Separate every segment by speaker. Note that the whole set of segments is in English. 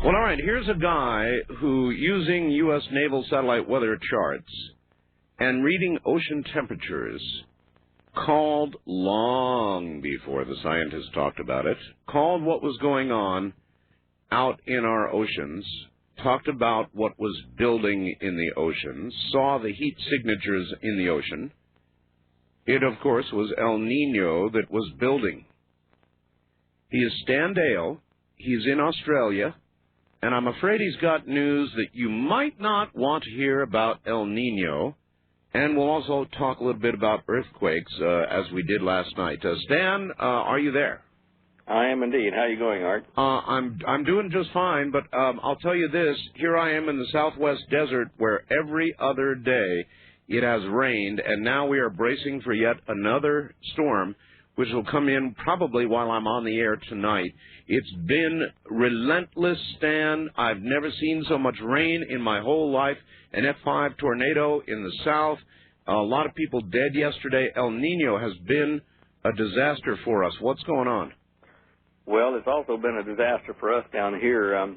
Speaker 1: Well, all right, here's a guy who, using U.S. naval satellite weather charts and reading ocean temperatures, called long before the scientists talked about it, called what was going on out in our oceans, talked about what was building in the oceans, saw the heat signatures in the ocean. It, of course, was El Niño that was building. He is Stan Dale. He's in Australia. And I'm afraid he's got news that you might not want to hear about El Niño. And we'll also talk a little bit about earthquakes, as we did last night. Stan, are you there?
Speaker 2: I am indeed. How are you going, Art?
Speaker 1: I'm doing just fine, but I'll tell you this. Here I am in the southwest desert where every other day it has rained, and now we are bracing for yet another storm, which will come in probably while I'm on the air tonight. It's been relentless, Stan. I've never seen so much rain in my whole life. An F5 tornado in the south. A lot of people dead yesterday. El Niño has been a disaster for us. What's going on?
Speaker 2: Well, it's also been a disaster for us down here.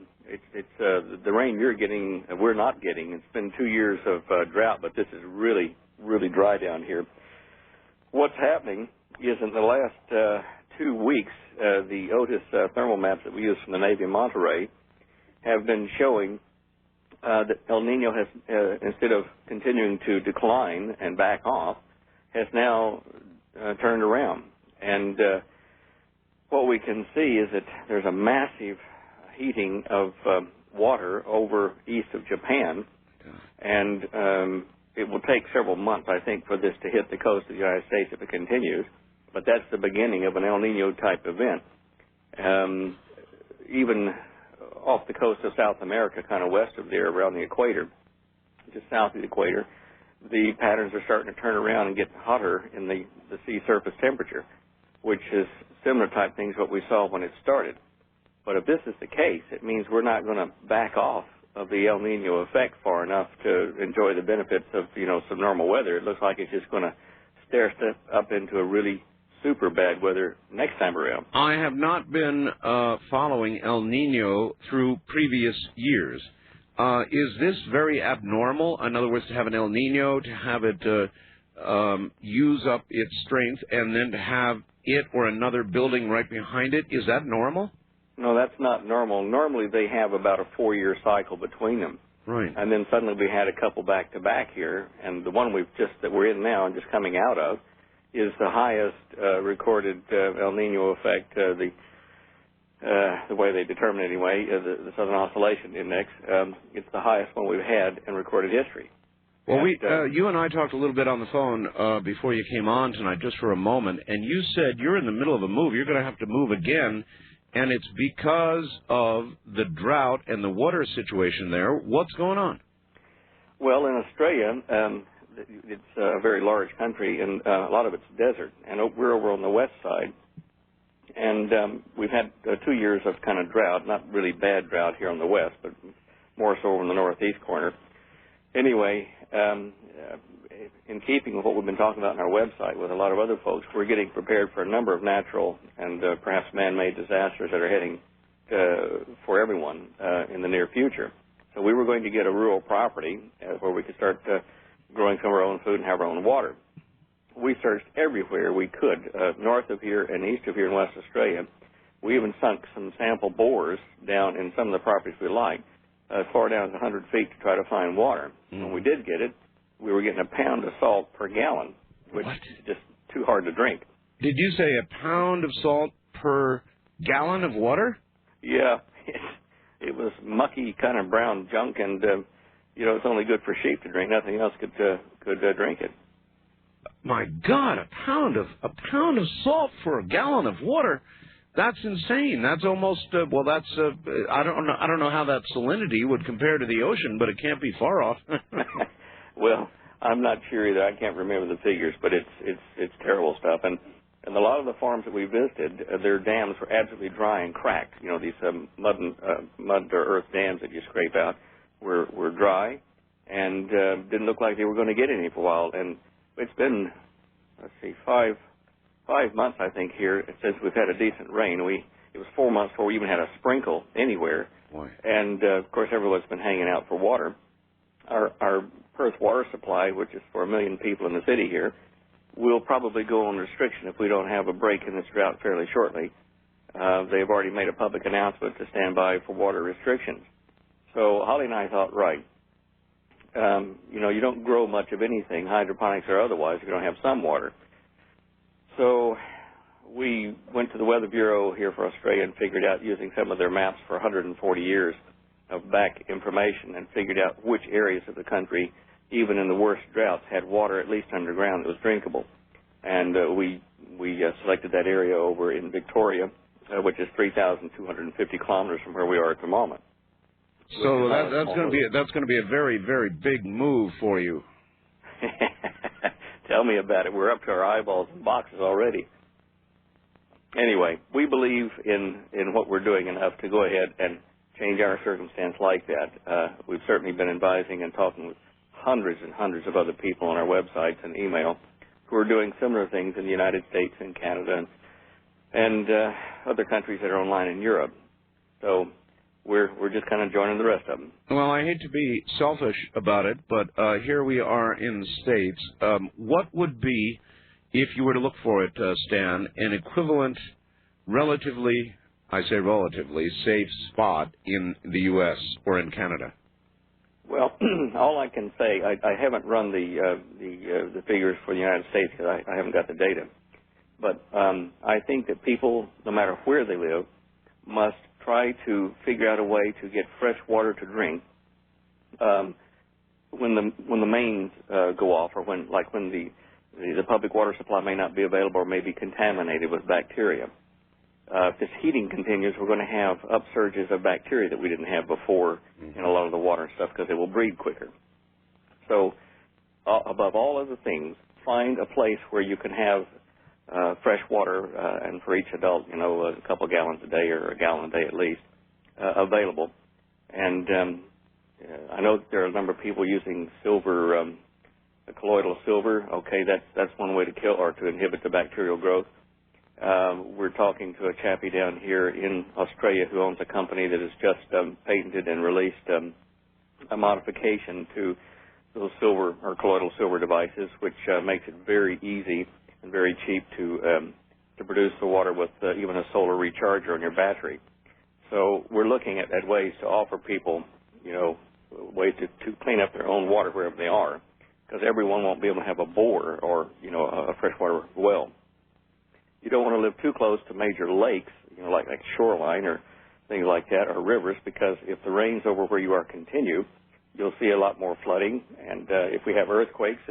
Speaker 2: It's the rain you're getting, we're not getting. It's been 2 years of drought, but this is really, really dry down here. What's happening is in the last 2 weeks, the Otis thermal maps that we use from the Navy in Monterey have been showing that El Niño has, instead of continuing to decline and back off, has now turned around. And what we can see is that there's a massive heating of water over east of Japan, and it will take several months, I think, for this to hit the coast of the United States if it continues. But that's the beginning of an El Niño type event. Even off the coast of South America, kind of west of there, around the equator, just south of the equator, the patterns are starting to turn around and get hotter in the sea surface temperature, which is similar type things what we saw when it started. But if this is the case, it means we're not going to back off of the El Niño effect far enough to enjoy the benefits of, some normal weather. It looks like it's just going to stair step up into a really super bad weather next time around.
Speaker 1: I have not been following El Niño through previous years. Is this very abnormal? In other words, to have an El Niño, to have it use up its strength, and then to have it or another building right behind it, is that normal?
Speaker 2: No, that's not normal. Normally they have about a 4-year cycle between them.
Speaker 1: Right.
Speaker 2: And then suddenly we had a couple back-to-back here, and the one that we're in now and just coming out of is the highest recorded El Niño effect, the way they determine it anyway, the Southern Oscillation Index. It's the highest one we've had in recorded history.
Speaker 1: Well, you and I talked a little bit on the phone before you came on tonight, just for a moment, and you said you're in the middle of a move. You're going to have to move again, and it's because of the drought and the water situation there. What's going on?
Speaker 2: Well, in Australia, it's a very large country, and a lot of it's desert, and we're over on the west side. And we've had 2 years of kind of drought, not really bad drought here on the west, but more so over in the northeast corner. Anyway, in keeping with what we've been talking about on our website with a lot of other folks, we're getting prepared for a number of natural and perhaps man-made disasters that are heading for everyone in the near future. So we were going to get a rural property where we could start growing some of our own food and have our own water. We searched everywhere we could, north of here and east of here in West Australia. We even sunk some sample bores down in some of the properties we liked, as far down as 100 feet to try to find water. When we did get it, we were getting a pound of salt per gallon, which is just too hard to drink.
Speaker 1: Did you say a pound of salt per gallon of water?
Speaker 2: Yeah, it was mucky, kind of brown junk, and it's only good for sheep to drink. Nothing else could drink it.
Speaker 1: My God, a pound of salt for a gallon of water. That's insane. That's almost I don't know how that salinity would compare to the ocean, but it can't be far off.
Speaker 2: Well, I'm not sure either. I can't remember the figures, but it's terrible stuff. And a lot of the farms that we visited, their dams were absolutely dry and cracked. These mud or earth dams that you scrape out were dry and didn't look like they were going to get any for a while. And it's been, 5 months, I think, here since we've had a decent rain. It was 4 months before we even had a sprinkle anywhere.
Speaker 1: boy.
Speaker 2: And, of course, everyone's been hanging out for water. Our Perth water supply, which is for 1 million people in the city here, will probably go on restriction if we don't have a break in this drought fairly shortly. They've already made a public announcement to stand by for water restrictions. So Holly and I thought, right, you don't grow much of anything, hydroponics or otherwise, if you don't have some water. So we went to the Weather Bureau here for Australia and figured out, using some of their maps for 140 years of back information, and figured out which areas of the country, even in the worst droughts, had water at least underground that was drinkable. And we selected that area over in Victoria, which is 3,250 kilometers from where we are at the moment.
Speaker 1: So that's going to be a very, very big move for you.
Speaker 2: Tell me about it. We're up to our eyeballs in boxes already. Anyway, we believe in what we're doing enough to go ahead and change our circumstance like that. We've certainly been advising and talking with hundreds and hundreds of other people on our websites and email who are doing similar things in the United States and Canada and other countries that are online in Europe. So we're just kind of joining the rest of them.
Speaker 1: Well, I hate to be selfish about it, but here we are in the States. What would be, if you were to look for it, Stan, an equivalent, relatively, I say relatively, safe spot in the U.S. or in Canada?
Speaker 2: Well, all I can say, I haven't run the figures for the United States because I haven't got the data. But I think that people, no matter where they live, must try to figure out a way to get fresh water to drink when the mains go off, or when the public water supply may not be available or may be contaminated with bacteria. If this heating continues, we're going to have upsurges of bacteria that we didn't have before in a lot of the water and stuff, because it will breed quicker. So above all other things, find a place where you can have fresh water, and for each adult, a couple gallons a day or a gallon a day at least, available. And I know that there are a number of people using silver, colloidal silver. Okay, that's one way to kill or to inhibit the bacterial growth. We're talking to a chappie down here in Australia who owns a company that has just patented and released a modification to those silver or colloidal silver devices, which makes it very easy and very cheap to produce the water with even a solar recharger on your battery. So we're looking at ways to offer people, ways to clean up their own water wherever they are, because everyone won't be able to have a bore or, a freshwater well. You don't want to live too close to major lakes, like shoreline or things like that, or rivers, because if the rains over where you are continue, you'll see a lot more flooding. And if we have earthquakes,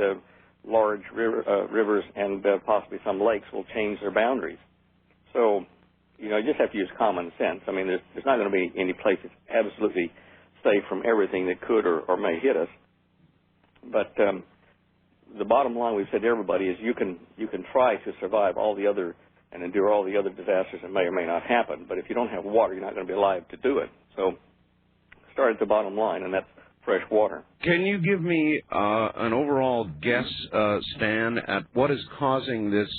Speaker 2: large rivers and possibly some lakes will change their boundaries. So, you just have to use common sense. I mean, there's not going to be any place that's absolutely safe from everything that could or may hit us. But the bottom line we've said to everybody is you can try to survive all the other and endure all the other disasters that may or may not happen. But if you don't have water, you're not going to be alive to do it. So start at the bottom line, and that's fresh water.
Speaker 1: Can you give me an overall guess, Stan, at what is causing this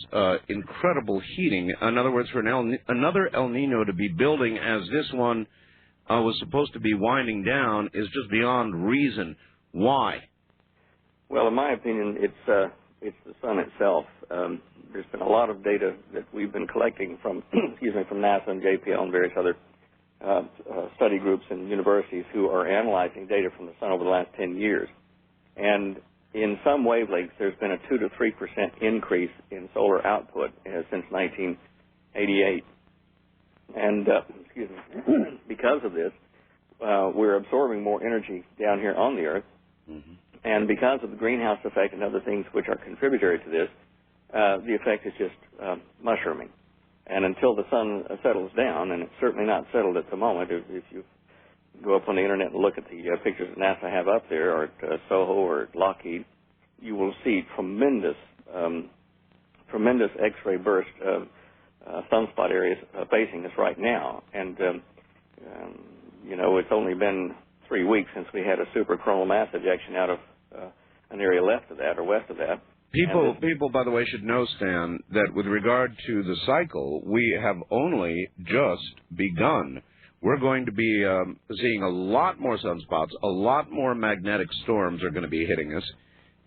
Speaker 1: incredible heating? In other words, for another El Nino to be building as this one was supposed to be winding down is just beyond reason. Why?
Speaker 2: Well, in my opinion, it's the sun itself. There's been a lot of data that we've been collecting from, from NASA and JPL and various other study groups and universities who are analyzing data from the sun over the last 10 years. And in some wavelengths, there's been a 2 to 3% increase in solar output since 1988. And because of this, we're absorbing more energy down here on the Earth. Mm-hmm. And because of the greenhouse effect and other things which are contributory to this, the effect is just mushrooming. And until the sun settles down, and it's certainly not settled at the moment, if you go up on the Internet and look at the pictures that NASA have up there, or at SOHO or at Lockheed, you will see tremendous X-ray burst sunspot areas facing us right now. And, it's only been 3 weeks since we had a super coronal mass ejection out of an area left of that or west of that.
Speaker 1: People, by the way, should know, Stan, that with regard to the cycle, we have only just begun. we're going to be seeing a lot more sunspots, a lot more magnetic storms are going to be hitting us.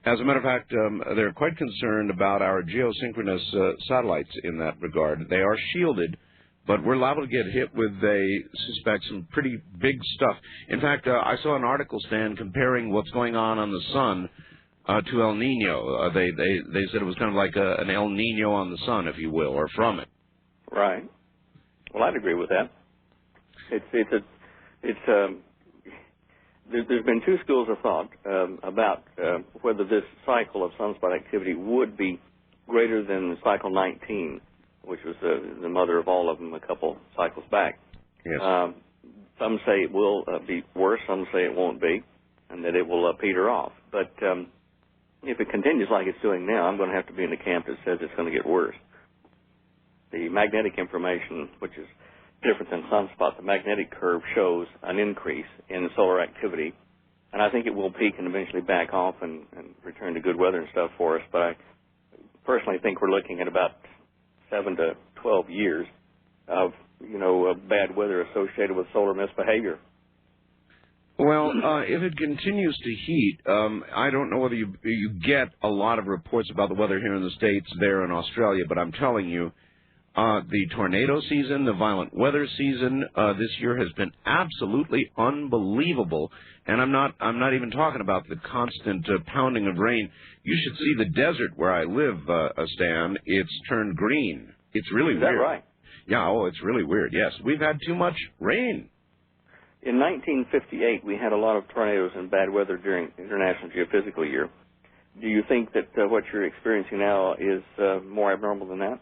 Speaker 1: As a matter of fact, they're quite concerned about our geosynchronous satellites in that regard. They are shielded, but we're liable to get hit with, they suspect, some pretty big stuff. In fact, I saw an article, Stan, comparing what's going on the sun to El Niño. They said it was kind of like an El Niño on the sun, if you will, or from it.
Speaker 2: Right. Well, I'd agree with that. There's been two schools of thought about whether this cycle of sunspot activity would be greater than cycle 19, which was the mother of all of them a couple cycles back.
Speaker 1: Yes.
Speaker 2: Some say it will be worse, some say it won't be, and that it will peter off. But if it continues like it's doing now, I'm going to have to be in the camp that says it's going to get worse. The magnetic information, which is different than sunspot, the magnetic curve shows an increase in solar activity, and I think it will peak and eventually back off and return to good weather and stuff for us. But I personally think we're looking at about 7 to 12 years of bad weather associated with solar misbehavior.
Speaker 1: Well, if it continues to heat, I don't know whether you get a lot of reports about the weather here in the States, there in Australia, but I'm telling you, the tornado season, the violent weather season this year has been absolutely unbelievable, and I'm not even talking about the constant pounding of rain. You should see the desert where I live, Stan. It's turned green. It's really weird. Is that
Speaker 2: right?
Speaker 1: Yeah, it's really weird. Yes, we've had too much rain.
Speaker 2: In 1958, we had a lot of tornadoes and bad weather during International Geophysical Year. Do you think that what you're experiencing now is more abnormal than that?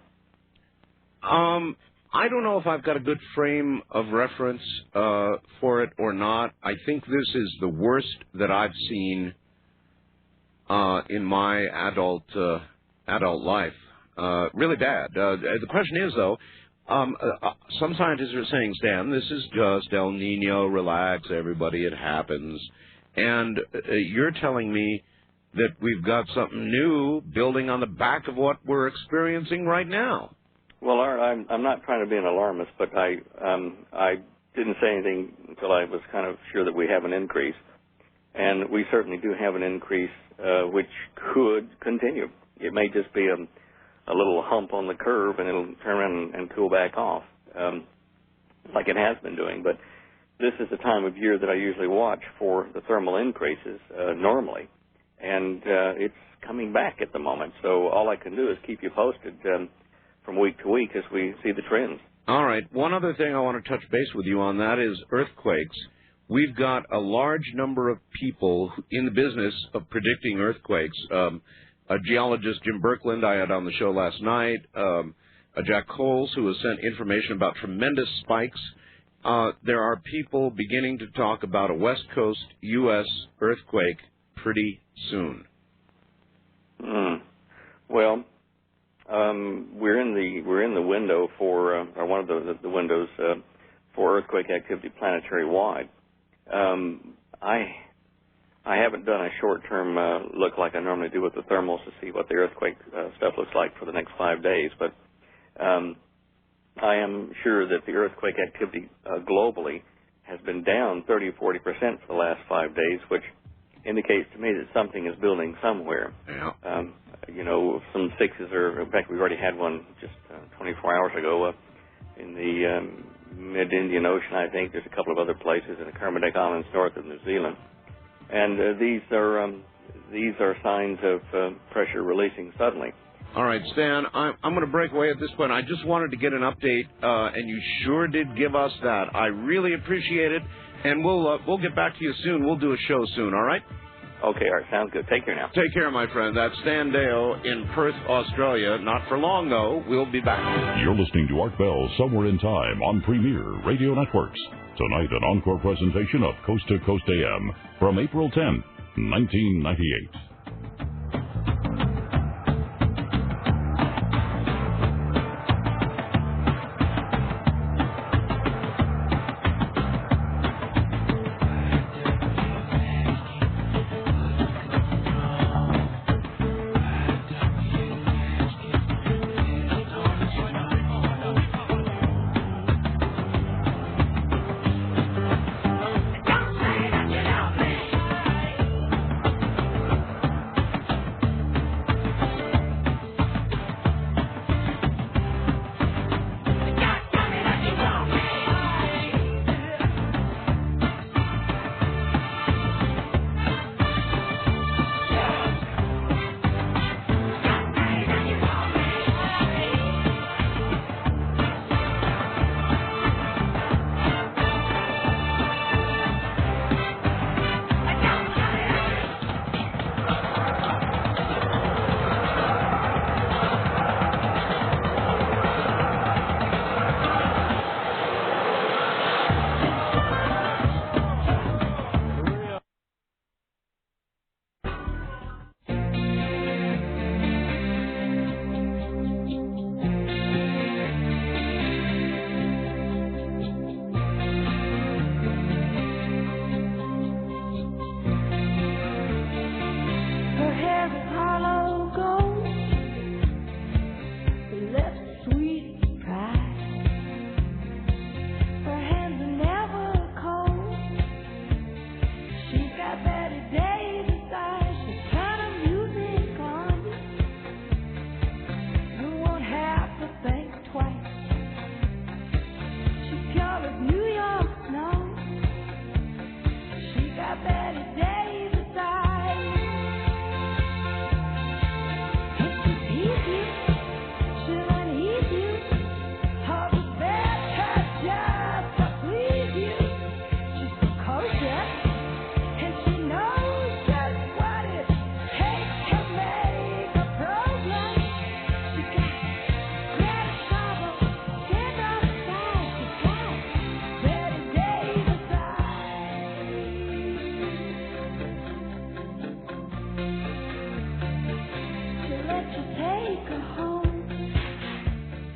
Speaker 1: I don't know if I've got a good frame of reference for it or not. I think this is the worst that I've seen in my adult life. Really bad. The question is, though, some scientists are saying, Stan, this is just El Niño, relax, everybody, it happens. And you're telling me that we've got something new building on the back of what we're experiencing right now.
Speaker 2: Well, I'm not trying to be an alarmist, but I didn't say anything until I was kind of sure that we have an increase. And we certainly do have an increase, which could continue. It may just be a little hump on the curve, and it'll turn around and cool back off, like it has been doing. But this is the time of year that I usually watch for the thermal increases normally, and it's coming back at the moment. So all I can do is keep you posted from week to week as we see the trends.
Speaker 1: All right. One other thing I want to touch base with you on, that is earthquakes. We've got a large number of people in the business of predicting earthquakes. A geologist, Jim Birkeland, I had on the show last night, Jack Coles, who has sent information about tremendous spikes. There are people beginning to talk about a West Coast U.S. earthquake pretty soon.
Speaker 2: Well, we're in the window for, or one of the windows for earthquake activity planetary-wide. I haven't done a short-term look like I normally do with the thermals to see what the earthquake stuff looks like for the next 5 days, but I am sure that the earthquake activity globally has been down 30 or 40% for the last 5 days, which indicates to me that something is building somewhere.
Speaker 1: Yeah.
Speaker 2: Some sixes are, in fact, we've already had one just 24 hours ago in the mid-Indian Ocean, I think. There's a couple of other places in the Kermadec Islands north of New Zealand. And these are signs of pressure releasing suddenly.
Speaker 1: All right, Stan, I'm going to break away at this point. I just wanted to get an update, and you sure did give us that. I really appreciate it, and we'll get back to you soon. We'll do a show soon, all right?
Speaker 2: Okay, all right, sounds good. Take care now.
Speaker 1: Take care, my friend. That's Stan Deo in Perth, Australia. Not for long, though. We'll be back.
Speaker 3: You're listening to Art Bell Somewhere in Time on Premier Radio Networks. Tonight, an encore presentation of Coast to Coast AM from April 10, 1998.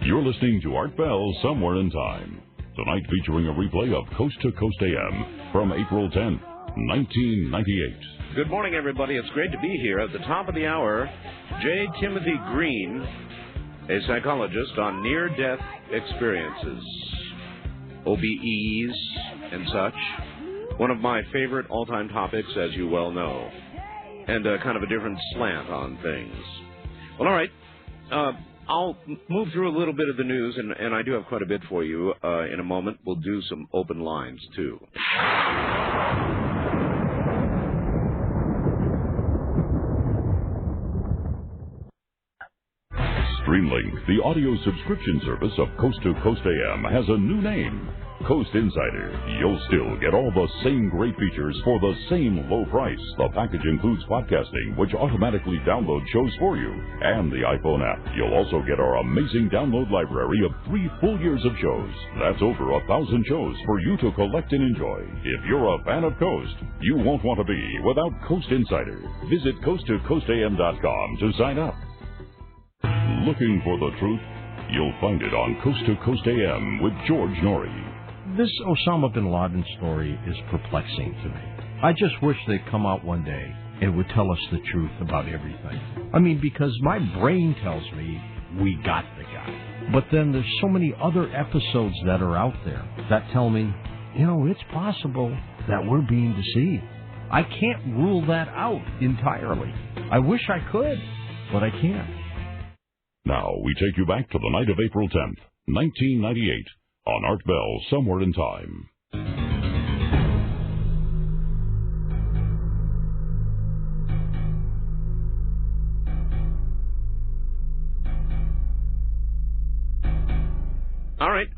Speaker 3: You're listening to Art Bell Somewhere in Time. Tonight featuring a replay of Coast to Coast AM from April 10th, 1998.
Speaker 1: Good morning, everybody. It's great to be here. At the top of the hour, J. Timothy Green, a psychologist on near-death experiences, OBEs and such. One of my favorite all-time topics, as you well know, and kind of a different slant on things. Well, all right. I'll move through a little bit of the news, and I do have quite a bit for you in a moment. We'll do some open lines, too.
Speaker 3: Streamlink, the audio subscription service of Coast to Coast AM, has a new name, Coast Insider. You'll still get all the same great features for the same low price. The package includes podcasting, which automatically downloads shows for you, and the iPhone app. You'll also get our amazing download library of 3 full years of shows. That's over 1,000 shows for you to collect and enjoy. If you're a fan of Coast, you won't want to be without Coast Insider. Visit coasttocoastam.com to sign up. Looking for the truth? You'll find it on Coast to Coast AM with George Norrie.
Speaker 4: This Osama bin Laden story is perplexing to me. I just wish they'd come out one day and would tell us the truth about everything. I mean, because my brain tells me we got the guy. But then there's so many other episodes that are out there that tell me, you know, it's possible that we're being deceived. I can't rule that out entirely. I wish I could, but I can't.
Speaker 3: Now we take you back to the night of April 10th, 1998. On Art Bell, Somewhere in Time.
Speaker 1: All right,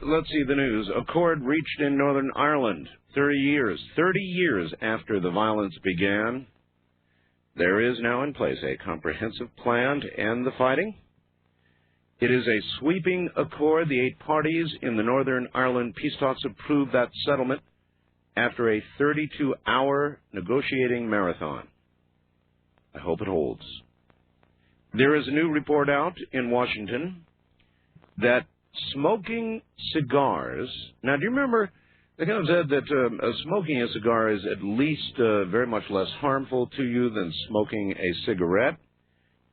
Speaker 1: let's see the news. Accord reached in Northern Ireland 30 years after the violence began. There is now in place a comprehensive plan to end the fighting. It is a sweeping accord. The 8 parties in the Northern Ireland peace talks approved that settlement after a 32-hour negotiating marathon. I hope it holds. There is a new report out in Washington that smoking cigars... Now, do you remember they kind of said that smoking a cigar is at least very much less harmful to you than smoking a cigarette?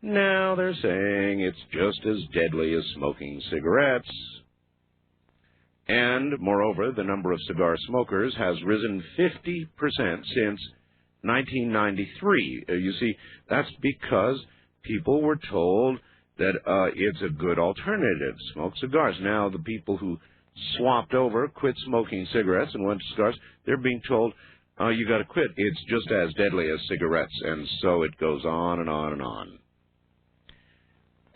Speaker 1: Now they're saying it's just as deadly as smoking cigarettes. And, moreover, the number of cigar smokers has risen 50% since 1993. You see, that's because people were told that it's a good alternative, smoke cigars. Now the people who swapped over, quit smoking cigarettes and went to cigars, they're being told, you got to quit. It's just as deadly as cigarettes. And so it goes on and on and on.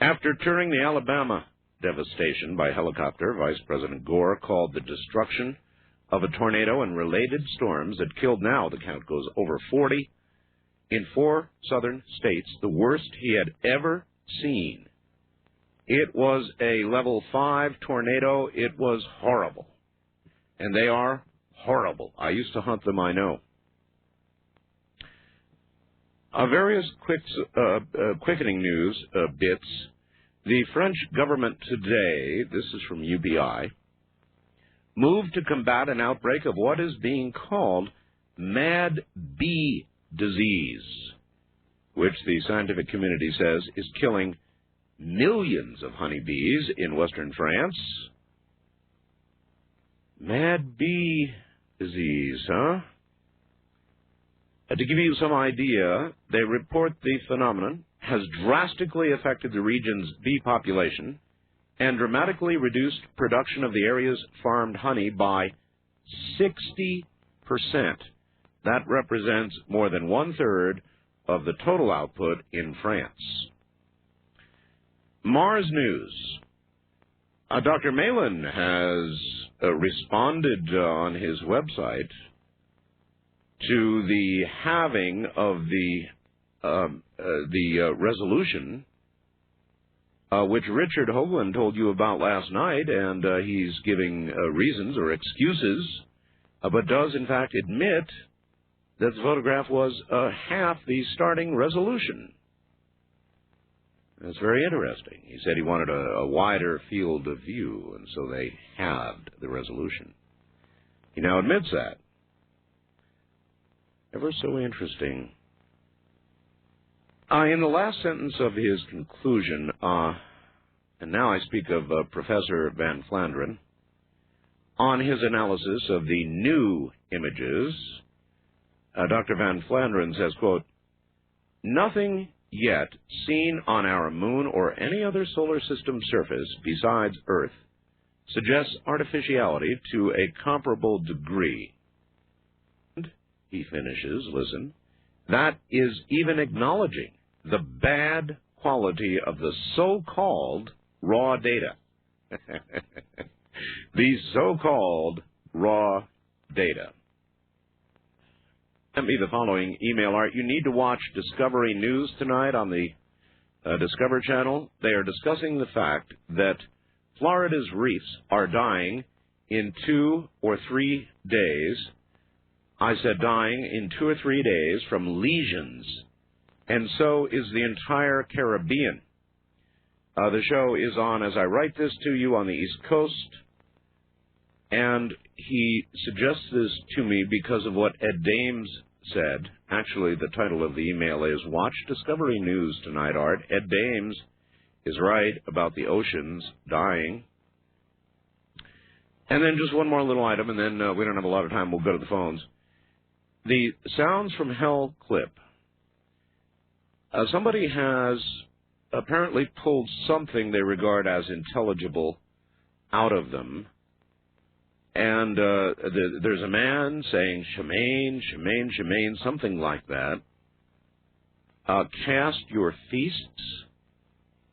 Speaker 1: After touring the Alabama devastation by helicopter, Vice President Gore called the destruction of a tornado and related storms that killed, now the count goes over 40, in 4 southern states, the worst he had ever seen. It was a level 5 tornado. It was horrible. And they are horrible. I used to hunt them, I know. Various quickening news bits. The French government today, this is from UBI, moved to combat an outbreak of what is being called mad bee disease, which the scientific community says is killing millions of honeybees in western France. Mad bee disease, huh? To give you some idea, they report the phenomenon has drastically affected the region's bee population and dramatically reduced production of the area's farmed honey by 60%. That represents more than one-third of the total output in France. Mars News. Dr. Malin has responded on his website to the halving of the resolution, which Richard Hoagland told you about last night, and he's giving reasons or excuses, but does in fact admit that the photograph was half the starting resolution. That's very interesting. He said he wanted a wider field of view, and so they halved the resolution. He now admits that. Ever so interesting. In the last sentence of his conclusion, and now I speak of Professor Van Flanderen, on his analysis of the new images, Dr. Van Flanderen says, quote, "Nothing yet seen on our moon or any other solar system surface besides Earth suggests artificiality to a comparable degree." And he finishes, listen, "that is even acknowledging the bad quality of the so-called raw data." The so-called raw data. Sent me the following email, Art. You need to watch Discovery News tonight on the Discover channel. They are discussing the fact that Florida's reefs are dying in 2 or 3 days. I said dying in 2 or 3 days from lesions. And so is the entire Caribbean. The show is on, as I write this to you, on the East Coast. And he suggests this to me because of what Ed Dames said. Actually, the title of the email is Watch Discovery News tonight, Art. Ed Dames is right about the oceans dying. And then just one more little item, and then we don't have a lot of time. We'll go to the phones. The Sounds from Hell clip. Somebody has apparently pulled something they regard as intelligible out of them. And there's a man saying, "Shaman, shaman, shaman," something like that. "Cast your feasts."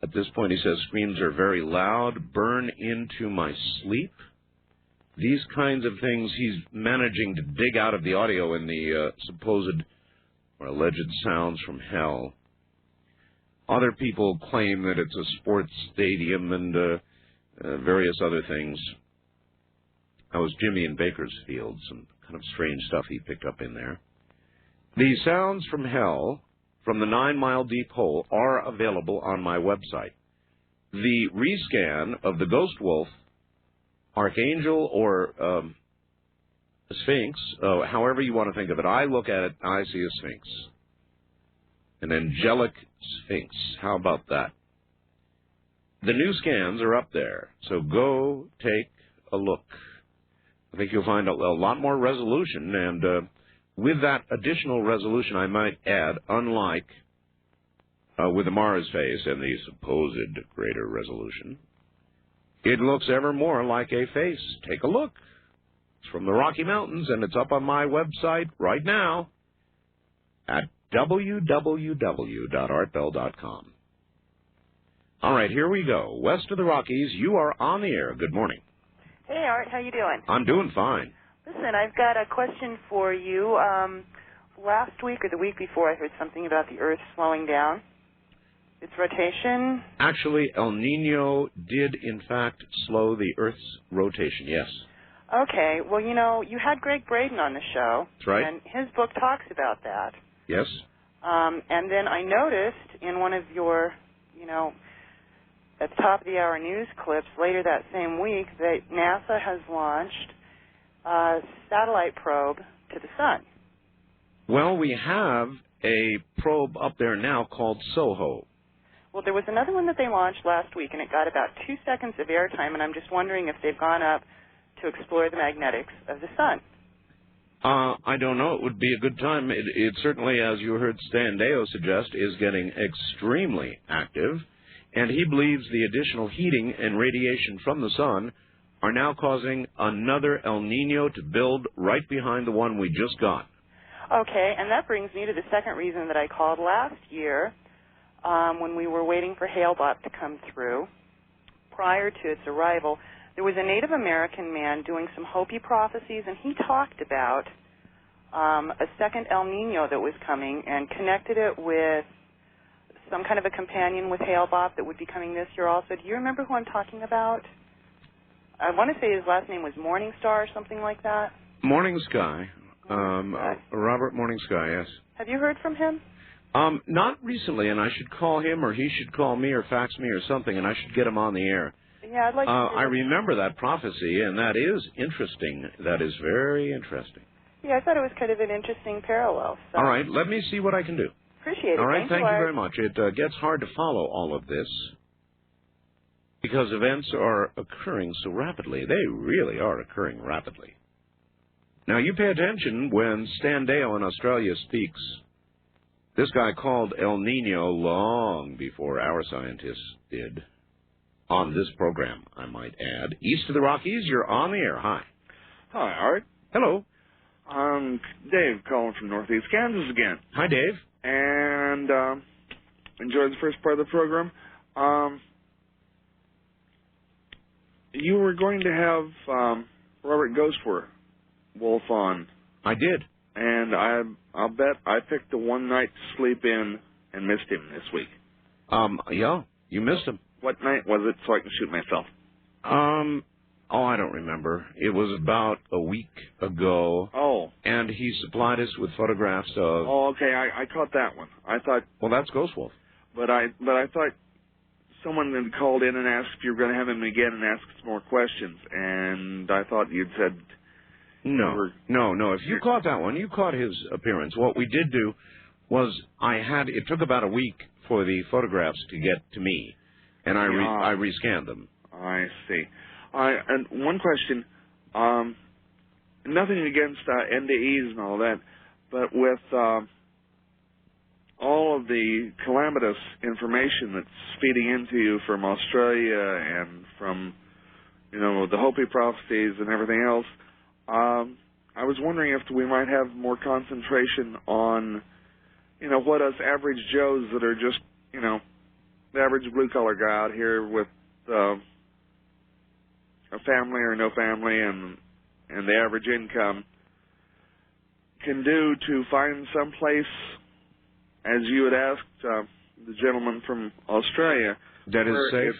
Speaker 1: At this point, he says, "Screams are very loud. Burn into my sleep." These kinds of things he's managing to dig out of the audio in the supposed or alleged Sounds from Hell. Other people claim that it's a sports stadium and various other things. That was Jimmy in Bakersfield, some kind of strange stuff he picked up in there. The Sounds from Hell from the 9 Mile Deep Hole are available on my website. The rescan of the Ghost Wolf, Archangel, or a Sphinx, however you want to think of it, I look at it, I see a Sphinx. An angelic Sphinx. How about that? The new scans are up there, so go take a look. I think you'll find a lot more resolution, and with that additional resolution, I might add, unlike with the Mars face and the supposed greater resolution, it looks ever more like a face. Take a look. It's from the Rocky Mountains, and it's up on my website right now at www.artbell.com. All right, here we go. West of the Rockies, you are on the air. Good morning.
Speaker 5: Hey, Art, how you doing?
Speaker 1: I'm doing fine.
Speaker 5: Listen, I've got a question for you. Last week or the week before, I heard something about the Earth slowing down, its rotation.
Speaker 1: Actually, El Niño did, in fact, slow the Earth's rotation, yes.
Speaker 5: Okay, well, you know, you had Greg Braden on the show.
Speaker 1: That's right.
Speaker 5: And his book talks about that.
Speaker 1: Yes.
Speaker 5: And then I noticed in one of your, you know, at the top of the hour news clips later that same week that NASA has launched a satellite probe to the sun.
Speaker 1: Well, we have a probe up there now called SOHO.
Speaker 5: Well, there was another one that they launched last week, and it got about 2 seconds of airtime, and I'm just wondering if they've gone up to explore the magnetics of the sun.
Speaker 1: I don't know. It would be a good time. It certainly, as you heard Stan Deo suggest, is getting extremely active, and he believes the additional heating and radiation from the sun are now causing another El Niño to build right behind the one we just got.
Speaker 5: Okay, and that brings me to the second reason that I called last year when we were waiting for Hale-Bopp to come through. Prior to its arrival, there was a Native American man doing some Hopi prophecies, and he talked about a second El Niño that was coming and connected it with some kind of a companion with Hale-Bopp that would be coming this year also. Do you remember who I'm talking about? I want to say his last name was Morningstar or something like that.
Speaker 1: Morning Sky. Robert Morning Sky, yes.
Speaker 5: Have you heard from him?
Speaker 1: Not recently, and I should call him, or he should call me, or fax me, or something, and I should get him on the air.
Speaker 5: Yeah, I'd like to.
Speaker 1: I remember that prophecy, and that is interesting. That is very interesting.
Speaker 5: Yeah, I thought it was kind of an interesting parallel. So.
Speaker 1: All right, let me see what I can do.
Speaker 5: Appreciate it.
Speaker 1: All right, thank you
Speaker 5: Art.
Speaker 1: very much. It gets hard to follow all of this because events are occurring so rapidly. They really are occurring rapidly. Now, you pay attention when Stan Dale in Australia speaks. This guy called El Niño long before our scientists did. On this program, I might add. East of the Rockies, you're on the air. Hi.
Speaker 6: Hi, Art.
Speaker 1: Hello.
Speaker 6: I'm Dave calling from Northeast Kansas again.
Speaker 1: Hi, Dave.
Speaker 6: And enjoyed the first part of the program. You were going to have Robert Ghostwolf on.
Speaker 1: I did.
Speaker 6: And I'll bet I picked the one night to sleep in and missed him this week.
Speaker 1: Yeah, you missed him.
Speaker 6: What night was it so I can shoot myself?
Speaker 1: I don't remember. It was about a week ago.
Speaker 6: Oh.
Speaker 1: And he supplied us with photographs of...
Speaker 6: Oh, okay, I caught that one. I thought...
Speaker 1: Well, that's Ghostwolf.
Speaker 6: But I thought someone had called in and asked if you were going to have him again and ask some more questions, and I thought you'd said...
Speaker 1: No. If you caught that one, you caught his appearance. What we did do was it took about a week for the photographs to get to me, and I rescanned them.
Speaker 6: I see. And one question, nothing against NDEs and all that, but with all of the calamitous information that's feeding into you from Australia and from, the Hopi prophecies and everything else, I was wondering if we might have more concentration on, what us average Joes that are just, the average blue-collar guy out here with a family or no family and the average income can do to find some place, as you had asked the gentleman from Australia.
Speaker 1: That is safe?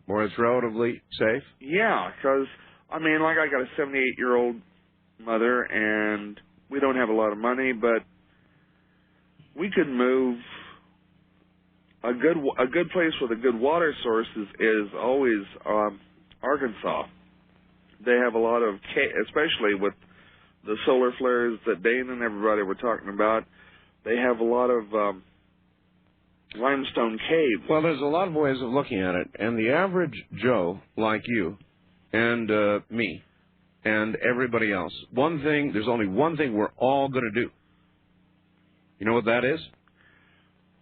Speaker 1: Or it's relatively safe?
Speaker 6: Yeah, because, I got a 78-year-old mother, and we don't have a lot of money, but we could move. A good place with a good water source is always Arkansas. They have a lot of, especially with the solar flares that Dane and everybody were talking about, they have a lot of limestone caves.
Speaker 1: Well, there's a lot of ways of looking at it, and the average Joe, like you, and me, and everybody else, there's only one thing we're all going to do. You know what that is?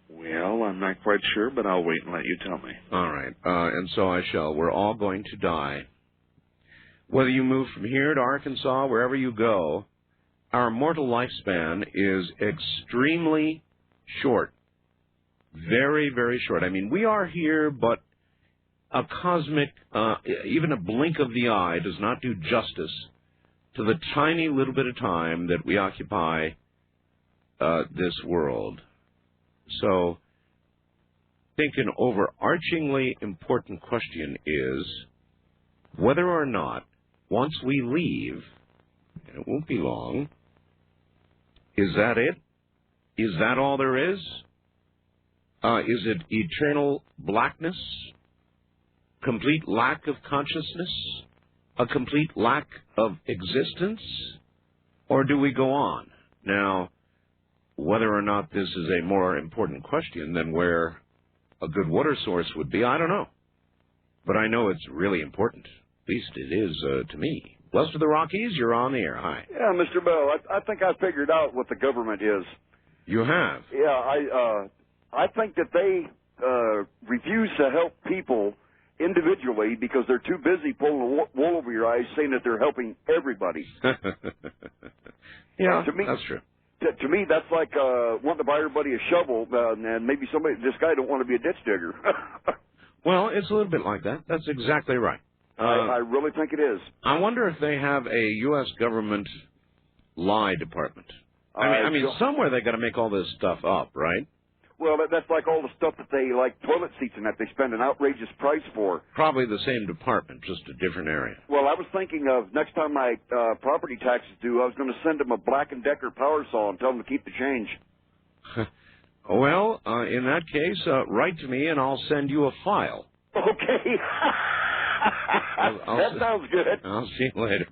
Speaker 6: Well, I'm not quite sure, but I'll wait and let you tell me.
Speaker 1: All right, and so I shall. We're all going to die. Whether you move from here to Arkansas, wherever you go, our mortal lifespan is extremely short. Very, very short. We are here, but a cosmic, even a blink of the eye does not do justice to the tiny little bit of time that we occupy this world. So, I think an overarchingly important question is whether or not, once we leave, and it won't be long, is that it? Is that all there is? Is it eternal blackness? Complete lack of consciousness? A complete lack of existence? Or do we go on? Now, whether or not this is a more important question than where a good water source would be, I don't know. But I know it's really important. At least it is to me. West of the Rockies, you're on the air. Hi.
Speaker 7: Yeah, Mr. Bell, I think I figured out what the government is.
Speaker 1: You have?
Speaker 7: Yeah, I think that they refuse to help people individually because they're too busy pulling the wool over your eyes saying that they're helping everybody.
Speaker 1: Yeah,
Speaker 7: to me,
Speaker 1: that's true.
Speaker 7: to me, that's like wanting to buy everybody a shovel, and maybe this guy don't want to be a ditch digger.
Speaker 1: Well, it's a little bit like that. That's exactly right.
Speaker 7: I really think it is.
Speaker 1: I wonder if they have a U.S. government lie department. I mean, somewhere they got to make all this stuff up, right?
Speaker 7: Well, that's like all the stuff that they, like toilet seats and that they spend an outrageous price for.
Speaker 1: Probably the same department, just a different area.
Speaker 7: Well, I was thinking of next time my property taxes due, I was going to send them a Black & Decker power saw and tell them to keep the change.
Speaker 1: Well, in that case, write to me and I'll send you a file.
Speaker 7: Okay. That sounds good.
Speaker 1: I'll see you later.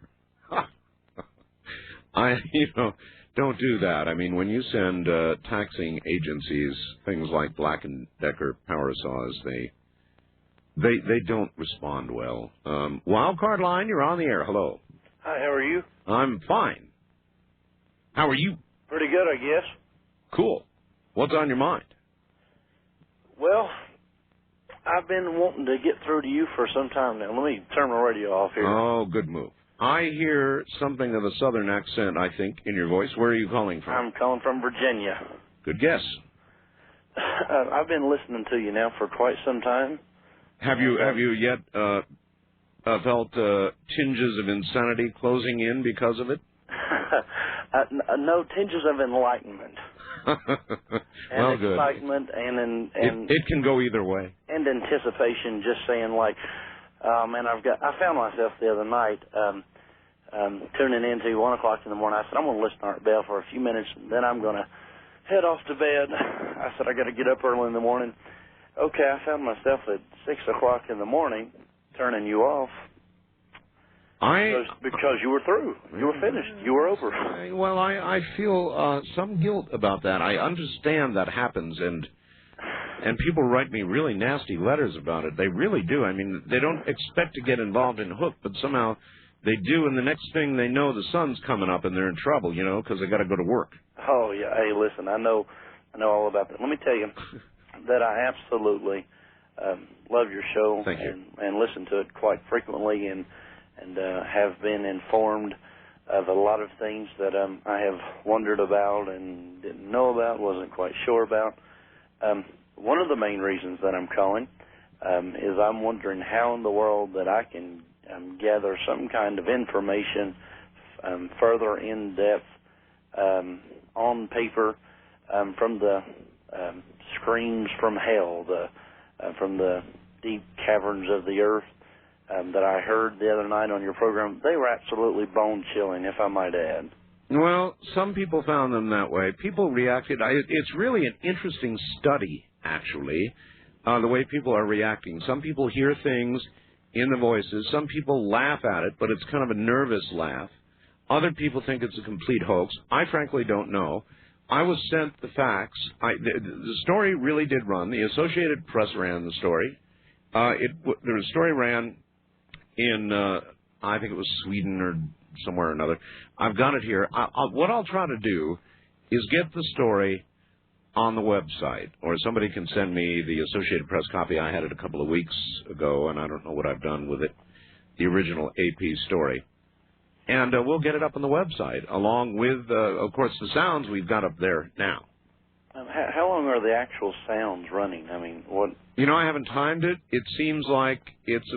Speaker 1: Don't do that. I mean, when you send taxing agencies things like Black & Decker power saws, they don't respond well. Wildcard line, you're on the air. Hello.
Speaker 8: Hi, how are you?
Speaker 1: I'm fine. How are you?
Speaker 8: Pretty good, I guess.
Speaker 1: Cool. What's on your mind?
Speaker 8: Well, I've been wanting to get through to you for some time now. Let me turn my radio off here.
Speaker 1: Oh, good move. I hear something of a southern accent, I think, in your voice. Where are you calling from?
Speaker 8: I'm calling from Virginia.
Speaker 1: Good guess.
Speaker 8: I've been listening to you now for quite some time.
Speaker 1: Have you yet felt tinges of insanity closing in because of it?
Speaker 8: No, tinges of enlightenment.
Speaker 1: Well, good.
Speaker 8: Excitement and
Speaker 1: it can go either way.
Speaker 8: And anticipation, just saying like, man, I found myself the other night tuning into 1 o'clock in the morning. I said, I'm going to listen to Art Bell for a few minutes, and then I'm going to head off to bed. I said, I got to get up early in the morning. Okay, I found myself at 6 o'clock in the morning turning you off. Because you were through. You were finished. You were over.
Speaker 1: Well, I feel some guilt about that. I understand that happens, and people write me really nasty letters about it. They really do. I mean, they don't expect to get involved in Hook, but somehow they do, and the next thing they know, the sun's coming up, and they're in trouble, because they got to go to work.
Speaker 8: Oh, yeah. Hey, listen, I know all about that. Let me tell you that I absolutely love your show.
Speaker 1: Thank you.
Speaker 8: And listen to it quite frequently, and have been informed of a lot of things that I have wondered about and didn't know about, wasn't quite sure about. One of the main reasons that I'm calling is I'm wondering how in the world that I can gather some kind of information further in depth on paper from the screams from hell, from the deep caverns of the earth that I heard the other night on your program. They were absolutely bone-chilling, if I might add.
Speaker 1: Well, some people found them that way. People reacted. It's really an interesting study, actually, the way people are reacting. Some people hear things in the voices. Some people laugh at it, but it's kind of a nervous laugh. Other people think it's a complete hoax. I frankly don't know. I was sent the facts. The story really did run. The Associated Press ran the story. The story ran in, I think it was Sweden or somewhere or another. I've got it here. What I'll try to do is get the story on the website, or somebody can send me the Associated Press copy. I had it a couple of weeks ago, and I don't know what I've done with it, the original AP story. And we'll get it up on the website, along with, of course, the sounds we've got up there now.
Speaker 8: How long are the actual sounds running? I mean, what?
Speaker 1: I haven't timed it. It seems like it's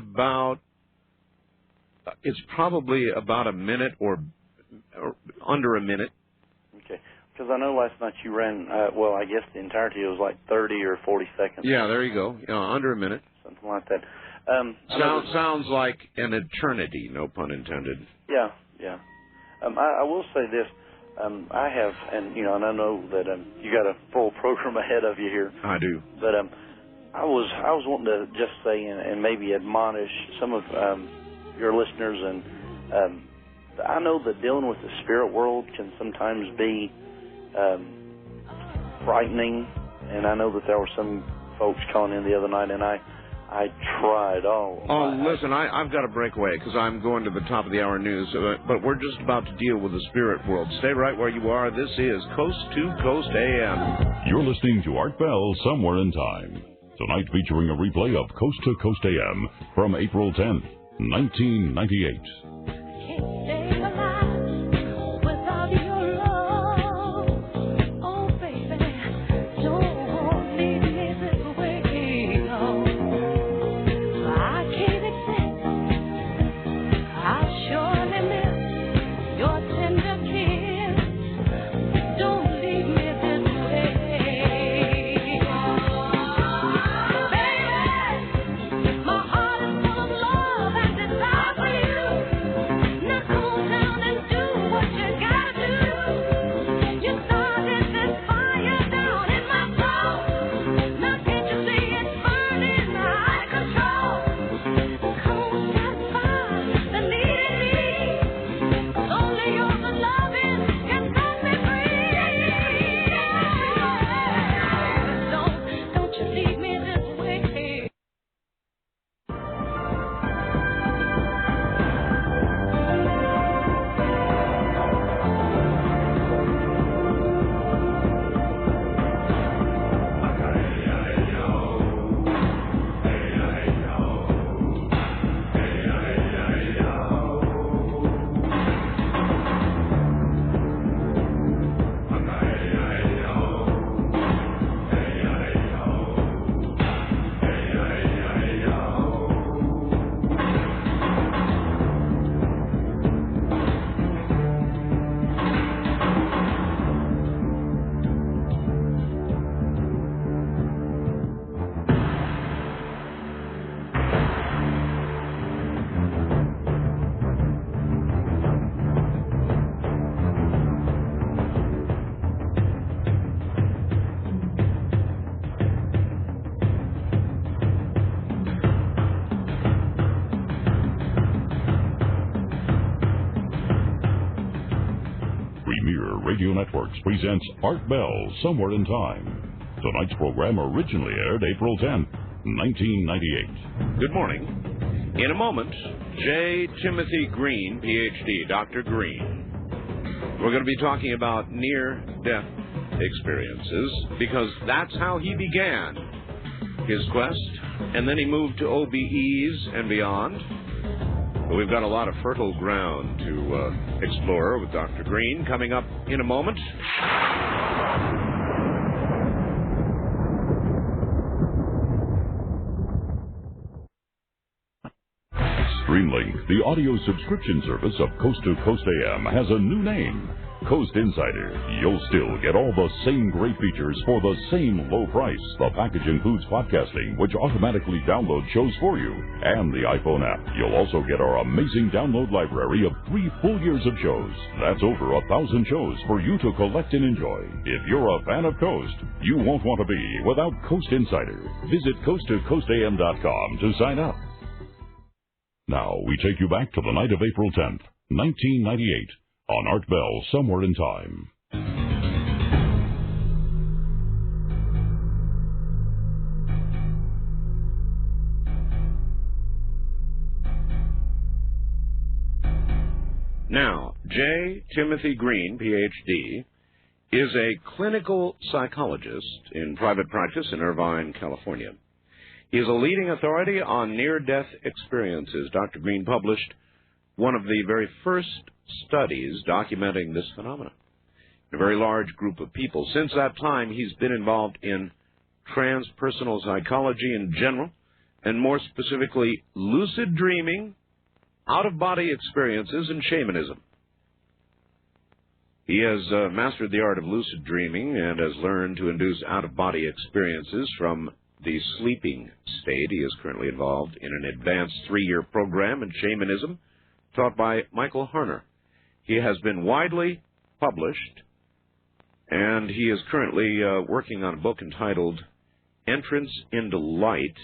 Speaker 1: probably about a minute or under a minute. Okay.
Speaker 8: Because I know last night you ran, I guess the entirety was like 30 or 40 seconds.
Speaker 1: Yeah, there you go. Under a minute.
Speaker 8: Something like that.
Speaker 1: Sounds like an eternity, no pun intended.
Speaker 8: Yeah. I will say this. I have, and I know that you got a full program ahead of you here.
Speaker 1: I do.
Speaker 8: But I was wanting to just say and maybe admonish some of your listeners, and I know that dealing with the spirit world can sometimes be frightening, and I know that there were some folks calling in the other night, and I tried.
Speaker 1: Listen, I've got to break away because I'm going to the top of the hour news, but we're just about to deal with the spirit world. Stay right where you are. This is Coast to Coast AM.
Speaker 3: You're listening to Art Bell Somewhere in Time. Tonight featuring a replay of Coast to Coast AM from April 10th, 1998. Radio Networks presents Art Bell, Somewhere in Time. Tonight's program originally aired April 10, 1998.
Speaker 1: Good morning. In a moment, J. Timothy Green, Ph.D., Dr. Green. We're going to be talking about near-death experiences because that's how he began his quest, and then he moved to OBEs and beyond. But we've got a lot of fertile ground to explore with Dr. Green coming up in a moment.
Speaker 3: Streamlink, the audio subscription service of Coast to Coast AM, has a new name, Coast Insider. You'll still get all the same great features for the same low price. The package includes podcasting, which automatically downloads shows for you, and the iPhone app. You'll also get our amazing download library of 3 full years of shows. That's over 1,000 shows for you to collect and enjoy. If you're a fan of Coast, you won't want to be without Coast Insider. Visit coasttocoastam.com to sign up. Now, we take you back to the night of April 10th, 1998, on Art Bell, Somewhere in Time.
Speaker 1: Now, J. Timothy Green, Ph.D., is a clinical psychologist in private practice in Irvine, California. He is a leading authority on near-death experiences. Dr. Green published one of the very first studies documenting this phenomenon in a very large group of people. Since that time, he's been involved in transpersonal psychology in general, and more specifically, lucid dreaming, out-of-body experiences, and shamanism. He has mastered the art of lucid dreaming and has learned to induce out-of-body experiences from the sleeping state. He is currently involved in an advanced 3-year program in shamanism taught by Michael Harner. He has been widely published, and he is currently working on a book entitled Entrance into Light,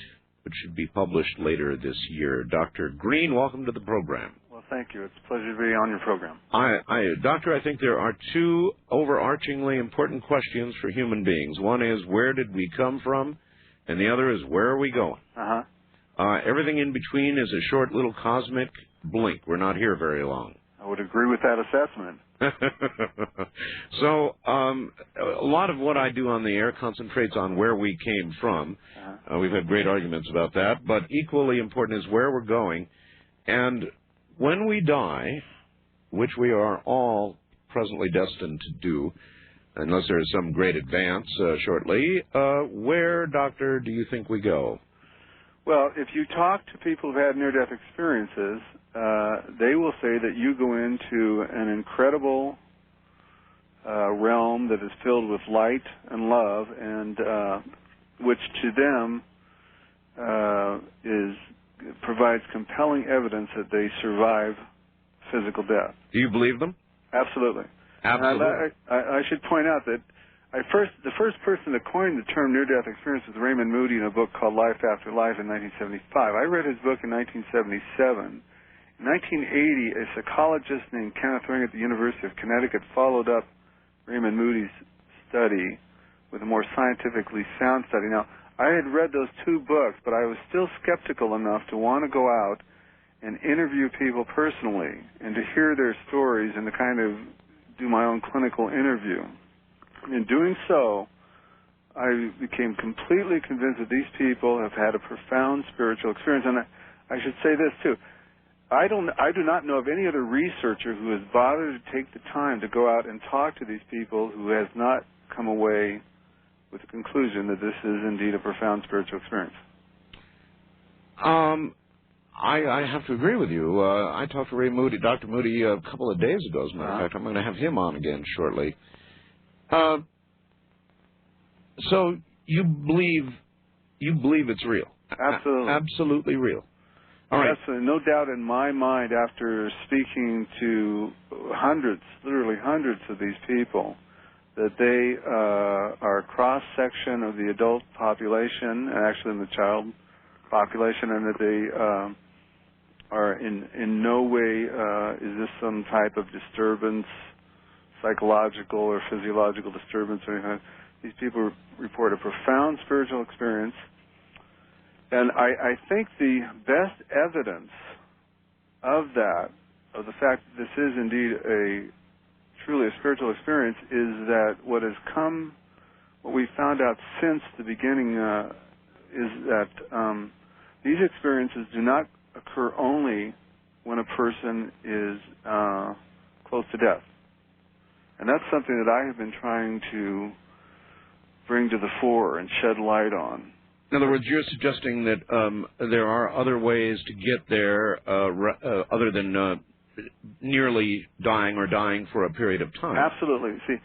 Speaker 1: which should be published later this year. Dr. Green, welcome to the program.
Speaker 9: Well, thank you. It's a pleasure to be on your program.
Speaker 1: Doctor, I think there are 2 overarchingly important questions for human beings. One is, where did we come from? And the other is, where are we going? Everything in between is a short little cosmic blink. We're not here very long.
Speaker 9: I would agree with that assessment.
Speaker 1: So a lot of what I do on the air concentrates on where we came from. We've had great arguments about that. But equally important is where we're going. And when we die, which we are all presently destined to do, unless there is some great advance shortly, where, Doctor, do you think we go?
Speaker 9: Well, if you talk to people who've had near-death experiences, they will say that you go into an incredible realm that is filled with light and love, and which to them provides compelling evidence that they survive physical death.
Speaker 1: Do you believe them?
Speaker 9: Absolutely.
Speaker 1: Absolutely.
Speaker 9: I should point out that the first person to coin the term near-death experience was Raymond Moody in a book called Life After Life in 1975. I read his book in 1977. In 1980, a psychologist named Kenneth Ring at the University of Connecticut followed up Raymond Moody's study with a more scientifically sound study. Now, I had read those 2 books, but I was still skeptical enough to want to go out and interview people personally and to hear their stories and to kind of do my own clinical interview. In doing so, I became completely convinced that these people have had a profound spiritual experience. And I should say this, too. I do not know of any other researcher who has bothered to take the time to go out and talk to these people who has not come away with the conclusion that this is indeed a profound spiritual experience.
Speaker 1: I have to agree with you. I talked to Dr. Moody, a couple of days ago, as a matter of fact. I'm going to have him on again shortly. So you believe it's real?
Speaker 9: Absolutely.
Speaker 1: Absolutely real. All right.
Speaker 9: Yes, no doubt in my mind, after speaking to literally hundreds of these people, that they are a cross-section of the adult population, and actually in the child population, and that they are in no way is this some type of disturbance, psychological or physiological disturbance or anything. These people report a profound spiritual experience. And I think the best evidence of that, of the fact that this is indeed truly a spiritual experience, is that what we found out since the beginning is that these experiences do not occur only when a person is close to death. And that's something that I have been trying to bring to the fore and shed light on.
Speaker 1: In other words, you're suggesting that there are other ways to get there other than nearly dying or dying for a period of time.
Speaker 9: Absolutely. See,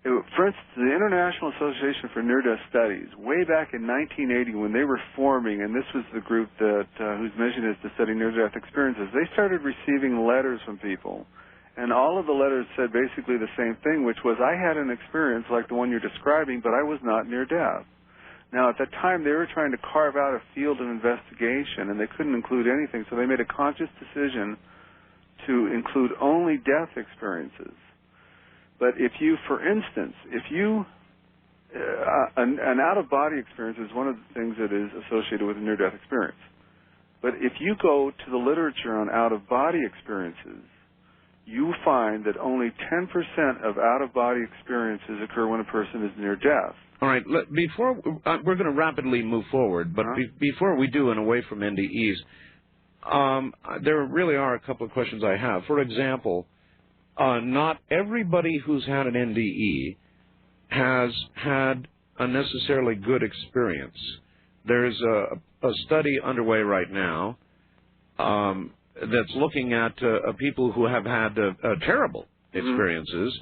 Speaker 9: for instance, the International Association for Near-Death Studies, way back in 1980 when they were forming, and this was the group that whose mission is to study near-death experiences, they started receiving letters from people. And all of the letters said basically the same thing, which was, I had an experience like the one you're describing, but I was not near death. Now, at that time, they were trying to carve out a field of investigation, and they couldn't include anything, so they made a conscious decision to include only death experiences. But if you, for instance, an out-of-body experience is one of the things that is associated with a near-death experience. But if you go to the literature on out-of-body experiences, you find that only 10% of out-of-body experiences occur when a person is near death.
Speaker 1: All right. Before we're going to rapidly move forward, but before we do, and away from NDEs, there really are a couple of questions I have. For example, not everybody who's had an NDE has had a necessarily good experience. There's a study underway right now that's looking at people who have had terrible experiences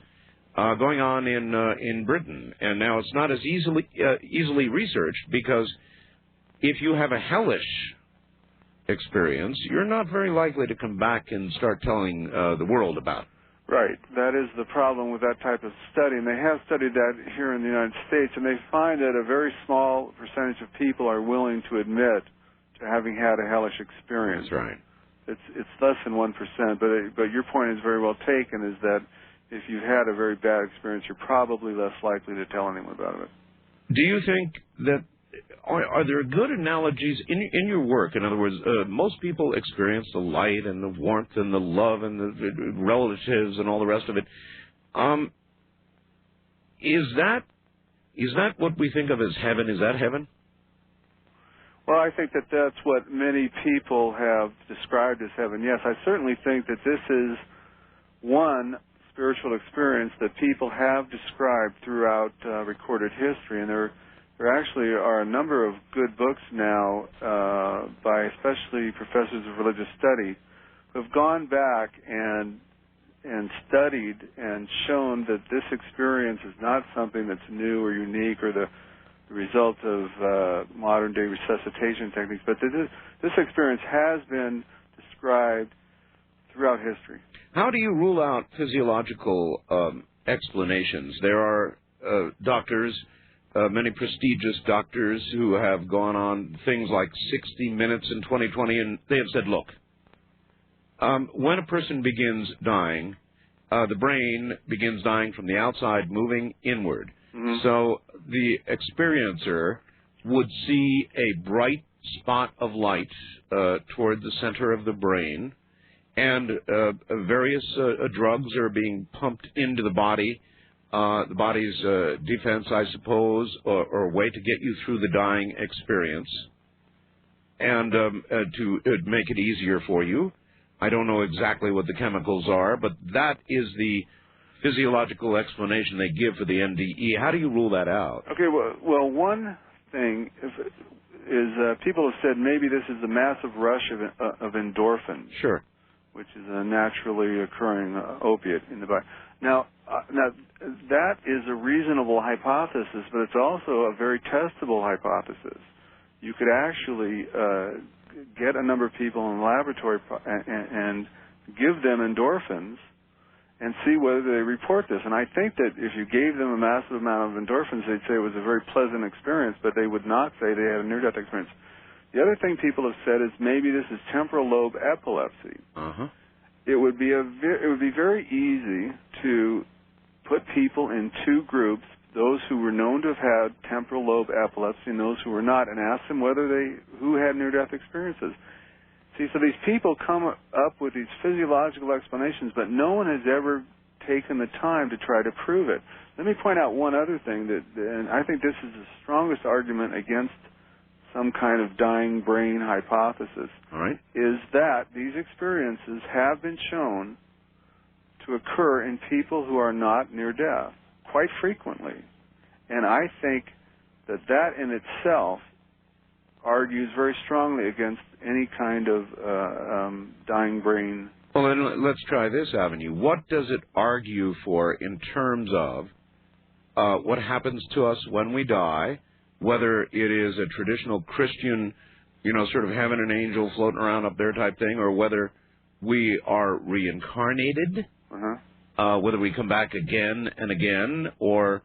Speaker 1: going on in Britain, and now it's not as easily researched, because if you have a hellish experience, you're not very likely to come back and start telling the world about it.
Speaker 9: Right. That is the problem with that type of study, and they have studied that here in the United States, and they find that a very small percentage of people are willing to admit to having had a hellish experience.
Speaker 1: That's right.
Speaker 9: It's less than 1%, but your point is very well taken, is that if you've had a very bad experience, you're probably less likely to tell anyone about it.
Speaker 1: Do you think that, are there good analogies in your work? In other words, most people experience the light and the warmth and the love and the relatives and all the rest of it. Is that what we think of as heaven? Is that heaven?
Speaker 9: Well, I think that that's what many people have described as heaven. Yes, I certainly think that this is one spiritual experience that people have described throughout recorded history, and there actually are a number of good books now by especially professors of religious study who have gone back and studied and shown that this experience is not something that's new or unique or the result of modern-day resuscitation techniques, but this experience has been described throughout history.
Speaker 1: How do you rule out physiological explanations? There are doctors, many prestigious doctors, who have gone on things like 60 Minutes in 2020, and they have said, look, when a person begins dying, the brain begins dying from the outside, moving inward. Mm-hmm. So the experiencer would see a bright spot of light toward the center of the brain, and various drugs are being pumped into the body, the body's defense, I suppose, or a way to get you through the dying experience, and to make it easier for you. I don't know exactly what the chemicals are, but that is the physiological explanation they give for the NDE. How do you rule that out?
Speaker 9: Okay, well one thing is people have said maybe this is the massive rush of endorphin.
Speaker 1: Sure.
Speaker 9: Which is a naturally occurring opiate in the body. Now, that is a reasonable hypothesis, but it's also a very testable hypothesis. You could actually get a number of people in the laboratory and give them endorphins and see whether they report this. And I think that if you gave them a massive amount of endorphins, they'd say it was a very pleasant experience, but they would not say they had a near-death experience. The other thing people have said is maybe this is temporal lobe epilepsy.
Speaker 1: Uh-huh.
Speaker 9: It would be very easy to put people in two groups, those who were known to have had temporal lobe epilepsy and those who were not, and asked them who had near-death experiences. See, so these people come up with these physiological explanations, but no one has ever taken the time to try to prove it. Let me point out one other thing, and I think this is the strongest argument against some kind of dying brain hypothesis,
Speaker 1: all right,
Speaker 9: is that these experiences have been shown to occur in people who are not near death quite frequently. And I think that in itself argues very strongly against any kind of dying brain.
Speaker 1: Well, then let's try this avenue. What does it argue for in terms of what happens to us when we die, whether it is a traditional Christian, sort of heaven and angel floating around up there type thing, or whether we are reincarnated, whether we come back again and again, or,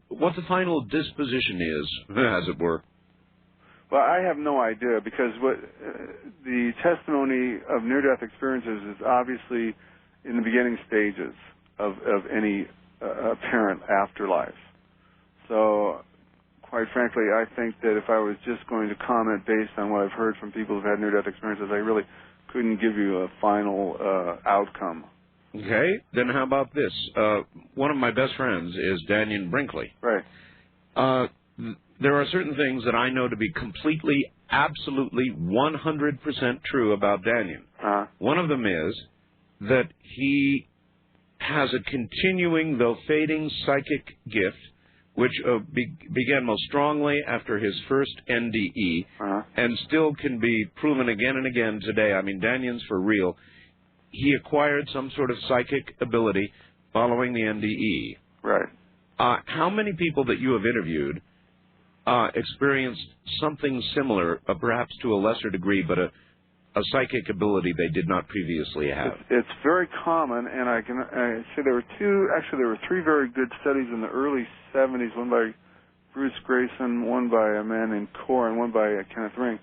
Speaker 1: what the final disposition is, as it were?
Speaker 9: Well, I have no idea, because the testimony of near-death experiences is obviously in the beginning stages of any apparent afterlife. So, quite frankly, I think that if I was just going to comment based on what I've heard from people who've had near-death experiences, I really couldn't give you a final outcome.
Speaker 1: Okay, then how about this? One of my best friends is Dannion Brinkley.
Speaker 9: Right.
Speaker 1: There are certain things that I know to be completely, absolutely, 100% true about Dannion. One of them is that he has a continuing, though fading, psychic gift, which began most strongly after his first NDE, and still can be proven again and again today. I mean, Dannion's for real. He acquired some sort of psychic ability following the NDE.
Speaker 9: Right.
Speaker 1: How many people that you have interviewed experienced something similar, perhaps to a lesser degree, but a psychic ability they did not previously have?
Speaker 9: It's very common, and I say there were three very good studies in the early 70s, one by Bruce Grayson, one by a man named Core, and one by Kenneth Ring,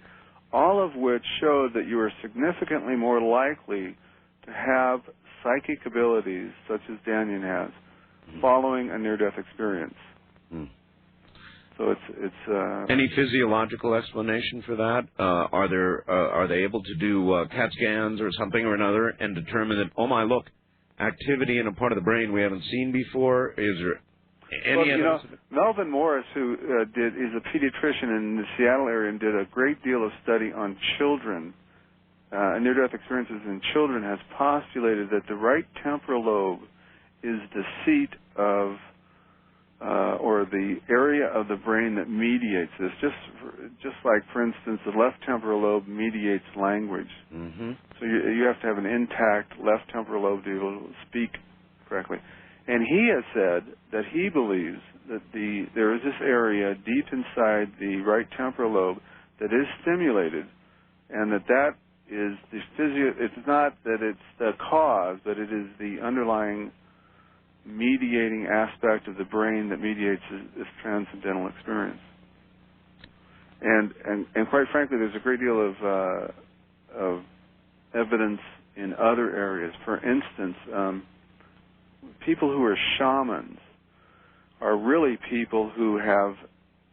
Speaker 9: all of which showed that you are significantly more likely to have psychic abilities, such as Dannion has, following a near-death experience. So it's
Speaker 1: any physiological explanation for that? Are they able to do CAT scans or something or another and determine that, oh my, look, activity in a part of the brain we haven't seen before? Is there any evidence?
Speaker 9: Melvin Morris, who is a pediatrician in the Seattle area and did a great deal of study on children, near-death experiences in children, has postulated that the right temporal lobe is the seat of or the area of the brain that mediates this, just like, for instance, the left temporal lobe mediates language. So you have to have an intact left temporal lobe to be able to speak correctly. And he has said that he believes that there is this area deep inside the right temporal lobe that is stimulated, and that is it's not that it's the cause, but it is the underlying mediating aspect of the brain that mediates this transcendental experience. And quite frankly, there's a great deal of evidence in other areas. For instance, people who are shamans are really people who have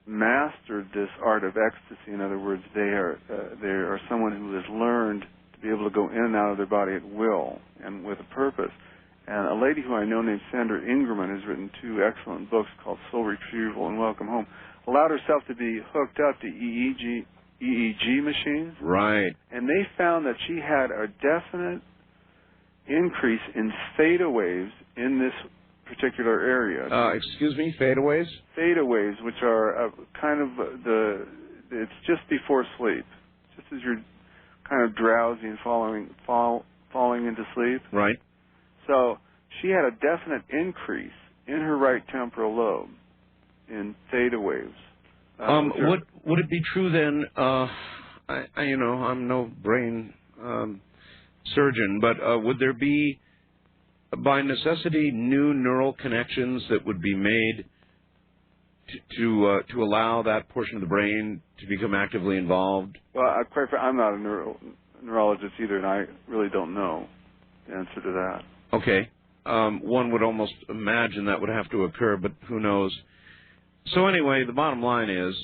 Speaker 9: mastered this art of ecstasy. In other words, they are someone who has learned to be able to go in and out of their body at will and with a purpose. And a lady who I know named Sandra Ingerman has written two excellent books called Soul Retrieval and Welcome Home, allowed herself to be hooked up to EEG machines.
Speaker 1: Right.
Speaker 9: And they found that she had a definite increase in theta waves in this particular area.
Speaker 1: Excuse me, fadeaways?
Speaker 9: Theta waves, which are kind of it's just before sleep, just as you're kind of drowsy and falling into sleep.
Speaker 1: Right.
Speaker 9: So she had a definite increase in her right temporal lobe in theta waves.
Speaker 1: Would it be true then? I'm no brain surgeon, but would there be, by necessity, new neural connections that would be made to allow that portion of the brain to become actively involved?
Speaker 9: Well, I'm not a neurologist either, and I really don't know the answer to that.
Speaker 1: Okay. one would almost imagine that would have to occur, but who knows. So anyway, the bottom line is,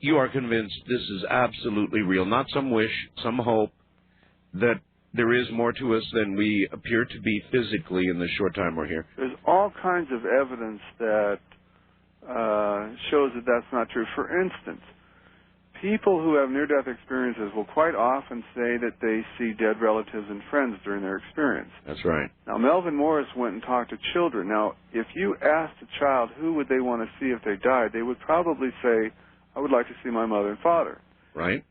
Speaker 1: you are convinced this is absolutely real, not some wish, some hope, that there is more to us than we appear to be physically in the short time we're here.
Speaker 9: There's all kinds of evidence that shows that that's not true. For instance, people who have near-death experiences will quite often say that they see dead relatives and friends during their experience.
Speaker 1: That's right.
Speaker 9: Now, Melvin Morris went and talked to children. Now, if you asked a child who would they want to see if they died, they would probably say, I would like to see my mother and father.
Speaker 1: Right.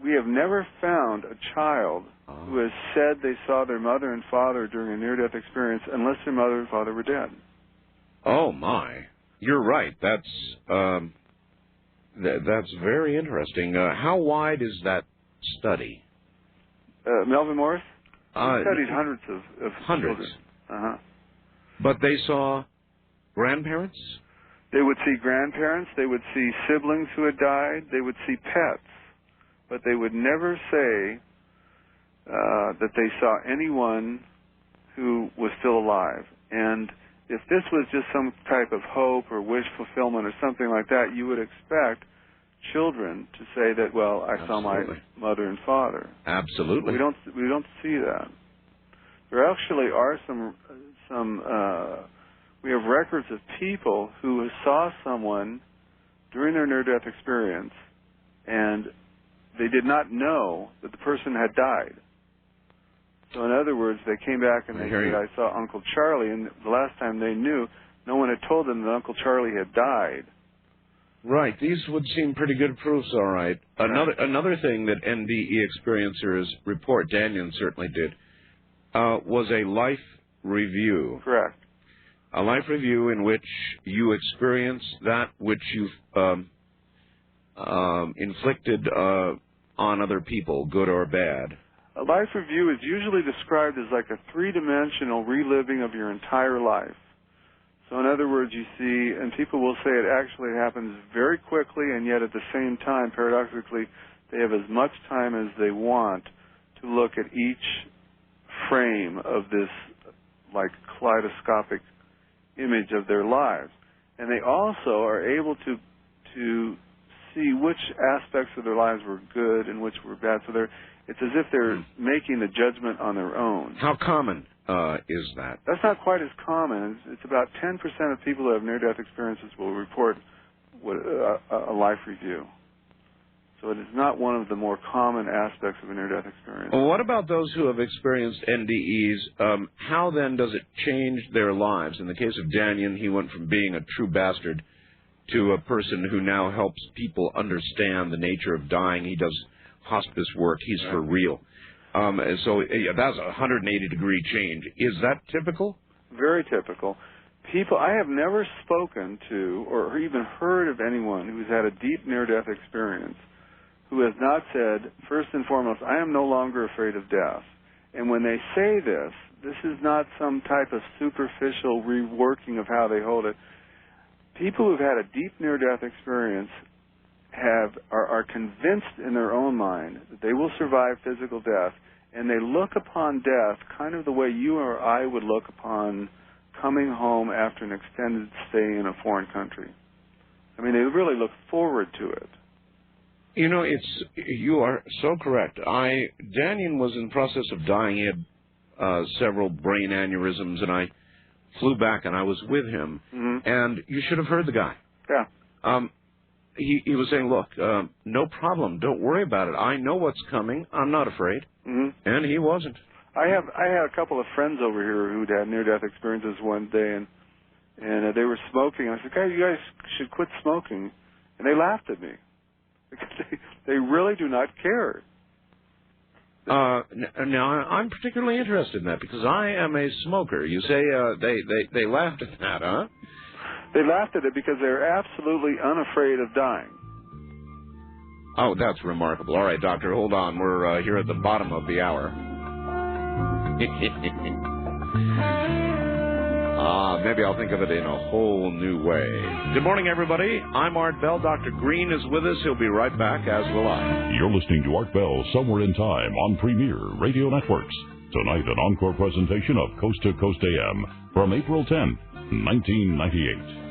Speaker 9: We have never found a child who has said they saw their mother and father during a near-death experience unless their mother and father were dead.
Speaker 1: Oh, my. You're right. That's very interesting. How wide is that study?
Speaker 9: Melvin Morris? He studied hundreds of
Speaker 1: hundreds.
Speaker 9: children. Uh-huh.
Speaker 1: But they saw grandparents?
Speaker 9: They would see grandparents. They would see siblings who had died. They would see pets. But they would never say that they saw anyone who was still alive. And if this was just some type of hope or wish fulfillment or something like that, you would expect children to say that, well, I saw my mother and father.
Speaker 1: Absolutely.
Speaker 9: We don't see that. There actually are some we have records of people who saw someone during their near-death experience, and they did not know that the person had died. So in other words, they came back and they said, I saw Uncle Charlie, and the last time they knew, no one had told them that Uncle Charlie had died.
Speaker 1: Right. These would seem pretty good proofs, all right. Another thing that NDE experiencers report, Dannion certainly did, was a life review.
Speaker 9: Correct.
Speaker 1: A life review in which you experience that which you've inflicted on other people, good or bad.
Speaker 9: A life review is usually described as like a three-dimensional reliving of your entire life. So in other words, you see, and people will say it actually happens very quickly, and yet at the same time, paradoxically, they have as much time as they want to look at each frame of this like kaleidoscopic image of their lives. And they also are able to see which aspects of their lives were good and which were bad. So it's as if they're making the judgment on their own.
Speaker 1: How common is that?
Speaker 9: That's not quite as common. It's about 10% of people who have near-death experiences will report a life review. So it is not one of the more common aspects of a near-death experience.
Speaker 1: Well, what about those who have experienced NDEs? How then does it change their lives? In the case of Dannion, he went from being a true bastard to a person who now helps people understand the nature of dying. He does hospice work. He's for real. So that's a 180-degree change. Is that typical?
Speaker 9: Very typical. I have never spoken to or even heard of anyone who's had a deep near-death experience who has not said, first and foremost, I am no longer afraid of death. And when they say this is not some type of superficial reworking of how they hold it. People who've had a deep near-death experience are convinced in their own mind that they will survive physical death, and they look upon death kind of the way you or I would look upon coming home after an extended stay in a foreign country. I mean, they really look forward to it.
Speaker 1: You know, you are so correct. Dannion was in the process of dying. He had several brain aneurysms, and I flew back, and I was with him. Mm-hmm. And you should have heard the guy.
Speaker 9: Yeah.
Speaker 1: He was saying, look, no problem. Don't worry about it. I know what's coming. I'm not afraid.
Speaker 9: Mm-hmm.
Speaker 1: And he wasn't.
Speaker 9: I had a couple of friends over here who'd had near-death experiences one day, and they were smoking. I said, guys, you guys should quit smoking. And they laughed at me. Because they really do not care.
Speaker 1: Now, I'm particularly interested in that because I am a smoker. You say they laughed at that, huh?
Speaker 9: They laughed at it because they're absolutely unafraid of dying.
Speaker 1: Oh, that's remarkable. All right, Doctor, hold on. We're here at the bottom of the hour. Maybe I'll think of it in a whole new way. Good morning, everybody. I'm Art Bell. Dr. Green is with us. He'll be right back, as will I.
Speaker 3: You're listening to Art Bell Somewhere in Time on Premier Radio Networks. Tonight, an encore presentation of Coast to Coast AM from April 10th, 1998.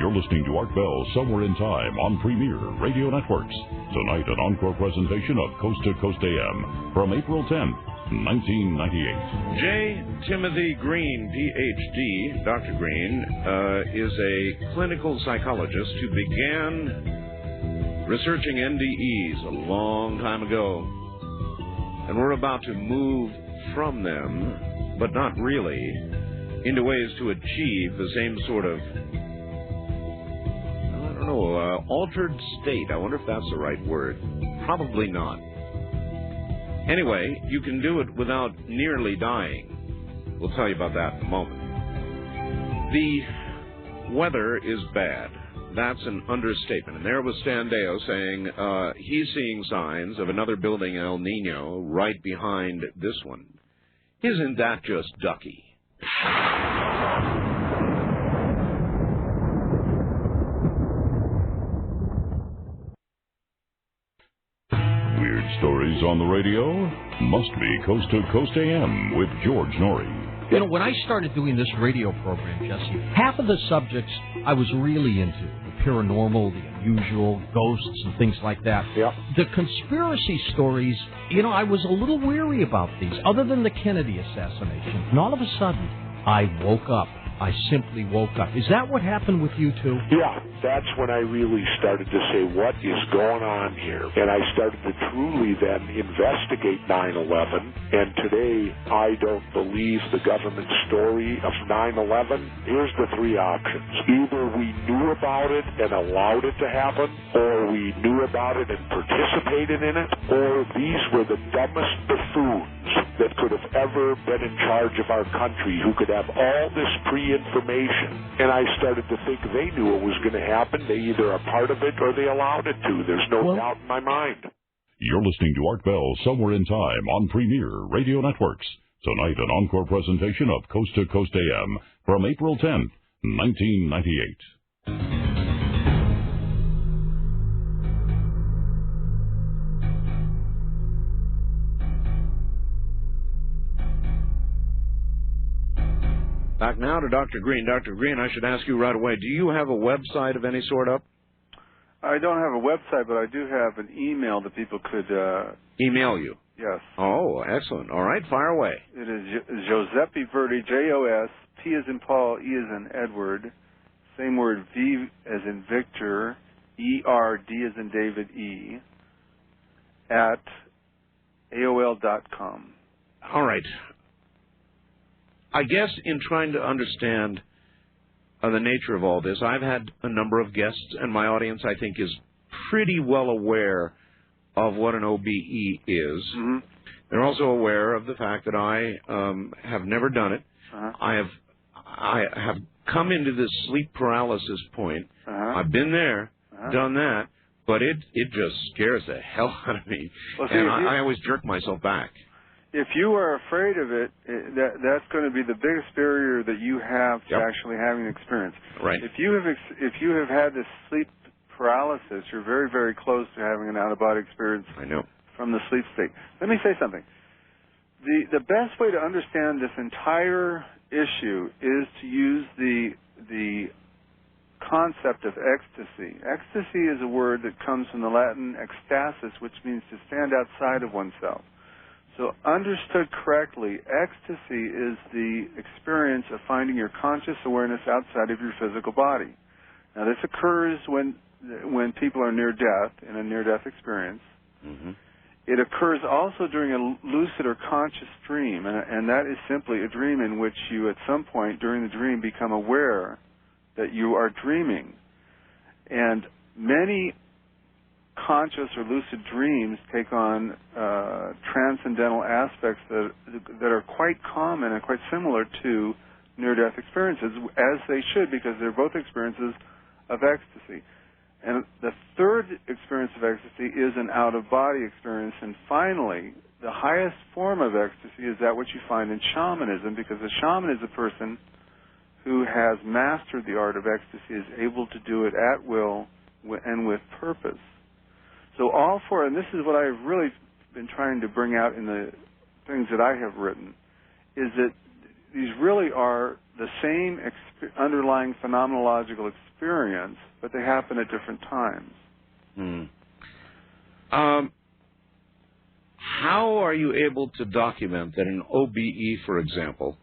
Speaker 3: Listening to Art Bell Somewhere in Time on Premier Radio Networks. Tonight, an encore presentation of Coast to Coast AM from April 10th, 1998.
Speaker 1: J. Timothy Green, Ph.D., Dr. Green, is a clinical psychologist who began researching NDEs a long time ago. And we're about to move from them, but not really, into ways to achieve the same sort of altered state. I wonder if that's the right word. Probably not. Anyway, you can do it without nearly dying. We'll tell you about that in a moment. The weather is bad. That's an understatement. And there was Standeo saying he's seeing signs of another building El Niño right behind this one. Isn't that just ducky?
Speaker 3: Stories on the radio must be Coast to Coast AM with George Norrie.
Speaker 4: You know, when I started doing this radio program, Jesse, half of the subjects I was really into. The paranormal, the unusual, ghosts and things like that.
Speaker 10: Yeah.
Speaker 4: The conspiracy stories, you know, I was a little weary about these, other than the Kennedy assassination. And all of a sudden, I woke up. I simply woke up. Is that what happened with you too?
Speaker 10: Yeah, that's when I really started to say, what is going on here? And I started to truly then investigate 9/11. And today, I don't believe the government story of 9/11. Here's the three options. Either we knew about it and allowed it to happen, or we knew about it and participated in it, or these were the dumbest buffoons that could have ever been in charge of our country, who could have all this pre-information. And I started to think they knew it was going to happen. They either are part of it or they allowed it to. There's no doubt in my mind.
Speaker 3: You're listening to Art Bell Somewhere in Time on Premier Radio Networks. Tonight, an encore presentation of Coast to Coast AM from April 10th, 1998.
Speaker 1: Back now to Dr. Green. Dr. Green, I should ask you right away, do you have a website of any sort up?
Speaker 9: I don't have a website, but I do have an email that people could...
Speaker 1: Email you?
Speaker 9: Yes.
Speaker 1: Oh, excellent. All right, fire away.
Speaker 9: It is Giuseppe Verdi, J-O-S, P as in Paul, E as in Edward, same word, V as in Victor, E-R-D as in David, E, at AOL.com.
Speaker 1: All right. I guess in trying to understand the nature of all this, I've had a number of guests, and my audience, I think, is pretty well aware of what an OBE is.
Speaker 9: Mm-hmm.
Speaker 1: They're also aware of the fact that I have never done it.
Speaker 9: Uh-huh.
Speaker 1: I have come into this sleep paralysis point. I've been there, done that, but it just scares the hell out of me. Well, and I always jerk myself back.
Speaker 9: If you are afraid of it, that's going to be the biggest barrier that you have to actually having an experience.
Speaker 1: Right.
Speaker 9: If you have had this sleep paralysis, you're very, very close to having an out-of-body experience.
Speaker 1: I know. From
Speaker 9: the sleep state. Let me say something. The best way to understand this entire issue is to use the concept of ecstasy. Ecstasy is a word that comes from the Latin ecstasis, which means to stand outside of oneself. So understood correctly, ecstasy is the experience of finding your conscious awareness outside of your physical body. Now, this occurs when people are near death, in a near-death experience.
Speaker 1: Mm-hmm.
Speaker 9: It occurs also during a lucid or conscious dream, and that is simply a dream in which you, at some point during the dream, become aware that you are dreaming. And many conscious or lucid dreams take on transcendental aspects that are quite common and quite similar to near-death experiences, as they should, because they're both experiences of ecstasy. And the third experience of ecstasy is an out-of-body experience. And finally, the highest form of ecstasy is that which you find in shamanism, because a shaman is a person who has mastered the art of ecstasy, is able to do it at will and with purpose. So all four, and this is what I've really been trying to bring out in the things that I have written, is that these really are the same underlying phenomenological experience, but they happen at different times.
Speaker 1: How are you able to document that an OBE, for example,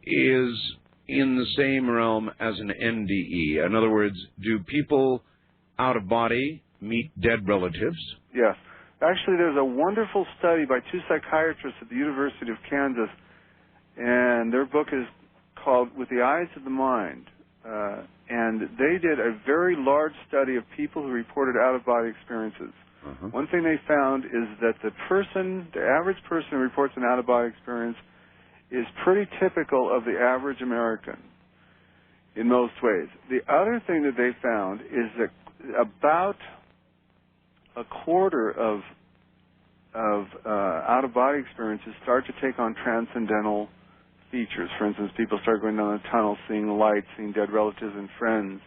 Speaker 1: is in the same realm as an NDE? In other words, do people out of body meet dead relatives?
Speaker 9: Yes. Actually, there's a wonderful study by two psychiatrists at the University of Kansas, and their book is called With the Eyes of the Mind. And they did a very large study of people who reported out-of-body experiences. One thing they found is that the average person who reports an out-of-body experience is pretty typical of the average American in most ways. The other thing that they found is that about a quarter of out-of-body experiences start to take on transcendental features. For instance, people start going down the tunnel, seeing light, seeing dead relatives and friends,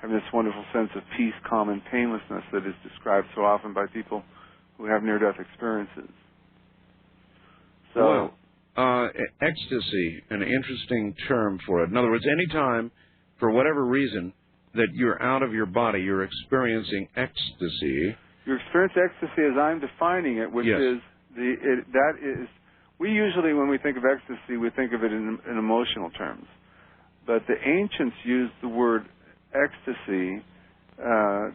Speaker 9: having this wonderful sense of peace, calm, and painlessness that is described so often by people who have near-death experiences. So,
Speaker 1: ecstasy, an interesting term for it. In other words, any time, for whatever reason, that you're out of your body, you're experiencing ecstasy.
Speaker 9: You experience ecstasy as I'm defining it, which is we usually, when we think of ecstasy, we think of it in emotional terms. But the ancients used the word ecstasy as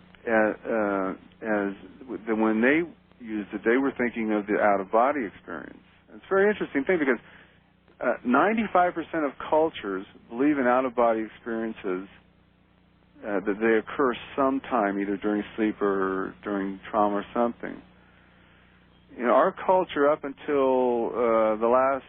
Speaker 9: when they used it, they were thinking of the out-of-body experience. And it's a very interesting thing because 95% of cultures believe in out-of-body experiences that they occur sometime, either during sleep or during trauma or something. You know, our culture up until the last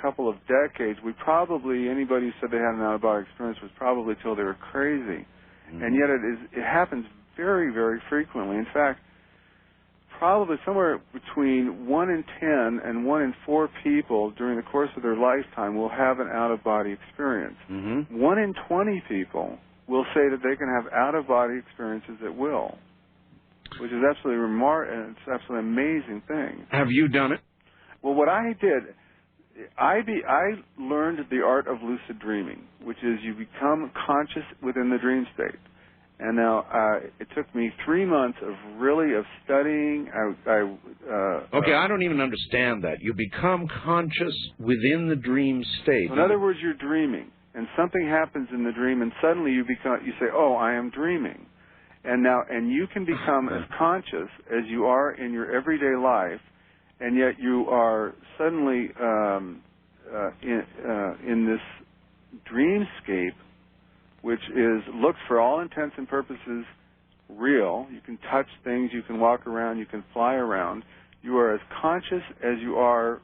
Speaker 9: couple of decades, anybody who said they had an out-of-body experience was probably told they were crazy. And yet it happens very, very frequently. In fact, probably somewhere between 1 in 10 and 1 in 4 people during the course of their lifetime will have an out-of-body experience. 1 in 20 people will say that they can have out-of-body experiences at will, which is absolutely remarkable, and it's an absolutely amazing thing.
Speaker 1: Have you done it?
Speaker 9: Well, what I did, I learned the art of lucid dreaming, which is you become conscious within the dream state. And now it took me 3 months of studying.
Speaker 1: I don't even understand that. You become conscious within the dream state.
Speaker 9: In other words, you're dreaming, and something happens in the dream, and suddenly you say, "Oh, I am dreaming." And you can become as conscious as you are in your everyday life, and yet you are suddenly in this dreamscape, which looks for all intents and purposes real. You can touch things, you can walk around, you can fly around. You are as conscious as you are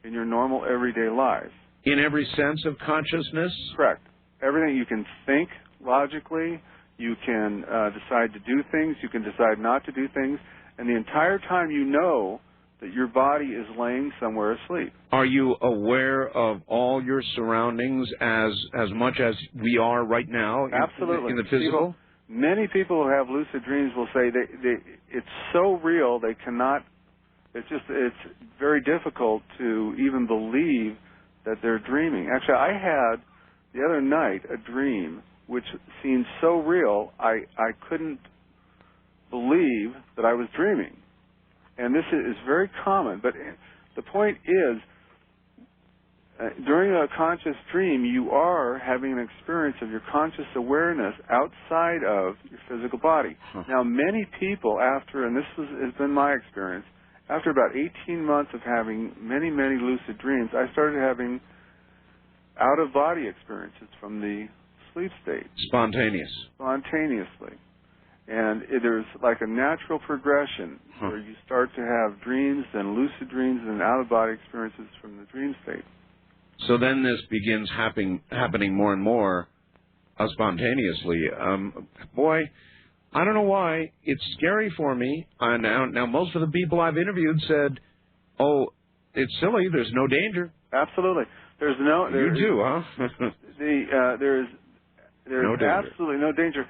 Speaker 9: in your normal everyday life.
Speaker 1: In every sense of consciousness?
Speaker 9: Correct. Everything you can think logically, you can decide to do things, you can decide not to do things, and the entire time you know that your body is laying somewhere asleep.
Speaker 1: Are you aware of all your surroundings as much as we are right now?
Speaker 9: Absolutely.
Speaker 1: In the physical?
Speaker 9: Many people who have lucid dreams will say it's so real they cannot. It's very difficult to even believe that they're dreaming. Actually, I had the other night a dream which seemed so real I couldn't believe that I was dreaming. And this is very common, but the point is, during a conscious dream, you are having an experience of your conscious awareness outside of your physical body. Now, many people after, and this has been my experience, after about 18 months of having many, many lucid dreams, I started having out-of-body experiences from the sleep state. Spontaneously. And there's like a natural progression where you start to have dreams, then lucid dreams, and out-of-body experiences from the dream state.
Speaker 1: So then this begins happening more and more spontaneously. Boy, I don't know why. It's scary for me. Now, most of the people I've interviewed said, oh, it's silly. There's no danger.
Speaker 9: Absolutely. There's no...
Speaker 1: You do, huh?
Speaker 9: There's
Speaker 1: no danger.
Speaker 9: Absolutely no danger.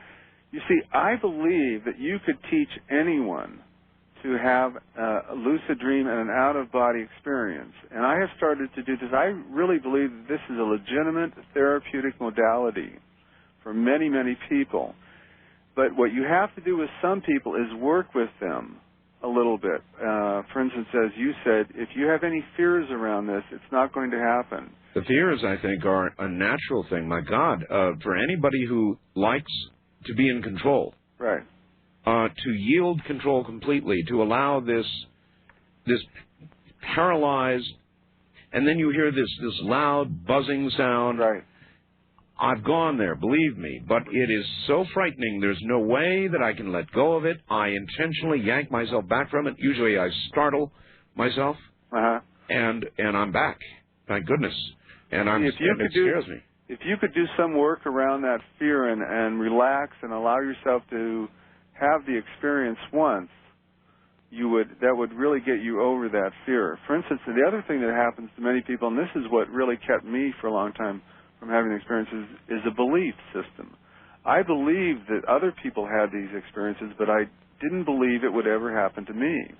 Speaker 9: You see, I believe that you could teach anyone to have a lucid dream and an out-of-body experience. And I have started to do this. I really believe that this is a legitimate therapeutic modality for many, many people. But what you have to do with some people is work with them a little bit. For instance, as you said, if you have any fears around this, it's not going to happen.
Speaker 1: The fears, I think, are a natural thing. My God, for anybody who likes to be in control.
Speaker 9: Right.
Speaker 1: To yield control completely, to allow this paralyzed, and then you hear this loud buzzing sound.
Speaker 9: Right.
Speaker 1: I've gone there, believe me, but it is so frightening. There's no way that I can let go of it. I intentionally yank myself back from it. Usually I startle myself, and I'm back. Thank goodness. And it scares me.
Speaker 9: If you could do some work around that fear and relax and allow yourself to have the experience once, that would really get you over that fear. For instance, the other thing that happens to many people, and this is what really kept me for a long time from having experiences, is a belief system. I believed that other people had these experiences, but I didn't believe it would ever happen to me.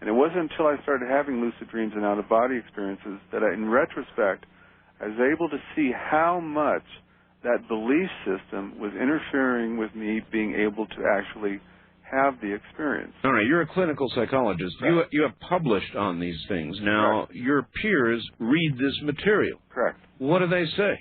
Speaker 9: And it wasn't until I started having lucid dreams and out-of-body experiences that in retrospect, I was able to see how much that belief system was interfering with me being able to actually have the experience.
Speaker 1: All right, you're a clinical psychologist. Right. You have published on these things. Now,
Speaker 9: Correct.
Speaker 1: Your peers read this material.
Speaker 9: Correct.
Speaker 1: What do they say?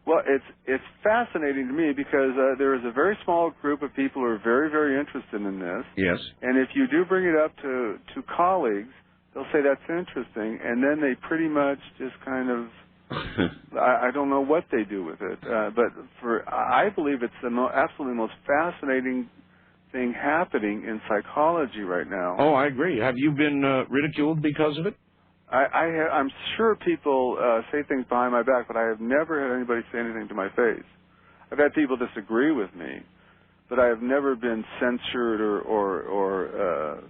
Speaker 9: Well, it's fascinating to me because there is a very small group of people who are very, very interested in this.
Speaker 1: Yes.
Speaker 9: And if you do bring it up to colleagues, they'll say that's interesting, and then they pretty much just kind of I don't know what they do with it, but I believe it's the absolutely most fascinating thing happening in psychology right now.
Speaker 1: Oh, I agree. Have you been ridiculed because of it?
Speaker 9: I'm sure people say things behind my back, but I have never had anybody say anything to my face. I've had people disagree with me, but I have never been censured or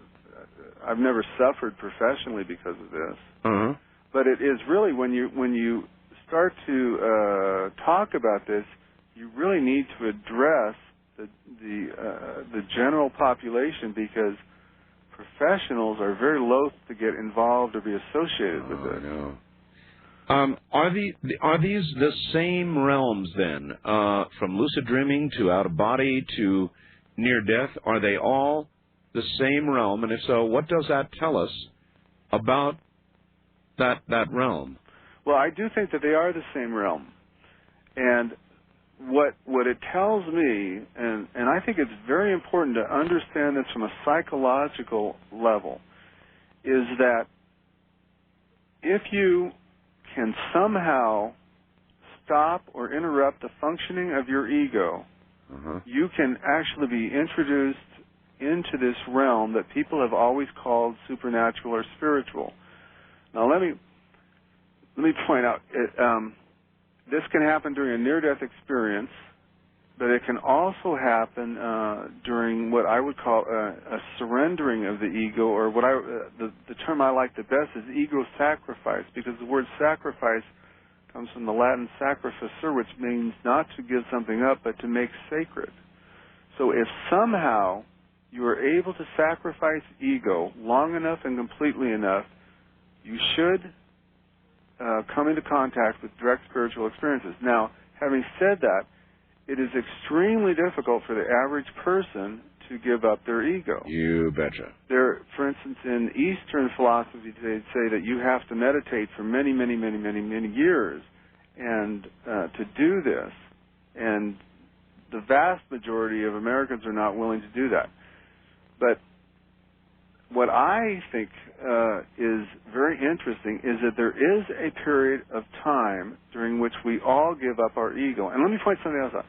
Speaker 9: I've never suffered professionally because of this.
Speaker 1: Uh-huh.
Speaker 9: But it is really when you start to talk about this, you really need to address the general population because professionals are very loath to get involved or be associated with it.
Speaker 1: No. Are these the same realms then, from lucid dreaming to out of body to near death? Are they all the same realm? And if so, what does that tell us about that realm?
Speaker 9: Well, I do think that they are the same realm. And what it tells me, and I think it's very important to understand this from a psychological level, is that if you can somehow stop or interrupt the functioning of your ego, you can actually be introduced into this realm that people have always called supernatural or spiritual. Now, let me let me point out, this can happen during a near-death experience, but it can also happen during what I would call a surrendering of the ego, or what the term I like the best is ego sacrifice, because the word sacrifice comes from the Latin sacrificer, which means not to give something up, but to make sacred. So if somehow you are able to sacrifice ego long enough and completely enough, you should come into contact with direct spiritual experiences. Now, having said that, it is extremely difficult for the average person to give up their ego.
Speaker 1: You betcha.
Speaker 9: For instance, in Eastern philosophy, they'd say that you have to meditate for many, many, many, many, many years, and to do this. And the vast majority of Americans are not willing to do that. But what I think is very interesting is that there is a period of time during which we all give up our ego. And let me point something else out.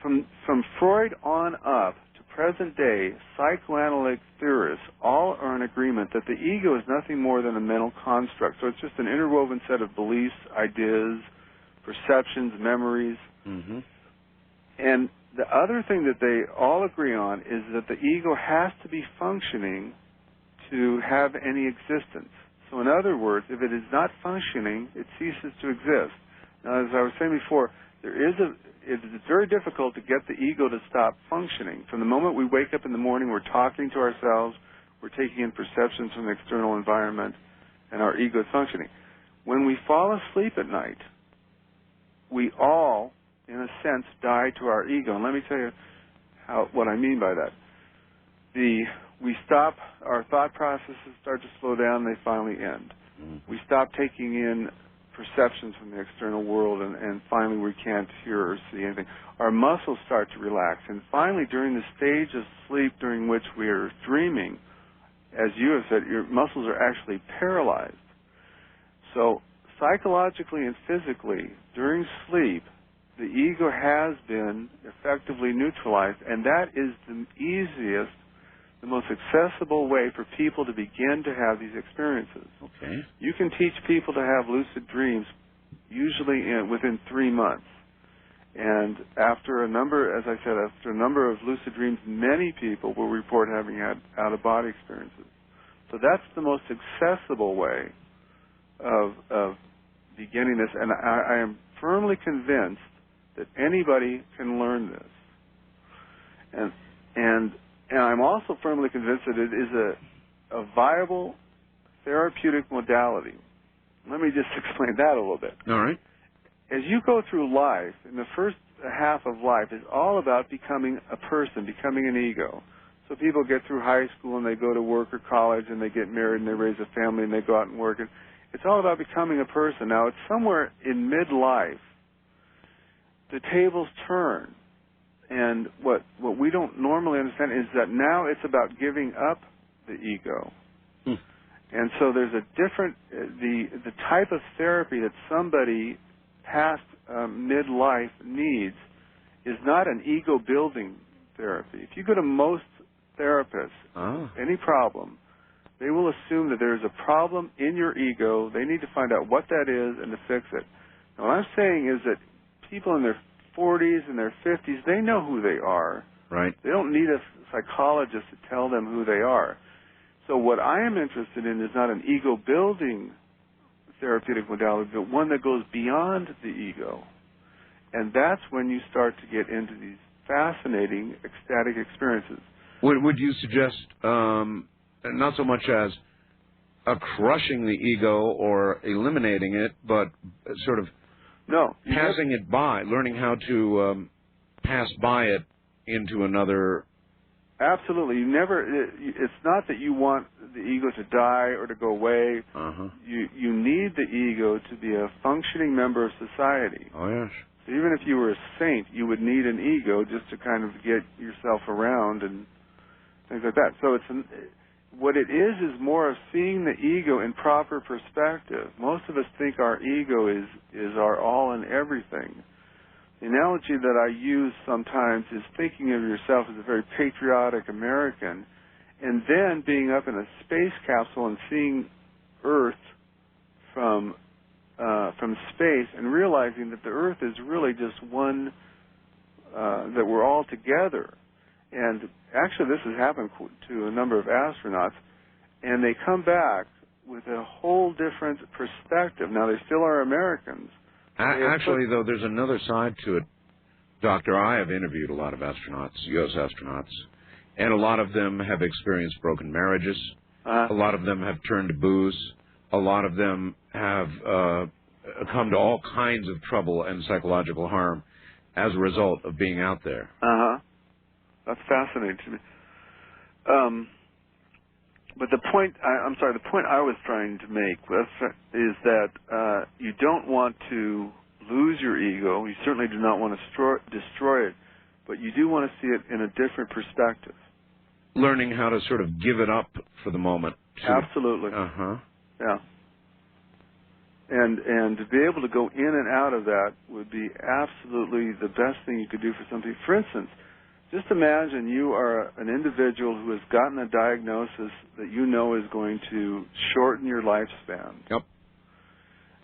Speaker 9: From Freud on up to present day, psychoanalytic theorists all are in agreement that the ego is nothing more than a mental construct. So it's just an interwoven set of beliefs, ideas, perceptions, memories.
Speaker 1: Mm-hmm.
Speaker 9: And the other thing that they all agree on is that the ego has to be functioning to have any existence. So in other words, if it is not functioning, it ceases to exist. Now, as I was saying before, it is very difficult to get the ego to stop functioning. From the moment we wake up in the morning, we're talking to ourselves, we're taking in perceptions from the external environment, and our ego is functioning. When we fall asleep at night, we all, in a sense, die to our ego. And let me tell you what I mean by that. We stop, our thought processes start to slow down, they finally end.
Speaker 1: Mm-hmm.
Speaker 9: We stop taking in perceptions from the external world, and finally we can't hear or see anything. Our muscles start to relax, and finally during the stage of sleep during which we are dreaming, as you have said, your muscles are actually paralyzed. So psychologically and physically, during sleep, the ego has been effectively neutralized, and that is the easiest, the most accessible way for people to begin to have these experiences.
Speaker 1: Okay.
Speaker 9: You can teach people to have lucid dreams usually within 3 months. And after a number, as I said, after a number of lucid dreams, many people will report having had out-of-body experiences. So that's the most accessible way of beginning this. And I am firmly convinced that anybody can learn this. And I'm also firmly convinced that it is a viable therapeutic modality. Let me just explain that a little bit.
Speaker 1: All right.
Speaker 9: As you go through life, in the first half of life is all about becoming a person, becoming an ego. So people get through high school and they go to work or college and they get married and they raise a family and they go out and work. And it's all about becoming a person. Now, it's somewhere in midlife, the tables turn. And what we don't normally understand is that now it's about giving up the ego. And so there's a different, the type of therapy that somebody past midlife needs is not an ego-building therapy. If you go to most therapists, any problem, they will assume that there's a problem in your ego. They need to find out what that is and to fix it. Now, what I'm saying is that people in their 40s and their 50s, they know who they are.
Speaker 1: Right.
Speaker 9: They don't need a psychologist to tell them who they are. So what I am interested in is not an ego-building therapeutic modality, but one that goes beyond the ego. And that's when you start to get into these fascinating ecstatic experiences.
Speaker 1: Would you suggest not so much as crushing the ego or eliminating it, but sort of passing it by, learning how to pass by it into another?
Speaker 9: Absolutely. It's not that you want the ego to die or to go away. You need the ego to be a functioning member of society.
Speaker 1: Oh, yes.
Speaker 9: So even if you were a saint, you would need an ego just to kind of get yourself around and things like that. So what it is more of seeing the ego in proper perspective. Most of us think our ego is our all and everything. The analogy that I use sometimes is thinking of yourself as a very patriotic American and then being up in a space capsule and seeing Earth from that the Earth is really just one, that we're all together. And actually this has happened to a number of astronauts, and they come back with a whole different perspective. Now, they still are Americans.
Speaker 1: Actually, though, there's another side to it, Doctor. I have interviewed a lot of astronauts, U.S. astronauts, and a lot of them have experienced broken marriages. A lot of them have turned to booze. A lot of them have come to all kinds of trouble and psychological harm as a result of being out there.
Speaker 9: That's fascinating to me. But the point, the point I was trying to make is that you don't want to lose your ego. You certainly do not want to destroy it, but you do want to see it in a different perspective.
Speaker 1: Learning how to sort of give it up for the moment.
Speaker 9: Absolutely. Yeah. And to be able to go in and out of that would be absolutely the best thing you could do for somebody. For instance, just imagine you are an individual who has gotten a diagnosis that you know is going to shorten your lifespan.
Speaker 1: Yep.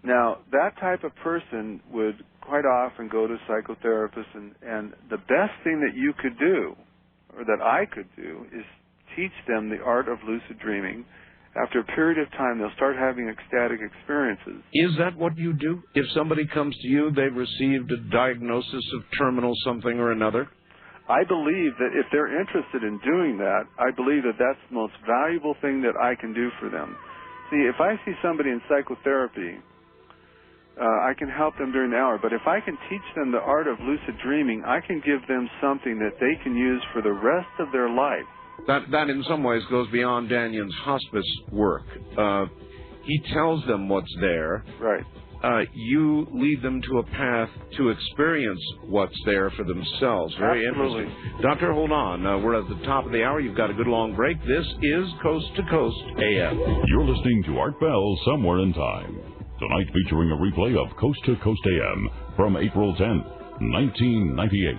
Speaker 9: Now, that type of person would quite often go to psychotherapists, and the best thing that you could do, or that I could do, is teach them the art of lucid dreaming. After a period of time, they'll start having ecstatic experiences.
Speaker 1: Is that what you do? If somebody comes to you, they've received a diagnosis of terminal something or another?
Speaker 9: I believe that if they're interested in doing that, I believe that that's the most valuable thing that I can do for them. See, if I see somebody in psychotherapy, I can help them during the hour. But if I can teach them the art of lucid dreaming, I can give them something that they can use for the rest of their life.
Speaker 1: That in some ways goes beyond Dannion's hospice work. He tells them what's there.
Speaker 9: Right.
Speaker 1: You lead them to a path to experience what's there for themselves. Very
Speaker 9: Absolutely.
Speaker 1: Interesting. Doctor, hold on. We're at the top of the hour. You've got a good long break. This is Coast to Coast AM.
Speaker 3: You're listening to Art Bell Somewhere in Time. Tonight featuring a replay of Coast to Coast AM from April 10th, 1998.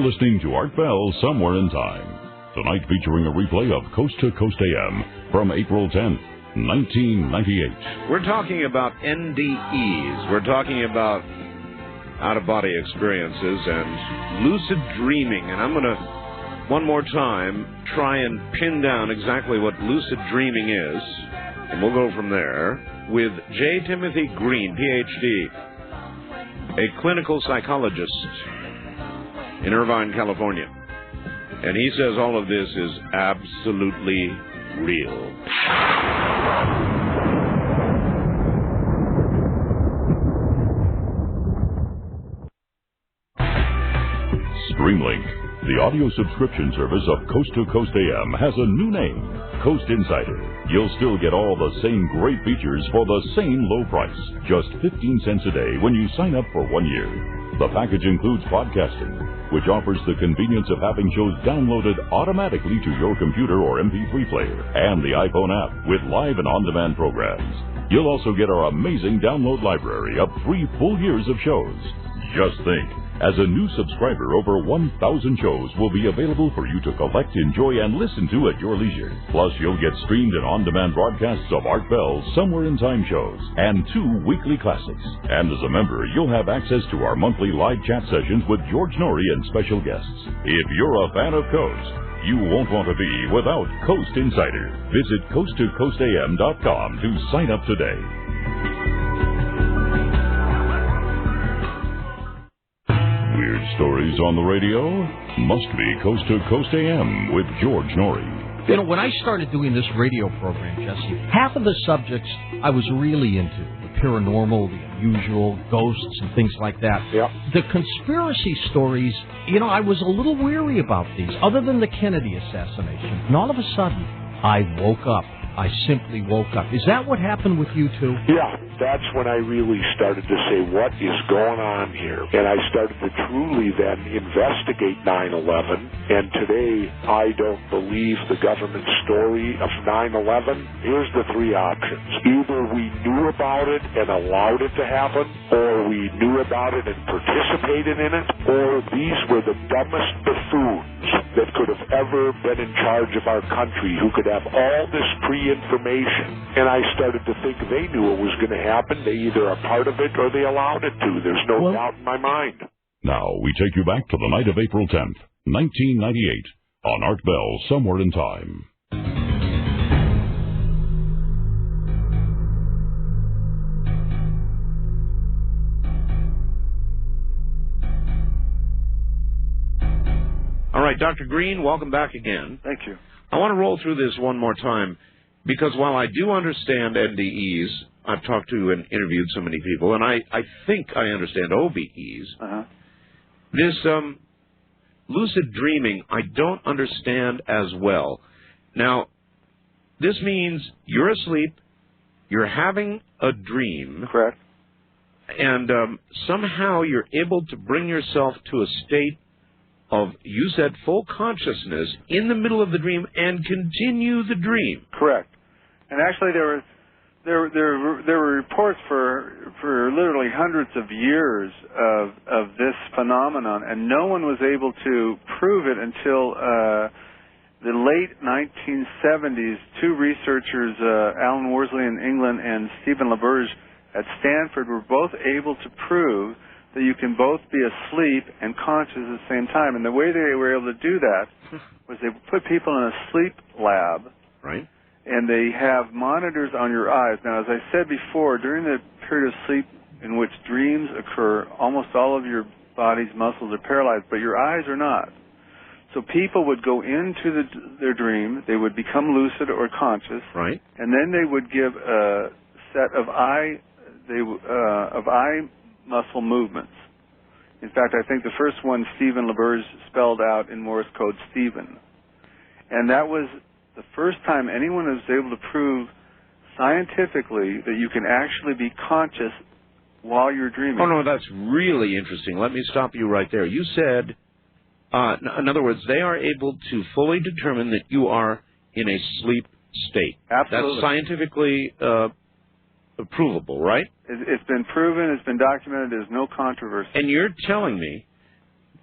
Speaker 3: Listening to Art Bell Somewhere in Time. Tonight featuring a replay of Coast to Coast AM from April 10th, 1998.
Speaker 1: We're talking about NDEs. We're talking about out-of-body experiences and lucid dreaming. And I'm going to, one more time, try and pin down exactly what lucid dreaming is. And we'll go from there with J. Timothy Green, Ph.D., a clinical psychologist in Irvine, California. And he says all of this is absolutely real.
Speaker 3: Streamlink, The audio subscription service of Coast to Coast AM has a new name, Coast Insider. You'll still get all the same great features for the same low price, just 15 cents a day when you sign up for 1 year. The package includes podcasting, which offers the convenience of having shows downloaded automatically to your computer or MP3 player, and the iPhone app with live and on-demand programs. You'll also get our amazing download library of 3 full years of shows. Just think, as a new subscriber, over 1,000 shows will be available for you to collect, enjoy, and listen to at your leisure. Plus, you'll get streamed and on-demand broadcasts of Art Bell's Somewhere in Time shows and 2 weekly classics. And as a member, you'll have access to our monthly live chat sessions with George Norrie and special guests. If you're a fan of Coast, you won't want to be without Coast Insider. Visit coasttocoastam.com to sign up today. Weird stories on the radio? Must be Coast to Coast AM with George Norrie.
Speaker 4: You know, when I started doing this radio program, Jesse, half of the subjects I was really into. The paranormal, the unusual, ghosts and things like that.
Speaker 10: Yep.
Speaker 4: The conspiracy stories, you know, I was a little weary about these, other than the Kennedy assassination. And all of a sudden, I woke up. I simply woke up. Is that what happened with you too?
Speaker 10: Yeah, that's when I really started to say, what is going on here? And I started to truly then investigate 9/11. And today, I don't believe the government story of 9/11. Here's the 3 options. Either we knew about it and allowed it to happen, or we knew about it and participated in it, or these were the dumbest buffoons that could have ever been in charge of our country, who could have all this pre-information. And I started to think they knew it was going to happen. They either are part of it or they allowed it to. There's no doubt in my mind.
Speaker 3: Now, we take you back to the night of April 10th, 1998, on Art Bell, Somewhere in Time.
Speaker 1: All right, Dr. Green, welcome back again.
Speaker 9: Thank you.
Speaker 1: I want to roll through this one more time, because while I do understand NDEs, I've talked to and interviewed so many people, and I think I understand OBEs.
Speaker 9: Uh-huh.
Speaker 1: This lucid dreaming, I don't understand as well. Now, this means you're asleep, you're having a dream.
Speaker 9: Correct.
Speaker 1: And somehow you're able to bring yourself to a state of, you said, full consciousness in the middle of the dream and continue the dream.
Speaker 9: Correct. And actually, there were reports for literally hundreds of years of this phenomenon, and no one was able to prove it until the late 1970s. 2 researchers, Alan Worsley in England and Stephen LaBerge at Stanford, were both able to prove that you can both be asleep and conscious at the same time. And the way they were able to do that was they put people in a sleep lab.
Speaker 1: Right.
Speaker 9: And they have monitors on your eyes. Now, as I said before, during the period of sleep in which dreams occur, almost all of your body's muscles are paralyzed, but your eyes are not. So people would go into their dream, they would become lucid or conscious,
Speaker 1: right,
Speaker 9: and then they would give a set of eye muscle movements. In fact, I think the first one Stephen LaBerge spelled out in Morse-code, Stephen. And that was the first time anyone was able to prove scientifically that you can actually be conscious while you're dreaming.
Speaker 1: Oh, no, that's really interesting. Let me stop you right there. You said, in other words, they are able to fully determine that you are in a sleep state.
Speaker 9: Absolutely.
Speaker 1: That's scientifically provable, right?
Speaker 9: It's been proven, it's been documented, there's no controversy.
Speaker 1: And you're telling me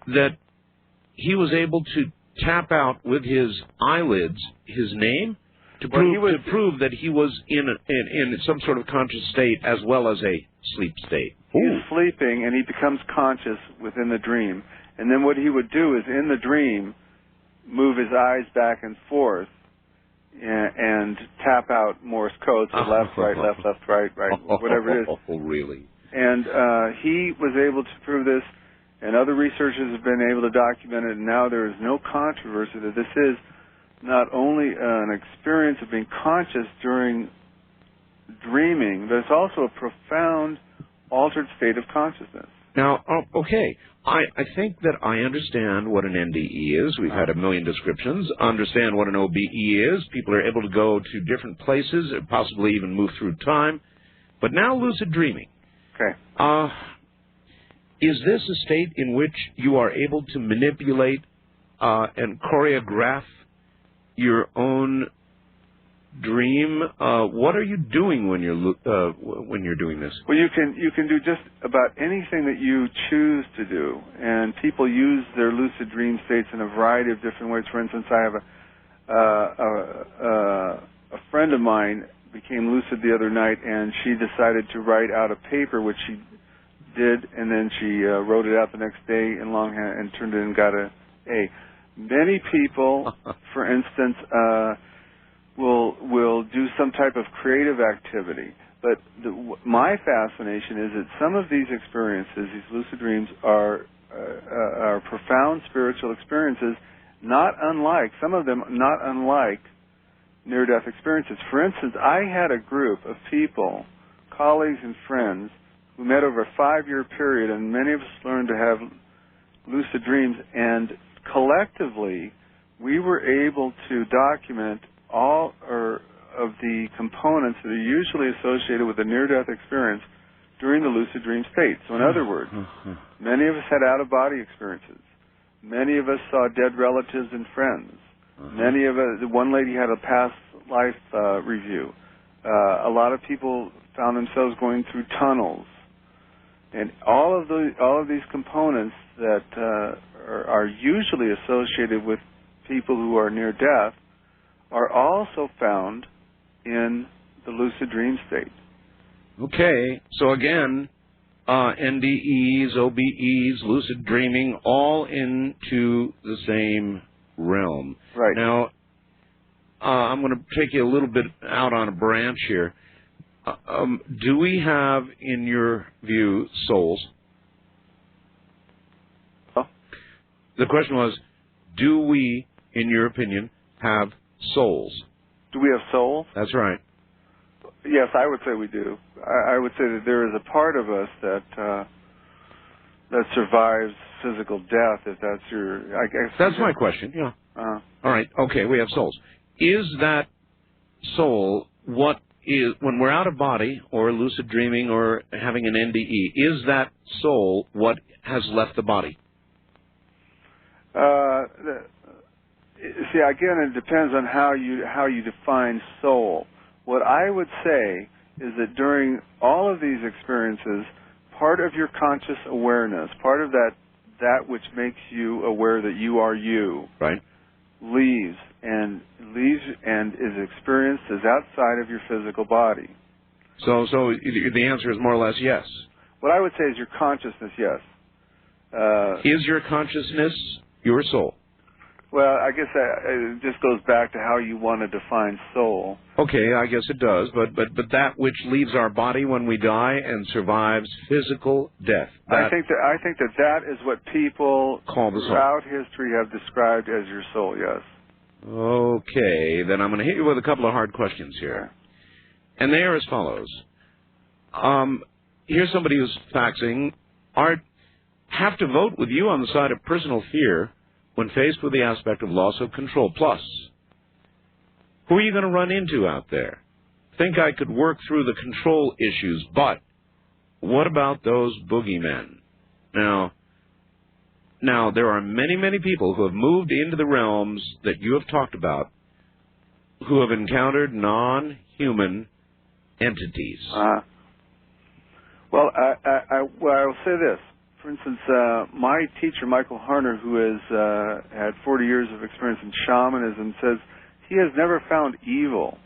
Speaker 1: that he was able to tap out with his eyelids his name to prove that he was in some sort of conscious state as well as a sleep state.
Speaker 9: He's sleeping and he becomes conscious within the dream. And then what he would do is in the dream move his eyes back and forth and tap out Morse code, so left, right, whatever it is.
Speaker 1: Oh, really?
Speaker 9: And he was able to prove this, and other researchers have been able to document it, and now there is no controversy that this is not only an experience of being conscious during dreaming, but it's also a profound altered state of consciousness.
Speaker 1: Now, okay, I think that I understand what an NDE is. We've had a million descriptions. Understand what an OBE is. People are able to go to different places, possibly even move through time. But now lucid dreaming.
Speaker 9: Okay.
Speaker 1: Is this a state in which you are able to manipulate and choreograph your own dream? What are you doing when you're doing this?
Speaker 9: Well, you can do just about anything that you choose to do, and people use their lucid dream states in a variety of different ways. For instance, I have a friend of mine became lucid the other night, and she decided to write out a paper, which she did, and then she wrote it out the next day in longhand and turned it in and got a A. Many people, for instance, will do some type of creative activity. But my fascination is that some of these experiences, these lucid dreams, are profound spiritual experiences, some of them not unlike near-death experiences. For instance, I had a group of people, colleagues and friends, who met over a 5-year period, and many of us learned to have lucid dreams, and collectively we were able to document all of the components that are usually associated with a near-death experience during the lucid dream state. So in other words, many of us had out-of-body experiences. Many of us saw dead relatives and friends. Many of us, one lady had a past life review. A lot of people found themselves going through tunnels. And all of these components that are usually associated with people who are near death are also found in the lucid dream state.
Speaker 1: Okay, so again, NDEs, OBEs, lucid dreaming, all into the same realm.
Speaker 9: Right.
Speaker 1: Now, I'm going to take you a little bit out on a branch here. Do we have, in your view, souls?
Speaker 9: Huh?
Speaker 1: The question was, do we, in your opinion, have souls?
Speaker 9: Do we have souls?
Speaker 1: That's right.
Speaker 9: Yes, I would say we do. I would say that there is a part of us that survives physical death. If that's your, I guess.
Speaker 1: That's my question. Yeah. All right. Okay, we have souls. Is that soul what is, when we're out of body or lucid dreaming or having an NDE? Is that soul what has left the body?
Speaker 9: See, again, it depends on how you define soul. What I would say is that during all of these experiences, part of your conscious awareness, part of that which makes you aware that you are you,
Speaker 1: right,
Speaker 9: leaves and is experienced as outside of your physical body.
Speaker 1: So the answer is more or less yes.
Speaker 9: What I would say is your consciousness, yes.
Speaker 1: Is your consciousness your soul?
Speaker 9: Well, I guess it just goes back to how you want to define soul.
Speaker 1: Okay, I guess it does, but that which leaves our body when we die and survives physical death.
Speaker 9: I think that is what people
Speaker 1: call the soul.
Speaker 9: Throughout history have described as your soul. Yes.
Speaker 1: Okay, then I'm going to hit you with a couple of hard questions here, and they are as follows. Here's somebody who's faxing. Art, have to vote with you on the side of personal fear when faced with the aspect of loss of control. Plus, who are you going to run into out there? Think I could work through the control issues, but what about those boogeymen? Now, there are many, many people who have moved into the realms that you have talked about who have encountered non-human entities.
Speaker 9: Well, I will say this. For instance, my teacher, Michael Harner, who has had 40 years of experience in shamanism, says he has never found evil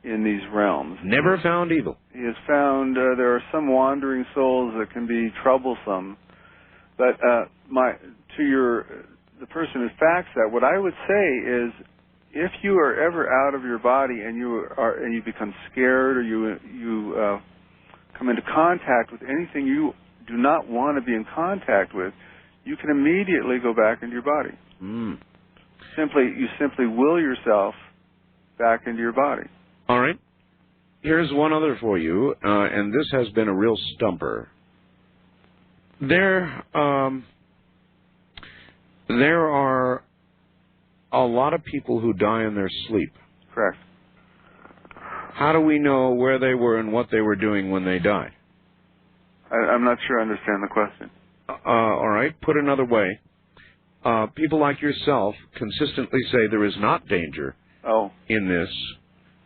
Speaker 9: in these realms.
Speaker 1: Never found evil.
Speaker 9: He has found there are some wandering souls that can be troublesome. But the person who faxed that, what I would say is, if you are ever out of your body and you become scared or you come into contact with anything you do not want to be in contact with, you can immediately go back into your body. You simply will yourself back into your body.
Speaker 1: All right. Here's one other for you, and this has been a real stumper. There are a lot of people who die in their sleep.
Speaker 9: Correct.
Speaker 1: How do we know where they were and what they were doing when they died?
Speaker 9: I'm not sure I understand the question.
Speaker 1: All right. Put another way, people like yourself consistently say there is not danger in this.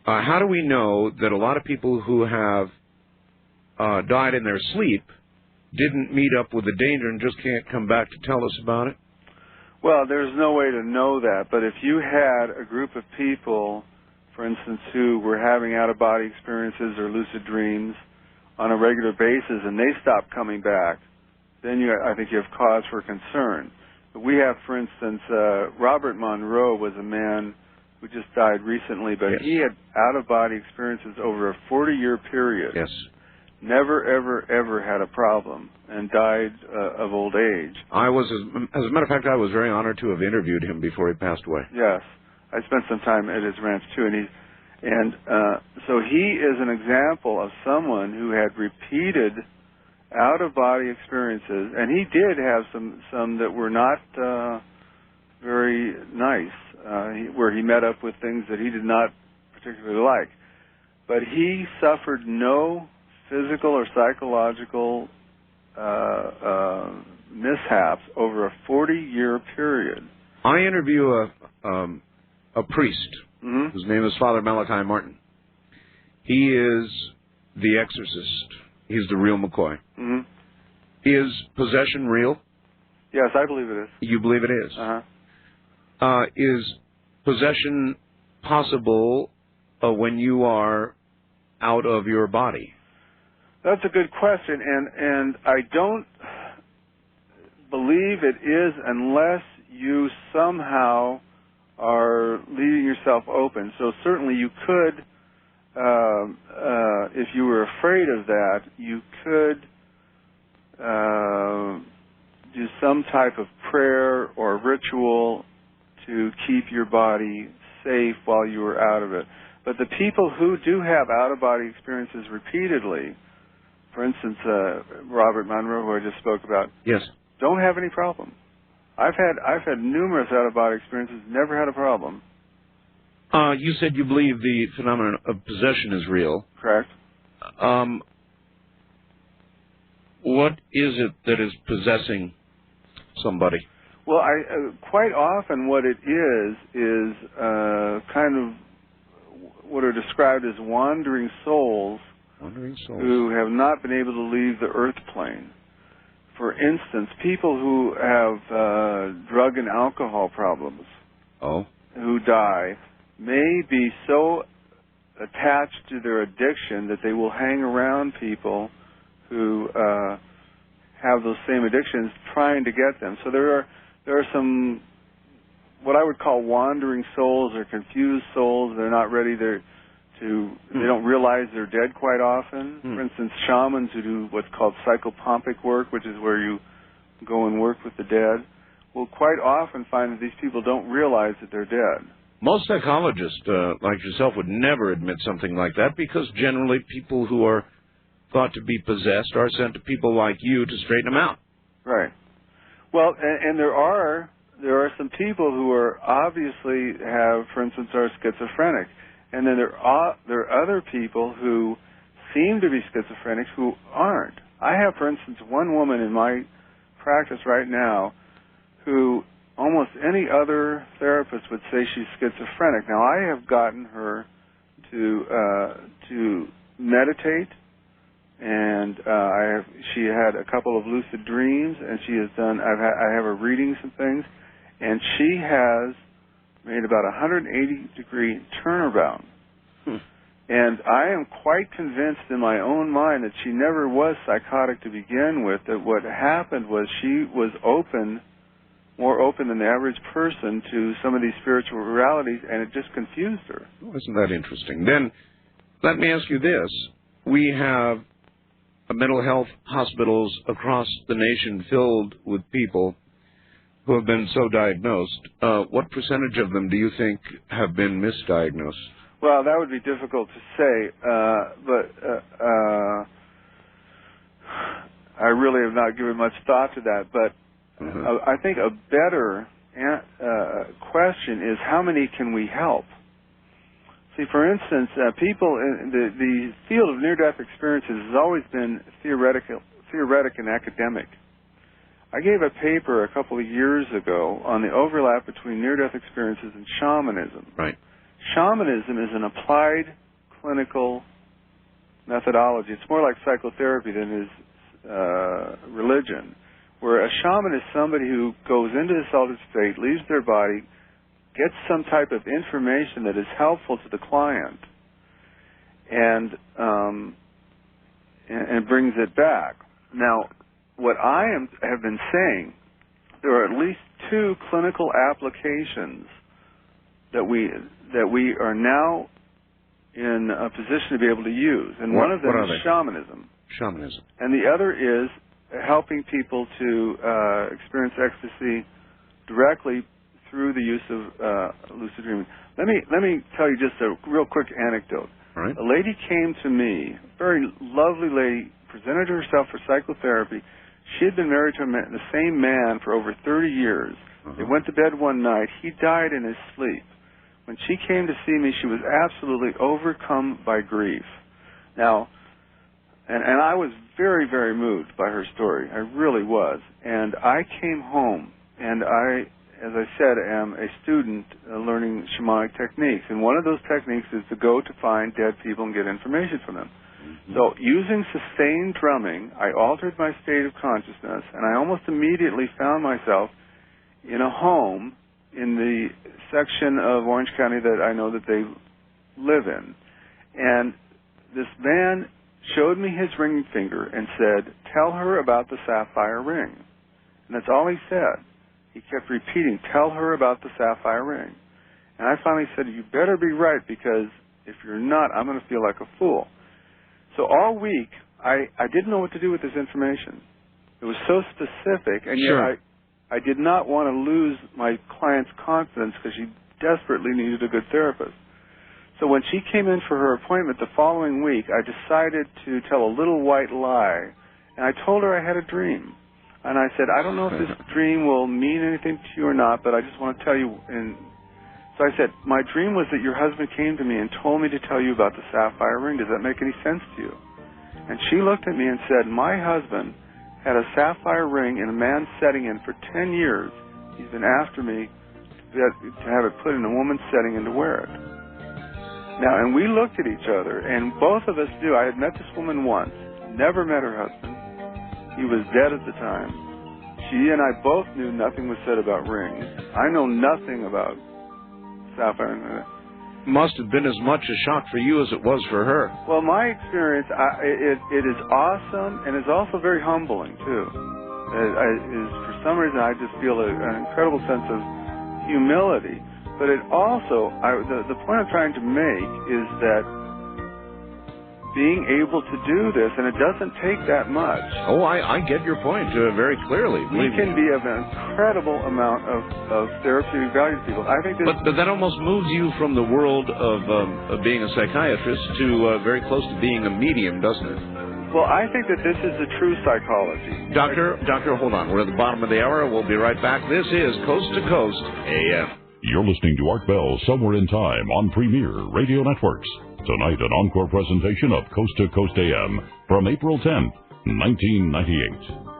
Speaker 1: How do we know that a lot of people who have died in their sleep didn't meet up with the danger and just can't come back to tell us about it?
Speaker 9: Well, there's no way to know that, but if you had a group of people, for instance, who were having out-of-body experiences or lucid dreams on a regular basis and they stopped coming back, then I think you have cause for concern. But we have, for instance, Robert Monroe was a man who just died recently, but he had out-of-body experiences over a 40-year period.
Speaker 1: Yes.
Speaker 9: Never, ever had a problem and died of old age.
Speaker 1: I was, as a matter of fact, I was very honored to have interviewed him before he passed away.
Speaker 9: Yes. I spent some time at his ranch, too, so he is an example of someone who had repeated out-of-body experiences, and he did have some that were not very nice, where he met up with things that he did not particularly like. But he suffered no physical or psychological mishaps over a 40-year period.
Speaker 1: I interview a priest whose name is Father Malachi Martin. He is the exorcist. He's the real McCoy. Is possession real?
Speaker 9: Yes, I believe it is.
Speaker 1: You believe it is? Is possession possible when you are out of your body?
Speaker 9: That's a good question, and I don't believe it is unless you somehow are leaving yourself open. So certainly you could, if you were afraid of that, you could do some type of prayer or ritual to keep your body safe while you were out of it. But the people who do have out-of-body experiences repeatedly, for instance, Robert Monroe, who I just spoke about, don't have any problem. I've had numerous out-of-body experiences, never had a problem.
Speaker 1: You said you believe the phenomenon of possession is real.
Speaker 9: Correct.
Speaker 1: What is it that is possessing somebody?
Speaker 9: Well, quite often what it is kind of what are described as wandering souls who have not been able to leave the earth plane. For instance, people who have drug and alcohol problems who die may be so attached to their addiction that they will hang around people who have those same addictions trying to get them. So there are some what I would call wandering souls or confused souls. They're not ready. They don't realize they're dead quite often. For instance, shamans who do what's called psychopompic work, which is where you go and work with the dead, will quite often find that these people don't realize that they're dead.
Speaker 1: Most psychologists, like yourself, would never admit something like that because generally people who are thought to be possessed are sent to people like you to straighten them out.
Speaker 9: Right. Well, and there are some people who are obviously have, for instance, are schizophrenic. And then there are other people who seem to be schizophrenics who aren't. I have, for instance, one woman in my practice right now who almost any other therapist would say she's schizophrenic. Now, I have gotten her to meditate, and she had a couple of lucid dreams, and she has done. I have her reading some things, and she has made about a 180-degree turnaround. And I am quite convinced in my own mind that she never was psychotic to begin with, that what happened was she was more open than the average person to some of these spiritual realities, and it just confused her.
Speaker 1: Oh, isn't that interesting? Then, let me ask you this. We have mental health hospitals across the nation filled with people who have been so diagnosed. What percentage of them do you think have been misdiagnosed?
Speaker 9: Well, that would be difficult to say, but I really have not given much thought to that, but I think a better question is how many can we help? See, for instance, people in the field of near-death experiences has always been theoretic and academic. I gave a paper a couple of years ago on the overlap between near-death experiences and shamanism.
Speaker 1: Right.
Speaker 9: Shamanism is an applied clinical methodology. It's more like psychotherapy than it is religion, where a shaman is somebody who goes into this altered state, leaves their body, gets some type of information that is helpful to the client, and brings it back. Now, what I have been saying, there are at least 2 clinical applications that we are now in a position to be able to use, and one of them is shamanism.
Speaker 1: Shamanism.
Speaker 9: And the other is helping people to experience ecstasy directly through the use of lucid dreaming. Let me tell you just a real quick anecdote.
Speaker 1: All right.
Speaker 9: A lady came to me, a very lovely lady, presented herself for psychotherapy. She had been married to the same man for over 30 years. They went to bed one night. He died in his sleep. When she came to see me, she was absolutely overcome by grief. Now, and I was very, very moved by her story. I really was. And I came home, and I, as I said, am a student learning shamanic techniques. And one of those techniques is to go to find dead people and get information from them. So using sustained drumming, I altered my state of consciousness, and I almost immediately found myself in a home in the section of Orange County that I know that they live in. And this man showed me his ring finger and said, "Tell her about the sapphire-ring." And that's all he said. He kept repeating, "Tell her about the sapphire-ring." And I finally said, "You better be right, because if you're not, I'm going to feel like a fool." So all week, I didn't know what to do with this information. It was so specific, and yet I did not want to lose my client's confidence because she desperately needed a good therapist. So when she came in for her appointment the following week, I decided to tell a little white lie, and I told her I had a dream. And I said, "I don't know if this dream will mean anything to you or not, but I just want to tell you." And so I said, "My dream was that your husband came to me and told me to tell you about the sapphire ring. Does that make any sense to you?" And she looked at me and said, "My husband had a sapphire ring in a man's setting, and for 10 years he's been after me to have it put in a woman's setting and to wear it." Now, and we looked at each other, and both of us knew. I had met this woman once, never met her husband. He was dead at the time. She and I both knew nothing was said about rings. I know nothing about sapphire.
Speaker 1: Must have been as much a shock for you as it was for her.
Speaker 9: Well, my experience, it is awesome, and it's also very humbling, too. For some reason, I just feel an incredible sense of humility. But it also, the point I'm trying to make is that being able to do this, and it doesn't take that much.
Speaker 1: Oh, I get your point very clearly.
Speaker 9: We can be of an incredible amount of therapeutic value to people. I think that.
Speaker 1: But that almost moves you from the world of being a psychiatrist to very close to being a medium, doesn't it?
Speaker 9: Well, I think that this is the true psychology.
Speaker 1: Doctor, hold on. We're at the bottom of the hour. We'll be right back. This is Coast to Coast AM.
Speaker 3: You're listening to Art Bell Somewhere in Time on Premier Radio Networks. Tonight, an encore presentation of Coast to Coast AM from April 10th, 1998.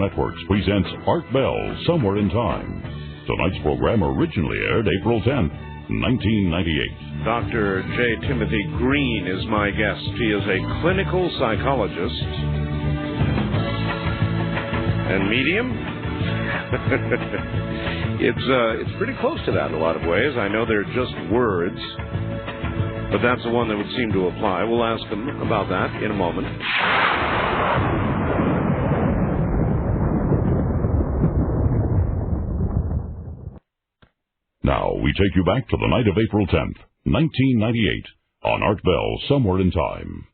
Speaker 3: Networks presents Art Bell, Somewhere in Time. Tonight's program originally aired April 10th, 1998.
Speaker 1: Dr. J. Timothy Green is my guest. He is a clinical psychologist and medium. It's pretty close to that in a lot of ways. I know they're just words, but that's the one that would seem to apply. We'll ask him about that in a moment.
Speaker 3: Now, we take you back to the night of April 10th, 1998, on Art Bell, Somewhere in Time.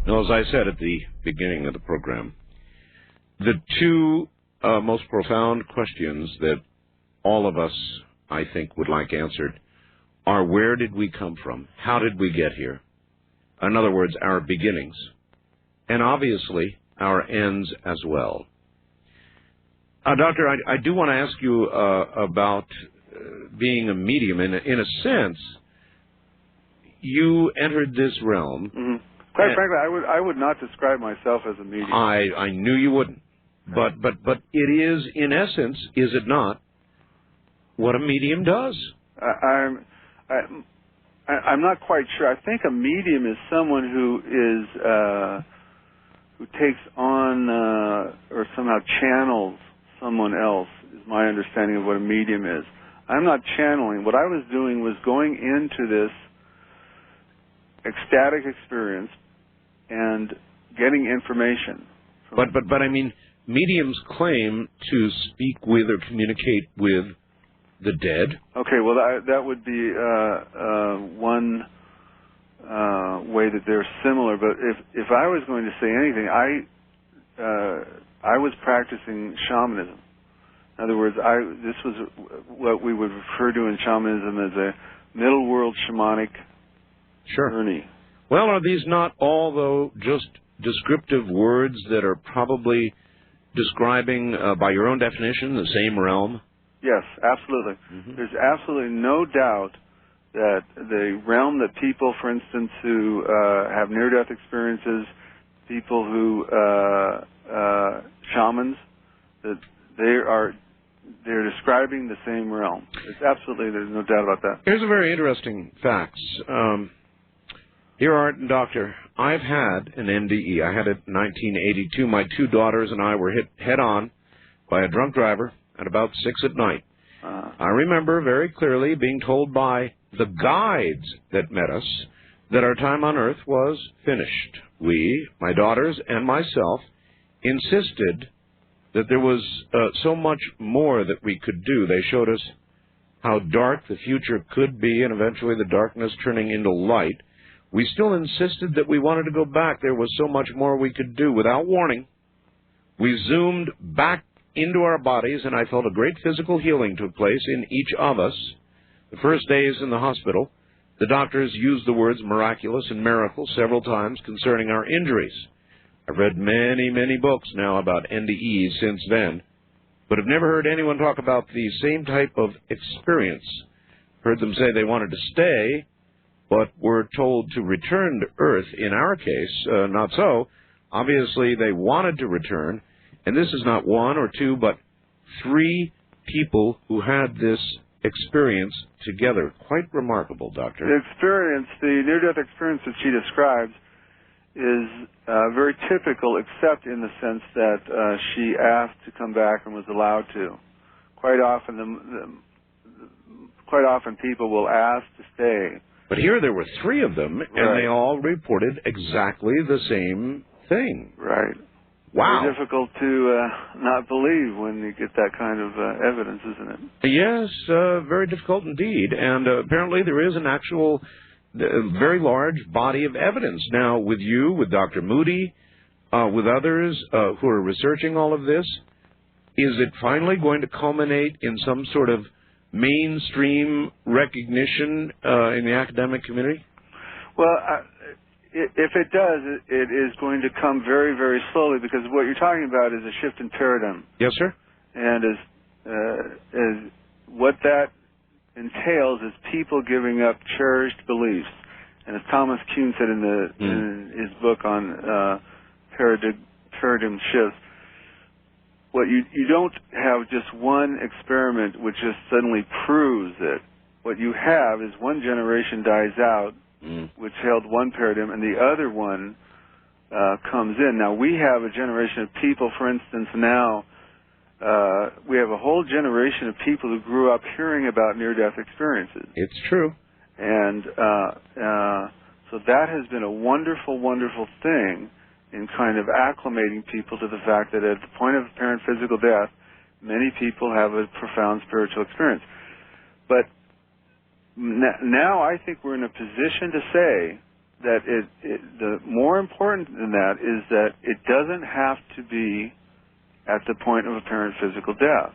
Speaker 1: Now, as I said at the beginning of the program, the two most profound questions that all of us, I think, would like answered are: where did we come from? How did we get here? In other words, our beginnings. And obviously, our ends as well. Doctor, I do want to ask you about being a medium. In a sense, you entered this realm.
Speaker 9: Mm-hmm. Quite frankly, I would not describe myself as a medium.
Speaker 1: I knew you wouldn't. But it is, in essence, is it not, what a medium does?
Speaker 9: I'm not quite sure. I think a medium is someone who takes on or somehow channels someone else, is my understanding of what a medium is. I'm not channeling. What I was doing was going into this ecstatic experience and getting information.
Speaker 1: But I mean, mediums claim to speak with or communicate with the dead.
Speaker 9: Okay, well, that would be one way that they're similar. But if I was going to say anything, I was practicing shamanism. In other words, this was what we would refer to in shamanism as a middle world shamanic journey.
Speaker 1: Well, are these not all, though, just descriptive words that are probably describing, by your own definition, the same realm?
Speaker 9: Yes, absolutely. Mm-hmm. There's absolutely no doubt that the realm that people, for instance, who have near-death experiences, people who shamans, that they're describing the same realm. There's no doubt about that.
Speaker 1: Here's a very interesting fact. Dear Art and Doctor, I've had an NDE. I had it in 1982. My two daughters and I were hit head-on by a drunk driver at about 6 at night. I remember very clearly being told by the guides that met us that our time on Earth was finished. We, my daughters and myself, insisted that there was so much more that we could do. They showed us how dark the future could be, and eventually the darkness turning into light. We still insisted that we wanted to go back. There was so much more we could do. Without warning, we zoomed back into our bodies, and I felt a great physical healing took place in each of us. The first days in the hospital, the doctors used the words miraculous and miracle several times concerning our injuries. I've read many, many books now about NDEs since then, but have never heard anyone talk about the same type of experience. Heard them say they wanted to stay, but were told to return to Earth. In our case, not so. Obviously, they wanted to return, and this is not one or two, but 3 people who had this experience together. Quite remarkable, Doctor.
Speaker 9: The near-death experience that she describes is very typical, except in the sense that she asked to come back and was allowed to. Quite often people will ask to stay.
Speaker 1: But here there were 3 of them, and they all reported exactly the same thing.
Speaker 9: Right.
Speaker 1: Wow.
Speaker 9: Very difficult to not believe when you get that kind of evidence, isn't it?
Speaker 1: Yes, very difficult indeed. And apparently there is an actual very large body of evidence. Now, with you, with Dr. Moody, with others who are researching all of this, is it finally going to culminate in some sort of mainstream recognition in the academic community?
Speaker 9: Well, if it does, it is going to come very, very slowly, because what you're talking about is a shift in paradigm.
Speaker 1: Yes, sir.
Speaker 9: And as what that entails is people giving up cherished beliefs. And as Thomas Kuhn said in his book on paradigm shifts, what you don't have just one experiment which just suddenly proves it. What you have is one generation dies out, which held one paradigm, and the other one comes in. Now, we have a generation of people, for instance, now, we have a whole generation of people who grew up hearing about near-death experiences.
Speaker 1: It's true.
Speaker 9: And so that has been a wonderful, wonderful thing in kind of acclimating people to the fact that at the point of apparent physical death, many people have a profound spiritual experience. But now I think we're in a position to say that the more important than that is that it doesn't have to be at the point of apparent physical death.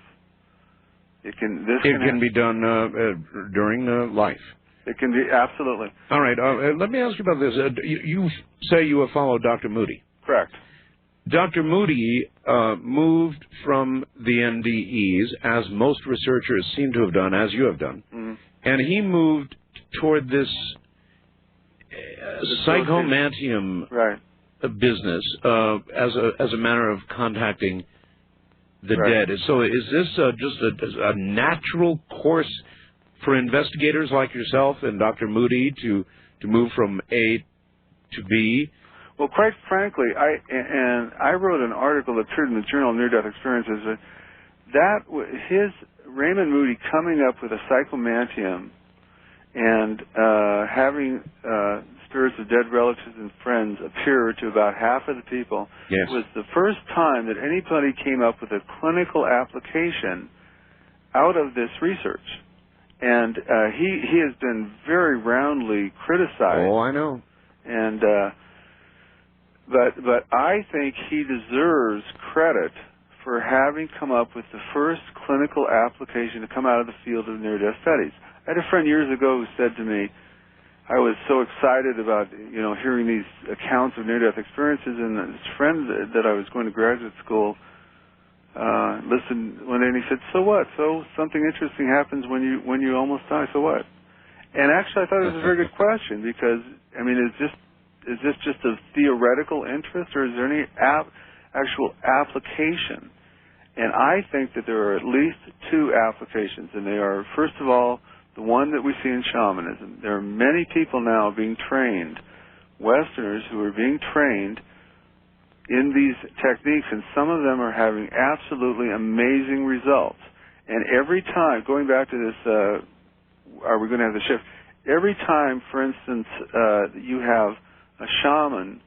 Speaker 9: It can be done
Speaker 1: during life.
Speaker 9: It can be, absolutely.
Speaker 1: All right. Let me ask you about this. You say you have followed Dr. Moody.
Speaker 9: Correct.
Speaker 1: Dr. Moody moved from the NDEs, as most researchers seem to have done, as you have done, and he moved toward this psychomantium business as a manner of contacting the dead. So is this just a natural course for investigators like yourself and Dr. Moody to move from A to B?
Speaker 9: Well, quite frankly, I wrote an article that appeared in the Journal of Near-Death Experiences that Raymond Moody coming up with a psychomantium and having spirits of dead relatives and friends appear to about half of the people was the first time that anybody came up with a clinical application out of this research. And he has been very roundly criticized.
Speaker 1: Oh, I know.
Speaker 9: And but I think he deserves credit for having come up with the first clinical application to come out of the field of near-death studies. I had a friend years ago who said to me, I was so excited about hearing these accounts of near-death experiences, and his friend that I was going to graduate school listened one day and he said, "So what? So something interesting happens when you almost die. So what?" And actually, I thought it was a very good question because I mean, is this just a theoretical interest, or is there any actual application? And I think that there are at least two applications, and they are, first of all, the one that we see in shamanism. There are many people now being trained, Westerners who are being trained in these techniques, and some of them are having absolutely amazing results. And every time, going back to this, are we going to have the shift? Every time, for instance, you have a shaman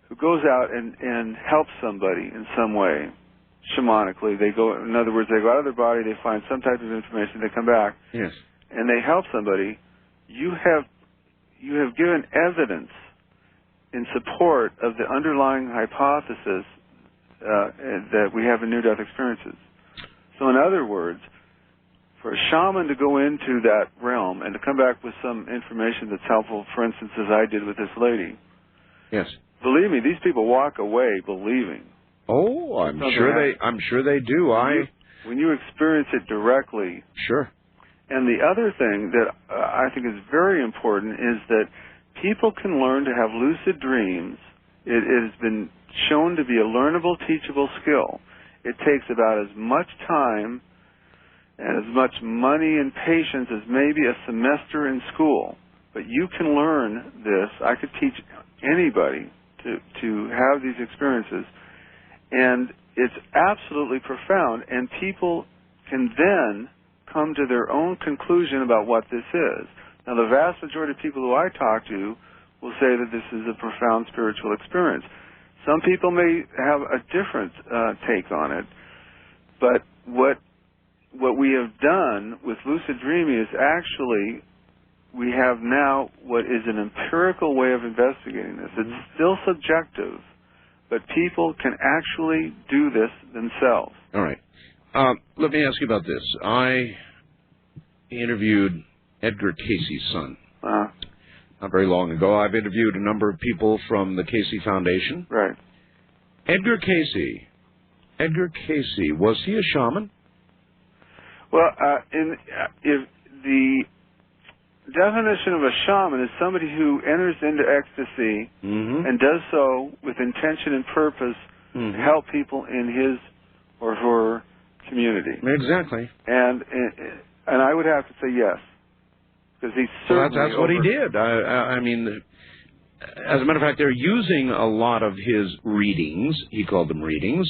Speaker 9: who goes out and helps somebody in some way, shamanically, in other words, they go out of their body, they find some type of information, they come back, and they help somebody, you have given evidence in support of the underlying hypothesis that we have in near-death experiences. So in other words, for a shaman to go into that realm and to come back with some information that's helpful, for instance, as I did with this lady, believe me, these people walk away believing.
Speaker 1: Oh, I'm sure they do.
Speaker 9: When you experience it directly.
Speaker 1: Sure.
Speaker 9: And the other thing that I think is very important is that people can learn to have lucid dreams. It has been shown to be a learnable, teachable skill. It takes about as much time and as much money and patience as maybe a semester in school. But you can learn this. I could teach anybody to have these experiences. And it's absolutely profound. And people can then come to their own conclusion about what this is. Now, the vast majority of people who I talk to will say that this is a profound spiritual experience. Some people may have a different take on it, but what we have done with lucid dreaming is actually we have now what is an empirical way of investigating this. It's still subjective, but people can actually do this themselves.
Speaker 1: All right. Let me ask you about this. I interviewed Edgar Cayce's son. Not very long ago. I've interviewed a number of people from the Cayce Foundation.
Speaker 9: Right.
Speaker 1: Edgar Cayce, was he a shaman?
Speaker 9: Well, if the definition of a shaman is somebody who enters into ecstasy and does so with intention and purpose to help people in his or her community.
Speaker 1: Exactly.
Speaker 9: And I would have to say yes, because he's certainly
Speaker 1: that's what he did. I mean, as a matter of fact, they're using a lot of his readings. He called them readings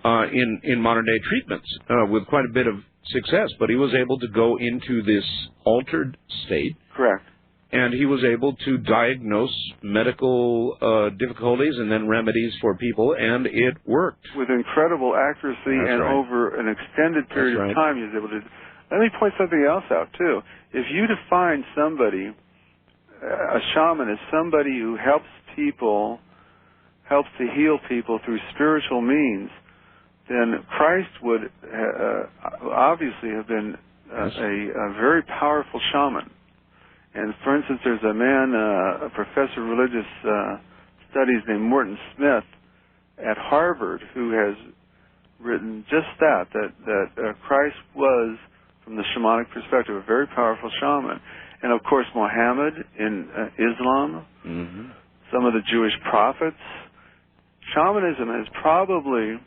Speaker 1: in modern day treatments with quite a bit of success. But he was able to go into this altered state.
Speaker 9: Correct.
Speaker 1: And he was able to diagnose medical difficulties and then remedies for people, and it worked.
Speaker 9: With incredible accuracy over an extended period of time, he was able to. Let me point something else out, too. If you define somebody, a shaman, as somebody who helps people, helps to heal people through spiritual means, then Christ would obviously have been a very powerful shaman. And, for instance, there's a man, a professor of religious studies named Morton Smith at Harvard, who has written just that Christ was, from the shamanic perspective, a very powerful shaman. And, of course, Muhammad in Islam, some of the Jewish prophets. Shamanism has probably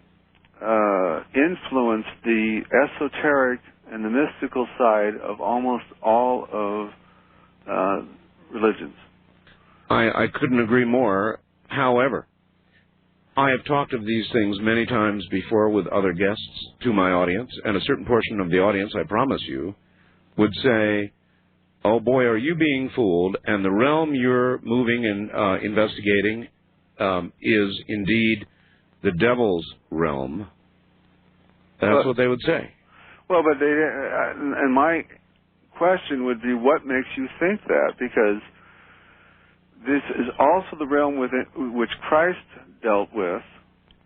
Speaker 9: influenced the esoteric and the mystical side of almost all of religions.
Speaker 1: I couldn't agree more. However, I have talked of these things many times before with other guests to my audience, and a certain portion of the audience, I promise you, would say, oh boy, are you being fooled, and the realm you're moving and investigating is indeed the devil's realm. That's what they would say. Well,
Speaker 9: but and my question would be, what makes you think that? Because this is also the realm within which Christ dealt with,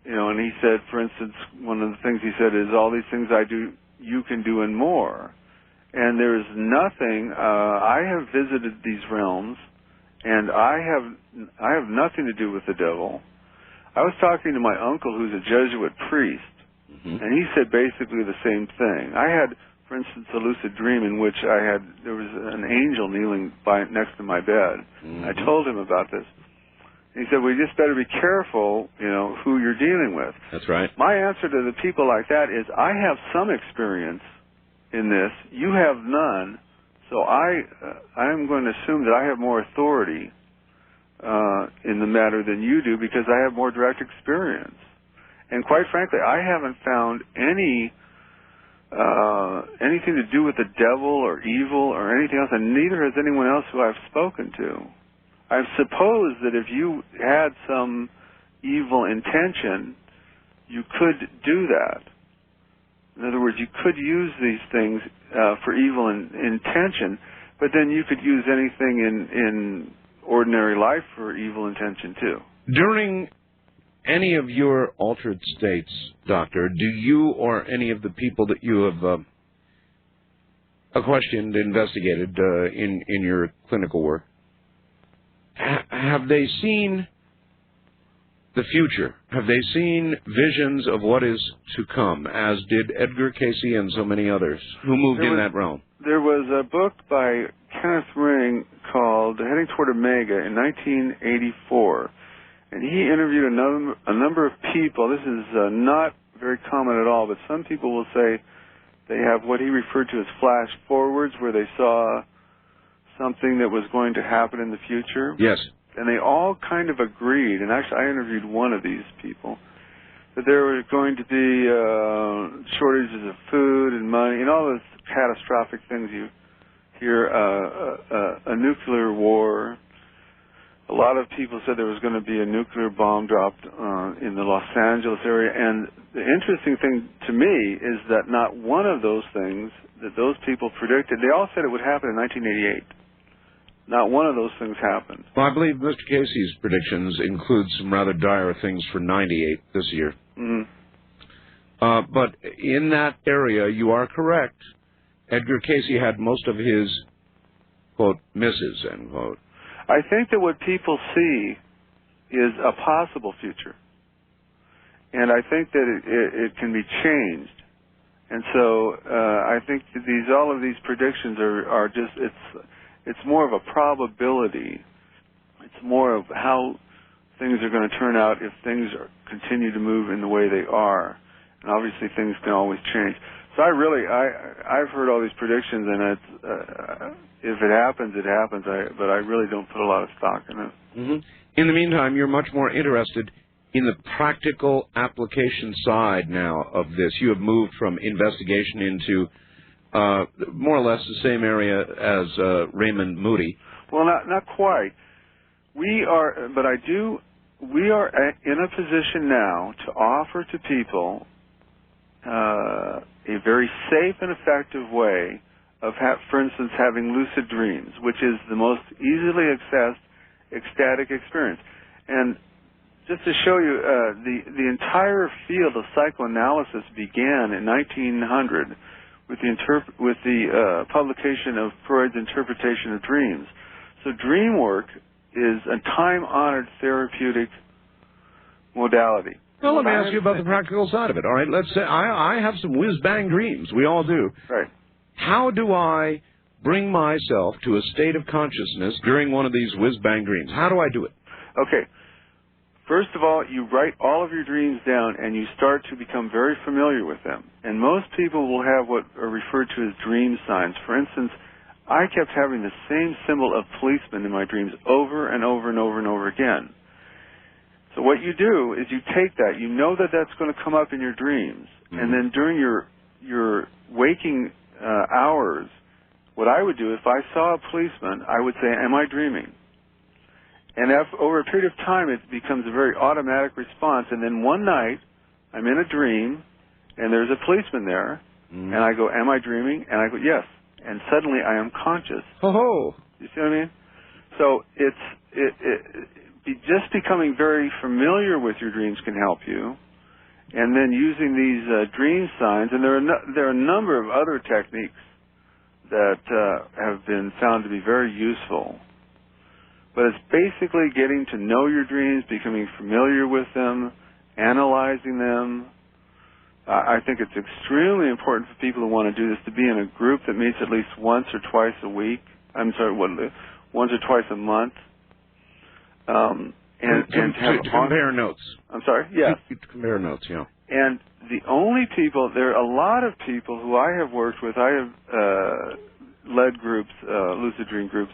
Speaker 9: and he said, for instance, one of the things he said is, all these things I do, you can do and more. And there is nothing, I have visited these realms, and I have nothing to do with the devil. I was talking to my uncle, who's a Jesuit priest, and he said basically the same thing. I had, for instance, a lucid dream in which there was an angel kneeling next to my bed. I told him about this. And he said, well, you just better be careful, who you're dealing with.
Speaker 1: That's right.
Speaker 9: My answer to the people like that is, I have some experience in this. You have none. So I'm going to assume that I have more authority in the matter than you do, because I have more direct experience. And quite frankly, I haven't found anything to do with the devil or evil or anything else, and neither has anyone else who I've spoken to. I suppose that if you had some evil intention, you could do that. In other words, you could use these things for evil intention, but then you could use anything in ordinary life for evil intention too.
Speaker 1: During any of your altered states, Doctor, do you or any of the people that you have questioned, investigated in your clinical work, have they seen the future? Have they seen visions of what is to come, as did Edgar Cayce and so many others who moved in that realm?
Speaker 9: There was a book by Kenneth Ring called Heading Toward Omega in 1984. And he interviewed a number of people. This is not very common at all, but some people will say they have what he referred to as flash forwards, where they saw something that was going to happen in the future.
Speaker 1: Yes.
Speaker 9: And they all kind of agreed, and actually I interviewed one of these people, that there were going to be shortages of food and money and all those catastrophic things you hear, a nuclear war. A lot of people said there was going to be a nuclear bomb dropped in the Los Angeles area. And the interesting thing to me is that not one of those things that those people predicted, they all said it would happen in 1988. Not one of those things happened.
Speaker 1: Well, I believe Mr. Cayce's predictions include some rather dire things for 98 this year. But in that area, you are correct. Edgar Cayce had most of his, quote, misses, end quote.
Speaker 9: I think that what people see is a possible future. And I think that it can be changed. And so I think all of these predictions are just it's more of a probability. It's more of how things are going to turn out if things continue to move in the way they are. And obviously things can always change. So I've heard all these predictions, and it's if it happens, it happens. But I really don't put a lot of stock in it.
Speaker 1: Mm-hmm. In the meantime, you're much more interested in the practical application side now of this. You have moved from investigation into more or less the same area as Raymond Moody.
Speaker 9: Well, not quite. We are in a position now to offer to people a very safe and effective way of, for instance, having lucid dreams, which is the most easily accessed ecstatic experience. And just to show you, the entire field of psychoanalysis began in 1900 with the publication of Freud's interpretation of dreams. So dream work is a time-honored therapeutic modality.
Speaker 1: Well, let me ask you about the practical side of it. All right, let's say I have some whiz-bang dreams. We all do.
Speaker 9: Right.
Speaker 1: How do I bring myself to a state of consciousness during one of these whiz-bang dreams? How do I do it?
Speaker 9: Okay. First of all, you write all of your dreams down, and you start to become very familiar with them. And most people will have what are referred to as dream signs. For instance, I kept having the same symbol of policeman in my dreams over and over and over and over again. So what you do is you take that. You know that that's going to come up in your dreams. Mm-hmm. And then during your waking hours, what I would do, if I saw a policeman, I would say, am I dreaming? And over a period of time, it becomes a very automatic response. And then one night, I'm in a dream, and there's a policeman there, and I go, am I dreaming? And I go, yes. And suddenly I am conscious.
Speaker 1: Oh.
Speaker 9: You see what I mean? So just becoming very familiar with your dreams can help you. And then using these dream signs, and there are a number of other techniques that have been found to be very useful. But it's basically getting to know your dreams, becoming familiar with them, analyzing them. I think it's extremely important for people who want to do this to be in a group that meets at least once or twice a week. Once or twice a month. And
Speaker 1: to compare notes.
Speaker 9: I'm sorry? Yeah.
Speaker 1: To compare notes, yeah.
Speaker 9: And the only people, there are a lot of people who I have worked with, I have led groups, lucid dream groups,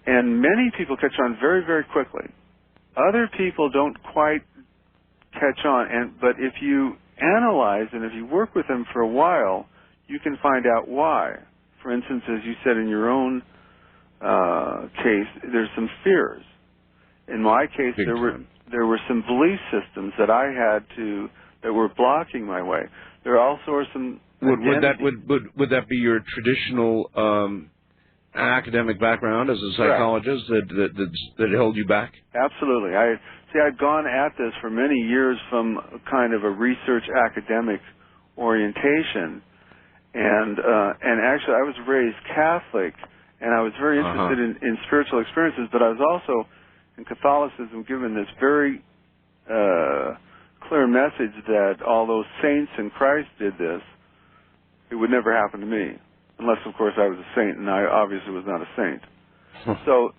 Speaker 9: and many people catch on very, very quickly. Other people don't quite catch on, but if you analyze and if you work with them for a while, you can find out why. For instance, as you said in your own case, there's some fears. In my case, there were some belief systems that I had that were blocking my way. There also are some.
Speaker 1: Would that be your traditional academic background as a psychologist that held you back?
Speaker 9: Absolutely. I'd gone at this for many years from kind of a research academic orientation, and actually I was raised Catholic, and I was very interested in spiritual experiences, but I was also in Catholicism given this very clear message that although saints in Christ did this, it would never happen to me. Unless, of course, I was a saint, and I obviously was not a saint. So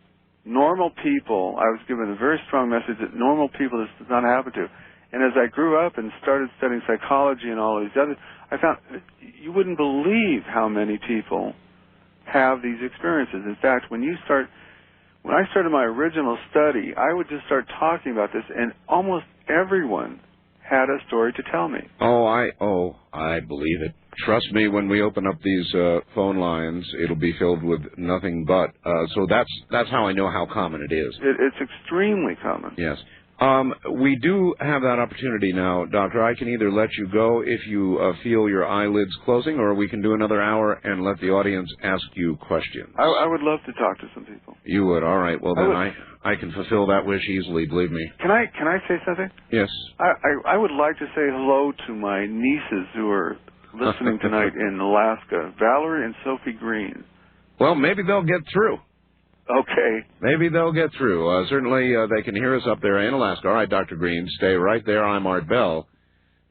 Speaker 9: normal people, I was given a very strong message that normal people this does not happen to. And as I grew up and started studying psychology and all of these other, I found you wouldn't believe how many people have these experiences. In fact, when I started my original study, I would just start talking about this, and almost everyone had a story to tell me.
Speaker 1: I believe it. Trust me, when we open up these phone lines, it'll be filled with nothing but. So that's how I know how common it is.
Speaker 9: It's extremely common.
Speaker 1: Yes. We do have that opportunity now, Doctor. I can either let you go if you feel your eyelids closing, or we can do another hour and let the audience ask you questions.
Speaker 9: I would love to talk to some people.
Speaker 1: You would? All right. Well, then I can fulfill that wish easily, believe me.
Speaker 9: Can I say something?
Speaker 1: Yes.
Speaker 9: I would like to say hello to my nieces who are listening tonight in Alaska, Valerie and Sophie Green.
Speaker 1: Well, maybe they'll get through.
Speaker 9: Okay.
Speaker 1: Maybe they'll get through. Certainly, they can hear us up there in Alaska. All right, Dr. Green, stay right there. I'm Art Bell.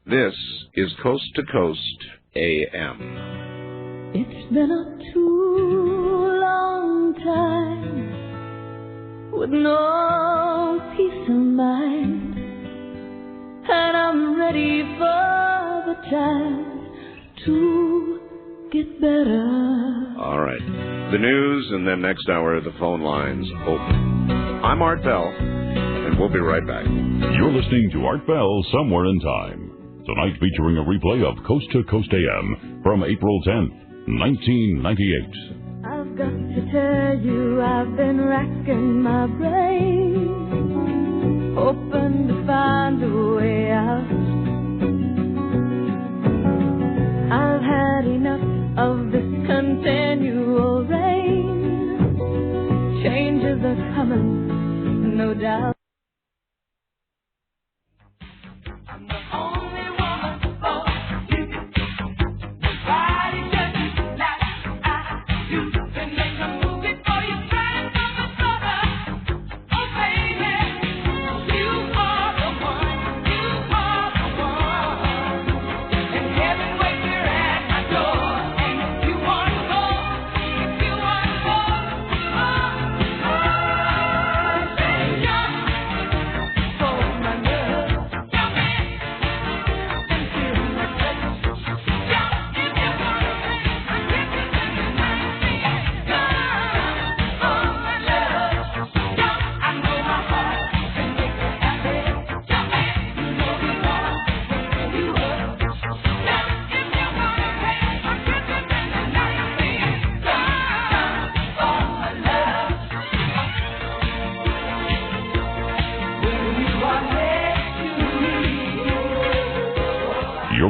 Speaker 1: This is Coast to Coast AM.
Speaker 11: It's been a too long time with no peace of mind, and I'm ready for the time to get better.
Speaker 1: All right. The news, and then next hour, the phone lines open. I'm Art Bell, and we'll be right back.
Speaker 3: You're listening to Art Bell Somewhere in Time. Tonight featuring a replay of Coast to Coast AM from April 10th, 1998.
Speaker 11: I've got to tell you, I've been racking my brain, hoping to find a way out. I've had enough of this continual rain. Changes are coming, no doubt.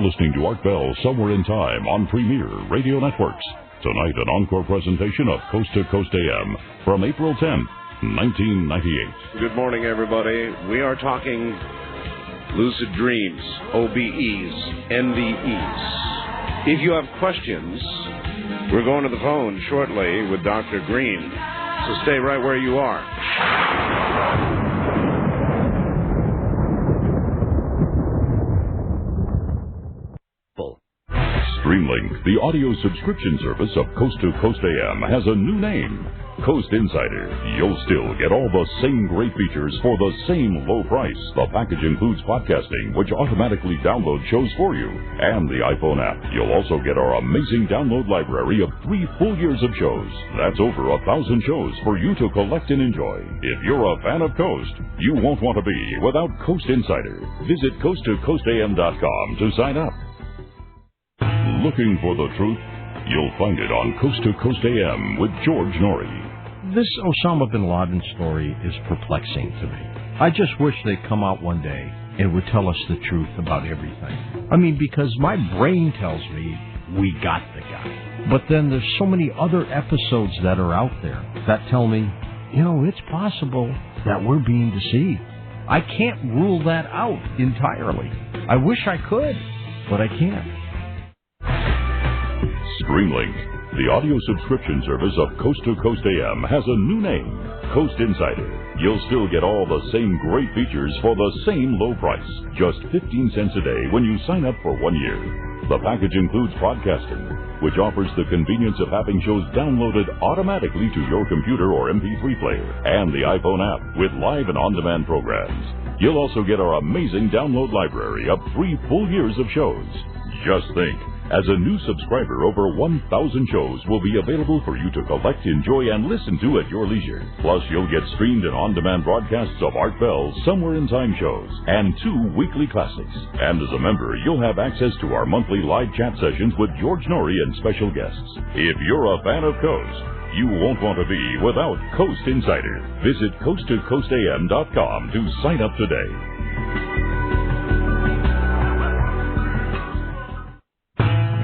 Speaker 3: Listening to Art Bell Somewhere in Time on Premier Radio Networks. Tonight, an encore presentation of Coast to Coast AM from April 10th, 1998.
Speaker 1: Good morning, everybody. We are talking lucid dreams, OBEs, NDEs. If you have questions, we're going to the phone shortly with Dr. Green, so stay right where you are.
Speaker 3: Streamlink, the audio subscription service of Coast to Coast AM, has a new name, Coast Insider. You'll still get all the same great features for the same low price. The package includes podcasting, which automatically downloads shows for you, and the iPhone app. You'll also get our amazing download library of 3 full years of shows. That's over 1,000 shows for you to collect and enjoy. If you're a fan of Coast, you won't want to be without Coast Insider. Visit coasttocoastam.com to sign up. Looking for the truth? You'll find it on Coast to Coast AM with George Norrie.
Speaker 4: This Osama bin Laden story is perplexing to me. I just wish they'd come out one day and would tell us the truth about everything. I mean, because my brain tells me we got the guy. But then there's so many other episodes that are out there that tell me, you know, it's possible that we're being deceived. I can't rule that out entirely. I wish I could, but I can't.
Speaker 3: Streamlink, the audio subscription service of Coast to Coast AM, has a new name, Coast Insider. You'll still get all the same great features for the same low price, just 15 cents a day when you sign up for 1 year. The package includes podcasting, which offers the convenience of having shows downloaded automatically to your computer or MP3 player, and the iPhone app with live and on-demand programs. You'll also get our amazing download library of 3 full years of shows. Just think. As a new subscriber, over 1,000 shows will be available for you to collect, enjoy, and listen to at your leisure. Plus, you'll get streamed and on-demand broadcasts of Art Bell's Somewhere in Time shows and 2 weekly classics. And as a member, you'll have access to our monthly live chat sessions with George Norrie and special guests. If you're a fan of Coast, you won't want to be without Coast Insider. Visit coasttocoastam.com to sign up today.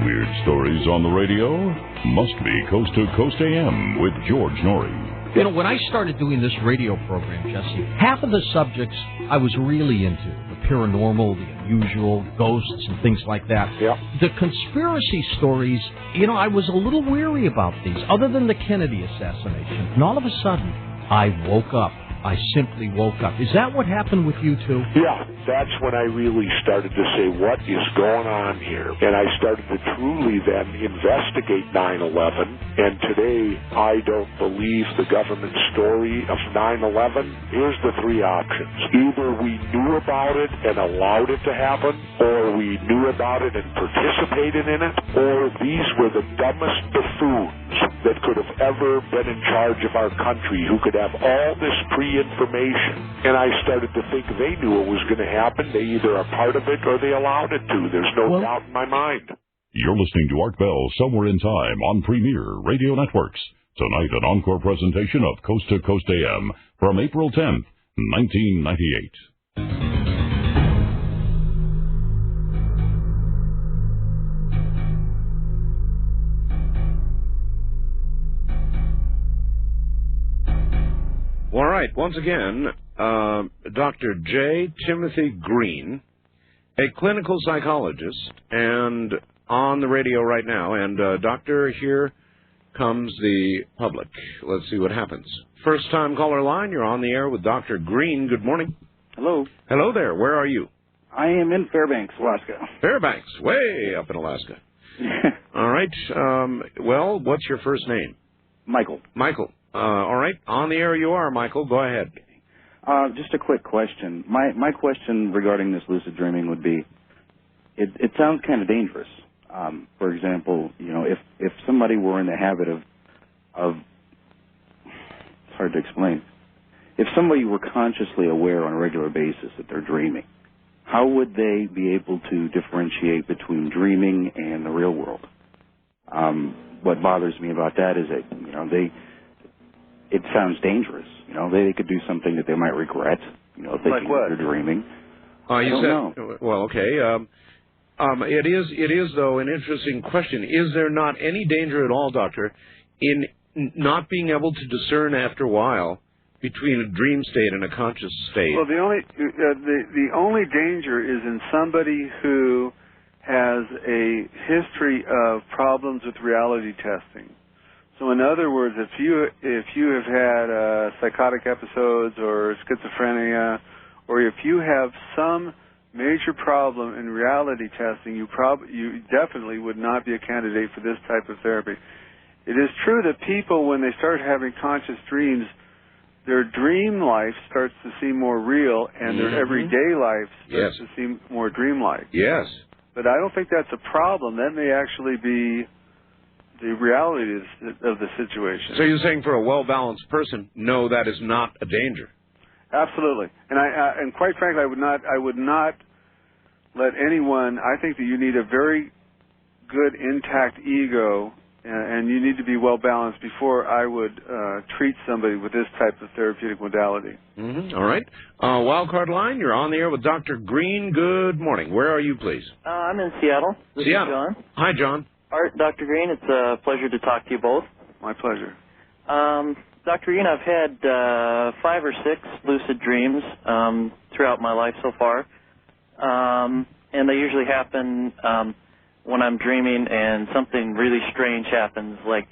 Speaker 3: Weird stories on the radio? Must be Coast to Coast AM with George Norrie.
Speaker 4: You know, when I started doing this radio program, Jesse, half of the subjects I was really into. The paranormal, the unusual, ghosts, and things like that.
Speaker 10: Yeah.
Speaker 4: The conspiracy stories, you know, I was a little weary about these, other than the Kennedy assassination. And all of a sudden, I woke up I simply woke up. Is that what happened with you too?
Speaker 10: Yeah, that's when I really started to say, what is going on here? And I started to truly then investigate 9/11. And today, I don't believe the government story of 9/11. Here's the three options. Either we knew about it and allowed it to happen, or we knew about it and participated in it, or these were the dumbest buffoons that could have ever been in charge of our country, who could have all this pre-information. And I started to think they knew it was going to happen. They either are part of it or they allowed it to. There's no doubt in my mind.
Speaker 3: You're listening to Art Bell Somewhere in Time on Premier Radio Networks. Tonight, an encore presentation of Coast to Coast AM from April 10th, 1998.
Speaker 1: All right, once again, Dr. J. Timothy Green, a clinical psychologist, and on the radio right now. And, Doctor, here comes the public. Let's see what happens. First-time caller line, you're on the air with Dr. Green. Good morning.
Speaker 12: Hello.
Speaker 1: Hello there. Where are you?
Speaker 12: I am in Fairbanks, Alaska.
Speaker 1: Fairbanks, way up in Alaska. All right. Well, what's your first name?
Speaker 12: Michael.
Speaker 1: Michael. All right. On the air you are, Michael. Go ahead.
Speaker 12: Just a quick question. My question regarding this lucid dreaming would be, it sounds kind of dangerous. For example, you know, if somebody were in the habit of it's hard to explain. If somebody were consciously aware on a regular basis that they're dreaming, how would they be able to differentiate between dreaming and the real world? What bothers me about that is that, you know, it sounds dangerous. You know, they could do something that they might regret, you know, thinking that they're dreaming. I don't know.
Speaker 1: Well, okay. It is, though, an interesting question. Is there not any danger at all, Doctor, in not being able to discern after a while between a dream state and a conscious state?
Speaker 9: Well, the only danger is in somebody who has a history of problems with reality testing. So, in other words, if you have had psychotic episodes or schizophrenia, or if you have some major problem in reality testing, you definitely would not be a candidate for this type of therapy. It is true that people, when they start having conscious dreams, their dream life starts to seem more real, and their everyday life starts to seem more dreamlike.
Speaker 1: Yes.
Speaker 9: But I don't think that's a problem. That may actually be the reality of the situation.
Speaker 1: So you're saying for a well-balanced person, no, that is not a danger.
Speaker 9: Absolutely, and quite frankly, I would not let anyone. I think that you need a very good, intact ego, and you need to be well balanced before I would treat somebody with this type of therapeutic modality.
Speaker 1: All right, wildcard line. You're on the air with Dr. Green. Good morning. Where are you, please?
Speaker 13: I'm in Seattle. This is John.
Speaker 1: Hi, John.
Speaker 13: Art, Dr. Green, it's a pleasure to talk to you both.
Speaker 9: My pleasure.
Speaker 13: Dr. Green, I've had 5 or 6 lucid dreams throughout my life so far, and they usually happen when I'm dreaming and something really strange happens, like,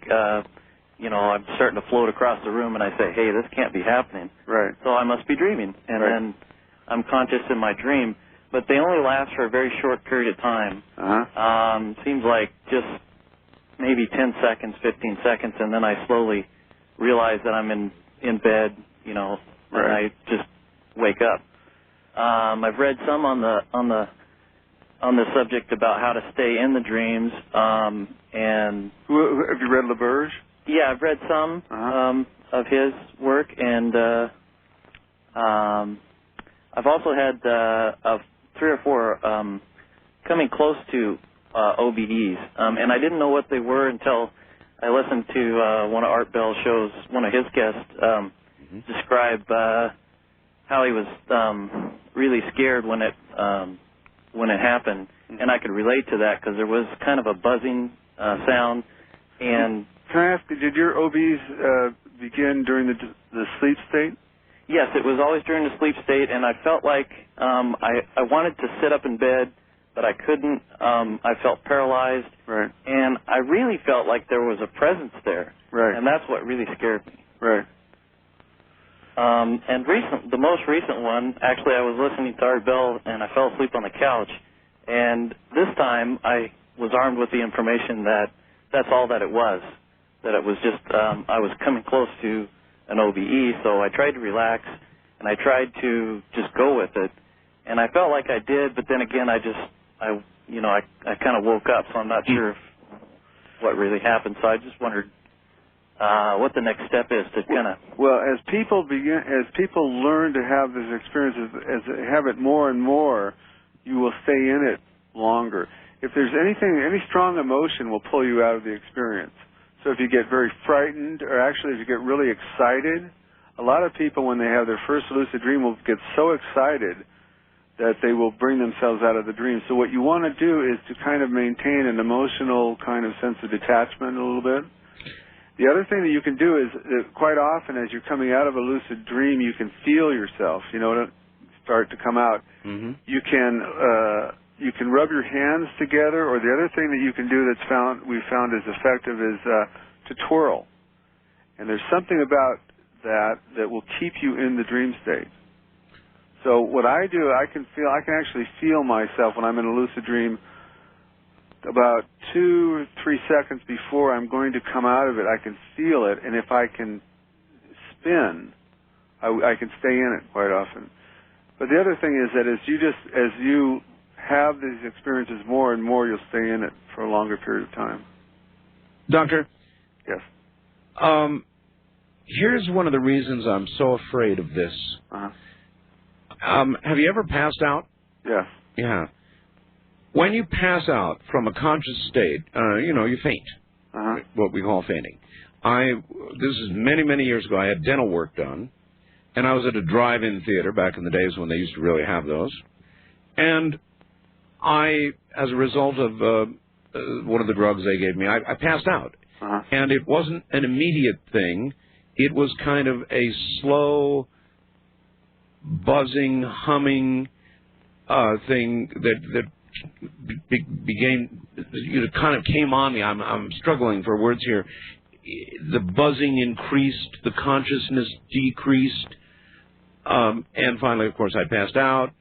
Speaker 13: you know, I'm starting to float across the room and I say, hey, this can't be happening.
Speaker 9: Right.
Speaker 13: So I must be dreaming. And then I'm conscious in my dream. But they only last for a very short period of time. Seems like just maybe 10 seconds, 15 seconds, and then I slowly realize that I'm in bed, you know, and I just wake up. I've read some on the subject about how to stay in the dreams, and
Speaker 9: have you read LaBerge?
Speaker 13: Yeah, I've read some of his work, and I've also had 3 or 4 coming close to OBEs, and I didn't know what they were until I listened to one of Art Bell's shows. One of his guests describe how he was really scared when it happened, and I could relate to that because there was kind of a buzzing sound. And
Speaker 9: can I ask, did your OBEs begin during the sleep state?
Speaker 13: Yes, it was always during the sleep state, and I felt like I wanted to sit up in bed, but I couldn't. I felt paralyzed, and I really felt like there was a presence there, and that's what really scared me.
Speaker 9: Right.
Speaker 13: And the most recent one, actually, I was listening to Art Bell, and I fell asleep on the couch. And this time, I was armed with the information that that's all that it was. That it was just, I was coming close to an OBE, so I tried to relax, and I tried to just go with it. And I felt like I did, but then again, I kind of woke up, so I'm not sure what really happened. So I just wondered what the next step is to kind of.
Speaker 9: Well, as people learn to have these experiences, as they have it more and more, you will stay in it longer. If there's any strong emotion will pull you out of the experience. So if you get very frightened, or actually if you get really excited, a lot of people when they have their first lucid dream will get so excited that they will bring themselves out of the dream. So what you want to do is to kind of maintain an emotional kind of sense of detachment a little bit. The other thing that you can do is that quite often as you're coming out of a lucid dream, you can feel yourself, start to come out.
Speaker 1: Mm-hmm.
Speaker 9: You can rub your hands together, or the other thing that you can do we found is effective is to twirl. And there's something about that will keep you in the dream state. So what I do, I can actually feel myself when I'm in a lucid dream about 2 or 3 seconds before I'm going to come out of it. I can feel it, and if I can spin, I can stay in it quite often. But the other thing is that as you have these experiences more and more, you'll stay in it for a longer period of time.
Speaker 1: Doctor?
Speaker 9: Yes.
Speaker 1: Here's one of the reasons I'm so afraid of this.
Speaker 9: Uh-huh.
Speaker 1: Have you ever passed out?
Speaker 9: Yes.
Speaker 1: Yeah. When you pass out from a conscious state, you faint.
Speaker 9: Uh-huh.
Speaker 1: What we call fainting. This is many, many years ago. I had dental work done, and I was at a drive-in theater back in the days when they used to really have those. And I, as a result of one of the drugs they gave me, I passed out.
Speaker 9: Uh-huh.
Speaker 1: And it wasn't an immediate thing. It was kind of a slow, buzzing, humming thing that began, kind of came on me. I'm struggling for words here. The buzzing increased, the consciousness decreased, and finally, of course, I passed out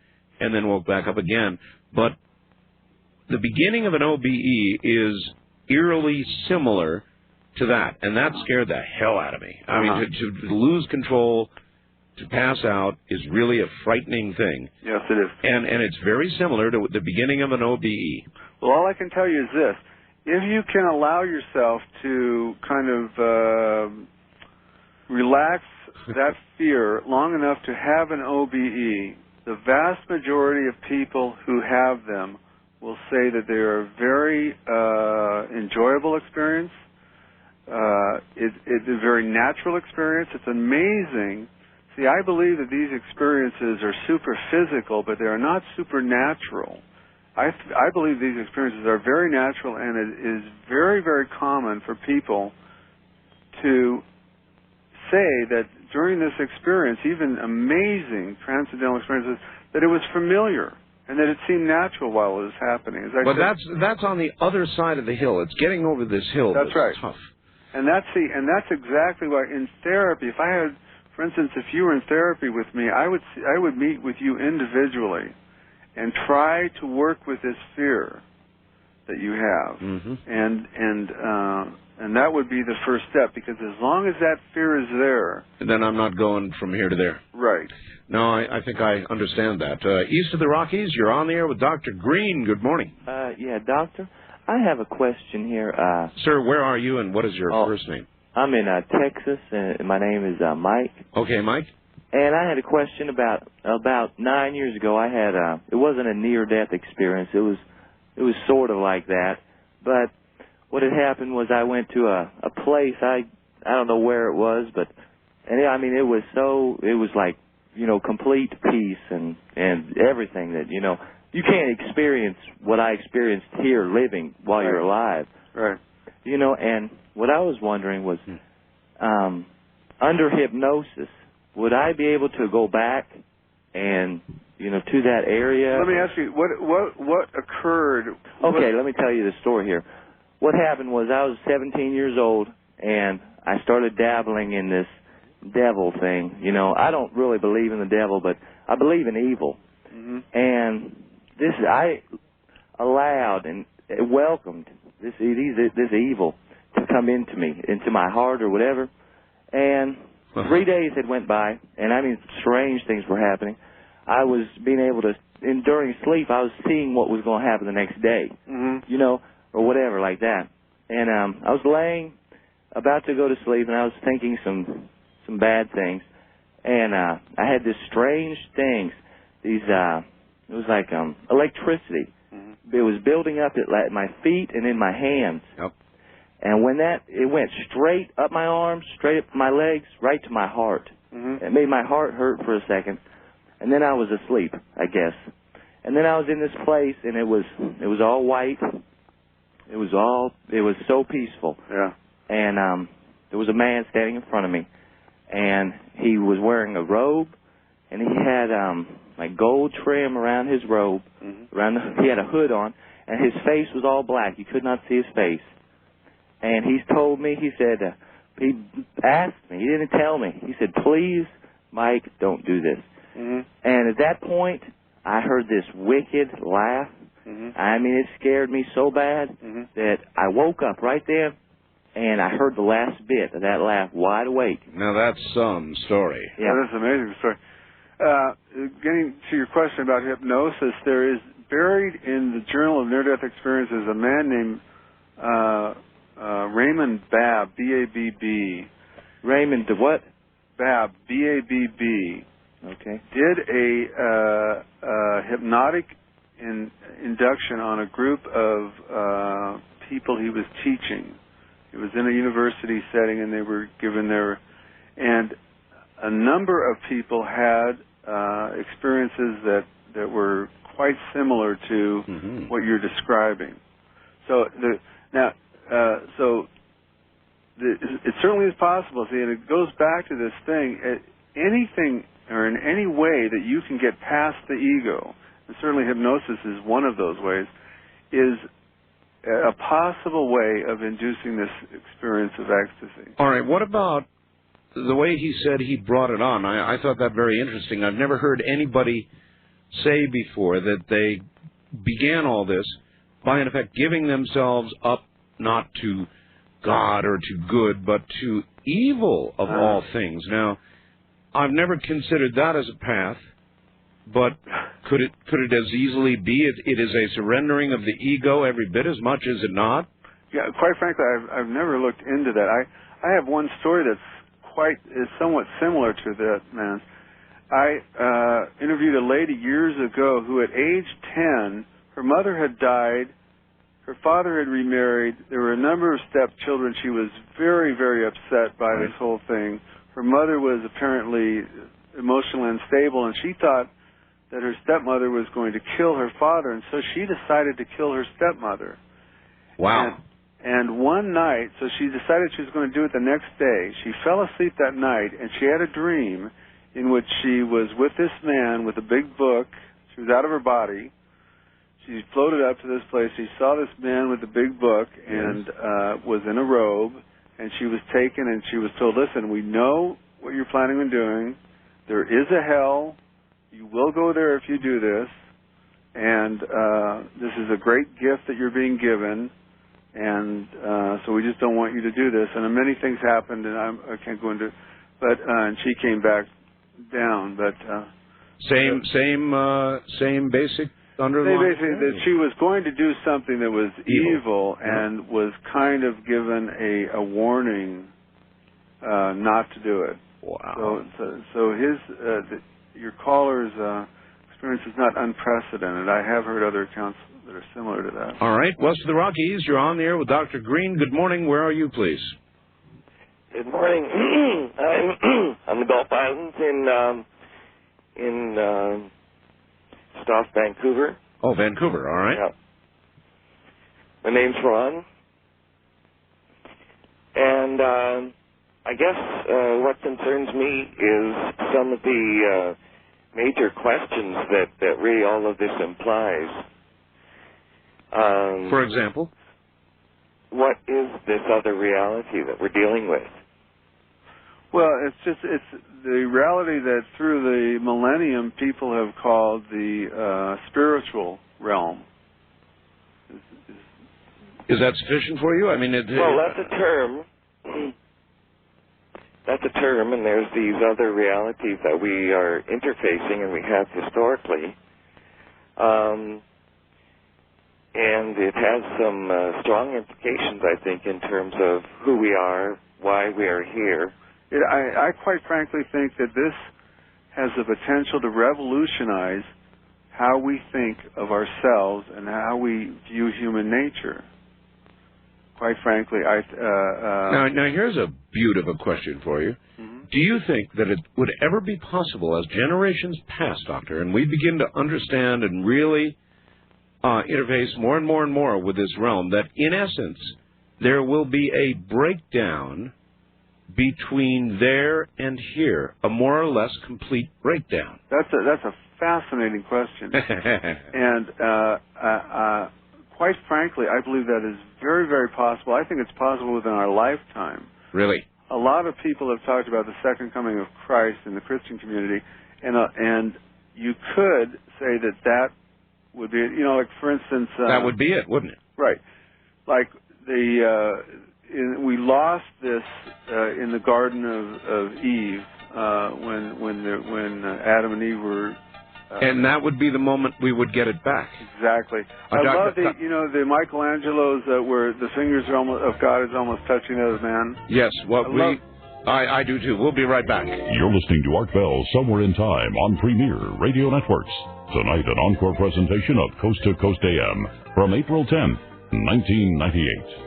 Speaker 1: and then woke back up again. But the beginning of an OBE is eerily similar to that, and that scared the hell out of me. I mean, to lose control, to pass out is really a frightening thing.
Speaker 9: Yes, it is.
Speaker 1: And it's very similar to the beginning of an OBE.
Speaker 9: Well, all I can tell you is this. If you can allow yourself to kind of relax that fear long enough to have an OBE, the vast majority of people who have them will say that they are a very enjoyable experience. It's a very natural experience. It's amazing. See, I believe that these experiences are super physical, but they are not supernatural. I believe these experiences are very natural, and it is very, very common for people to say that during this experience, even amazing transcendental experiences, that it was familiar and that it seemed natural while it was happening.
Speaker 1: But that's on the other side of the hill. It's getting over this hill.
Speaker 9: That's right.
Speaker 1: Tough.
Speaker 9: And that's exactly why in therapy, if I had, for instance, if you were in therapy with me, I would meet with you individually and try to work with this fear that you have.
Speaker 1: Mm-hmm.
Speaker 9: And that would be the first step, because as long as that fear is there,
Speaker 1: then I'm not going from here to there.
Speaker 9: Right.
Speaker 1: No, I think I understand that. East of the Rockies, you're on the air with Dr. Green. Good morning.
Speaker 14: Yeah, doctor, I have a question here.
Speaker 1: Sir, where are you and what is your first name?
Speaker 14: I'm in Texas, and my name is Mike.
Speaker 1: Okay, Mike.
Speaker 14: And I had a question about 9 years ago. I had it wasn't a near-death experience. It was sort of like that. But what had happened was I went to a place. I don't know where it was, but it was like, complete peace and everything that you can't experience what I experienced here living while you're alive.
Speaker 9: Right.
Speaker 14: And what I was wondering was, under hypnosis, would I be able to go back and, to that area?
Speaker 9: Let me ask you, what occurred?
Speaker 14: Okay, let me tell you the story here. What happened was I was 17 years old, and I started dabbling in this devil thing. You know, I don't really believe in the devil, but I believe in evil.
Speaker 9: Mm-hmm.
Speaker 14: And I allowed and welcomed this evil to come into me, into my heart or whatever. And 3 days had went by, and I mean, strange things were happening. I was being able to, and during sleep, I was seeing what was going to happen the next day, you know, or whatever like that. And I was laying, about to go to sleep, and I was thinking some bad things. And I had this strange things. These, it was like electricity. It was building up at my feet and in my hands.
Speaker 1: Yep.
Speaker 14: And when it went straight up my arms, straight up my legs, right to my heart. It made my heart hurt for a second. And then I was asleep, I guess. And then I was in this place, and it was all white. It was so peaceful.
Speaker 9: Yeah.
Speaker 14: And there was a man standing in front of me, and he was wearing a robe, and he had like gold trim around his robe. He had a hood on, and his face was all black. You could not see his face. And he told me, he said, he asked me, he didn't tell me. He said, please, Mike, don't do this. And at that point, I heard this wicked laugh. I mean, it scared me so bad that I woke up right then, and I heard the last bit of that laugh wide awake.
Speaker 1: Now, that's some story.
Speaker 9: Yeah, that's an amazing story. Getting to your question about hypnosis, there is buried in the Journal of Near-Death Experiences a man named Raymond Babb, B-A-B-B.
Speaker 14: Raymond what?
Speaker 9: Babb, B-A-B-B.
Speaker 14: Okay.
Speaker 9: Did a hypnotic induction on a group of people he was teaching. It was in a university setting, and they were given and a number of people had experiences that were quite similar to what you're describing. So it certainly is possible. See, and it goes back to this thing. Anything or in any way that you can get past the ego, and certainly hypnosis is one of those ways, is a possible way of inducing this experience of ecstasy.
Speaker 1: All right, what about the way he said he brought it on? I thought that very interesting. I've never heard anybody say before that they began all this by, in effect, giving themselves up not to God or to good, but to evil of all things. Now, I've never considered that as a path, but could it as easily be it is a surrendering of the ego every bit as much, is it not?
Speaker 9: Yeah, quite frankly, I've never looked into that. I have one story is somewhat similar to that, man. I interviewed a lady years ago who at age 10, her mother had died, her father had remarried, there were a number of stepchildren. She was very, very upset by this whole thing. Her mother was apparently emotionally unstable, and she thought that her stepmother was going to kill her father, and so she decided to kill her stepmother.
Speaker 1: Wow.
Speaker 9: And one night, so she decided she was going to do it the next day. She fell asleep that night, and she had a dream in which she was with this man with a big book. She was out of her body. She floated up to this place. She saw this man with a big book and was in a robe, and she was taken, and she was told, listen, we know what you're planning on doing. There is a hell. You will go there if you do this, and this is a great gift that you're being given, and so we just don't want you to do this. And many things happened, and I can't go into, but and she came back down. But
Speaker 1: same basic underlying.
Speaker 9: Basically, that she was going to do something that was evil and was kind of given a warning not to do it.
Speaker 1: Wow.
Speaker 9: So his your caller's experience is not unprecedented. I have heard other accounts that are similar to that.
Speaker 1: All right. West of the Rockies, you're on the air with Dr. Green. Good morning. Where are you, please?
Speaker 15: Good morning. I'm on the Gulf Islands in South Vancouver.
Speaker 1: Oh, Vancouver. All right.
Speaker 15: Yeah. My name's Ron. And I guess what concerns me is some of the major questions that really all of this implies.
Speaker 1: For example?
Speaker 15: What is this other reality that we're dealing with?
Speaker 9: Well, it's the reality that through the millennium people have called the spiritual realm.
Speaker 1: Is that sufficient for you? I mean,
Speaker 15: well, that's a term. That's a term, and there's these other realities that we are interfacing, and we have historically. And it has some strong implications, I think, in terms of who we are, why we are here.
Speaker 9: I quite frankly think that this has the potential to revolutionize how we think of ourselves and how we view human nature. Quite frankly,
Speaker 1: now here's a beautiful question for you. Mm-hmm. Do you think that it would ever be possible, as generations pass, Doctor, and we begin to understand and really interface more and more and more with this realm, that in essence there will be a breakdown between there and here, a more or less complete breakdown?
Speaker 9: That's a fascinating question, and quite frankly, I believe that is very, very possible. I think it's possible within our lifetime.
Speaker 1: Really?
Speaker 9: A lot of people have talked about the second coming of Christ in the Christian community, and you could say that would be, like for instance,
Speaker 1: that would be it, wouldn't it?
Speaker 9: Right. Like we lost this in the Garden of Eve when Adam and Eve were.
Speaker 1: And that would be the moment we would get it back.
Speaker 9: Exactly. I love the Michelangelo's where the fingers of God is almost touching the other man.
Speaker 1: Yes, I do too. We'll be right back.
Speaker 3: You're listening to Art Bell Somewhere in Time on Premier Radio Networks. Tonight, an encore presentation of Coast to Coast AM from April 10th, 1998.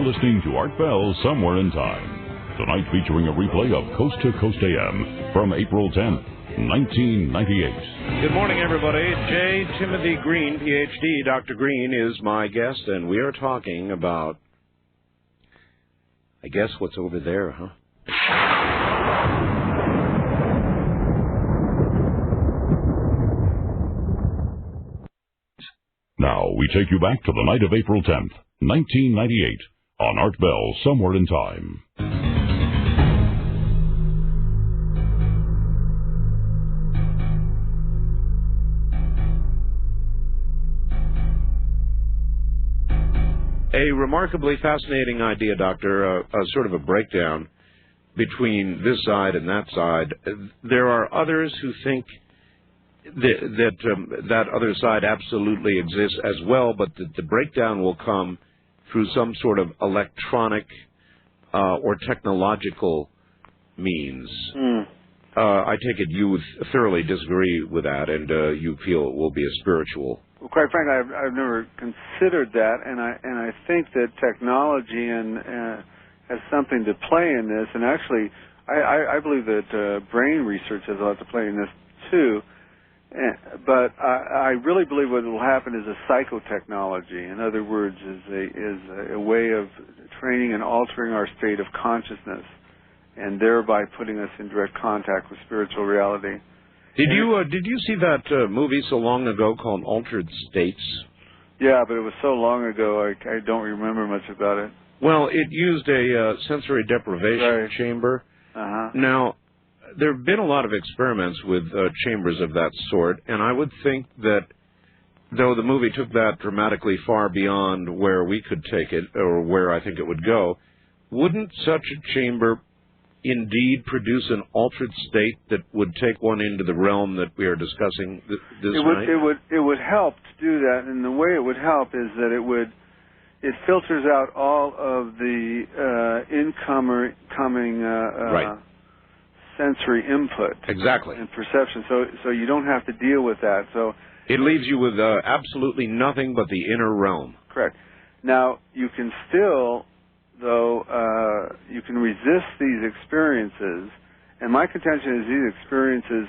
Speaker 3: Listening to Art Bell Somewhere in Time. Tonight featuring a replay of Coast to Coast AM from April 10th, 1998.
Speaker 1: Good morning, everybody. J. Timothy Green, Ph.D. Dr. Green is my guest, and we are talking about, I guess, what's over there, huh?
Speaker 3: Now, we take you back to the night of April 10th, 1998. On Art Bell, Somewhere in Time.
Speaker 1: A remarkably fascinating idea, Doctor, sort of a breakdown between this side and that side. There are others who think that other side absolutely exists as well, but that the breakdown will come through some sort of electronic or technological means. I take it you thoroughly disagree with that, and you feel it will be a spiritual.
Speaker 9: Well, quite frankly, I've never considered that, and I think that technology has something to play in this. And actually, I believe that brain research has a lot to play in this too. But I really believe what will happen is a psychotechnology. In other words, is a way of training and altering our state of consciousness, and thereby putting us in direct contact with spiritual reality. Did
Speaker 1: you see that movie so long ago called Altered States?
Speaker 9: Yeah, but it was so long ago I don't remember much about it.
Speaker 1: Well, it used a sensory deprivation chamber.
Speaker 9: Uh-huh.
Speaker 1: Now, there have been a lot of experiments with chambers of that sort, and I would think that though the movie took that dramatically far beyond where we could take it, or where I think it would go, wouldn't such a chamber indeed produce an altered state that would take one into the realm that we are discussing this night?
Speaker 9: It would help to do that, and the way it would help is that it filters out all of the incoming sensory input.
Speaker 1: Exactly.
Speaker 9: And perception, so you don't have to deal with that. So
Speaker 1: it leaves you with absolutely nothing but the inner realm.
Speaker 9: Correct. Now, you can still, though, you can resist these experiences, and my contention is these experiences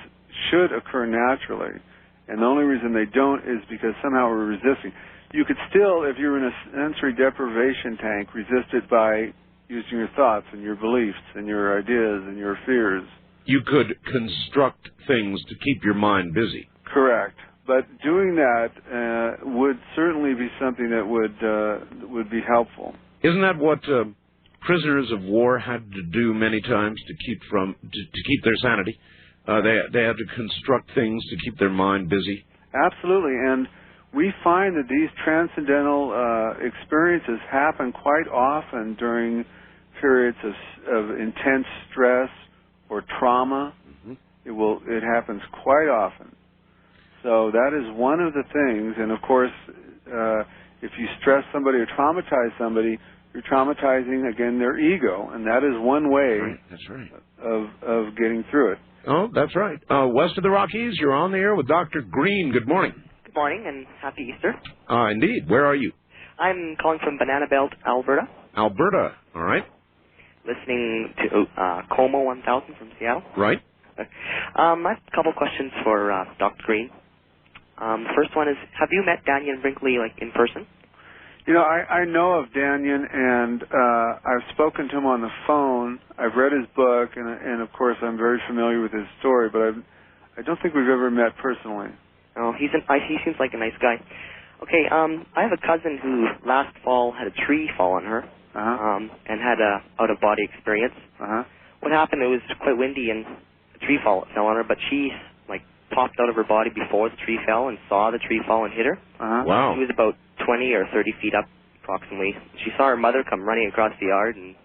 Speaker 9: should occur naturally, and the only reason they don't is because somehow we're resisting. You could still, if you're in a sensory deprivation tank, resist it by using your thoughts and your beliefs and your ideas and your fears.
Speaker 1: You could construct things to keep your mind busy.
Speaker 9: Correct. But doing that would certainly be something that would be helpful.
Speaker 1: Isn't that what prisoners of war had to do many times to keep their sanity? They had to construct things to keep their mind busy.
Speaker 9: Absolutely, and we find that these transcendental experiences happen quite often during periods of intense stress or trauma. Mm-hmm. It happens quite often. So that is one of the things, and of course, if you stress somebody or traumatize somebody, you're traumatizing, again, their ego, and that is one way
Speaker 1: That's right.
Speaker 9: Of getting through it.
Speaker 1: Oh, that's right. West of the Rockies, you're on the air with Dr. Green. Good morning.
Speaker 16: Good morning, and happy Easter.
Speaker 1: Indeed. Where are you?
Speaker 16: I'm calling from Banana Belt, Alberta.
Speaker 1: Alberta, all right.
Speaker 16: Listening to Como 1000 from Seattle.
Speaker 1: Right.
Speaker 16: I have a couple questions for Dr. Green. First one is, have you met Dannion Brinkley, in person?
Speaker 9: You know, I know of Dannion, and I've spoken to him on the phone. I've read his book, and of course, I'm very familiar with his story, but I don't think we've ever met personally.
Speaker 16: Oh, he seems like a nice guy. Okay, I have a cousin who last fall had a tree fall on her, and had a out-of-body experience. What happened, it was quite windy, and a tree fell on her, but she, popped out of her body before the tree fell and saw the tree fall and hit her.
Speaker 1: Wow.
Speaker 16: She was about 20 or 30 feet up, approximately. She saw her mother come running across the yard and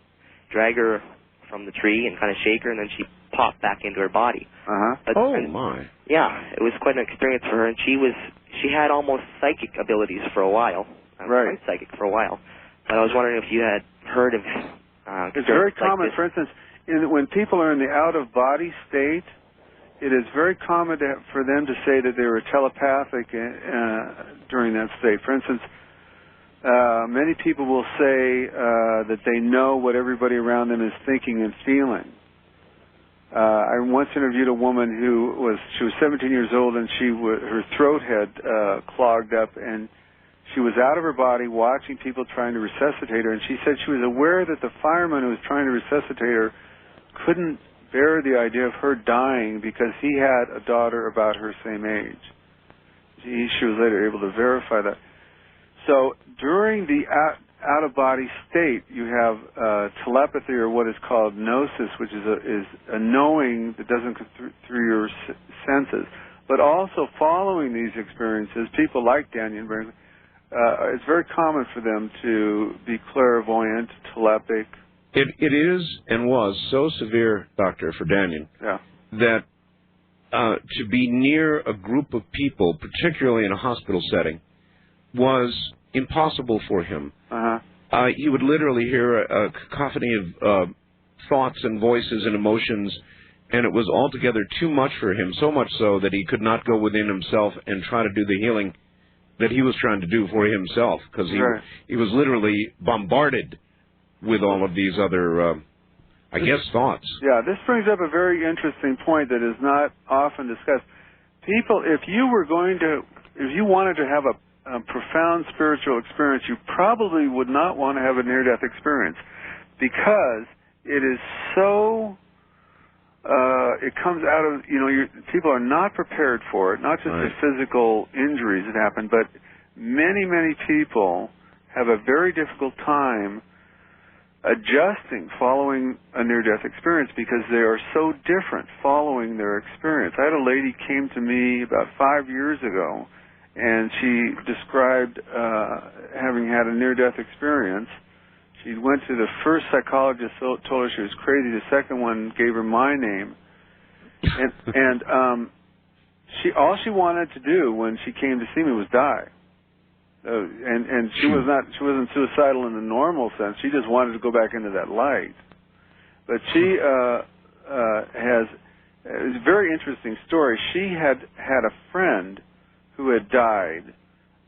Speaker 16: drag her from the tree and kind of shake her, and then she popped back into her body.
Speaker 1: My.
Speaker 16: Yeah, it was quite an experience for her, and she had almost psychic abilities for a while.
Speaker 9: Right.
Speaker 16: Quite psychic for a while. But I was wondering if you had heard of
Speaker 9: it's very common. For instance, when people are in the out-of-body state, it is very common for them to say that they were telepathic during that state. For instance, many people will say that they know what everybody around them is thinking and feeling. I once interviewed a woman she was 17 years old, and her throat had clogged up, and she was out of her body watching people trying to resuscitate her, and she said she was aware that the fireman who was trying to resuscitate her couldn't bear the idea of her dying because he had a daughter about her same age. She was later able to verify that. So during the out-of-body state, you have telepathy, or what is called gnosis, which is a knowing that doesn't go through your senses. But also following these experiences, people like Dannion Brinkley, it's very common for them to be clairvoyant, telepathic.
Speaker 1: It is and was so severe, Doctor, for Dannion, that to be near a group of people, particularly in a hospital setting, was impossible for him. He would literally hear a cacophony of thoughts and voices and emotions, and it was altogether too much for him, so much so that he could not go within himself and try to do the healing that he was trying to do for himself, because he was literally bombarded with all of these other, thoughts.
Speaker 9: Yeah, this brings up a very interesting point that is not often discussed. People, if you wanted to have a profound spiritual experience, you probably would not want to have a near-death experience, because it is so, it comes out of, people are not prepared for it, not just the physical injuries that happen, but many, many people have a very difficult time adjusting following a near-death experience, because they are so different following their experience. I had a lady came to me about 5 years ago, and she described having had a near-death experience. She went to the first psychologist, told her she was crazy. The second one gave her my name, and all she wanted to do when she came to see me was die. And she wasn't suicidal in the normal sense. She just wanted to go back into that light. But she has, it's a very interesting story. She had a friend who had died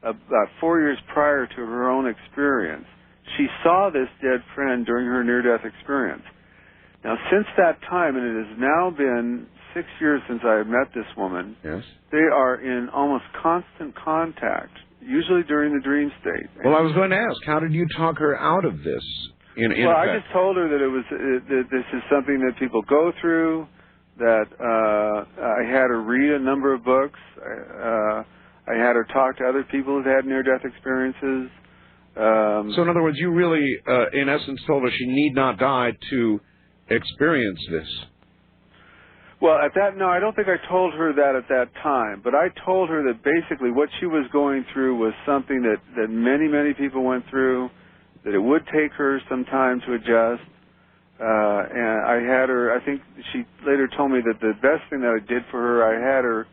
Speaker 9: about 4 years prior to her own experience. She saw this dead friend during her near-death experience. Now, since that time, and it has now been 6 years since I have met this woman,
Speaker 1: yes,
Speaker 9: they are in almost constant contact, usually during the dream state.
Speaker 1: Well, I was going to ask, how did you talk her out of this?
Speaker 9: I just told her that that this is something that people go through, that I had her read a number of books. I had her talk to other people who've had near-death experiences.
Speaker 1: So in other words, you really, in essence, told her she need not die to experience this.
Speaker 9: Well, no, I don't think I told her that at that time, but I told her that basically what she was going through was something that many, many people went through, that it would take her some time to adjust. And I had her, I think she later told me that the best thing that I did for her, I had her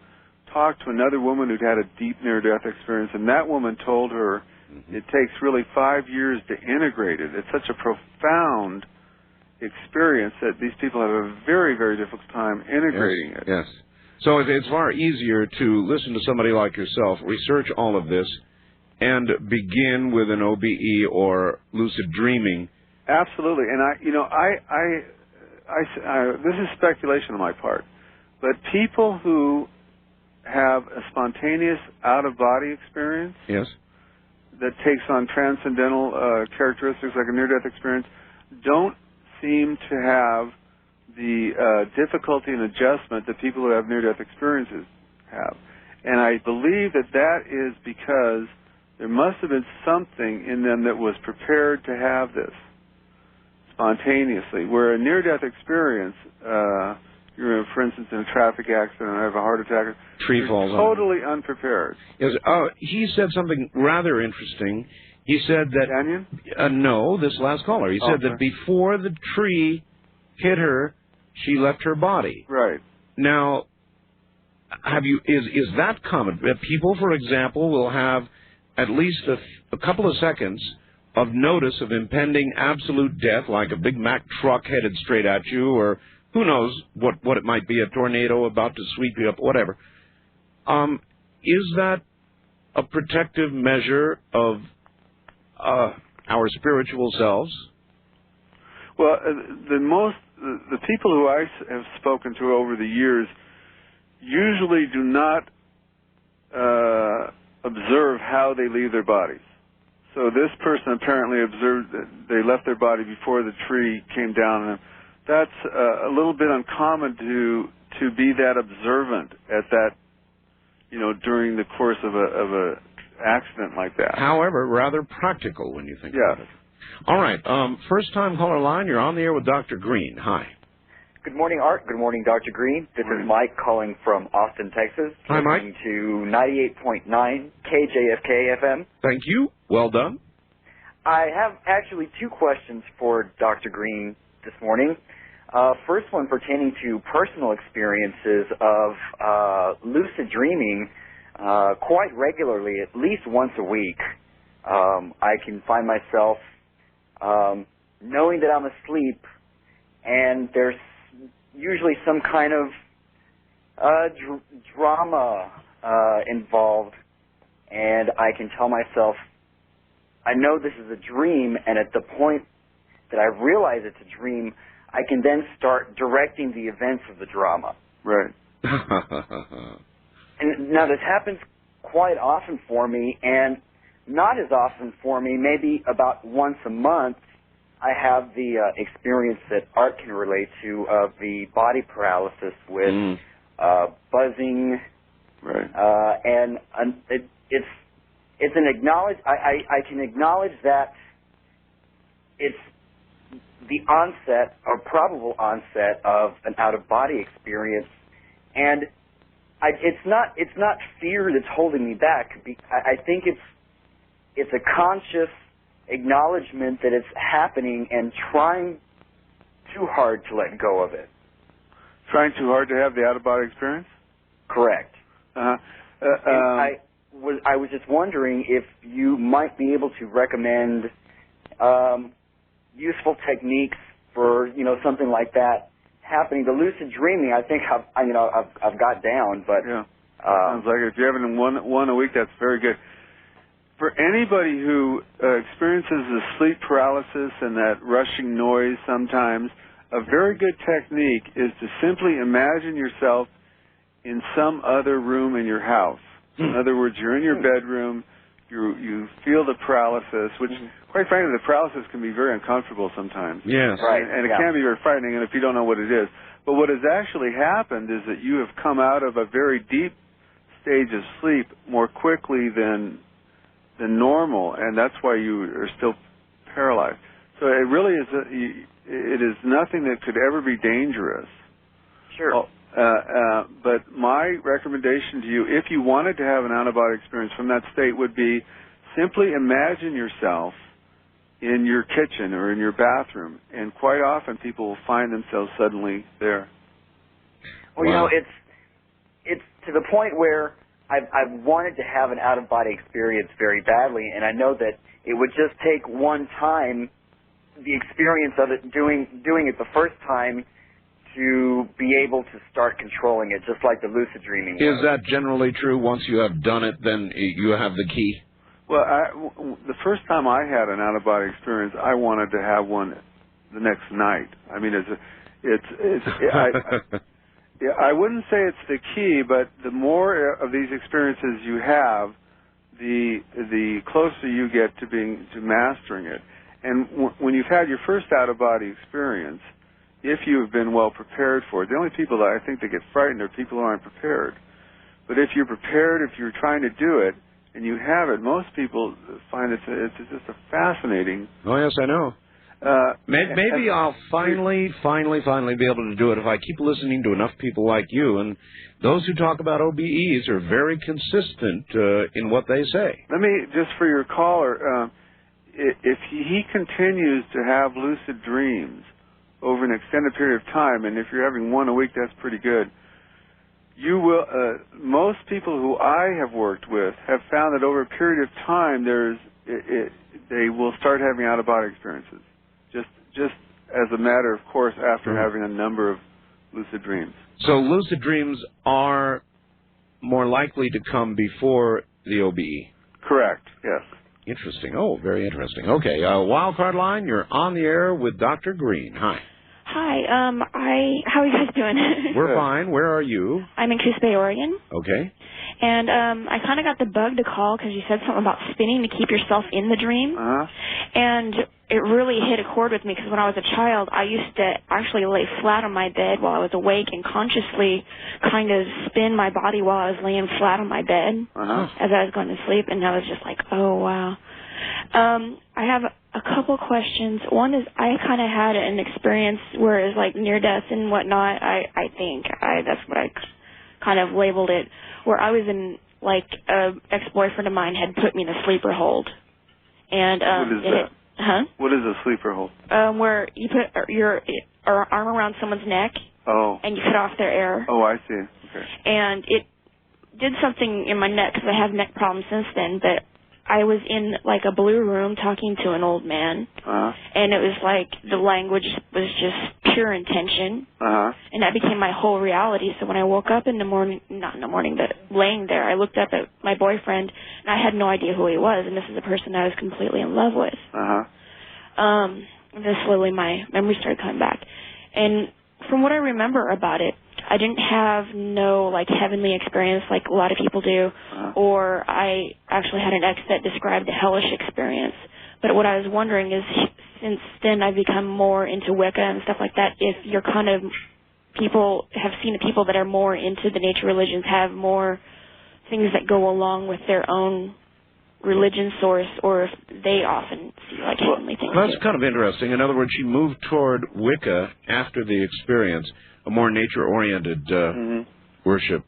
Speaker 9: talk to another woman who'd had a deep near-death experience, and that woman told her it takes really 5 years to integrate it. It's such a profound experience that these people have a very, very difficult time integrating it.
Speaker 1: Yes. So it's far easier to listen to somebody like yourself, research all of this, and begin with an OBE or lucid dreaming.
Speaker 9: Absolutely. And this is speculation on my part, but people who have a spontaneous out-of-body experience,
Speaker 1: yes,
Speaker 9: that takes on transcendental characteristics like a near-death experience, don't seem to have the difficulty and adjustment that people who have near-death experiences have. And I believe that is because there must have been something in them that was prepared to have this spontaneously, where a near-death experience, you're, for instance, in a traffic accident and have a heart attack,
Speaker 1: tree falls on.
Speaker 9: Totally unprepared.
Speaker 1: Yes. He said something rather interesting. He said that...
Speaker 9: Dannion?
Speaker 1: No, this last caller. He said that before the tree hit her, she left her body.
Speaker 9: Right.
Speaker 1: Now, is that common? People, for example, will have at least a couple of seconds of notice of impending absolute death, like a Big Mac truck headed straight at you, or who knows what it might be, a tornado about to sweep you up, whatever. Is that a protective measure of our spiritual selves?
Speaker 9: Well, the people who I have spoken to over the years usually do not observe how they leave their bodies. So this person apparently observed that they left their body before the tree came down on them. That's a little bit uncommon to be that observant at that, during the course of a accident like that.
Speaker 1: However, rather practical when you think about it. All right. First-time caller line, you're on the air with Dr. Green. Hi.
Speaker 17: Good morning, Art. Good morning, Dr. Green. This is Mike calling from Austin, Texas.
Speaker 1: Hi, Mike.
Speaker 17: Listening to 98.9 KJFK FM.
Speaker 1: Thank you. Well done.
Speaker 17: I have actually two questions for Dr. Green this morning. First one pertaining to personal experiences of lucid dreaming quite regularly, at least once a week. I can find myself knowing that I'm asleep, and there's usually some kind of drama involved, and I can tell myself, I know this is a dream, and at the point that I realize it's a dream, I can then start directing the events of the drama.
Speaker 9: Right.
Speaker 17: And now this happens quite often for me, and not as often for me, maybe about once a month, I have the experience that Art can relate to of the body paralysis with buzzing,
Speaker 7: right?
Speaker 17: And it's an acknowledge. I can acknowledge that it's the onset or probable onset of an out-of-body experience, and it's not fear that's holding me back. I think it's a conscious acknowledgement that it's happening and trying too hard to let go of it.
Speaker 9: Trying too hard to have the out-of-body experience?
Speaker 17: Correct.
Speaker 9: Uh-huh.
Speaker 17: And I was just wondering if you might be able to recommend useful techniques for something like that happening. The lucid dreaming, I think I've got down, but
Speaker 9: yeah, sounds like it. If you're having one a week, that's very good. For anybody who experiences the sleep paralysis and that rushing noise sometimes, a very good technique is to simply imagine yourself in some other room in your house. In other words, you're in your bedroom, you feel the paralysis, which, quite frankly, the paralysis can be very uncomfortable sometimes.
Speaker 1: Yes.
Speaker 17: Right.
Speaker 9: And it can be very frightening, and if you don't know what it is. But what has actually happened is that you have come out of a very deep stage of sleep more quickly than normal, and that's why you are still paralyzed. So it really is it is nothing that could ever be dangerous.
Speaker 17: Sure.
Speaker 9: But my recommendation to you, if you wanted to have an out-of-body experience from that state, would be simply imagine yourself in your kitchen or in your bathroom, and quite often people will find themselves suddenly there.
Speaker 17: Well,
Speaker 1: Wow.
Speaker 17: it's to the point where I've wanted to have an out-of-body experience very badly, and I know that it would just take one time, the experience of it, doing it the first time, to be able to start controlling it, just like the lucid dreaming
Speaker 1: Is
Speaker 17: was.
Speaker 1: that generally true? Once you have done it, then you have the key?
Speaker 9: Well, the first time I had an out-of-body experience, I wanted to have one the next night. I mean, I wouldn't say it's the key, but the more of these experiences you have, the closer you get to mastering it. And when you've had your first out-of-body experience, if you have been well prepared for it, the only people that I think that get frightened are people who aren't prepared. But if you're prepared, if you're trying to do it, and you have it, most people find it's just a fascinating.
Speaker 1: Oh, yes, I know. Maybe I'll finally be able to do it if I keep listening to enough people like you. And those who talk about OBEs are very consistent in what they say.
Speaker 9: Let me, just for your caller, if he continues to have lucid dreams over an extended period of time, and if you're having one a week, that's pretty good. You will. Most people who I have worked with have found that over a period of time, they will start having out-of-body experiences. Just as a matter of course, after having a number of lucid dreams.
Speaker 1: So lucid dreams are more likely to come before the OBE.
Speaker 9: Correct. Yes.
Speaker 1: Interesting. Oh, very interesting. Okay, wildcard line. You're on the air with Dr. Green. Hi.
Speaker 18: Hi, how are you guys doing?
Speaker 1: We're fine. Where are you?
Speaker 18: I'm in Coos Bay, Oregon.
Speaker 1: Okay.
Speaker 18: And I kind of got the bug to call because you said something about spinning to keep yourself in the dream.
Speaker 9: Uh-huh.
Speaker 18: And it really hit a chord with me because when I was a child, I used to actually lay flat on my bed while I was awake and consciously kind of spin my body while I was laying flat on my bed as I was going to sleep. And I was just like, oh, wow. I have a couple questions. One is I kind of had an experience where it was like near death and whatnot. I think that's what I kind of labeled it, where I was in, like, a ex-boyfriend of mine had put me in a sleeper hold. And
Speaker 9: what is that? What is a sleeper hold?
Speaker 18: Where you put your arm around someone's neck and you cut off their air.
Speaker 9: Oh, I see. Okay.
Speaker 18: And it did something in my neck because I have neck problems since then, but I was in, like, a blue room talking to an old man, and it was like the language was just pure intention, and that became my whole reality. So when I woke up in the morning, not in the morning, but laying there, I looked up at my boyfriend, and I had no idea who he was, and this is a person I was completely in love with. And then slowly my memory started coming back. And from what I remember about it, I didn't have no, like, heavenly experience like a lot of people do, or I actually had an ex that described the hellish experience. But what I was wondering is, since then I've become more into Wicca and stuff like that, if you're kind of, people have seen the people that are more into the nature religions have more things that go along with their own religion source, or if they often see like heavenly things.
Speaker 1: Well, that's kind of interesting. In other words, she moved toward Wicca after the experience, a more nature-oriented worship.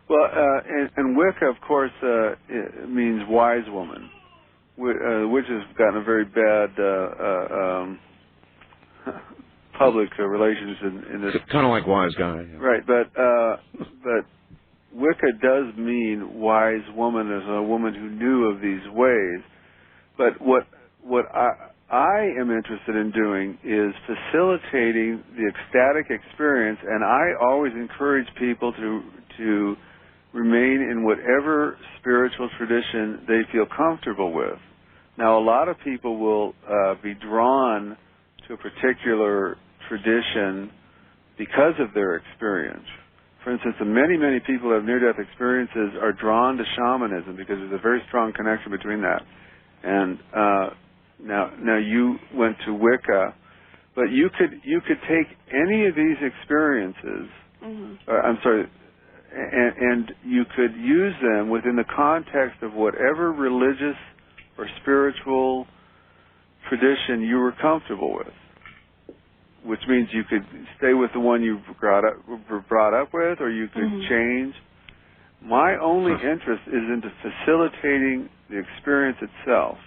Speaker 9: Well, and Wicca, of course, it means wise woman, which has gotten a very bad public relations in this.
Speaker 1: Kind of like wise guy. Yeah.
Speaker 9: Right, but Wicca does mean wise woman, as a woman who knew of these ways. But what I am interested in doing is facilitating the ecstatic experience, and I always encourage people to remain in whatever spiritual tradition they feel comfortable with. Now, a lot of people will be drawn to a particular tradition because of their experience. For instance, many people who have near-death experiences are drawn to shamanism because there's a very strong connection between that. And now you went to Wicca, but you could take any of these experiences. I'm sorry, and you could use them within the context of whatever religious or spiritual tradition you were comfortable with. Which means you could stay with the one you were brought up with, or you could change. My only interest is into facilitating the experience itself.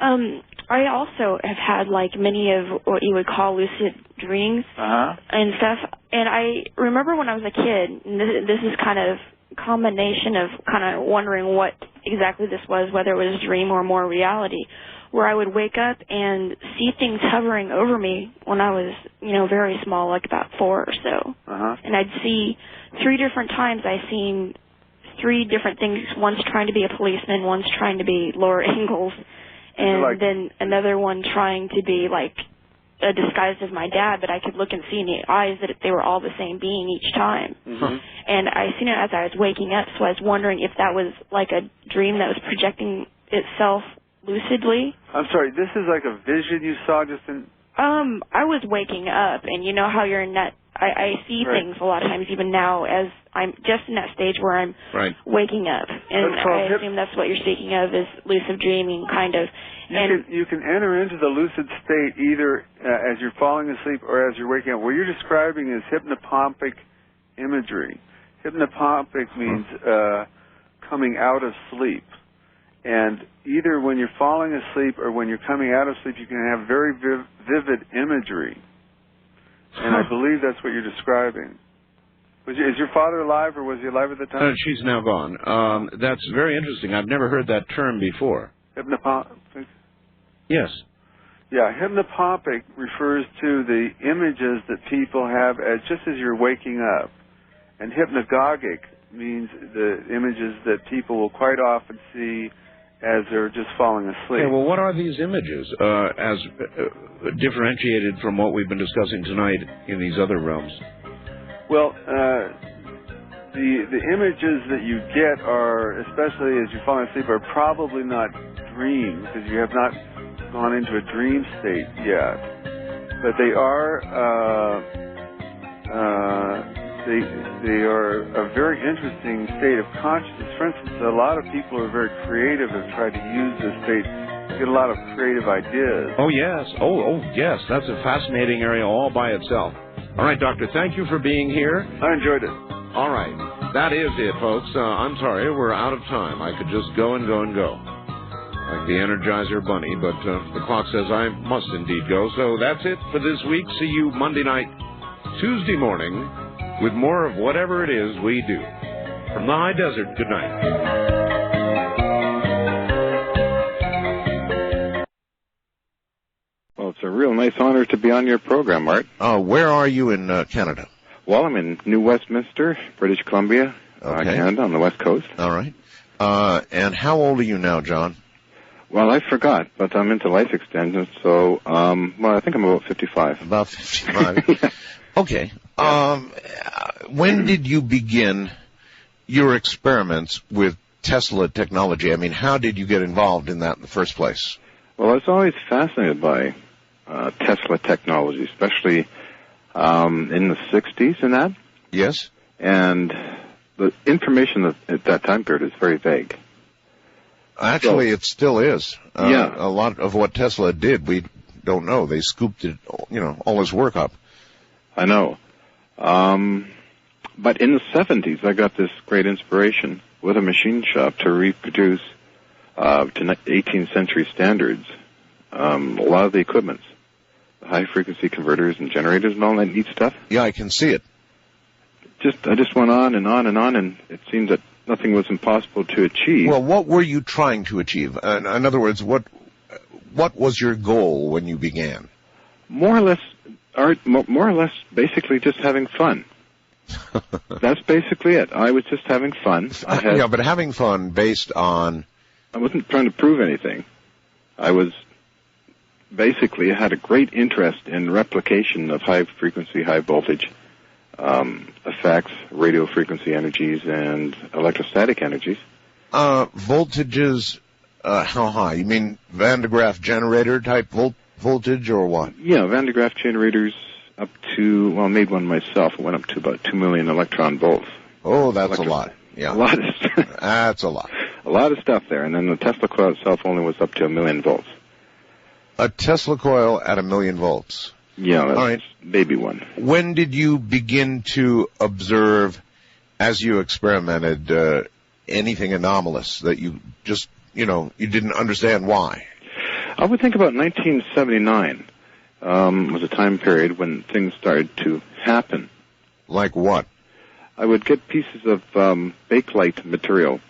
Speaker 18: I also have had like many of what you would call lucid dreams and stuff. And I remember when I was a kid, and this is kind of a combination of kind of wondering what exactly this was, whether it was a dream or more reality, where I would wake up and see things hovering over me when I was, very small, like about 4 or so. And I'd see 3 different times I seen 3 different things. One's trying to be a policeman, one's trying to be Laura Ingalls, and then another one trying to be like disguised as my dad, but I could look and see in the eyes that they were all the same being each time. And I seen it as I was waking up, so I was wondering if that was like a dream that was projecting itself lucidly.
Speaker 9: I'm sorry, this is like a vision you saw just in...
Speaker 18: I was waking up, and you know how you're in that... I see things a lot of times, even now, as I'm just in that stage where I'm waking up. And I assume that's what you're speaking of, is lucid dreaming, kind of.
Speaker 9: You can enter into the lucid state either as you're falling asleep or as you're waking up. What you're describing is hypnopompic imagery. Hypnopompic means coming out of sleep. And either when you're falling asleep or when you're coming out of sleep, you can have very vivid imagery. And I believe that's what you're describing. Is your father alive, or was he alive at the time?
Speaker 1: She's now gone. That's very interesting. I've never heard that term before.
Speaker 9: Hypnopompic?
Speaker 1: Yes.
Speaker 9: Yeah, hypnopompic refers to the images that people have just as you're waking up. And hypnagogic means the images that people will quite often see as they're just falling asleep.
Speaker 1: Okay, well, what are these images as differentiated from what we've been discussing tonight in these other realms?
Speaker 9: Well, the images that you get are, especially as you're falling asleep, are probably not dreams, because you have not gone into a dream state yet. But they are they are a very interesting state of consciousness. For instance, a lot of people who are very creative have tried to use this state to get a lot of creative ideas.
Speaker 1: Oh, yes. Oh, yes. That's a fascinating area all by itself. All right, Doctor, thank you for being here.
Speaker 9: I enjoyed it.
Speaker 1: All right. That is it, folks. I'm sorry, we're out of time. I could just go and go and go, like the Energizer Bunny, but the clock says I must indeed go. So that's it for this week. See you Monday night, Tuesday morning, with more of whatever it is we do. From the high desert, good night.
Speaker 19: Well, it's a real nice honor to be on your program, Art.
Speaker 20: Where are you in Canada?
Speaker 19: Well, I'm in New Westminster, British Columbia, Canada, on the West Coast.
Speaker 20: All right. And how old are you now, John?
Speaker 19: Well, I forgot, but I'm into life extension, so, I think I'm about 55.
Speaker 20: About 55.
Speaker 19: Yeah.
Speaker 20: Okay. When did you begin your experiments with Tesla technology? I mean, how did you get involved in that in the first place?
Speaker 19: Well, I was always fascinated by Tesla technology, especially in the 60s and that.
Speaker 20: Yes.
Speaker 19: And the information at that time period is very vague.
Speaker 20: Actually, it still is.
Speaker 19: Yeah.
Speaker 20: A lot of what Tesla did, we don't know. They scooped it, all his work up.
Speaker 19: I know. But in the 70s, I got this great inspiration with a machine shop to reproduce to 18th century standards a lot of the equipment, the high-frequency converters and generators and all that neat stuff.
Speaker 20: Yeah, I can see it.
Speaker 19: I just went on and on and on, and it seemed that nothing was impossible to achieve.
Speaker 20: Well, what were you trying to achieve? In other words, what was your goal when you began?
Speaker 19: More or less, basically just having fun. That's basically it. I was just having fun.
Speaker 20: Yeah, but having fun based on...
Speaker 19: I wasn't trying to prove anything. I had a great interest in replication of high-frequency, high-voltage effects, radio frequency energies, and electrostatic energies.
Speaker 20: Voltages, how high? You mean Van de Graaff generator type voltage or what?
Speaker 19: Yeah, Van de Graaff generators up to, I made one myself. It went up to about 2 million electron volts.
Speaker 20: Oh, that's a lot. Yeah.
Speaker 19: A lot of stuff.
Speaker 20: That's a lot.
Speaker 19: A lot of stuff there. And then the Tesla coil itself only was up to 1 million volts.
Speaker 20: A Tesla coil at 1 million volts.
Speaker 19: Yeah, that's
Speaker 20: all right.
Speaker 19: Baby one.
Speaker 20: When did you begin to observe, as you experimented, anything anomalous that you just, you didn't understand why?
Speaker 19: I would think about 1979 was a time period when things started to happen.
Speaker 20: Like what?
Speaker 19: I would get pieces of bakelite material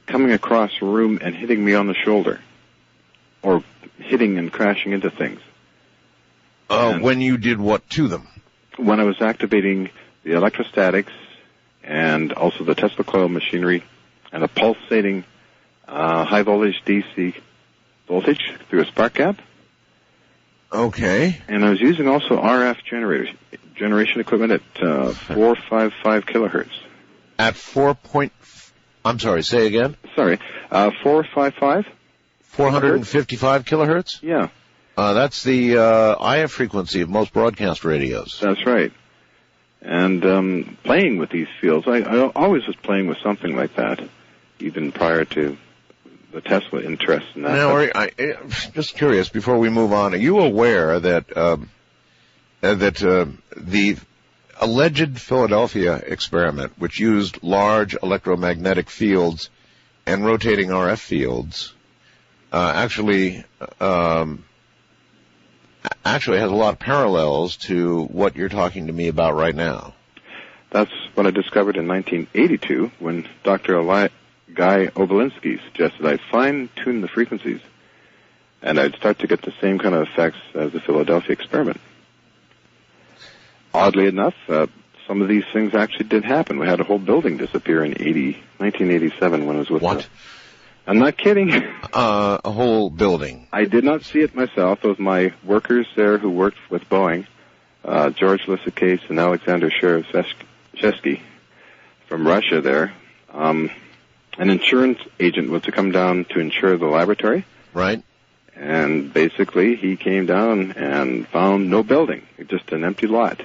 Speaker 19: coming across a room and hitting me on the shoulder, or hitting and crashing into things.
Speaker 20: When you did what to them?
Speaker 19: When I was activating the electrostatics and also the Tesla coil machinery and a pulsating high-voltage DC voltage through a spark gap.
Speaker 20: Okay.
Speaker 19: And I was using also RF generators, generation equipment at 455 kilohertz.
Speaker 20: At I'm sorry, say again?
Speaker 19: Sorry, 455.
Speaker 20: 455 kilohertz?
Speaker 19: Yeah.
Speaker 20: That's the IF frequency of most broadcast radios.
Speaker 19: That's right. And playing with these fields, I always was playing with something like that, even prior to the Tesla interest in that.
Speaker 20: Now, just curious, before we move on, are you aware that the alleged Philadelphia experiment, which used large electromagnetic fields and rotating RF fields, actually has a lot of parallels to what you're talking to me about right now?
Speaker 19: That's what I discovered in 1982 when Dr. Guy Obolinski suggested I fine-tune the frequencies, and I'd start to get the same kind of effects as the Philadelphia experiment. Oddly enough, some of these things actually did happen. We had a whole building disappear in 1987 when I was with
Speaker 20: What?
Speaker 19: I'm not kidding.
Speaker 20: A whole building.
Speaker 19: I did not see it myself. It was my workers there who worked with Boeing, George Cayce and Alexander Shevsky from Russia there. An insurance agent was to come down to insure the laboratory.
Speaker 20: Right.
Speaker 19: And basically he came down and found no building, just an empty lot.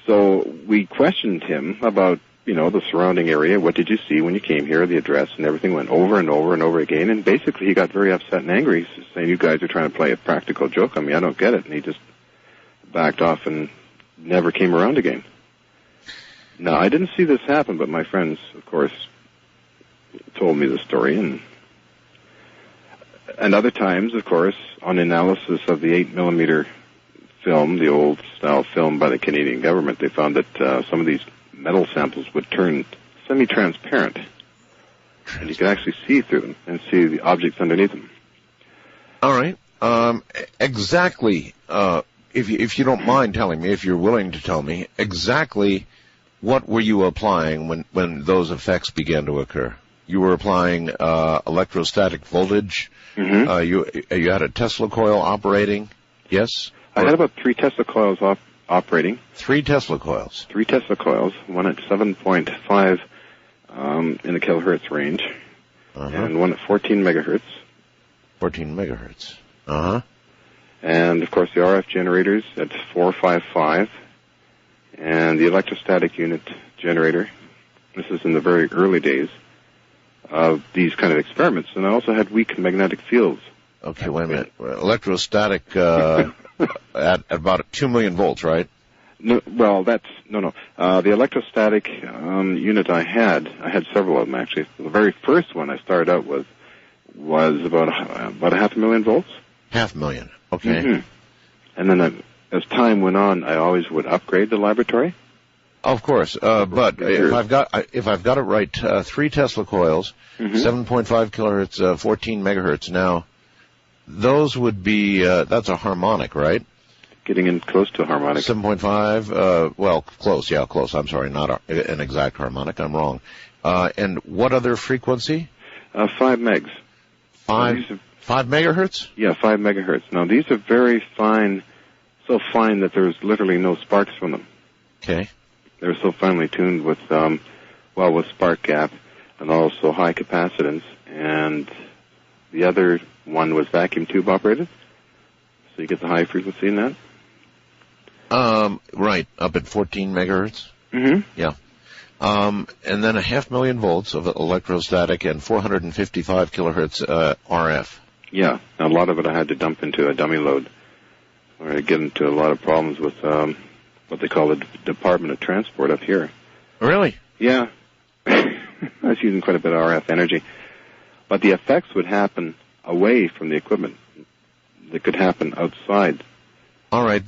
Speaker 19: So we questioned him about, the surrounding area. What did you see when you came here, the address, and everything went over and over and over again. And basically he got very upset and angry, saying, you guys are trying to play a practical joke on me. I don't get it. And he just backed off and never came around again. Now, I didn't see this happen, but my friends, of course, told me the story. And other times, of course, on analysis of the 8mm film, the old-style film by the Canadian government, they found that some of these metal samples would turn semi-transparent, and you could actually see through them and see the objects underneath them.
Speaker 20: All right. Exactly, if you don't mind telling me, if you're willing to tell me, exactly what were you applying when those effects began to occur? You were applying electrostatic voltage. Mm-hmm. You had a Tesla coil operating, yes?
Speaker 19: I had about 3 Tesla coils operating.
Speaker 20: 3 Tesla coils?
Speaker 19: 3 Tesla coils, one at 7.5 in the kilohertz range, and one at 14 megahertz.
Speaker 20: 14 megahertz.
Speaker 19: And, of course, the RF generators at 455, and the electrostatic unit generator. This is in the very early days of these kind of experiments. And I also had weak magnetic fields.
Speaker 20: Okay, wait a minute. Electrostatic at about 2 million volts, right?
Speaker 19: No, well, the electrostatic unit I had several of them, actually. The very first one I started out with was about a 500,000 volts.
Speaker 20: 500,000. Okay.
Speaker 19: Mm-hmm. And then as time went on, I always would upgrade the laboratory.
Speaker 20: Of course, but if I've got it right, 3 Tesla coils, 7.5 kilohertz, 14 megahertz. Now, those would be that's a harmonic, right?
Speaker 19: Getting in close to a harmonic.
Speaker 20: 7.5, well, close. Yeah, close. I'm sorry, not an exact harmonic. I'm wrong. And what other frequency?
Speaker 19: 5 megs.
Speaker 20: 5 megahertz?
Speaker 19: Yeah, 5 megahertz. Now, these are very fine, so fine that there's literally no sparks from them.
Speaker 20: Okay.
Speaker 19: They're so finely tuned with spark gap and also high capacitance. And the other one was vacuum tube operated, so you get the high frequency in that.
Speaker 20: Right, up at 14 megahertz?
Speaker 19: Mm-hmm.
Speaker 20: Yeah. And then 500,000 volts of electrostatic and 455 kilohertz RF.
Speaker 19: Yeah, a lot of it I had to dump into a dummy load, where I get into a lot of problems with what they call the Department of Transport up here.
Speaker 20: Really?
Speaker 19: Yeah. I was using quite a bit of RF energy. But the effects would happen away from the equipment. They could happen outside.
Speaker 20: All right.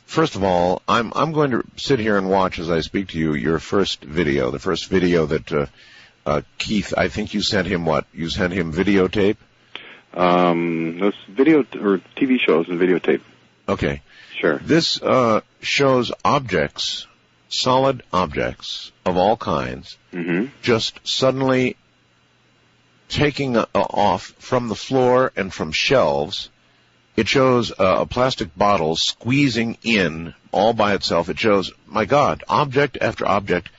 Speaker 20: First of all, I'm going to sit here and watch as I speak to you your first video, the first video that Keith, I think you sent him what? You sent him videotape?
Speaker 19: Those video or TV shows and videotape.
Speaker 20: Okay.
Speaker 19: Sure.
Speaker 20: This shows objects, solid objects of all kinds, just suddenly taking off from the floor and from shelves. It shows a plastic bottle squeezing in all by itself. It shows, my God, object after object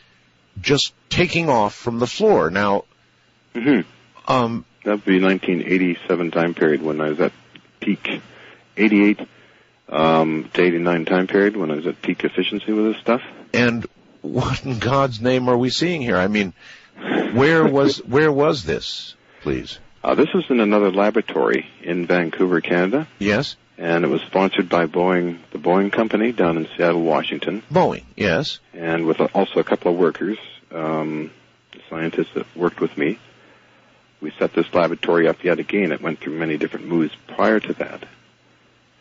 Speaker 20: just taking off from the floor. Now,
Speaker 19: that would be 1987 time period when I was at peak. 88 to 89 time period when I was at peak efficiency with this stuff.
Speaker 20: And what in God's name are we seeing here? I mean, where was this, please?
Speaker 19: This was in another laboratory in Vancouver, Canada.
Speaker 20: Yes.
Speaker 19: And it was sponsored by Boeing, the Boeing company down in Seattle, Washington.
Speaker 20: Boeing, yes.
Speaker 19: And with also a couple of workers, scientists that worked with me. We set this laboratory up yet again. It went through many different moves prior to that.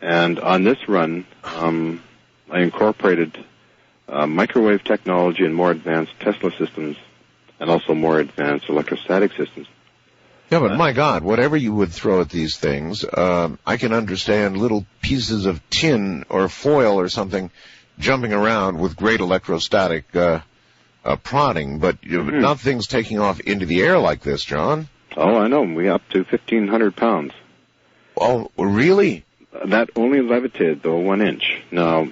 Speaker 19: And on this run, I incorporated microwave technology and more advanced Tesla systems and also more advanced electrostatic systems.
Speaker 20: Yeah, but my God, whatever you would throw at these things, I can understand little pieces of tin or foil or something jumping around with great electrostatic prodding, but not things taking off into the air like this, John.
Speaker 19: Oh, I know. We up to 1,500 pounds.
Speaker 20: Oh, really?
Speaker 19: That only levitated, though, 1 inch. Now,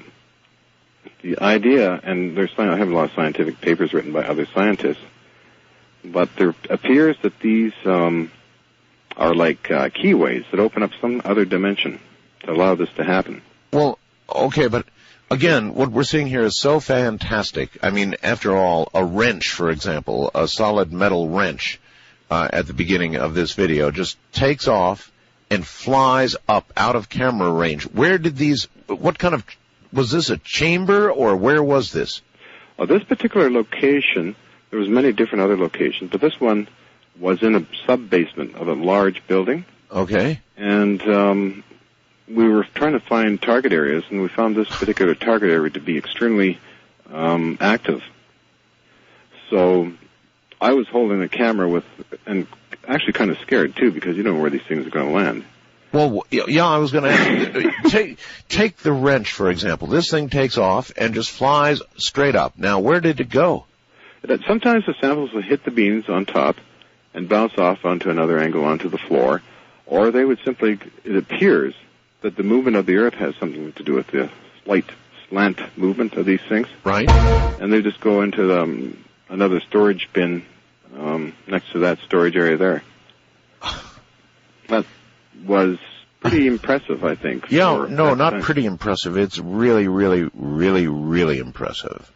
Speaker 19: the idea, and I have a lot of scientific papers written by other scientists, but there appears that these are like keyways that open up some other dimension to allow this to happen.
Speaker 20: Well, okay, but again, what we're seeing here is so fantastic. I mean, after all, a wrench, for example, a solid metal wrench at the beginning of this video just takes off and flies up out of camera range. Where did these, what kind of, was this a chamber or where was this?
Speaker 19: This particular location, there was many different other locations, but this one was in a sub-basement of a large building.
Speaker 20: Okay.
Speaker 19: And we were trying to find target areas, and we found this particular target area to be extremely active. So I was holding the camera and actually kind of scared, too, because you don't know where these things are going to land.
Speaker 20: Well, yeah, I was going to ask you, take the wrench, for example. This thing takes off and just flies straight up. Now, where did it go?
Speaker 19: Sometimes the samples would hit the beams on top and bounce off onto another angle onto the floor, or they would simply, it appears, that the movement of the Earth has something to do with the slight slant movement of these things.
Speaker 20: Right.
Speaker 19: And they just go into another storage bin next to that storage area there. That was pretty impressive, I think.
Speaker 20: Yeah, no, not pretty impressive. It's really, really, really, really impressive.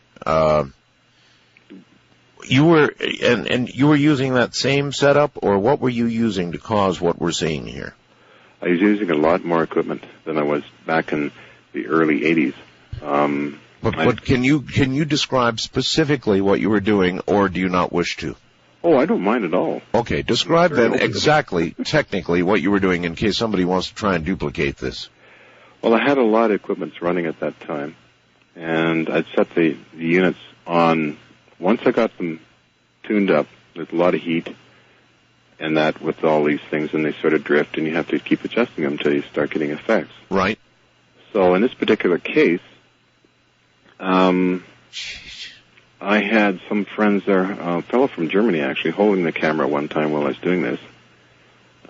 Speaker 20: You were and you were using that same setup, or what were you using to cause what we're seeing here?
Speaker 19: I was using a lot more equipment than I was back in the early 80s.
Speaker 20: But can you describe specifically what you were doing, or do you not wish to?
Speaker 19: Oh, I don't mind at all.
Speaker 20: Okay, describe then exactly, technically, what you were doing in case somebody wants to try and duplicate this.
Speaker 19: Well, I had a lot of equipment running at that time, and I'd set the units on. Once I got them tuned up, there's a lot of heat, and that with all these things, and they sort of drift, and you have to keep adjusting them until you start getting effects.
Speaker 20: Right.
Speaker 19: So in this particular case, I had some friends there, a fellow from Germany actually, holding the camera one time while I was doing this.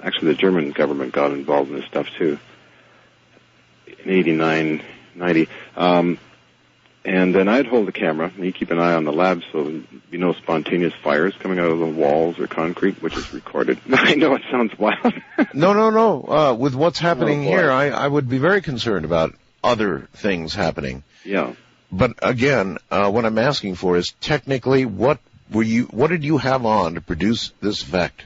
Speaker 19: Actually, the German government got involved in this stuff too, in 89, 90. And then I'd hold the camera, and you keep an eye on the lab so there'd be no spontaneous fires coming out of the walls or concrete, which is recorded. I know it sounds wild.
Speaker 20: No. With what's happening here, I would be very concerned about other things happening.
Speaker 19: Yeah.
Speaker 20: But again, what I'm asking for is technically what did you have on to produce this effect?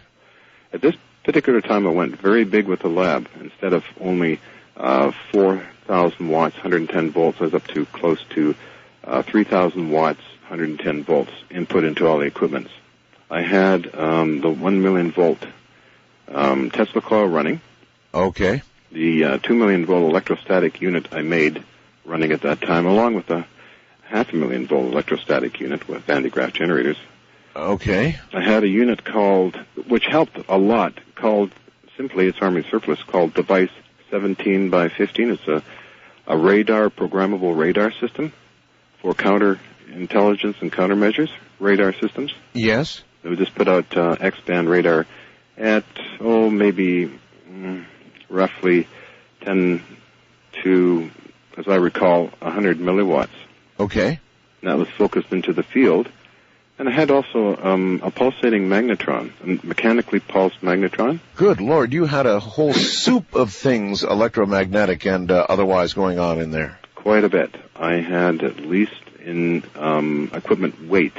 Speaker 19: At this particular time, I went very big with the lab. Instead of only 4,000 watts, 110 volts, I was up to close to 3,000 watts, 110 volts input into all the equipment. I had the 1 million volt Tesla coil running.
Speaker 20: Okay.
Speaker 19: The 2 million volt electrostatic unit I made running at that time, along with the 500,000 volt electrostatic unit with Van de Graaff generators.
Speaker 20: Okay.
Speaker 19: I had a unit which helped a lot, simply, it's Army surplus, called Device 17 by 15. It's a radar, programmable radar system for counterintelligence and countermeasures radar systems.
Speaker 20: Yes.
Speaker 19: It would just put out X-band radar at, maybe roughly 10 to, as I recall, 100 milliwatts.
Speaker 20: Okay.
Speaker 19: And that was focused into the field. And I had also a pulsating magnetron, a mechanically pulsed magnetron.
Speaker 20: Good Lord, you had a whole soup of things, electromagnetic and otherwise, going on in there.
Speaker 19: Quite a bit. I had at least in equipment weight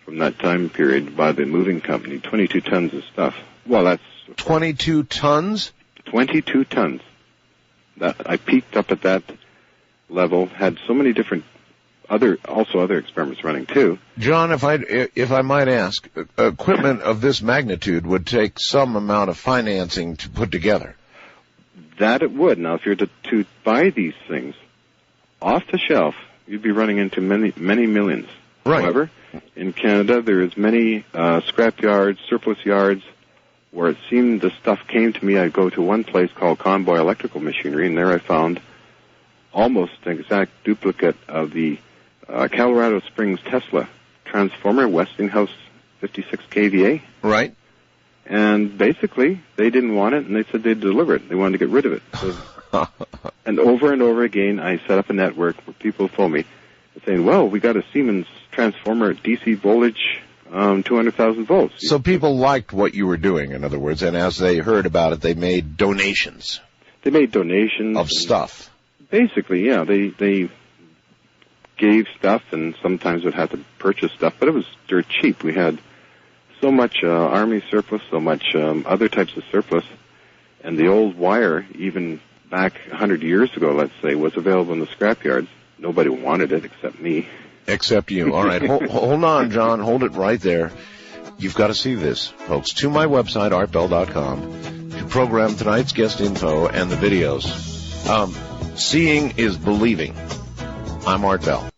Speaker 19: from that time period by the moving company, 22 tons of stuff. Well, that's...
Speaker 20: 22 tons?
Speaker 19: 22 tons. I peaked up at that level, had so many different other experiments running too.
Speaker 20: John, if I might ask, equipment of this magnitude would take some amount of financing to put together.
Speaker 19: That it would. Now, if you're to buy these things off the shelf, you'd be running into many, many millions.
Speaker 20: Right.
Speaker 19: However, in Canada, there is many scrap yards, surplus yards, where it seemed the stuff came to me. I'd go to one place called Convoy Electrical Machinery, and there I found almost an exact duplicate of the Colorado Springs Tesla transformer, Westinghouse 56 kVA.
Speaker 20: Right.
Speaker 19: And basically, they didn't want it, and they said they'd deliver it. They wanted to get rid of it. So, and over again, I set up a network where people phone me saying, well, we got a Siemens transformer at DC voltage, 200,000 volts.
Speaker 20: So people liked what you were doing, in other words, and as they heard about it, they made donations.
Speaker 19: They made donations.
Speaker 20: Of stuff.
Speaker 19: Basically, yeah. They gave stuff, and sometimes would have to purchase stuff, but it was dirt cheap. We had so much Army surplus, so much other types of surplus, and the old wire, even back 100 years ago, let's say, was available in the scrapyards. Nobody wanted it except me.
Speaker 20: Except you. All right, hold on, John. Hold it right there. You've got to see this, folks. To my website, artbell.com, to program tonight's guest info and the videos. Seeing is believing. I'm Art Bell.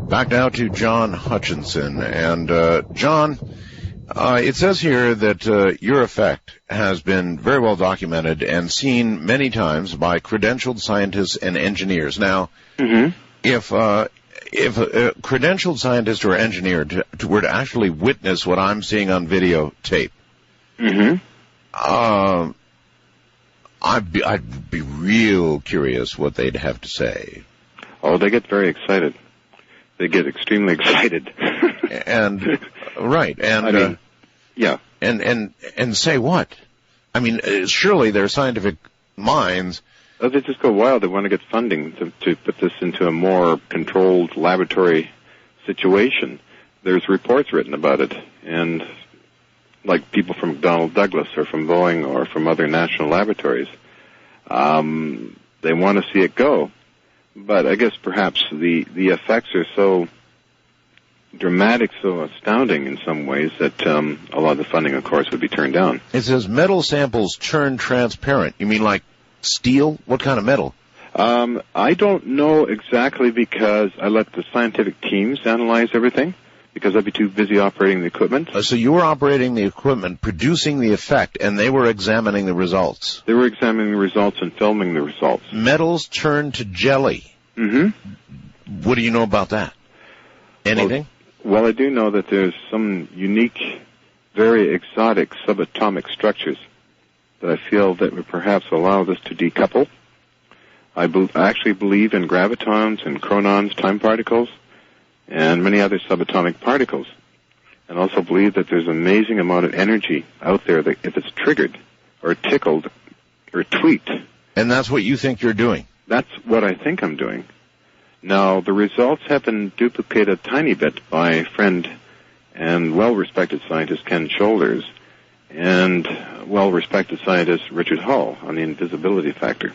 Speaker 20: Back now to John Hutchison. And, John, it says here that your effect has been very well documented and seen many times by credentialed scientists and engineers. Now, if if a credentialed scientist or engineer were to actually witness what I'm seeing on videotape, I'd be real curious what they'd have to say.
Speaker 19: Oh, they get very excited. They get extremely excited.
Speaker 20: And right, and
Speaker 19: I mean, yeah,
Speaker 20: and say what? I mean, surely their scientific minds.
Speaker 19: Oh, they just go wild. They want to get funding to put this into a more controlled laboratory situation. There's reports written about it, and like people from McDonnell Douglas or from Boeing or from other national laboratories, they want to see it go. But I guess perhaps the effects are so dramatic, so astounding in some ways that a lot of the funding, of course, would be turned down.
Speaker 20: It says metal samples turn transparent. You mean like steel? What kind of metal?
Speaker 19: I don't know exactly because I let the scientific teams analyze everything because I'd be too busy operating the equipment.
Speaker 20: So you were operating the equipment, producing the effect, and they were examining the results.
Speaker 19: They were examining the results and filming the results.
Speaker 20: Metals turn to jelly.
Speaker 19: Mm-hmm.
Speaker 20: What do you know about that? Anything?
Speaker 19: Well, I do know that there's some unique, very exotic subatomic structures that I feel that would perhaps allow this to decouple. I actually believe in gravitons and chronons, time particles, and many other subatomic particles. And also believe that there's an amazing amount of energy out there that if it's triggered or tickled or tweaked.
Speaker 20: And that's what you think you're doing?
Speaker 19: That's what I think I'm doing. Now, the results have been duplicated a tiny bit by friend and well-respected scientist Ken Shoulders and well-respected scientist Richard Hull on the invisibility factor.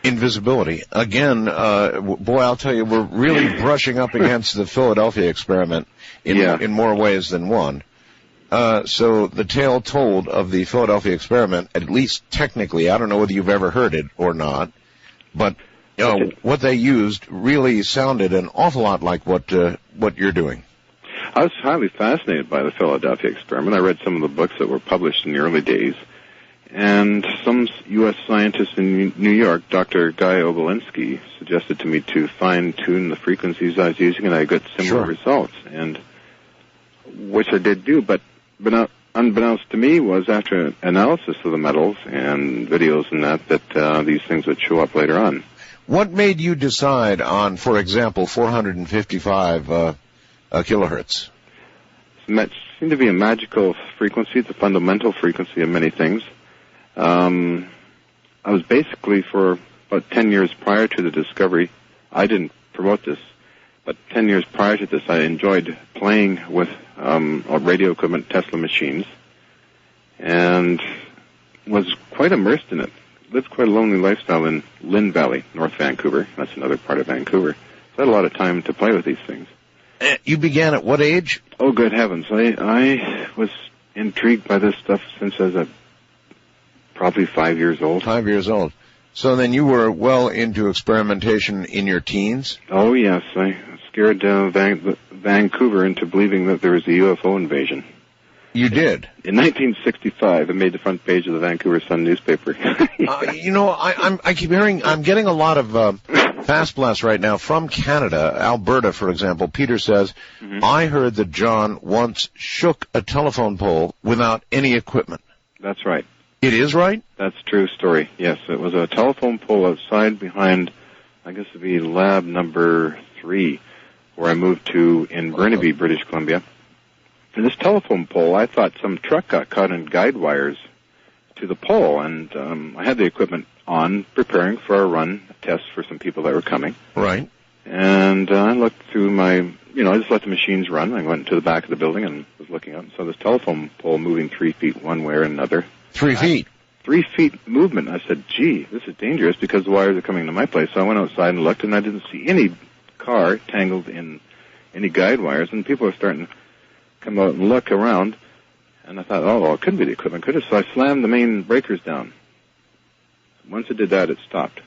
Speaker 20: Invisibility. Again, boy, I'll tell you, we're really brushing up against the Philadelphia experiment in more ways than one. So the tale told of the Philadelphia experiment, at least technically, I don't know whether you've ever heard it or not, but what they used really sounded an awful lot like what you're doing.
Speaker 19: I was highly fascinated by the Philadelphia experiment. I read some of the books that were published in the early days. And some U.S. scientist in New York, Dr. Guy Obolinski, suggested to me to fine-tune the frequencies I was using, and I got similar results, and which I did do. But unbeknownst to me was after analysis of the metals and videos and that these things would show up later on.
Speaker 20: What made you decide on, for example, 455 kilohertz?
Speaker 19: It seemed to be a magical frequency. It's a fundamental frequency of many things. I was basically, for about 10 years prior to the discovery, I didn't promote this, but 10 years prior to this, I enjoyed playing with radio equipment, Tesla machines, and was quite immersed in it. Lived quite a lonely lifestyle in Lynn Valley, North Vancouver. That's another part of Vancouver. So I had a lot of time to play with these things.
Speaker 20: You began at what age?
Speaker 19: Oh, good heavens. I was intrigued by this stuff since I was probably 5 years old.
Speaker 20: 5 years old. So then you were well into experimentation in your teens?
Speaker 19: Oh, yes. I scared Vancouver into believing that there was a UFO invasion.
Speaker 20: You did?
Speaker 19: In 1965, it made the front page of the Vancouver Sun newspaper.
Speaker 20: I keep hearing, I'm getting a lot of fast blasts right now from Canada, Alberta, for example. Peter says, I heard that John once shook a telephone pole without any equipment.
Speaker 19: That's right.
Speaker 20: It is right?
Speaker 19: That's a true story, yes. It was a telephone pole outside behind, I guess it would be lab number 3, where I moved to in Burnaby, British Columbia. And this telephone pole, I thought some truck got caught in guide wires to the pole, and I had the equipment on, preparing for a run, a test for some people that were coming.
Speaker 20: Right.
Speaker 19: And I looked through my, I just let the machines run. I went to the back of the building and was looking up and saw this telephone pole moving 3 feet one way or another.
Speaker 20: 3 feet?
Speaker 19: 3 feet movement. I said, gee, this is dangerous because the wires are coming to my place. So I went outside and looked, and I didn't see any car tangled in any guide wires, and people are starting to come out and look around, and I thought, well, it couldn't be the equipment, could it? So I slammed the main breakers down. Once it did that, it stopped.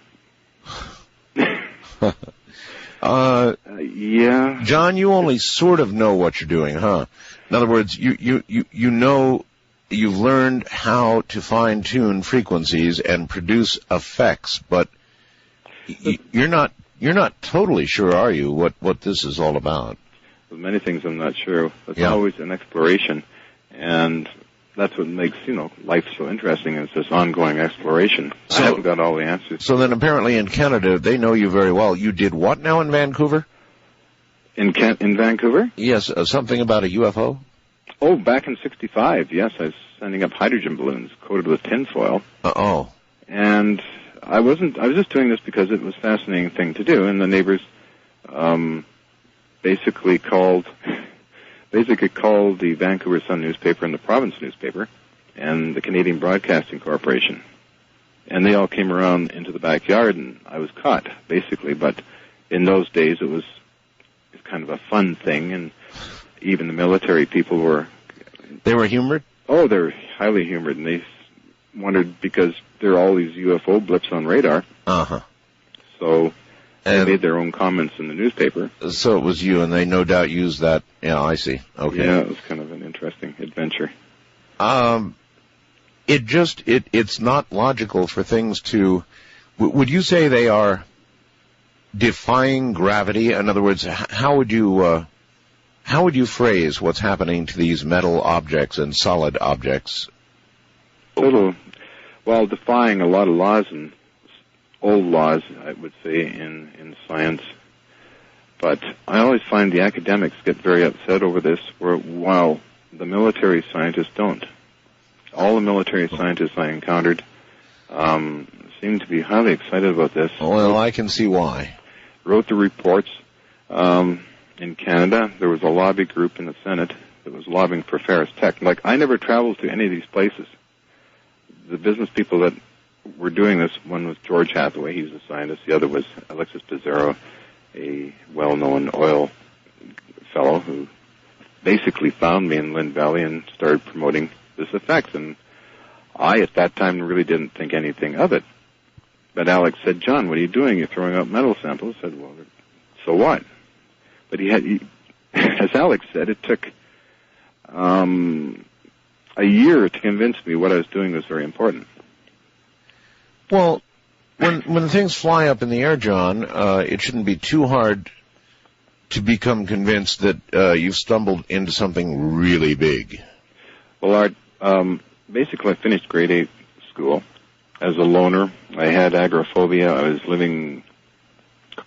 Speaker 19: Yeah.
Speaker 20: John, you only sort of know what you're doing, huh? In other words, you know, you've learned how to fine-tune frequencies and produce effects, but you're not you're not totally sure, are you, what this is all about?
Speaker 19: With many things I'm not sure. It's always an exploration, and that's what makes, life so interesting, is this ongoing exploration. I haven't got all the answers.
Speaker 20: So then apparently in Canada, they know you very well. You did what now in Vancouver?
Speaker 19: In Vancouver?
Speaker 20: Yes, something about a UFO?
Speaker 19: Oh, back in '65, yes, I was sending up hydrogen balloons coated with tinfoil. And I was just doing this because it was a fascinating thing to do, and the neighbors basically called the Vancouver Sun newspaper and the province newspaper and the Canadian Broadcasting Corporation. And they all came around into the backyard, and I was caught, basically. But in those days, it was kind of a fun thing, and even the military people were...
Speaker 20: They were humored?
Speaker 19: Oh, they were highly humored, and they wondered, because there are all these UFO blips on radar. So they made their own comments in the newspaper.
Speaker 20: So it was you, and they no doubt used that. Yeah, I see. Okay.
Speaker 19: Yeah, it was kind of an interesting adventure.
Speaker 20: It's not logical for things to... Would you say they are defying gravity? In other words, how would you phrase what's happening to these metal objects and solid objects?
Speaker 19: Well, defying a lot of laws, and old laws, I would say, in science. But I always find the academics get very upset over this, while the military scientists don't. All the military scientists I encountered seem to be highly excited about this.
Speaker 20: Well, I can see why.
Speaker 19: Wrote the reports. In Canada, there was a lobby group in the Senate that was lobbying for Ferris Tech. Like, I never traveled to any of these places. The business people that were doing this, one was George Hathaway, he's a scientist. The other was Alexis Pizarro, a well-known oil fellow who basically found me in Lynn Valley and started promoting this effect. And I, at that time, really didn't think anything of it. But Alex said, "John, what are you doing? You're throwing out metal samples." I said, "Well, so what?" But as Alex said, it took a year to convince me what I was doing was very important.
Speaker 20: Well, when things fly up in the air, John, it shouldn't be too hard to become convinced that you've stumbled into something really big.
Speaker 19: Well, Art, basically I finished grade 8 school as a loner. I had agoraphobia. I was living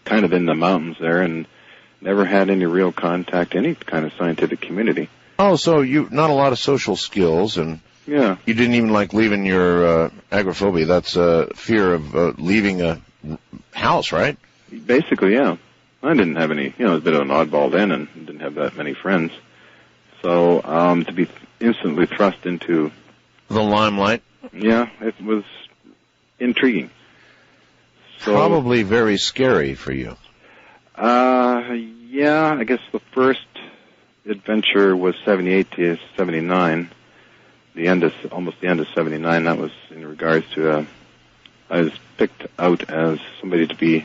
Speaker 19: kind of in the mountains there and never had any real contact, any kind of scientific community.
Speaker 20: Oh, so you not a lot of social skills, and
Speaker 19: yeah,
Speaker 20: you didn't even like leaving your agoraphobia. That's fear of leaving a house, right?
Speaker 19: Basically, yeah. I didn't have any, I was a bit of an oddball then and didn't have that many friends. So to be instantly thrust into
Speaker 20: the limelight,
Speaker 19: yeah, it was intriguing. So,
Speaker 20: probably very scary for you.
Speaker 19: Yeah, I guess the first adventure was 78 to 79. Almost the end of 79. That was in regards to, I was picked out as somebody to be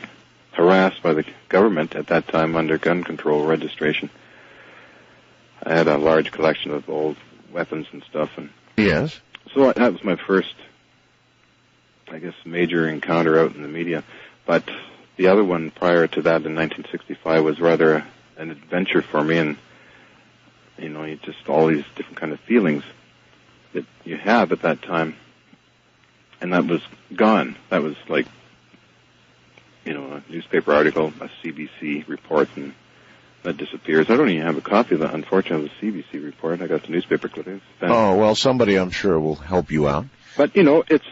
Speaker 19: harassed by the government at that time under gun control registration. I had a large collection of old weapons and stuff, and
Speaker 20: yes.
Speaker 19: So that was my first, I guess, major encounter out in the media. But the other one prior to that in 1965 was rather an adventure for me, and you just all these different kind of feelings that you have at that time, and that was gone. That was like, a newspaper article, a CBC report, and that disappears. I don't even have a copy of that, unfortunately, of the CBC report. I got the newspaper clippings.
Speaker 20: Oh, well, somebody I'm sure will help you out.
Speaker 19: But, it's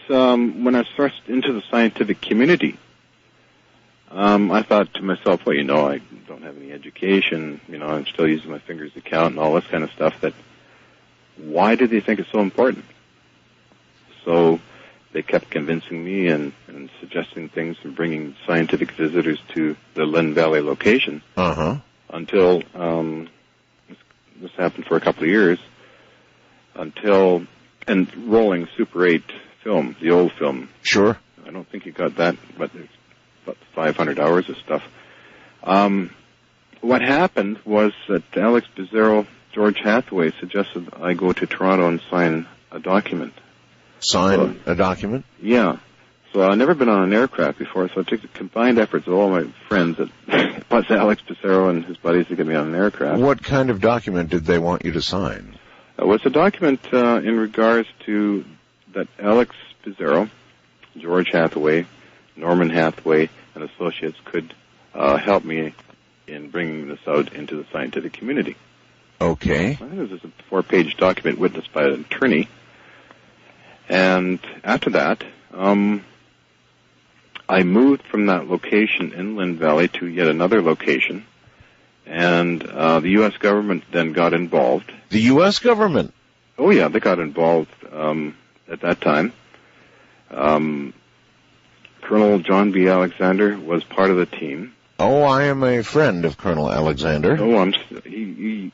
Speaker 19: when I was thrust into the scientific community, I thought to myself, well, I don't have any education, I'm still using my fingers to count and all this kind of stuff, that why did they think it's so important? So they kept convincing me and suggesting things and bringing scientific visitors to the Lynn Valley location until this happened for a couple of years, and rolling Super 8 film, the old film.
Speaker 20: Sure.
Speaker 19: I don't think you got that, but it's about 500 hours of stuff. What happened was that Alex Pizarro, George Hathaway suggested I go to Toronto and sign a document.
Speaker 20: Sign a document?
Speaker 19: Yeah. So I've never been on an aircraft before, so I took the combined efforts of all my friends, plus Alex Pissarro and his buddies, to get me on an aircraft.
Speaker 20: What kind of document did they want you to sign?
Speaker 19: It was a document in regards to that Alex Pissarro, George Hathaway, Norman Hathaway, and associates could help me in bringing this out into the scientific community.
Speaker 20: Okay.
Speaker 19: I think this is a 4-page document witnessed by an attorney. And after that, I moved from that location in Lynn Valley to yet another location, and the U.S. government then got involved.
Speaker 20: The U.S. government?
Speaker 19: Oh, yeah, they got involved at that time. Colonel John B. Alexander was part of the team.
Speaker 20: Oh, I am a friend of Colonel Alexander.
Speaker 19: Oh, he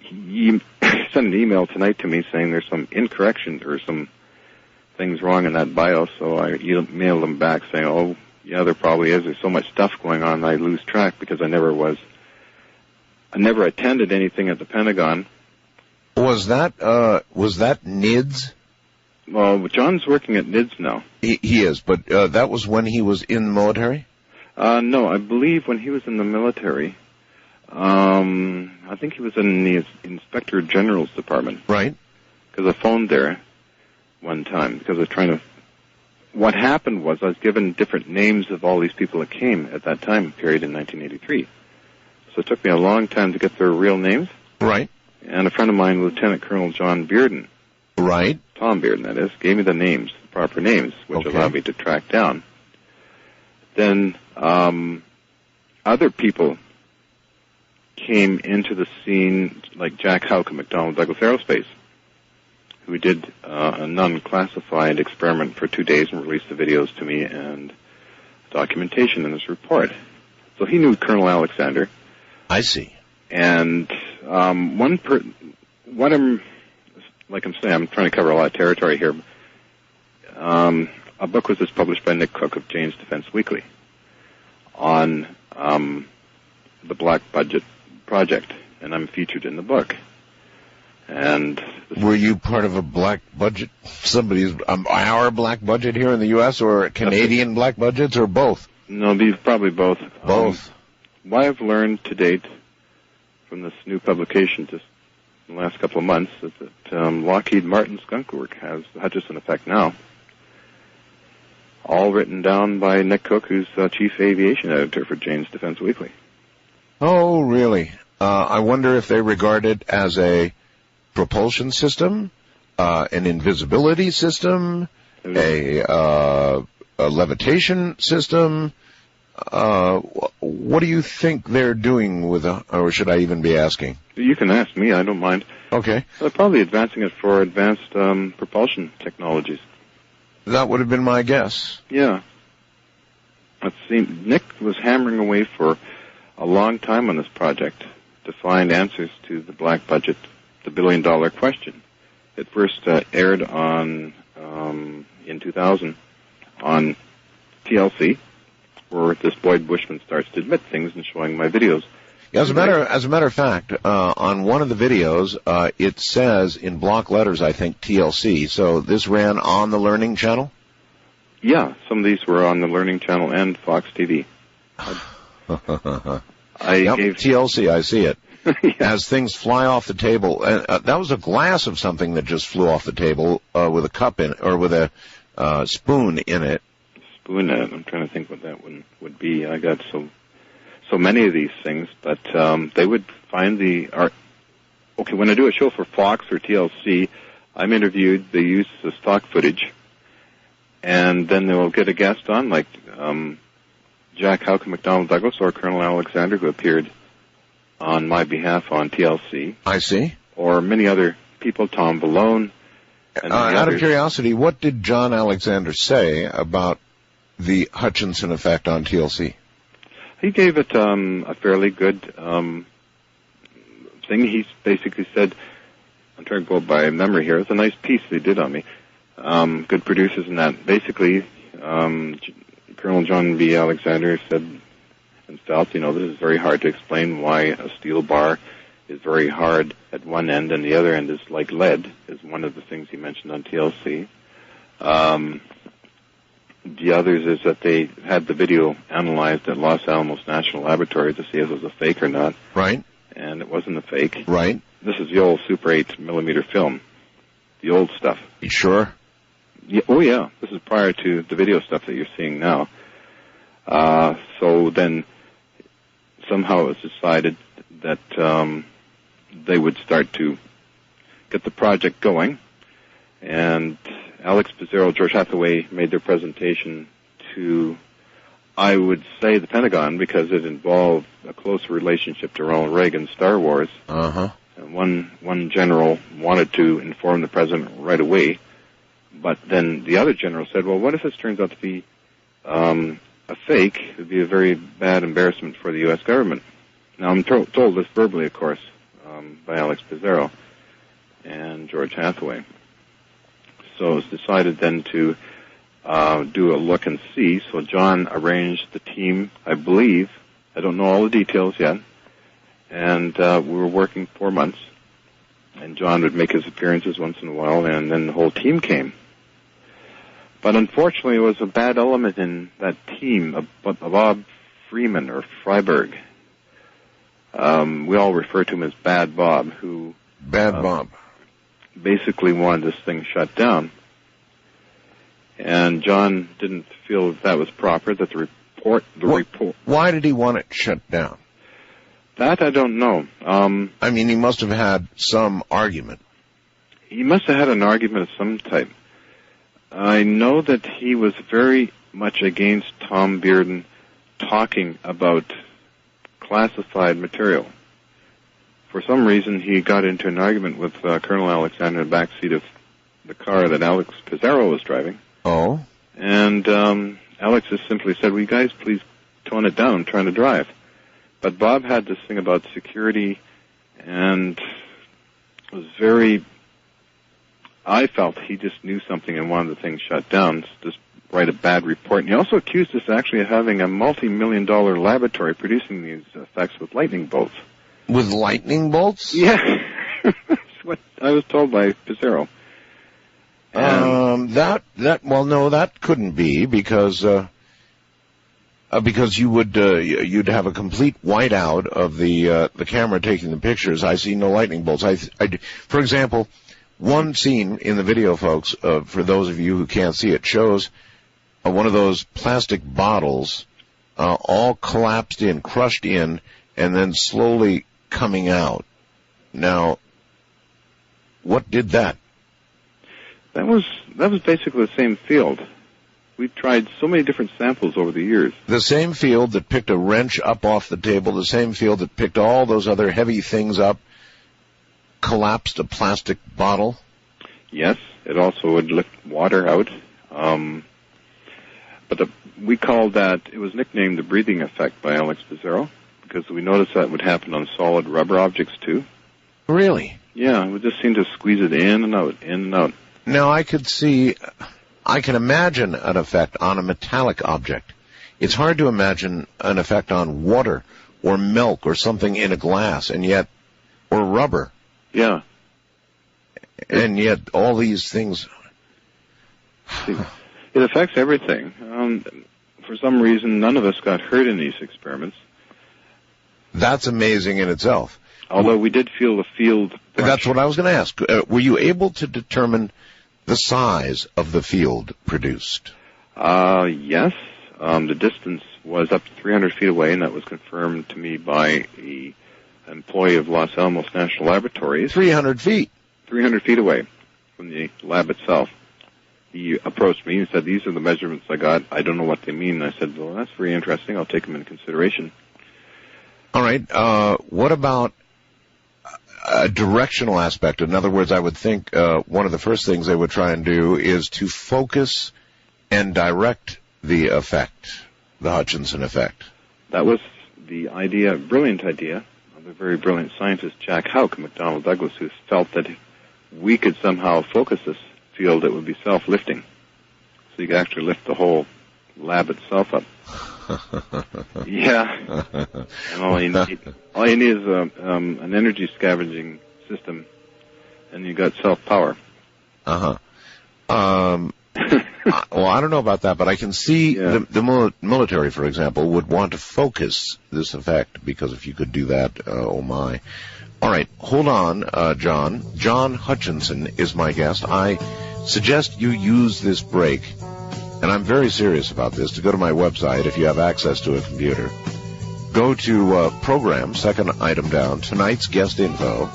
Speaker 19: sent an email tonight to me saying there's some incorrections or some things wrong in that bio, so I mailed him back saying, oh, yeah, there probably is. There's so much stuff going on, I lose track because I never attended anything at the Pentagon.
Speaker 20: Was that NDEs?
Speaker 19: Well, John's working at NDEs now.
Speaker 20: He is, but that was when he was in the military?
Speaker 19: No, I believe when he was in the military, I think he was in the Inspector General's department.
Speaker 20: Right.
Speaker 19: Because I phoned there one time because I was trying to... What happened was I was given different names of all these people that came at that time period in 1983. So it took me a long time to get their real names.
Speaker 20: Right.
Speaker 19: And a friend of mine, Lieutenant Colonel John Bearden.
Speaker 20: Right.
Speaker 19: Tom Bearden, that is, gave me the names, the proper names, which allowed me to track down. Then other people came into the scene, like Jack Houck at McDonnell Douglas Aerospace, who did a non-classified experiment for 2 days and released the videos to me and documentation in his report. So he knew Colonel Alexander.
Speaker 20: I see.
Speaker 19: And what I'm saying, I'm trying to cover a lot of territory here. A book was just published by Nick Cook of Jane's Defense Weekly on the Black Budget Project, and I'm featured in the book. And
Speaker 20: were you part of a black budget? Somebody's our black budget here in the U.S. or Canadian black budgets, or both?
Speaker 19: No, probably both.
Speaker 20: Both.
Speaker 19: What I've learned to date from this new publication just in the last couple of months is that Lockheed Martin Skunk Work has the Hutchison Effect now. All written down by Nick Cook, who's chief aviation editor for Jane's Defense Weekly.
Speaker 20: Oh, really? I wonder if they regard it as a propulsion system, an invisibility system, a levitation system. What do you think they're doing with or should I even be asking?
Speaker 19: You can ask me, I don't mind.
Speaker 20: Okay.
Speaker 19: They're probably advancing it for advanced propulsion technologies.
Speaker 20: That would have been my guess.
Speaker 19: Yeah. Let's see, Nick was hammering away for a long time on this project to find answers to the black budget, the billion-dollar question. It first aired on in 2000 on TLC, where this Boyd Bushman starts to admit things and showing my videos.
Speaker 20: Yeah, as a matter of fact, on one of the videos, it says in block letters, I think, TLC. So this ran on the Learning Channel?
Speaker 19: Yeah, some of these were on the Learning Channel and Fox TV.
Speaker 20: TLC, I see it.
Speaker 19: Yeah.
Speaker 20: As things fly off the table. That was a glass of something that just flew off the table with a cup in it, or with a spoon in it.
Speaker 19: Spoon in it. I'm trying to think what that one would be. I got so many of these things, but they would find when I do a show for Fox or TLC, I'm interviewed, they use the stock footage, and then they'll get a guest on, like Jack Houck and McDonnell Douglas or Colonel Alexander, who appeared on my behalf on TLC.
Speaker 20: I see.
Speaker 19: Or many other people, Tom Balone.
Speaker 20: Out of curiosity, what did John Alexander say about the Hutchison Effect on TLC?
Speaker 19: He gave it a fairly good thing. He basically said, I'm trying to go by memory here, it's a nice piece they did on me. Good producers and that. Basically, Colonel John B. Alexander said and felt, this is very hard to explain why a steel bar is very hard at one end and the other end is like lead, is one of the things he mentioned on TLC.
Speaker 12: the others is that they had the video analyzed at Los Alamos National Laboratory to see if it was a fake or not.
Speaker 20: Right.
Speaker 12: And it wasn't a fake.
Speaker 20: Right.
Speaker 12: This is the old Super 8 millimeter film. The old stuff.
Speaker 20: You sure?
Speaker 12: Yeah, oh, yeah. This is prior to the video stuff that you're seeing now. So then somehow it was decided that they would start to get the project going. And Alex Pizarro, George Hathaway made their presentation to, I would say, the Pentagon, because it involved a close relationship to Ronald Reagan's Star Wars.
Speaker 20: Uh-huh.
Speaker 12: And one general wanted to inform the president right away, but then the other general said, well, what if this turns out to be a fake? It would be a very bad embarrassment for the U.S. government. Now, I'm told this verbally, of course, by Alex Pizarro and George Hathaway. So it was decided then to do a look and see. So John arranged the team, I believe. I don't know all the details yet. And we were working 4 months. And John would make his appearances once in a while, and then the whole team came. But unfortunately, it was a bad element in that team, Bob Freeman, or Freiberg. We all refer to him as Bad Bob, who...
Speaker 20: Bad Bob.
Speaker 12: Basically wanted this thing shut down. And John didn't feel that was proper, that the report...
Speaker 20: Why did he want it shut down?
Speaker 12: That I don't know.
Speaker 20: I mean, he must have had some argument.
Speaker 12: He must have had an argument of some type. I know that he was very much against Tom Bearden talking about classified material. For some reason, he got into an argument with Colonel Alexander in the backseat of the car that Alex Pizarro was driving.
Speaker 20: Oh?
Speaker 12: And Alex just simply said, well, you guys please tone it down, I'm trying to drive. But Bob had this thing about security and was very... I felt he just knew something and wanted the thing shut down, just write a bad report. And he also accused us actually of having a multi-million-dollar laboratory producing these effects with lightning bolts.
Speaker 20: With lightning bolts?
Speaker 12: Yeah. That's what I was told by Pizarro.
Speaker 20: That couldn't be because you would you'd have a complete whiteout of the camera taking the pictures. I see no lightning bolts. For example, one scene in the video, folks, for those of you who can't see it, shows one of those plastic bottles all collapsed in, crushed in, and then slowly coming out. Now, what did that?
Speaker 12: That was basically the same field. We tried so many different samples over the years.
Speaker 20: The same field that picked a wrench up off the table, the same field that picked all those other heavy things up, collapsed a plastic bottle?
Speaker 12: Yes, it also would lift water out. But we called that, it was nicknamed the breathing effect by Alex Pizarro, because we noticed that would happen on solid rubber objects too.
Speaker 20: Really?
Speaker 12: Yeah, we just seemed to squeeze it in and out, in and out.
Speaker 20: Now I can imagine an effect on a metallic object. It's hard to imagine an effect on water or milk or something in a glass, or rubber.
Speaker 12: Yeah.
Speaker 20: And yet all these things...
Speaker 12: It affects everything. For some reason, none of us got hurt in these experiments.
Speaker 20: That's amazing in itself.
Speaker 12: Although we did feel the field...
Speaker 20: That's what I was going to ask. Were you able to determine the size of the field produced?
Speaker 12: Yes. The distance was up to 300 feet away, and that was confirmed to me by an employee of Los Alamos National Laboratories.
Speaker 20: 300 feet?
Speaker 12: 300 feet away from the lab itself. He approached me and said, these are the measurements I got. I don't know what they mean. And I said, well, that's very interesting. I'll take them into consideration.
Speaker 20: All right. What about a directional aspect? In other words, I would think one of the first things they would try and do is to focus and direct the effect, the Hutchison Effect.
Speaker 12: That was the idea, brilliant idea, of a very brilliant scientist, Jack Houck, McDonnell Douglas, who felt that if we could somehow focus this field, it would be self-lifting. So you could actually lift the whole lab itself up. Yeah. And all you need is an energy scavenging system, and you got self-power.
Speaker 20: Uh-huh. Well, I don't know about that, but I can see the military, for example, would want to focus this effect, because if you could do that, oh my. All right, hold on, John. John Hutchison is my guest. I suggest you use this break, and I'm very serious about this, to go to my website if you have access to a computer. Go to program, second item down, tonight's guest info,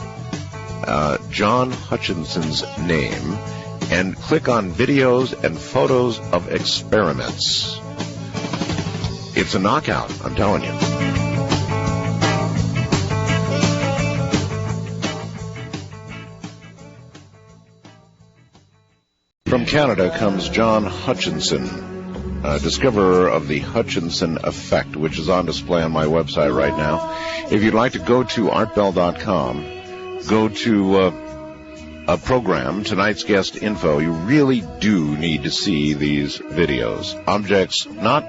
Speaker 20: John Hutchison's name, and click on videos and photos of experiments. It's a knockout, I'm telling you. From Canada comes John Hutchison, discoverer of the Hutchison Effect, which is on display on my website right now. If you'd like to go to artbell.com, go to a program, tonight's guest info. You really do need to see these videos. Objects, not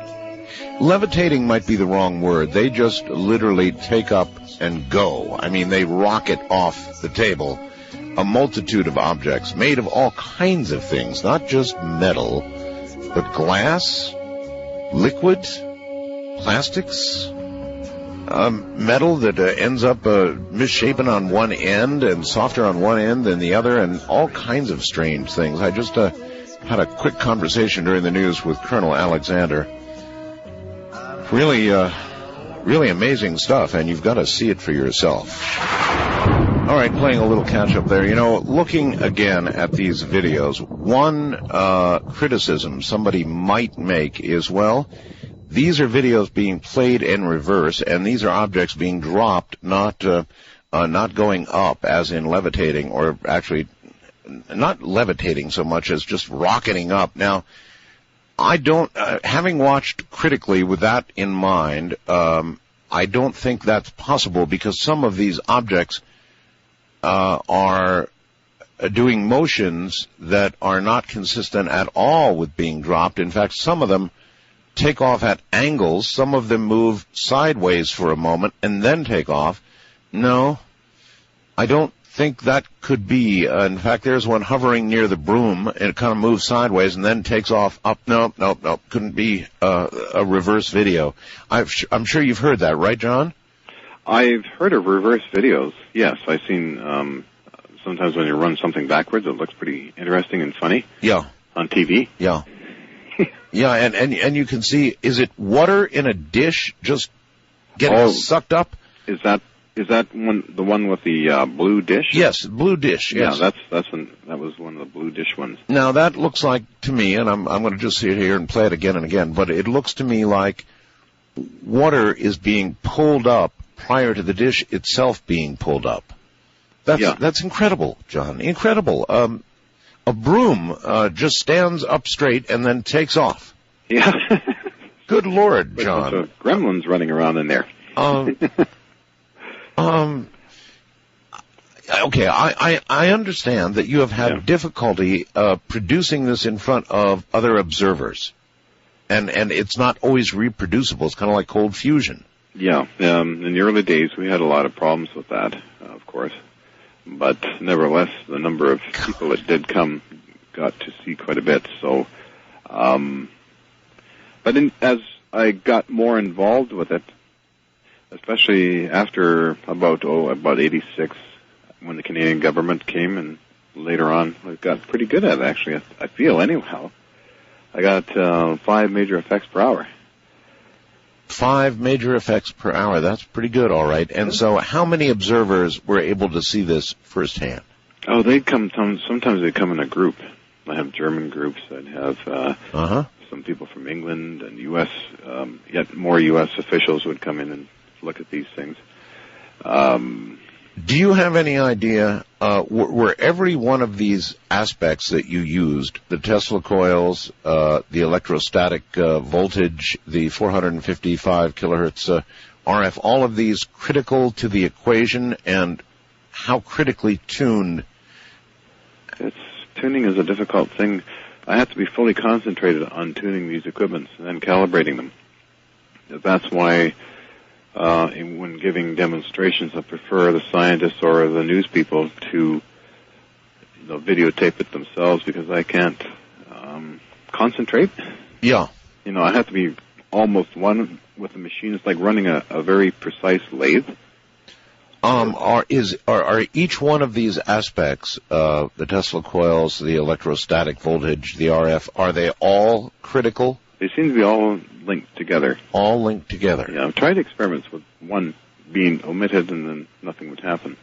Speaker 20: levitating might be the wrong word. They just literally take up and go. I mean, they rocket off the table. A multitude of objects made of all kinds of things, not just metal, but glass, liquid, plastics, metal that ends up misshapen on one end and softer on one end than the other, and all kinds of strange things. I just had a quick conversation during the news with Colonel Alexander. Really amazing stuff, and you've got to see it for yourself. All right, playing a little catch-up there. You know, looking again at these videos, one criticism somebody might make is, well, these are videos being played in reverse, and these are objects being dropped, not going up, as in levitating, or actually not levitating so much as just rocketing up. Now, I don't, having watched critically with that in mind, I don't think that's possible, because some of these objects are doing motions that are not consistent at all with being dropped. In fact, some of them take off at angles. Some of them move sideways for a moment and then take off. No, I don't think that could be. In fact, there's one hovering near the broom, and it kind of moves sideways and then takes off up. No, couldn't be a reverse video. I'm sure you've heard that, right, John?
Speaker 19: I've heard of reverse videos, yes. I've seen sometimes when you run something backwards, it looks pretty interesting and funny. Yeah. On TV.
Speaker 20: Yeah. Yeah, and you can see, is it water in a dish just getting sucked up?
Speaker 19: Is that the one with the blue dish?
Speaker 20: Yes, blue dish, yes.
Speaker 19: Yeah, that was one of the blue dish ones.
Speaker 20: Now, that looks like, to me, and I'm going to just sit here and play it again and again, but it looks to me like water is being pulled up prior to the dish itself being pulled up. That's incredible, John. Incredible. A broom just stands up straight and then takes off.
Speaker 19: Yeah.
Speaker 20: Good Lord, John.
Speaker 19: There's gremlins running around in there.
Speaker 20: Okay, I understand that you have had difficulty producing this in front of other observers, and it's not always reproducible. It's kind of like cold fusion.
Speaker 19: Yeah, in the early days we had a lot of problems with that, of course. But nevertheless, the number of people that did come got to see quite a bit. So, as I got more involved with it, especially after about 86, when the Canadian government came, and later on, I got pretty good at it, actually. I feel, anyhow. I got 5 major effects per hour.
Speaker 20: 5 major effects per hour. That's pretty good, all right. And so how many observers were able to see this firsthand?
Speaker 19: Oh, they'd come, sometimes they'd come in a group. I have German groups. I'd have some people from England and U.S., yet more U.S. officials would come in and look at these things.
Speaker 20: Do you have any idea, were every one of these aspects that you used, the Tesla coils, the electrostatic voltage, the 455 kilohertz RF, all of these critical to the equation, and how critically tuned?
Speaker 19: Tuning is a difficult thing. I have to be fully concentrated on tuning these equipments and then calibrating them. That's why when giving demonstrations, I prefer the scientists or the news people to videotape it themselves, because I can't
Speaker 12: concentrate.
Speaker 20: Yeah.
Speaker 12: You know, I have to be almost one with the machine. It's like running a very precise lathe.
Speaker 20: Are each one of these aspects, the Tesla coils, the electrostatic voltage, the RF, are they all critical?
Speaker 12: They seem to be all linked together.
Speaker 20: All linked together.
Speaker 12: Yeah, I've tried experiments with one being omitted and then nothing would happen.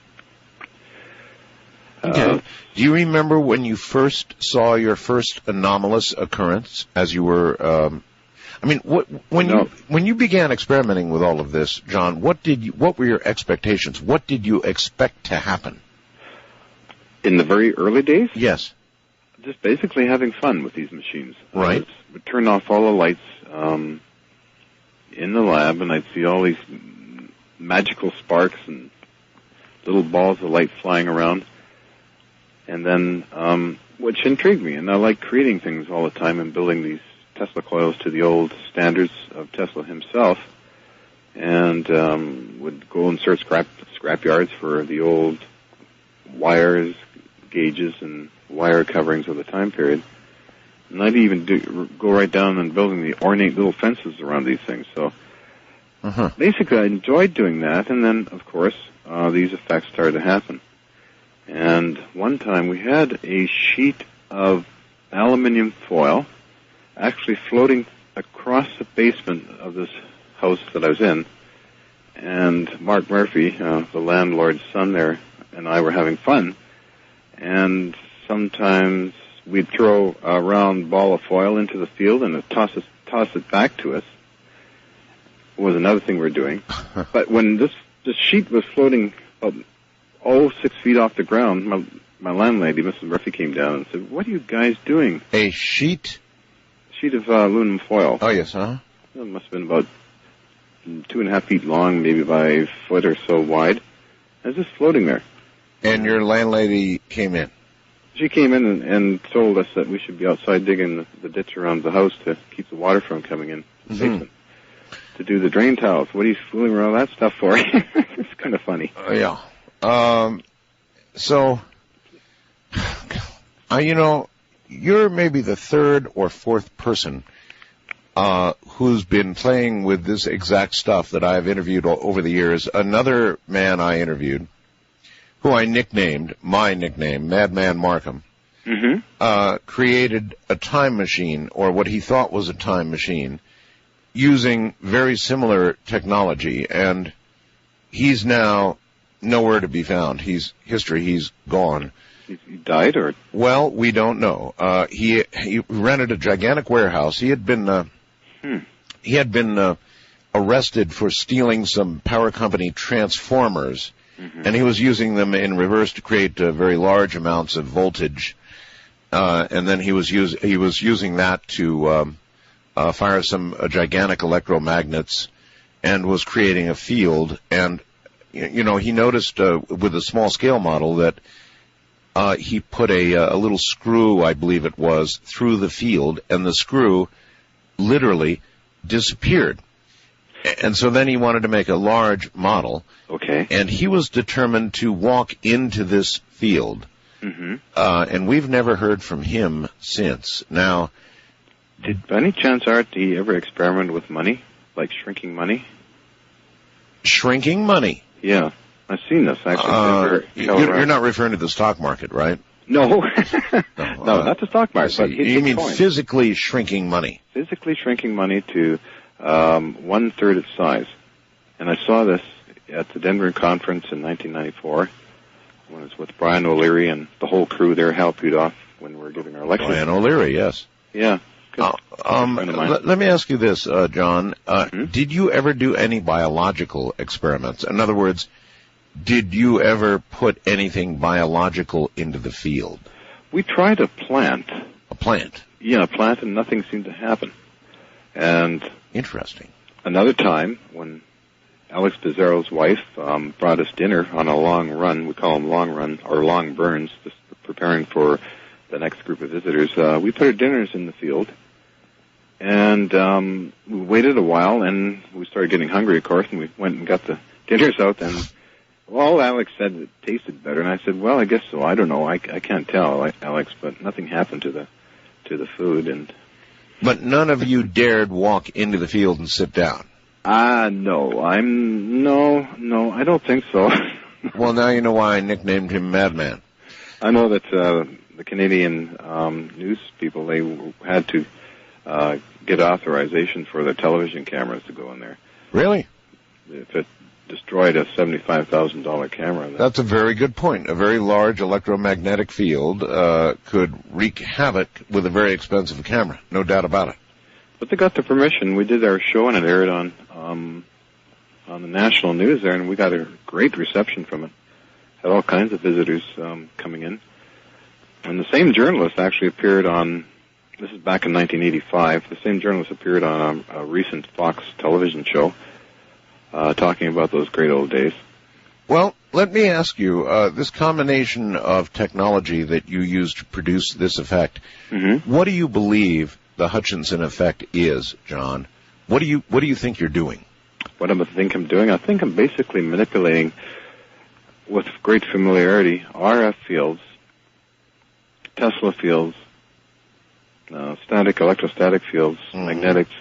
Speaker 20: Okay. Do you remember when you first saw your first anomalous occurrence as you were, when you began experimenting with all of this, John, what were your expectations? What did you expect to happen?
Speaker 12: In the very early days?
Speaker 20: Yes.
Speaker 12: Just basically having fun with these machines.
Speaker 20: Right.
Speaker 12: Would turn off all the lights in the lab, and I'd see all these magical sparks and little balls of light flying around. And then, which intrigued me, and I like creating things all the time and building these Tesla coils to the old standards of Tesla himself, and would go and search scrap yards for the old wires, gauges, and wire coverings of the time period. And I'd even go right down and building the ornate little fences around these things. So basically, I enjoyed doing that, and then, of course, these effects started to happen. And one time we had a sheet of aluminum foil actually floating across the basement of this house that I was in. And Mark Murphy, the landlord's son there, and I were having fun. And sometimes we'd throw a round ball of foil into the field and it'd toss it back to us. It was another thing we were doing. But when this sheet was floating 6 feet off the ground, my landlady, Mrs. Murphy, came down and said, "What are you guys doing?"
Speaker 20: A sheet
Speaker 12: of aluminum foil.
Speaker 20: Oh, yes, huh?
Speaker 12: It must have been about 2.5 feet long, maybe by a foot or so wide. It was just floating there.
Speaker 20: And your landlady came in?
Speaker 12: She came in and told us that we should be outside digging the ditch around the house to keep the water from coming in the basement. To do the drain tiles. What are you fooling around with that stuff for? It's kind of funny.
Speaker 20: Yeah. You're maybe the third or fourth person who's been playing with this exact stuff that I've interviewed over the years. Another man I interviewed, who I nicknamed, my nickname, Madman Markham, created a time machine, or what he thought was a time machine, using very similar technology, and he's now nowhere to be found. He's gone.
Speaker 12: He died, or?
Speaker 20: Well, we don't know. He rented a gigantic warehouse. He had been arrested for stealing some power company transformers, and he was using them in reverse to create very large amounts of voltage. And then he was using that to fire some gigantic electromagnets, and was creating a field. And he noticed with a small scale model that he put a little screw, I believe it was, through the field, and the screw literally disappeared. And so then he wanted to make a large model.
Speaker 12: Okay.
Speaker 20: And he was determined to walk into this field. And we've never heard from him since. Now,
Speaker 12: did by any chance, Art, he ever experiment with money, like shrinking money?
Speaker 20: Shrinking money?
Speaker 12: Yeah. I've seen this, actually.
Speaker 20: You're not referring to the stock market, right?
Speaker 12: No. No, not the stock market. But
Speaker 20: you mean physically shrinking money?
Speaker 12: Physically shrinking money to 1/3 its size. And I saw this at the Denver conference in 1994, when it was with Brian O'Leary and the whole crew there, Hal Pudoff, when we were giving our lecture.
Speaker 20: Brian O'Leary, yes.
Speaker 12: Yeah.
Speaker 20: Let me ask you this, John. Did you ever do any biological experiments? In other words, did you ever put anything biological into the field?
Speaker 12: We tried a plant.
Speaker 20: A plant?
Speaker 12: Yeah, a plant, and nothing seemed to happen. And
Speaker 20: interesting.
Speaker 12: Another time, when Alex Pizarro's wife brought us dinner on a long run, we call them long run, or long burns, just preparing for the next group of visitors, we put our dinners in the field. And we waited a while, and we started getting hungry, of course, and we went and got the dinners out, and well, Alex said it tasted better, and I said, well, I guess so. I don't know. I can't tell, Alex, but nothing happened to the food. And
Speaker 20: But none of you dared walk into the field and sit down.
Speaker 12: No, I don't think so.
Speaker 20: Well, now you know why I nicknamed him Madman.
Speaker 12: I know that the Canadian news people, they had to get authorization for the television cameras to go in there.
Speaker 20: Really?
Speaker 12: If it destroyed a $75,000 camera.
Speaker 20: That's a very good point. A very large electromagnetic field could wreak havoc with a very expensive camera. No doubt about it.
Speaker 12: But they got the permission. We did our show and it aired on the national news there, and we got a great reception from it. Had all kinds of visitors coming in. And the same journalist actually appeared on, this is back in 1985, the same journalist appeared on a recent Fox television show talking about those great old days.
Speaker 20: Well, let me ask you, this combination of technology that you use to produce this effect, what do you believe the Hutchison Effect is, John? What do you think you're doing?
Speaker 12: What I think I'm doing? I think I'm basically manipulating, with great familiarity, RF fields, Tesla fields, static, electrostatic fields, magnetics,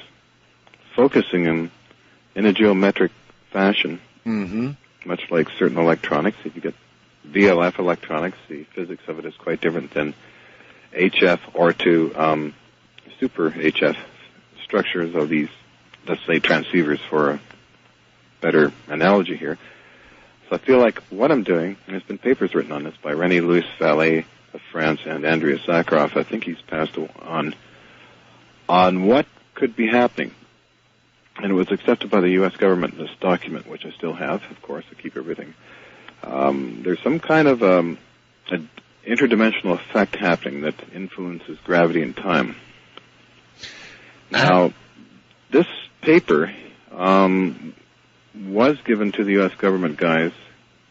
Speaker 12: focusing them in a geometric fashion, much like certain electronics. If you get VLF electronics, the physics of it is quite different than HF or to super HF structures of these, let's say, transceivers for a better analogy here. So I feel like what I'm doing, and there's been papers written on this by René Louis Vallée of France and Andrea Sakharov, I think he's passed on what could be happening. And it was accepted by the U.S. government in this document, which I still have, of course, to keep everything. There's some kind of an interdimensional effect happening that influences gravity and time. Now, this paper was given to the U.S. government guys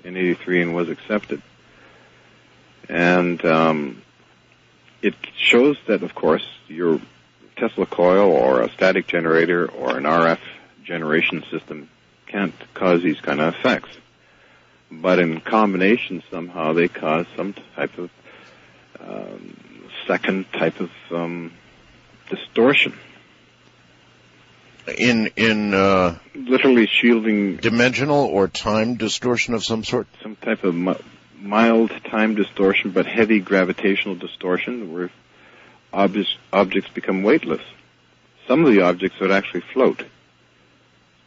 Speaker 12: in '83 and was accepted. And it shows that, of course, your Tesla coil or a static generator or an RF generation system can't cause these kind of effects. But in combination, somehow they cause some type of second type of distortion.
Speaker 20: In
Speaker 12: literally shielding
Speaker 20: dimensional or time distortion of some sort?
Speaker 12: Some type of mild time distortion, but heavy gravitational distortion, where objects become weightless. Some of the objects would actually float,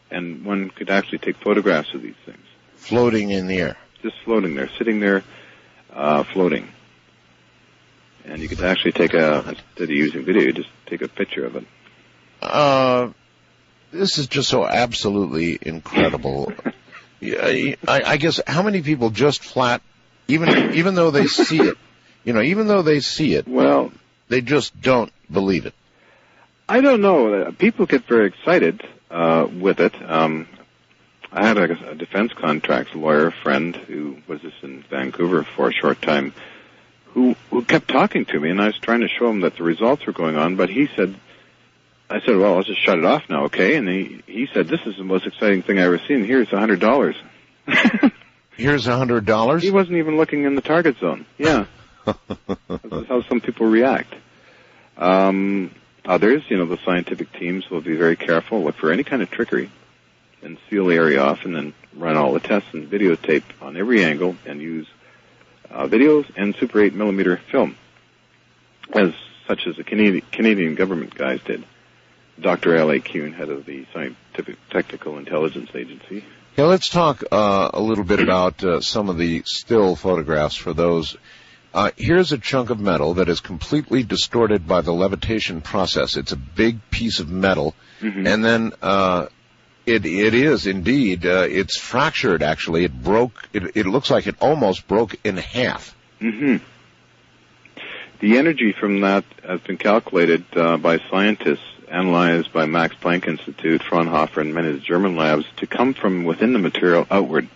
Speaker 12: and one could actually take photographs of these things.
Speaker 20: Floating in the air?
Speaker 12: Just floating there, sitting there, floating. And you could actually take instead of using video, you just take a picture of it.
Speaker 20: This is just so absolutely incredible. I guess how many people just flat, even though they see it, even though they see it,
Speaker 12: well,
Speaker 20: they just don't believe it.
Speaker 12: I don't know. People get very excited with it. I had a defense contracts lawyer friend who was just in Vancouver for a short time, who kept talking to me, and I was trying to show him that the results were going on, but I said, well, I'll just shut it off now, okay? And he said, this is the most exciting thing I've ever seen. Here's $100.
Speaker 20: Here's $100?
Speaker 12: He wasn't even looking in the target zone. Yeah. That's how some people react. Others, the scientific teams will be very careful, look for any kind of trickery, and seal the area off, and then run all the tests and videotape on every angle, and use videos and Super 8 millimeter film, such as the Canadian government guys did. Dr. L.A. Kuhn, head of the Scientific Technical Intelligence Agency.
Speaker 20: Yeah, let's talk a little bit about some of the still photographs for those. Here's a chunk of metal that is completely distorted by the levitation process. It's a big piece of metal, and then it is indeed, it's fractured, actually. It broke, it looks like it almost broke in half.
Speaker 12: The energy from that has been calculated by scientists, analyzed by Max Planck Institute, Fraunhofer, and many of the German labs, to come from within the material outward,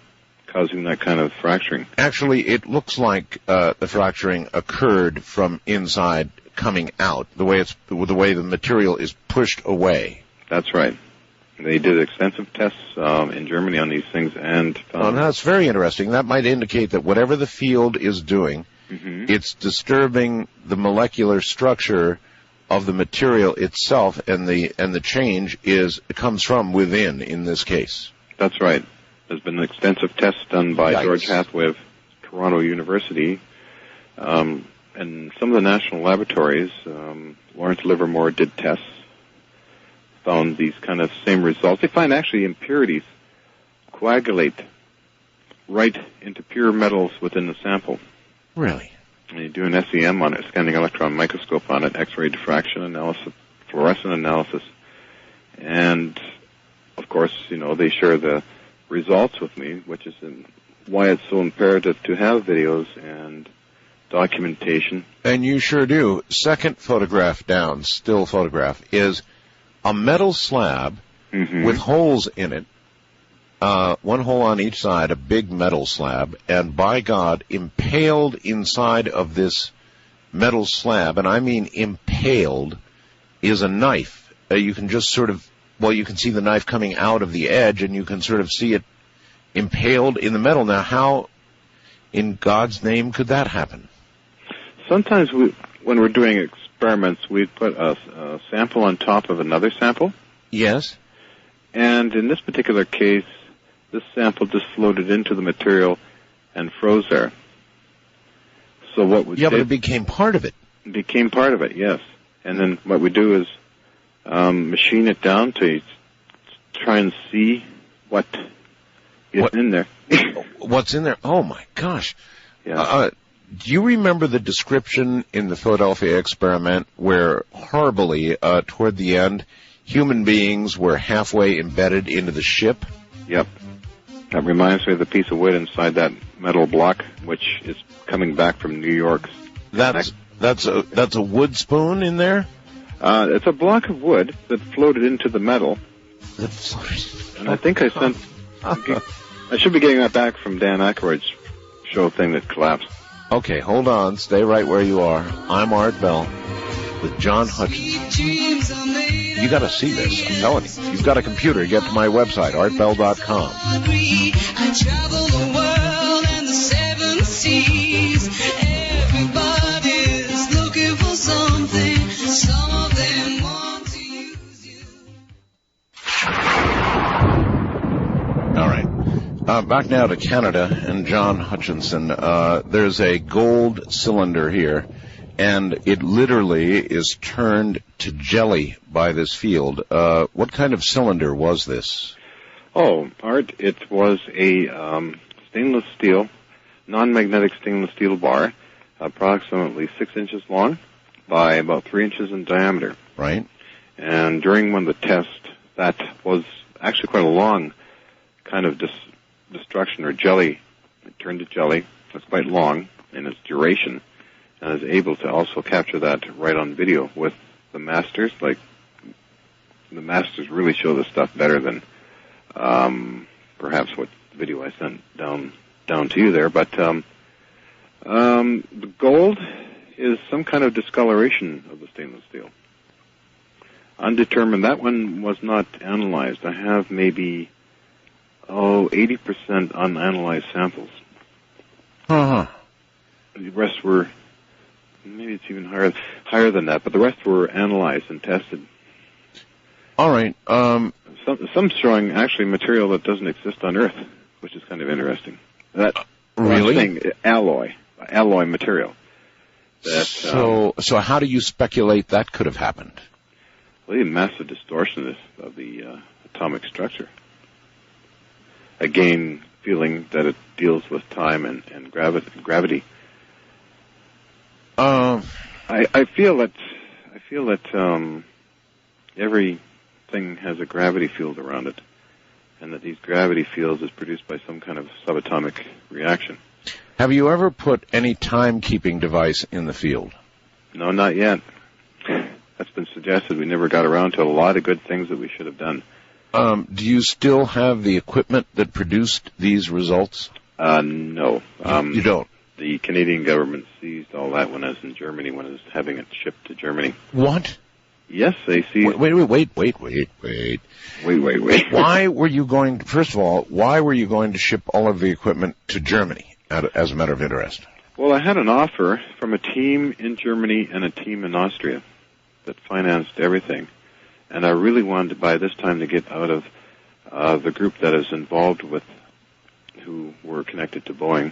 Speaker 12: causing that kind of fracturing.
Speaker 20: Actually, it looks like the fracturing occurred from inside coming out, the way the material is pushed away.
Speaker 12: That's right. They did extensive tests in Germany on these things, and
Speaker 20: that's very interesting. That might indicate that whatever the field is doing, it's disturbing the molecular structure of the material itself, and the change comes from within in this case.
Speaker 19: That's right. There's been extensive tests done by George Hathaway of Toronto University, and some of the national laboratories. Lawrence Livermore did tests, found these kind of same results. They find actually impurities coagulate right into pure metals within the sample.
Speaker 20: Really?
Speaker 19: And you do an SEM on it, scanning electron microscope on it, X-ray diffraction analysis, fluorescent analysis, and of course, they share the results with me, which is why it's so imperative to have videos and documentation.
Speaker 20: And you sure do. Second photograph down, still photograph, is a metal slab with holes in it, one hole on each side, a big metal slab, and by God, impaled inside of this metal slab, and I mean impaled, is a knife. You can just sort of, you can see the knife coming out of the edge, and you can sort of see it impaled in the metal. Now, how in God's name could that happen?
Speaker 19: Sometimes when we're doing experiments, we put a sample on top of another sample.
Speaker 20: Yes.
Speaker 19: And in this particular case, this sample just floated into the material and froze there. So what we
Speaker 20: but it became part of it.
Speaker 19: It became part of it, yes. And then what we do is machine it down to try and see what is in there.
Speaker 20: What's in there? Oh, my gosh.
Speaker 19: Yeah.
Speaker 20: Do you remember the description in the Philadelphia experiment where horribly, toward the end, human beings were halfway embedded into the ship?
Speaker 19: Yep. That reminds me of the piece of wood inside that metal block, which is coming back from New York.
Speaker 20: That's a wood spoon in there?
Speaker 19: It's a block of wood that floated into the metal. And I think I sent... I should be getting that back from Dan Aykroyd's show thing that collapsed.
Speaker 20: Okay, hold on. Stay right where you are. I'm Art Bell with John Hutchison. You got to see this. I'm telling you. If you've got a computer, get to my website, artbell.com.
Speaker 21: I travel the world and the seven seas. Everybody's looking for something. Some of them want to use you.
Speaker 20: All right. Back now to Canada and John Hutchison. There's a gold cylinder here, and it literally is turned to jelly by this field. What kind of cylinder was this?
Speaker 19: Oh, Art, it was a stainless steel, non-magnetic stainless steel bar, approximately 6 inches long by about 3 inches in diameter.
Speaker 20: Right.
Speaker 19: And during one of the tests, that was actually quite a long kind of destruction or jelly. It turned to jelly. It's quite long in its duration, and is able to also capture that right on video with the masters. Like, the masters really show this stuff better than perhaps what video I sent down to you there. But the gold is some kind of discoloration of the stainless steel. Undetermined. That one was not analyzed. I have maybe 80% unanalyzed samples.
Speaker 20: Uh-huh.
Speaker 19: The rest were, maybe it's even higher than that, but the rest were analyzed and tested.
Speaker 20: All right.
Speaker 19: Some showing actually material that doesn't exist on Earth, which is kind of interesting. That
Speaker 20: really?
Speaker 19: Alloy material. That,
Speaker 20: so how do you speculate that could have happened?
Speaker 19: Well, the massive distortion of the atomic structure. Again, feeling that it deals with time and gravity. I feel that everything has a gravity field around it, and that these gravity fields is produced by some kind of subatomic reaction.
Speaker 20: Have you ever put any timekeeping device in the field?
Speaker 19: No, not yet. That's been suggested. We never got around to a lot of good things that we should have done.
Speaker 20: Do you still have the equipment that produced these results?
Speaker 19: No.
Speaker 20: You don't?
Speaker 19: The Canadian government seized all that when I was in Germany, when I was having it shipped to Germany.
Speaker 20: What?
Speaker 19: Yes, they seized...
Speaker 20: Wait.
Speaker 19: Why
Speaker 20: were you going... First of all, why were you going to ship all of the equipment to Germany, as a matter of interest?
Speaker 19: Well, I had an offer from a team in Germany and a team in Austria. that financed everything. And I really wanted by this time to get out of the group that is involved with, who were connected to Boeing.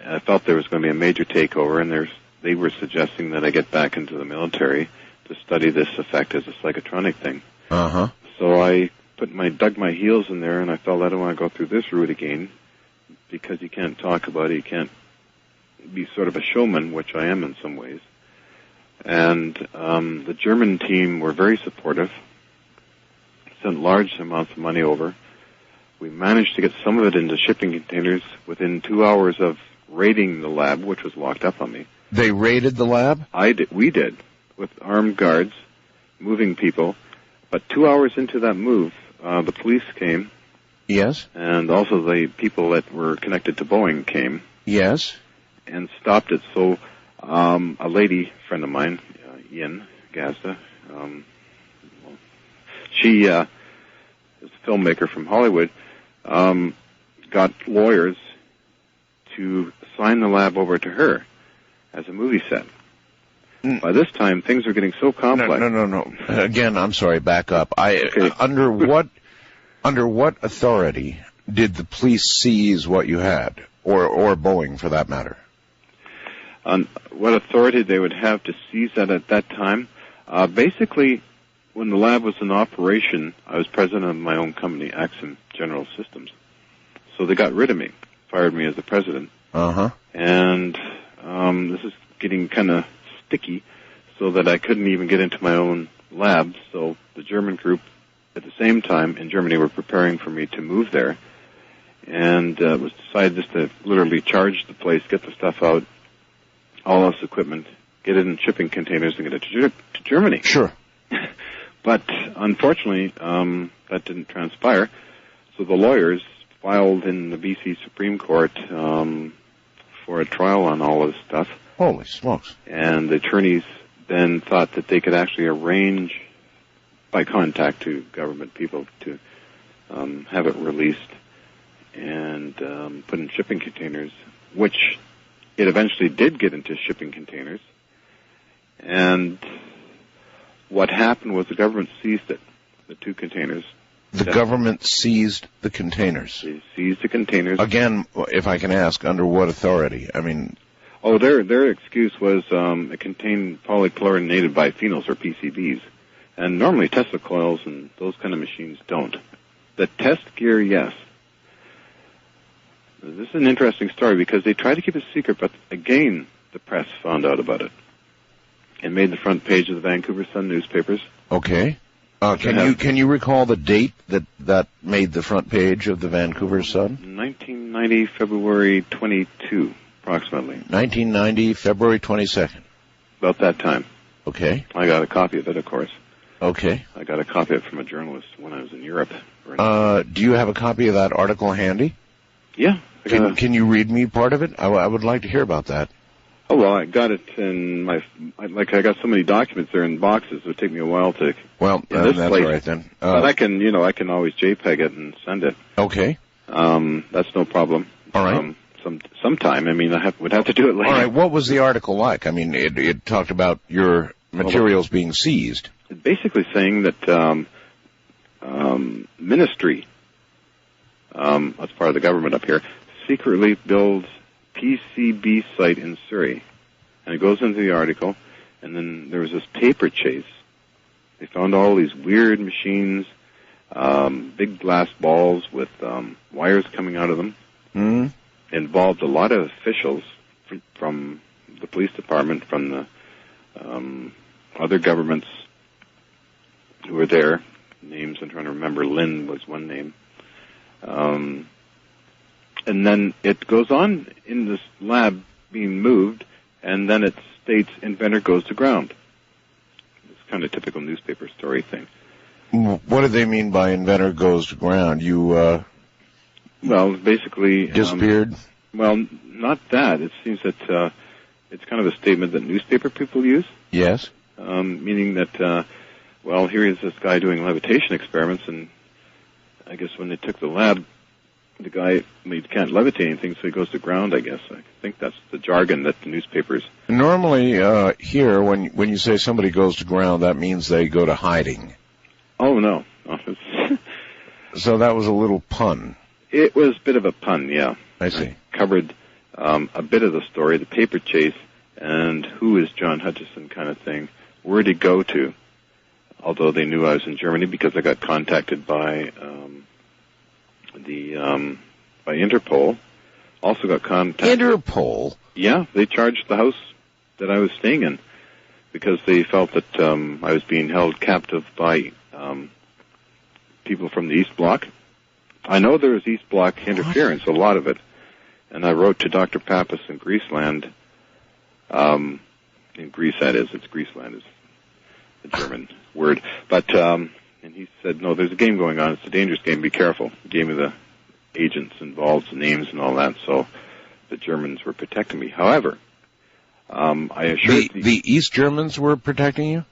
Speaker 19: I felt there was going to be a major takeover, and they were suggesting that I get back into the military to study this effect as a psychotronic thing.
Speaker 20: Uh-huh.
Speaker 19: So I dug my heels in there, and I felt I don't want to go through this route again, because you can't talk about it, you can't be sort of a showman, which I am in some ways. And the German team were very supportive, sent large amounts of money over. We managed to get some of it into shipping containers within 2 hours of raiding the lab, which was locked up on me.
Speaker 20: They raided the lab?
Speaker 19: We did, with armed guards, moving people. But 2 hours into that move, the police came.
Speaker 20: Yes.
Speaker 19: And also the people that were connected to Boeing came.
Speaker 20: Yes.
Speaker 19: And stopped it. So a lady friend of mine, Ian Gazda, she is a filmmaker from Hollywood, got lawyers to sign the lab over to her as a movie set. By this time, things are getting so complex.
Speaker 20: No. Again, I'm sorry, back up.
Speaker 19: Okay.
Speaker 20: Under what authority did the police seize what you had, or Boeing for that matter?
Speaker 19: On what authority they would have to seize that at that time? Basically, when the lab was in operation, I was president of my own company, Axon General Systems. So they got rid of me, fired me as the president.
Speaker 20: Uh-huh.
Speaker 19: And this is getting kind of sticky, so that I couldn't even get into my own lab. So the German group, at the same time, in Germany, were preparing for me to move there. And it was decided just to literally charge the place, get the stuff out, all this equipment, get it in shipping containers, and get it to Germany.
Speaker 20: Sure.
Speaker 19: But unfortunately, that didn't transpire. So the lawyers filed in the BC Supreme Court for a trial on all this stuff.
Speaker 20: Holy smokes.
Speaker 19: And the attorneys then thought that they could actually arrange, by contact to government people, to have it released and put in shipping containers, which it eventually did get into shipping containers. And what happened was the government seized it, the 2 containers.
Speaker 20: The government seized the containers?
Speaker 19: They seized the containers.
Speaker 20: Again, if I can ask, under what authority? I mean...
Speaker 19: Oh, their excuse was it contained polychlorinated biphenyls, or PCBs. And normally Tesla coils and those kind of machines don't. The test gear, yes. This is an interesting story because they tried to keep it secret, but again, the press found out about it. It made the front page of the Vancouver Sun newspapers.
Speaker 20: Okay. Can you recall the date that made the front page of the Vancouver Sun?
Speaker 19: 1990, February 22, approximately.
Speaker 20: 1990, February 22nd.
Speaker 19: About that time.
Speaker 20: Okay.
Speaker 19: I got a copy of it, of course.
Speaker 20: Okay.
Speaker 19: I got a copy of it from a journalist when I was in Europe.
Speaker 20: Do you have a copy of that article handy?
Speaker 19: Yeah.
Speaker 20: Can you read me part of it? I would like to hear about that.
Speaker 19: Oh, well, I got it in I got so many documents there in boxes, it would take me a while to...
Speaker 20: Well, that's all right then.
Speaker 19: But I can always JPEG it and send it.
Speaker 20: Okay.
Speaker 19: That's no problem.
Speaker 20: All right.
Speaker 19: Sometime. I mean, would have to do it later.
Speaker 20: All right. What was the article like? I mean, it talked about your materials being seized.
Speaker 19: Basically saying that ministry, that's part of the government up here, secretly builds PCB site in Surrey. And it goes into the article, and then there was this paper chase. They found all these weird machines, big glass balls with wires coming out of them.
Speaker 20: Mm-hmm.
Speaker 19: Involved a lot of officials from the police department, from the other governments who were there. Names I'm trying to remember. Lynn was one name. And then it goes on in this lab being moved, and then it states inventor goes to ground. It's kind of typical newspaper story thing.
Speaker 20: What do they mean by inventor goes to ground? You,
Speaker 19: well, basically...
Speaker 20: disappeared?
Speaker 19: Well, not that. It seems that it's kind of a statement that newspaper people use.
Speaker 20: Yes.
Speaker 19: Meaning that, here is this guy doing levitation experiments, and I guess when they took the lab the guy, he can't levitate anything, so he goes to ground, I guess. I think that's the jargon that the newspapers...
Speaker 20: Normally, here, when you say somebody goes to ground, that means they go to hiding.
Speaker 19: Oh, no.
Speaker 20: So that was a little pun.
Speaker 19: It was a bit of a pun, yeah.
Speaker 20: I see.
Speaker 19: Covered a bit of the story, the paper chase, and who is John Hutchison kind of thing. Where'd he go to? Although they knew I was in Germany because I got contacted by by Interpol. Also got contacted.
Speaker 20: Interpol?
Speaker 19: Yeah, they charged the house that I was staying in because they felt that I was being held captive by people from the East Bloc. I know there was East Bloc interference, a lot of it, and I wrote to Dr. Pappas in Greeceland. In Greece, that is, it's Greeceland is the German word. But and he said, no, there's a game going on. It's a dangerous game. Be careful. He gave me the agents involved, the names and all that. So the Germans were protecting me. However, I assured
Speaker 20: the East Germans were protecting you?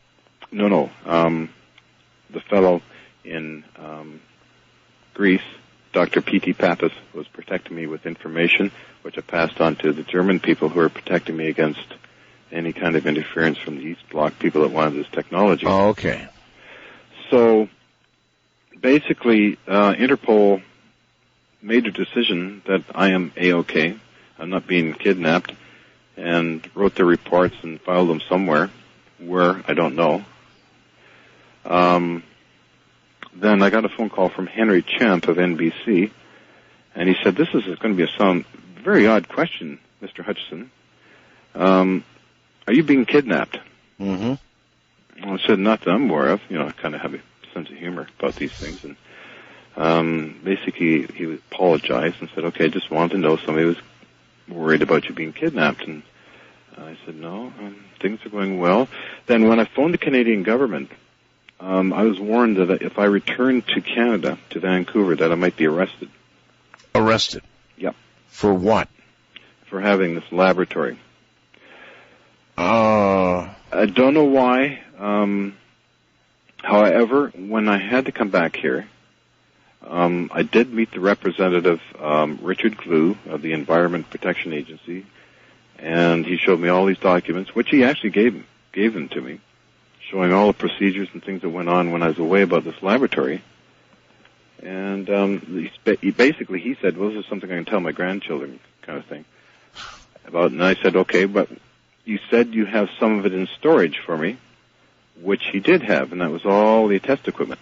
Speaker 19: No. The fellow in Greece, Dr. P.T. Pappas, was protecting me with information, which I passed on to the German people who were protecting me against any kind of interference from the East Bloc, people that wanted this technology.
Speaker 20: Oh, okay.
Speaker 19: So, basically, Interpol made a decision that I am A-OK, I'm not being kidnapped, and wrote their reports and filed them somewhere, where, I don't know. Then I got a phone call from Henry Champ of NBC, and he said, this is going to be a very odd question, Mr. Hutchison. Are you being kidnapped?
Speaker 20: Mm-hmm.
Speaker 19: Well, I said, not that I'm aware of. You know, I kind of have a sense of humor about these things. And basically, he apologized and said, okay, I just wanted to know somebody was worried about you being kidnapped. And I said, no, things are going well. Then when I phoned the Canadian government, I was warned that if I returned to Canada, to Vancouver, that I might be arrested.
Speaker 20: Arrested?
Speaker 19: Yep.
Speaker 20: For what?
Speaker 19: For having this laboratory. I don't know why. However, when I had to come back here, I did meet the representative, Richard Glue of the Environment Protection Agency, and he showed me all these documents, which he actually gave them to me, showing all the procedures and things that went on when I was away about this laboratory. And he said, well, this is something I can tell my grandchildren, kind of thing. And I said, okay, but you said you have some of it in storage for me, which he did have, and that was all the test equipment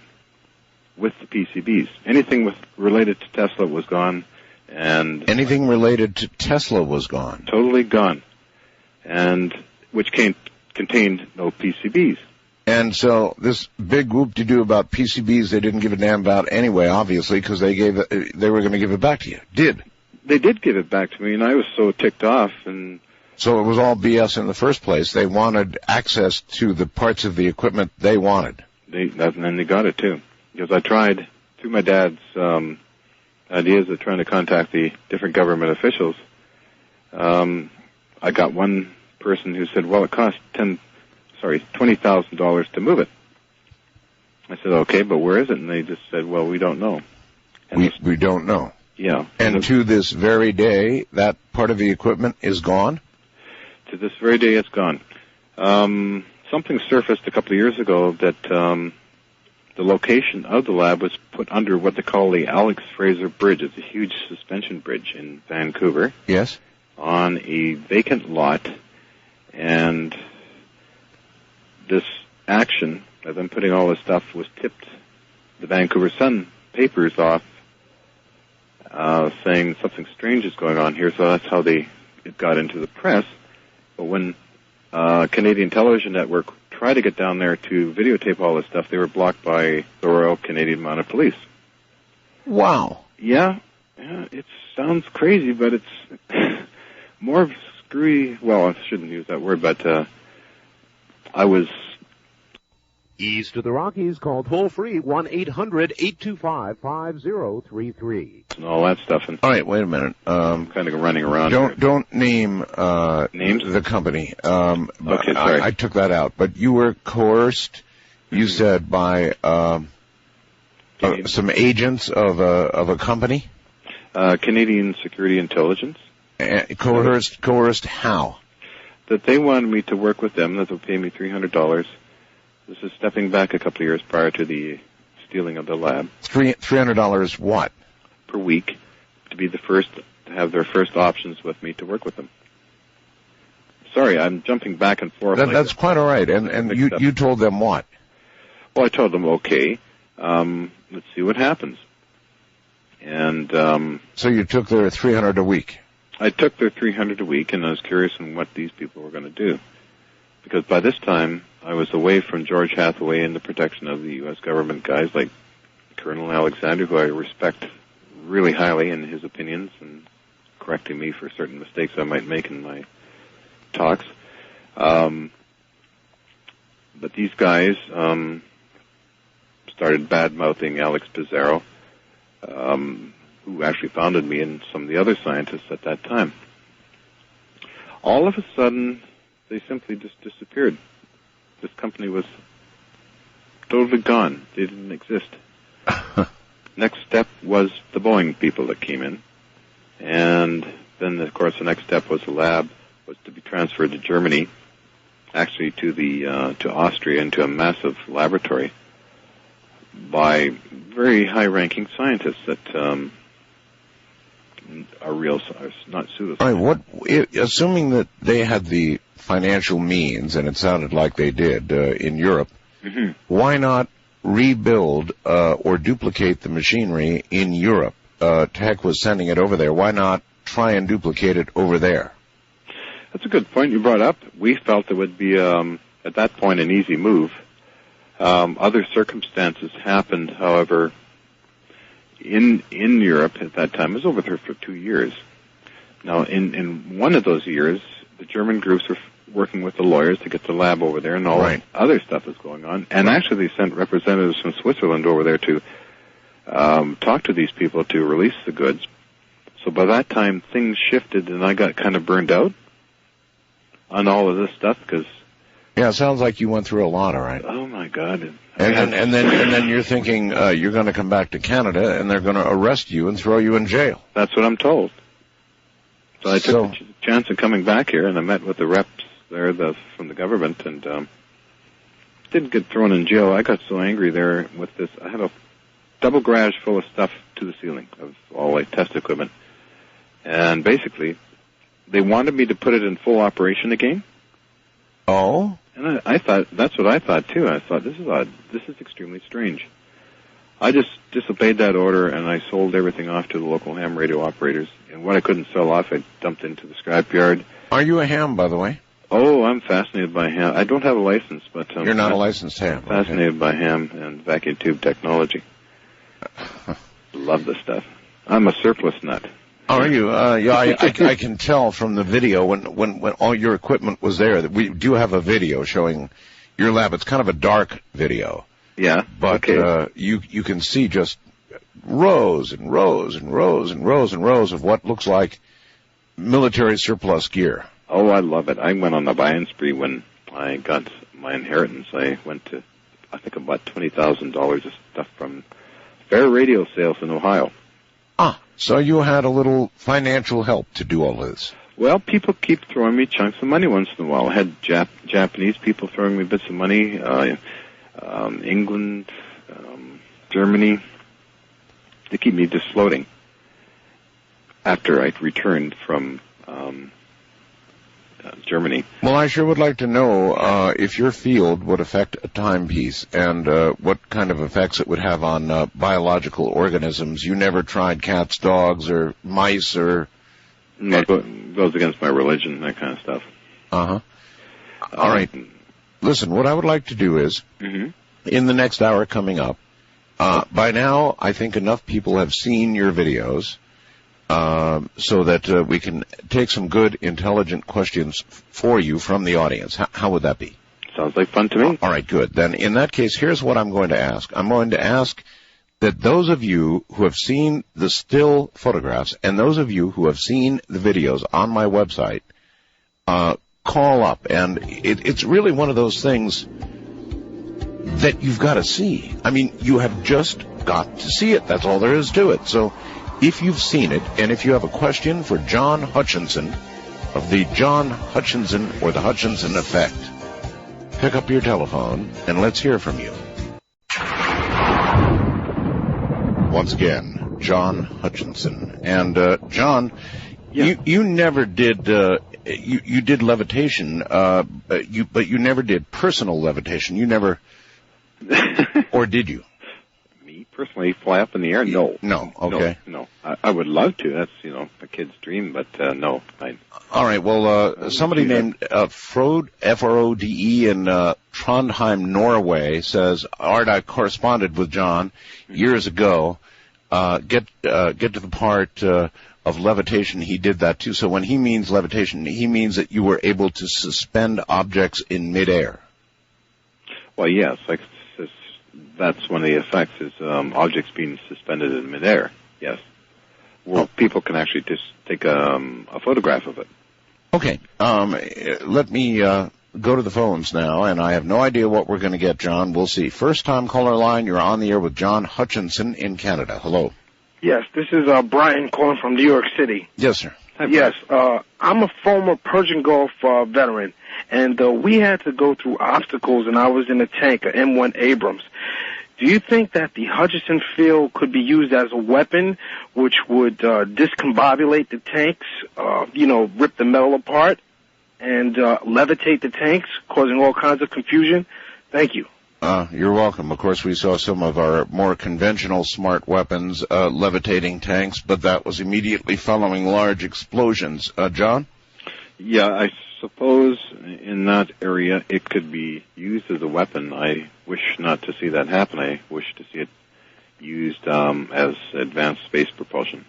Speaker 19: with the PCBs. Anything related to Tesla was gone, and
Speaker 20: anything related to Tesla was gone.
Speaker 19: Totally gone, and which contained no PCBs.
Speaker 20: And so this big whoop-de-doo about PCBs they didn't give a damn about anyway, obviously, because they were going to give it back to you. They did give it back to me, and I was so ticked off. And so it was all BS in the first place. They wanted access to the parts of the equipment they wanted.
Speaker 19: And then they got it, too. Because I tried, through my dad's ideas of trying to contact the different government officials, I got one person who said, well, it cost $20,000 to move it. I said, okay, but where is it? And they just said, well, we don't know.
Speaker 20: We don't know.
Speaker 19: Yeah.
Speaker 20: And to this very day, that part of the equipment is gone?
Speaker 19: To this very day, it's gone. Something surfaced a couple of years ago that the location of the lab was put under what they call the Alex Fraser Bridge. It's a huge suspension bridge in Vancouver.
Speaker 20: Yes.
Speaker 19: On a vacant lot. And this action of them putting all this stuff was tipped the Vancouver Sun papers off, saying something strange is going on here. So that's how it got into the press. But when Canadian Television Network tried to get down there to videotape all this stuff, they were blocked by the Royal Canadian Mounted Police.
Speaker 20: Wow.
Speaker 19: Yeah, it sounds crazy, but it's more screwy. Well, I shouldn't use that word, but I was...
Speaker 2: East of the Rockies, call toll-free 1-800-825-5033.
Speaker 19: And all that stuff. And
Speaker 20: all right, wait a minute.
Speaker 19: I'm kind of running around.
Speaker 20: Don't name
Speaker 19: names
Speaker 20: the company.
Speaker 19: Okay, sorry.
Speaker 20: I took that out. But you were coerced, you said, by some agents of a company?
Speaker 19: Canadian Security Intelligence.
Speaker 20: Coerced how?
Speaker 19: That they wanted me to work with them, that they'll pay me $300. This is stepping back a couple of years prior to the stealing of the lab.
Speaker 20: $300 what?
Speaker 19: Per week, to be the first, to have their first options with me to work with them. Sorry, I'm jumping back and forth.
Speaker 20: That's quite all right. And you told them what?
Speaker 19: Well, I told them, okay, let's see what happens. And
Speaker 20: so you took their $300 a week?
Speaker 19: I took their $300 a week, and I was curious on what these people were going to do. Because by this time, I was away from George Hathaway and the protection of the U.S. government guys like Colonel Alexander, who I respect really highly in his opinions and correcting me for certain mistakes I might make in my talks. But these guys started bad-mouthing Alex Pizarro, who actually founded me and some of the other scientists at that time. All of a sudden, they simply just disappeared. This company was totally gone. They didn't exist. Next step was the Boeing people that came in. And then, of course, the next step was the lab was to be transferred to Germany, actually to Austria, into a massive laboratory by very high-ranking scientists that are not pseudoscientists.
Speaker 20: All right, assuming that they had the financial means, and it sounded like they did in Europe, why not rebuild or duplicate the machinery in Europe? To heck with sending it over there. Why not try and duplicate it over there?
Speaker 19: That's a good point you brought up. We felt it would be, at that point, an easy move. Other circumstances happened, however, in Europe at that time. I was over there for 2 years. Now, in one of those years, the German groups were working with the lawyers to get the lab over there, and all that other stuff was going on. And actually, they sent representatives from Switzerland over there to talk to these people to release the goods. So by that time, things shifted, and I got kind of burned out on all of this stuff because.
Speaker 20: Yeah, it sounds like you went through a lot, all right.
Speaker 19: Oh my God!
Speaker 20: And then you're thinking you're going to come back to Canada, and they're going to arrest you and throw you in jail.
Speaker 19: That's what I'm told. So I took the chance of coming back here, and I met with the reps there from the government, and didn't get thrown in jail. I got so angry there with this. I had a double garage full of stuff to the ceiling of all like test equipment, and basically they wanted me to put it in full operation again.
Speaker 20: Oh.
Speaker 19: And I thought, that's what I thought too. I thought, this is odd. This is extremely strange. I just disobeyed that order, and I sold everything off to the local ham radio operators. And what I couldn't sell off, I dumped into the scrapyard.
Speaker 20: Are you a ham, by the way?
Speaker 19: Oh, I'm fascinated by ham. I don't have a license, but
Speaker 20: you're not a licensed ham.
Speaker 19: Fascinated by ham and vacuum tube technology. Love this stuff. I'm a surplus nut.
Speaker 20: Are you? Yeah, I can tell from the video when all your equipment was there that we do have a video showing your lab. It's kind of a dark video.
Speaker 19: Yeah.
Speaker 20: But you can see just rows and rows and rows and rows and rows of what looks like military surplus gear.
Speaker 19: Oh, I love it. I went on a buying spree when I got my inheritance. I went to, I think, about $20,000 of stuff from fair radio sales in Ohio.
Speaker 20: Ah, so you had a little financial help to do all this.
Speaker 19: Well, people keep throwing me chunks of money once in a while. I had Japanese people throwing me bits of money, England, Germany. They keep me just floating after I returned from Germany.
Speaker 20: Well, I sure would like to know if your field would affect a timepiece and what kind of effects it would have on biological organisms. You never tried cats, dogs, or mice, or...
Speaker 19: No, it goes against my religion, that kind of stuff.
Speaker 20: Uh-huh. All right. Listen, what I would like to do is, in the next hour coming up, by now I think enough people have seen your videos so that we can take some good, intelligent questions for you from the audience. How would that be?
Speaker 19: Sounds like fun to me.
Speaker 20: All right, good. Then in that case, here's what I'm going to ask. I'm going to ask that those of you who have seen the still photographs and those of you who have seen the videos on my website call up. And it's really one of those things that you've got to see. I mean, you have just got to see it. That's all there is to it. So If you've seen it, and if you have a question for John Hutchison of the John Hutchison or the Hutchison Effect, pick up your telephone and let's hear from you. Once again, John Hutchison. And, John, you never did, you did levitation, but you never did personal levitation. You never, or did you?
Speaker 19: Me, personally, fly up in the air? No.
Speaker 20: No, okay.
Speaker 19: No. I would love to. That's, a kid's dream, but, no.
Speaker 20: All right, well, somebody named Frode, F-R-O-D-E, in Trondheim, Norway, says, Art, I corresponded with John years ago. Get to the part of levitation. He did that too. So when he means levitation, he means that you were able to suspend objects in midair.
Speaker 19: Well, yes, that's one of the effects is objects being suspended in midair. Yes. Well, people can actually just take a photograph of it.
Speaker 20: Okay. Let me go to the phones now, and I have no idea what we're going to get, John. We'll see. First-time caller line, you're on the air with John Hutchison in Canada. Hello.
Speaker 5: Yes, this is Brian calling from New York City.
Speaker 20: Yes, sir.
Speaker 5: Hi, yes, I'm a former Persian Gulf veteran, and we had to go through obstacles, and I was in a tank, an M1 Abrams. Do you think that the Hutchison field could be used as a weapon which would discombobulate the tanks, rip the metal apart, and levitate the tanks, causing all kinds of confusion? Thank you.
Speaker 20: You're welcome. Of course, we saw some of our more conventional smart weapons levitating tanks, but that was immediately following large explosions. John?
Speaker 19: Yeah, I suppose in that area it could be used as a weapon. I wish not to see that happen. I wish to see it used as advanced space propulsion.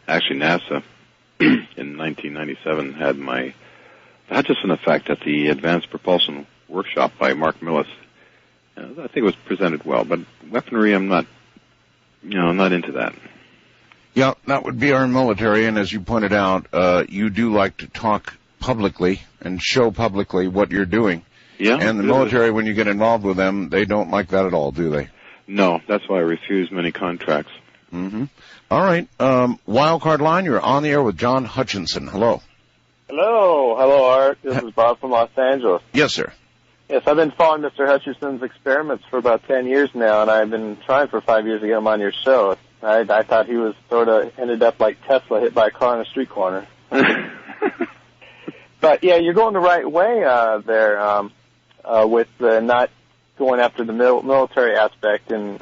Speaker 19: Actually, NASA in 1997 had my Hutchison Effect at the Advanced Propulsion Workshop by Mark Millis. I think it was presented well, but weaponry, I'm not into that.
Speaker 20: Yeah, that would be our military, and as you pointed out, you do like to talk publicly and show publicly what you're doing.
Speaker 19: Yeah.
Speaker 20: And the military, when you get involved with them, they don't like that at all, do they?
Speaker 19: No, that's why I refuse many contracts.
Speaker 20: Mm-hmm. All right. Wildcard line, you're on the air with John Hutchison. Hello.
Speaker 22: Hello, Art. This is Bob from Los Angeles.
Speaker 20: Yes, sir.
Speaker 22: Yes, I've been following Mr. Hutchison's experiments for about 10 years now, and I've been trying for 5 years to get him on your show. I thought he was sort of ended up like Tesla hit by a car on a street corner. But, yeah, you're going the right way there with not going after the military aspect and,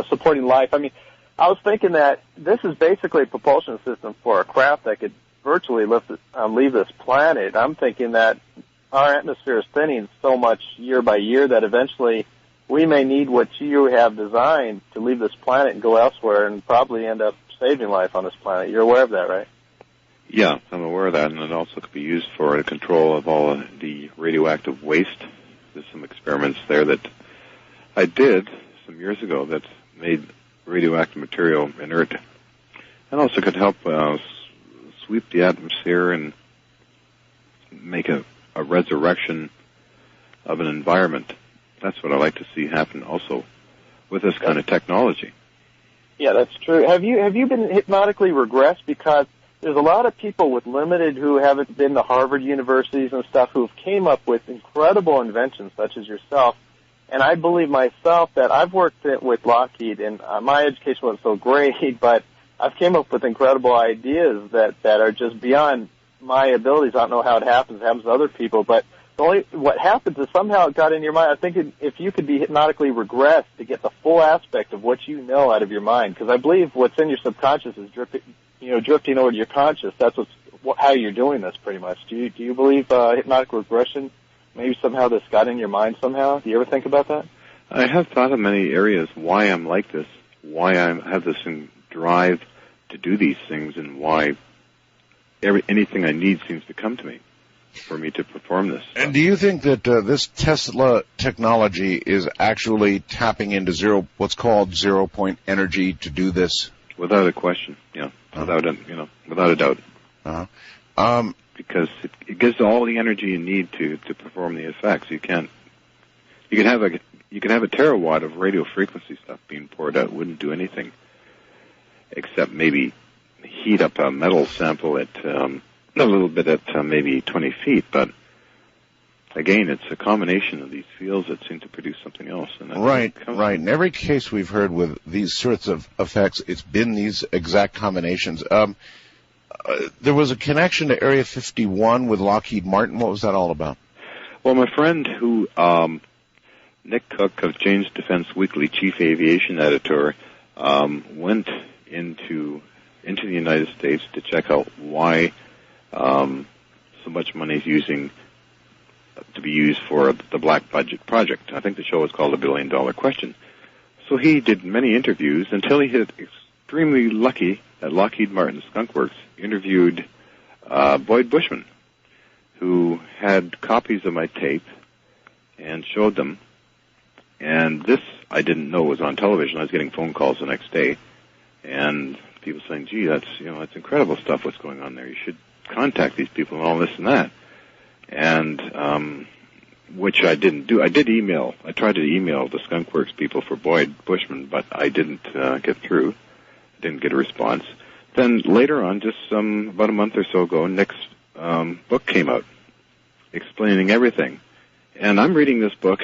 Speaker 22: supporting life. I mean, I was thinking that this is basically a propulsion system for a craft that could virtually leave this planet. I'm thinking that our atmosphere is thinning so much year by year that eventually we may need what you have designed to leave this planet and go elsewhere and probably end up saving life on this planet. You're aware of that, right?
Speaker 19: Yeah, I'm aware of that, and it also could be used for the control of all of the radioactive waste. There's some experiments there that I did some years ago that made radioactive material inert, and also could help sweep the atmosphere and make a resurrection of an environment. That's what I like to see happen also with this kind of technology.
Speaker 22: Yeah, that's true. Have you been hypnotically regressed? Because there's a lot of people with limited who haven't been to Harvard universities and stuff who've came up with incredible inventions such as yourself. And I believe myself that I've worked with Lockheed, and my education wasn't so great, but I've came up with incredible ideas that are just beyond my abilities. I don't know how it happens. It happens to other people, but what happens is somehow it got in your mind. I think if you could be hypnotically regressed to get the full aspect of what you know out of your mind, because I believe what's in your subconscious is drifting over to your conscious. That's how you're doing this, pretty much. Do you believe hypnotic regression? Maybe somehow this got in your mind somehow. Do you ever think about that?
Speaker 19: I have thought of many areas why I'm like this, why I have this drive to do these things, and why anything I need seems to come to me for me to perform this.
Speaker 20: And do you think that this Tesla technology is actually tapping into what's called zero-point energy to do this?
Speaker 19: Without a question, yeah. Without a doubt. Because it gives all the energy you need to perform the effects. You can have you can have a terawatt of radio frequency stuff being poured out. It wouldn't do anything except maybe heat up a metal sample at a little bit at maybe 20 feet. But again, it's a combination of these fields that seem to produce something else. And
Speaker 20: right. In every case we've heard with these sorts of effects, it's been these exact combinations. There was a connection to Area 51 with Lockheed Martin. What was that all about?
Speaker 19: Well, my friend who, Nick Cook of Jane's Defense Weekly, chief aviation editor, went into the United States to check out why so much money is to be used for the Black Budget Project. I think the show is called $1 Billion Question. So he did many interviews until he hit extremely lucky at Lockheed Martin Skunk Works, interviewed Boyd Bushman, who had copies of my tape and showed them. And this I didn't know was on television. I was getting phone calls the next day, and people saying, "Gee, that's incredible stuff. What's going on there? You should contact these people and all this and that." And which I didn't do. I did email. I tried to email the Skunk Works people for Boyd Bushman, but I didn't get through. I didn't get a response. Then later on, just about a month or so ago, Nick's book came out explaining everything. And I'm reading this book.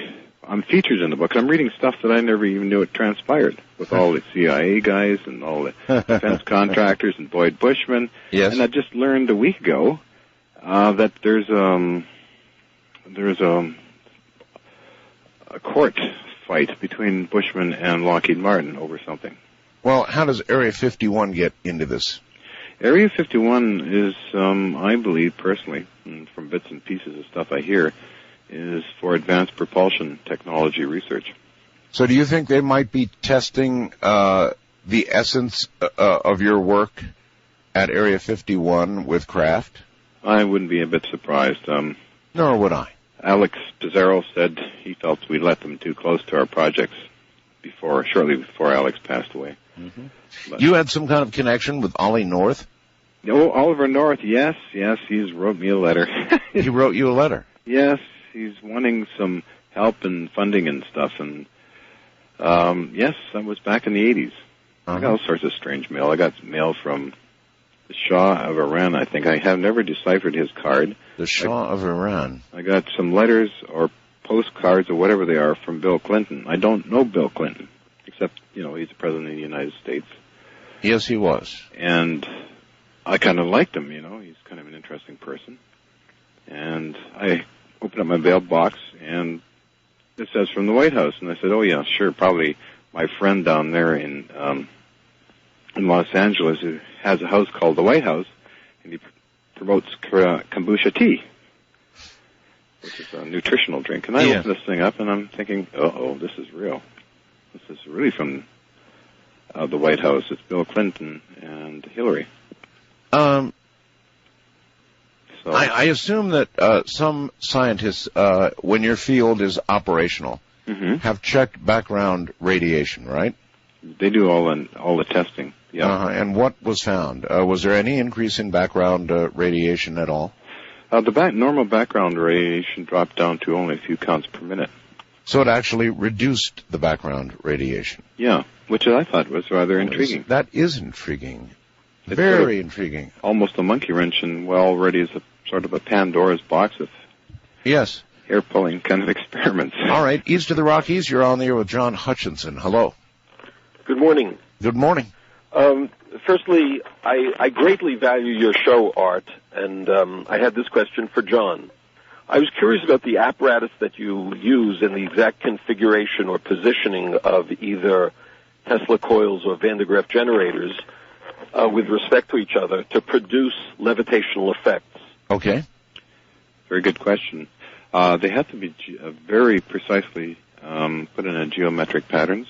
Speaker 19: I'm featured in the book. I'm reading stuff that I never even knew it transpired with all the CIA guys and all the defense contractors and Boyd Bushman.
Speaker 20: Yes.
Speaker 19: And I just learned a week ago that there's a court fight between Bushman and Lockheed Martin over something.
Speaker 20: Well, how does Area 51 get into this?
Speaker 19: Area 51 is, I believe personally, and from bits and pieces of stuff I hear, is for advanced propulsion technology research.
Speaker 20: So do you think they might be testing the essence of your work at Area 51 with craft?
Speaker 19: I wouldn't be a bit surprised.
Speaker 20: Nor would I.
Speaker 19: Alex Pizarro said he felt we let them too close to our projects shortly before Alex passed away.
Speaker 20: Mm-hmm. You had some kind of connection with Ollie North?
Speaker 19: Oh, Oliver North, yes, he's wrote me a letter.
Speaker 20: He wrote you a letter?
Speaker 19: Yes, he's wanting some help and funding and stuff, and yes, that was back in the 80s. I got all sorts of strange mail. I got mail from the Shah of Iran, I think. I have never deciphered his card.
Speaker 20: The Shah of Iran.
Speaker 19: I got some letters or postcards or whatever they are from Bill Clinton. I don't know Bill Clinton, except, he's the president of the United States.
Speaker 20: Yes, he was.
Speaker 19: And I kind of liked him, He's kind of an interesting person. And I opened up my mailbox, and it says from the White House. And I said, oh, yeah, sure, probably my friend down there in Los Angeles who has a house called the White House, and he promotes kombucha tea, which is a nutritional drink. And I opened this thing up, and I'm thinking, this is real. This is really from the White House. It's Bill Clinton and Hillary.
Speaker 20: I assume that some scientists, when your field is operational, have checked background radiation, right?
Speaker 19: They do all the testing. Yeah.
Speaker 20: And what was found? Was there any increase in background radiation at all?
Speaker 19: The normal background radiation dropped down to only a few counts per minute.
Speaker 20: So it actually reduced the background radiation.
Speaker 19: Yeah, which I thought was rather intriguing.
Speaker 20: That is intriguing. It's very intriguing.
Speaker 19: Almost a monkey wrench, and already is a sort of a Pandora's box of hair-pulling kind of experiments.
Speaker 20: All right, east of the Rockies, you're on the air with John Hutchison. Hello.
Speaker 6: Good morning.
Speaker 20: Good morning.
Speaker 6: Firstly, I greatly value your show, Art, and I had this question for John. I was curious about the apparatus that you use and the exact configuration or positioning of either Tesla coils or Van de Graaff generators with respect to each other to produce levitational effects.
Speaker 20: Okay.
Speaker 19: Very good question. They have to be very precisely put in geometric patterns.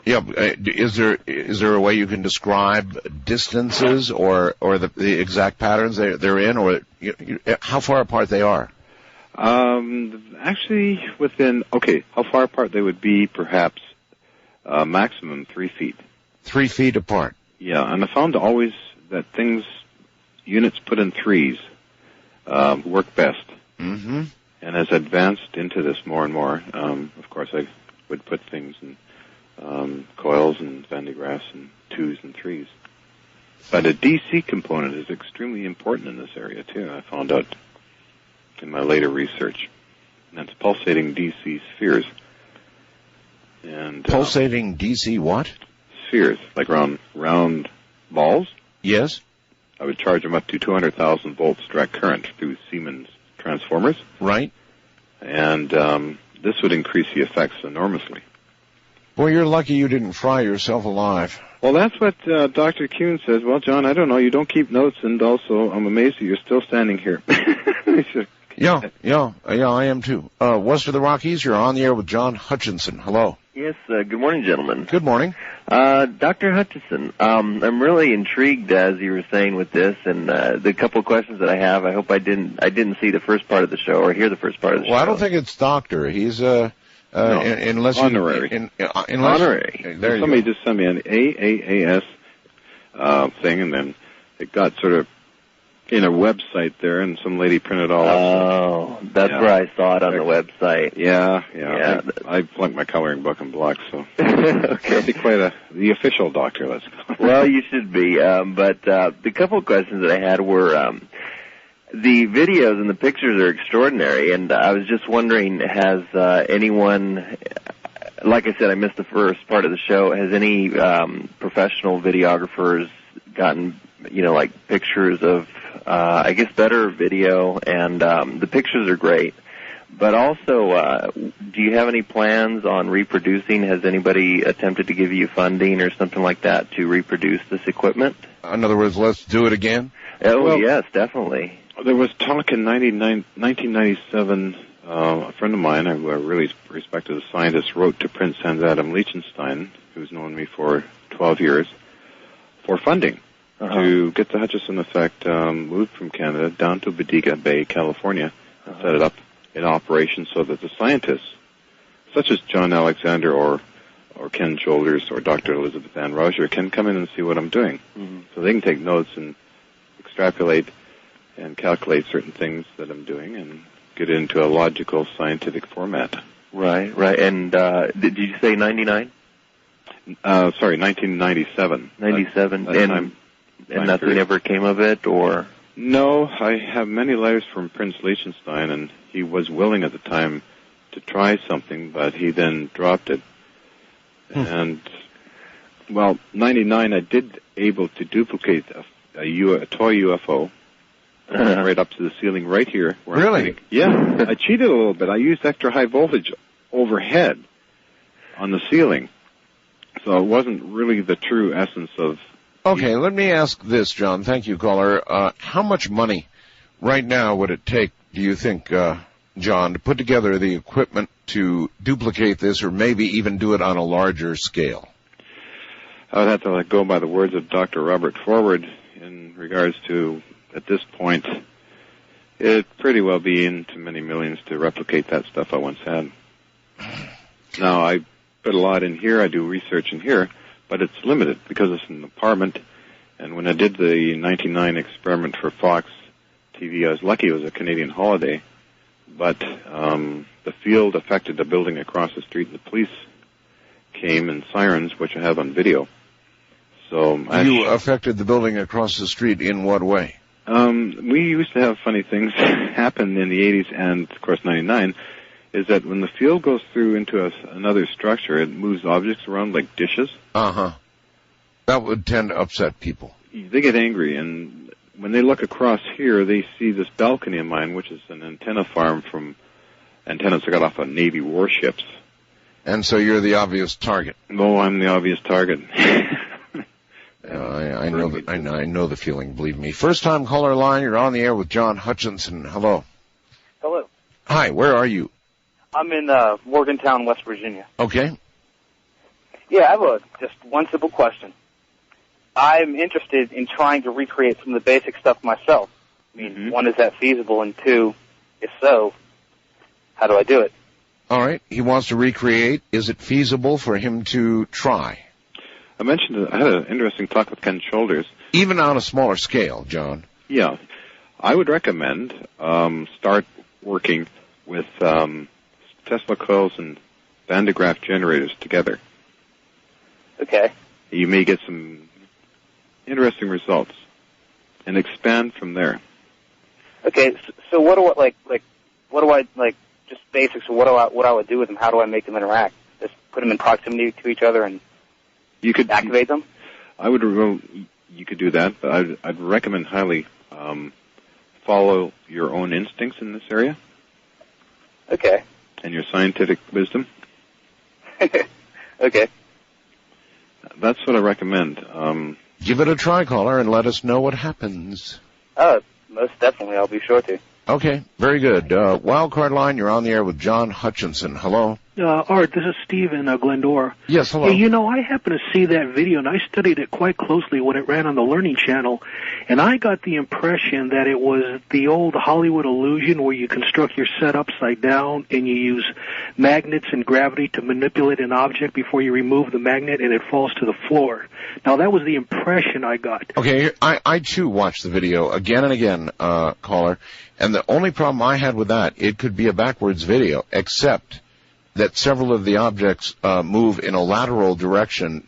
Speaker 20: Yeah, is there a way you can describe distances or the exact patterns they're in, or how far apart they are?
Speaker 19: Actually, how far apart they would be? Perhaps maximum 3 feet.
Speaker 20: 3 feet apart.
Speaker 19: Yeah, and I found always that units put in threes work best.
Speaker 20: Mm-hmm.
Speaker 19: And as I advanced into this more and more, of course I would put things in coils and Van de Graaffs and 2s and 3s. But a DC component is extremely important in this area, too, I found out in my later research. And that's pulsating DC spheres. And
Speaker 20: pulsating DC what?
Speaker 19: Spheres, like round balls.
Speaker 20: Yes.
Speaker 19: I would charge them up to 200,000 volts direct current through Siemens transformers.
Speaker 20: Right.
Speaker 19: And this would increase the effects enormously.
Speaker 20: Boy, you're lucky you didn't fry yourself alive.
Speaker 19: Well, that's what Dr. Kuhn says. Well, John, I don't know. You don't keep notes, and also I'm amazed that you're still standing here.
Speaker 20: Yeah, I am too. West of the Rockies, you're on the air with John Hutchison. Hello.
Speaker 8: Yes, good morning, gentlemen.
Speaker 20: Good morning.
Speaker 8: Dr. Hutchison, I'm really intrigued, as you were saying, with this, and the couple of questions that I have, I hope I didn't see the first part of the show or hear the first part of the show.
Speaker 20: Well, I don't think it's doctor. He's, unless
Speaker 19: honorary.
Speaker 20: Honorary.
Speaker 19: There somebody just sent me an AAAS thing, and then it got sort of in a website there, and some lady printed all up.
Speaker 8: Oh, that's where I saw it on the website.
Speaker 19: Yeah. I flunked my coloring book and block, so okay. I'd be quite the official doctor, let's go.
Speaker 8: Well, you should be. But the couple of questions that I had were the videos and the pictures are extraordinary, and I was just wondering, has anyone, like I said, I missed the first part of the show, has any professional videographers gotten, like pictures of, I guess, better video, and the pictures are great. But also, do you have any plans on reproducing? Has anybody attempted to give you funding or something like that to reproduce this equipment?
Speaker 20: In other words, let's do it again?
Speaker 8: Oh, well, yes, definitely.
Speaker 19: There was talk in 1997, a friend of mine, who I really respected as a scientist, wrote to Prince Hans Adam Liechtenstein, who's known me for 12 years, for funding. To get the Hutchison Effect moved from Canada down to Bodega Bay, California, and set it up in operation so that the scientists, such as John Alexander or Ken Shoulders or Dr. Elizabeth Ann Roger, can come in and see what I'm doing. Mm-hmm. So they can take notes and extrapolate and calculate certain things that I'm doing and get it into a logical scientific format.
Speaker 8: Right. And did you say 99?
Speaker 19: Sorry, 1997.
Speaker 8: 97. And nothing ever came of it, or?
Speaker 19: No, I have many letters from Prince Liechtenstein, and he was willing at the time to try something, but he then dropped it. And, 99, I did able to duplicate a toy UFO right up to the ceiling right here.
Speaker 20: Really?
Speaker 19: Yeah, I cheated a little bit. I used extra high voltage overhead on the ceiling, so it wasn't really the true essence of.
Speaker 20: Okay, let me ask this, John. Thank you, caller. How much money right now would it take, do you think, John, to put together the equipment to duplicate this or maybe even do it on a larger scale?
Speaker 19: I would have to go by the words of Dr. Robert Forward in regards to, at this point, it'd pretty well be into many millions to replicate that stuff I once had. Now, I put a lot in here. I do research in here. But it's limited because it's an apartment. And when I did the 99 experiment for Fox TV, I was lucky it was a Canadian holiday. But the field affected the building across the street, and the police came and sirens, which I have on video. So
Speaker 20: you affected the building across the street in what way?
Speaker 19: We used to have funny things happen in the 80s and, of course, 99. Is that when the field goes through into another structure, it moves objects around like dishes.
Speaker 20: Uh-huh. That would tend to upset people.
Speaker 19: They get angry, and when they look across here, they see this balcony of mine, which is an antenna farm from antennas I got off of Navy warships.
Speaker 20: And so you're the obvious target.
Speaker 19: No, I'm the obvious target.
Speaker 20: I know the feeling, believe me. First-time caller line, you're on the air with John Hutchison. Hello.
Speaker 11: Hello.
Speaker 20: Hi, where are you?
Speaker 11: I'm in Morgantown, West Virginia.
Speaker 20: Okay.
Speaker 11: Yeah, I have just one simple question. I'm interested in trying to recreate some of the basic stuff myself. I mean, one, is that feasible? And two, if so, how do I do it?
Speaker 20: All right. He wants to recreate. Is it feasible for him to try?
Speaker 19: I mentioned I had an interesting talk with Ken Shoulders.
Speaker 20: Even on a smaller scale, John.
Speaker 19: Yeah. I would recommend start working with Tesla coils and Van de Graaff generators together.
Speaker 11: Okay.
Speaker 19: You may get some interesting results and expand from there.
Speaker 11: Okay, so what do I just basics of what I would do with them? How do I make them interact? Just put them in proximity to each other and
Speaker 19: you could
Speaker 11: activate them?
Speaker 19: You could do that, but I'd recommend highly follow your own instincts in this area.
Speaker 11: Okay.
Speaker 19: And your scientific wisdom.
Speaker 11: Okay.
Speaker 19: That's what I recommend.
Speaker 20: Give it a try, caller, and let us know what happens.
Speaker 11: Most definitely. I'll be sure to.
Speaker 20: Okay, very good. Wildcard line, you're on the air with John Hutchison. Hello.
Speaker 4: Art, this is Steve in Glendora.
Speaker 20: Yes, hello.
Speaker 4: Hey, I happened to see that video, and I studied it quite closely when it ran on the Learning Channel, and I got the impression that it was the old Hollywood illusion where you construct your set upside down and you use magnets and gravity to manipulate an object before you remove the magnet and it falls to the floor. Now, that was the impression I got.
Speaker 20: Okay, I too watched the video again and again, caller, and the only problem I had with that, it could be a backwards video, except that several of the objects move in a lateral direction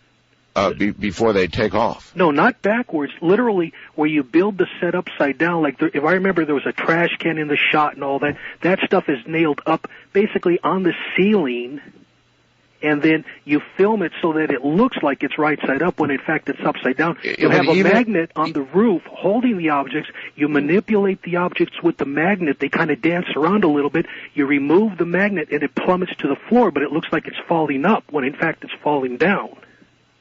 Speaker 20: before they take off.
Speaker 4: No, not backwards. Literally, where you build the set upside down. Like, if I remember, there was a trash can in the shot and all that. That stuff is nailed up basically on the ceiling, and then you film it so that it looks like it's right side up when in fact it's upside down. You have a magnet on the roof holding the objects. You manipulate the objects with the magnet. They kind of dance around a little bit. You remove the magnet and it plummets to the floor, but it looks like it's falling up when in fact it's falling down.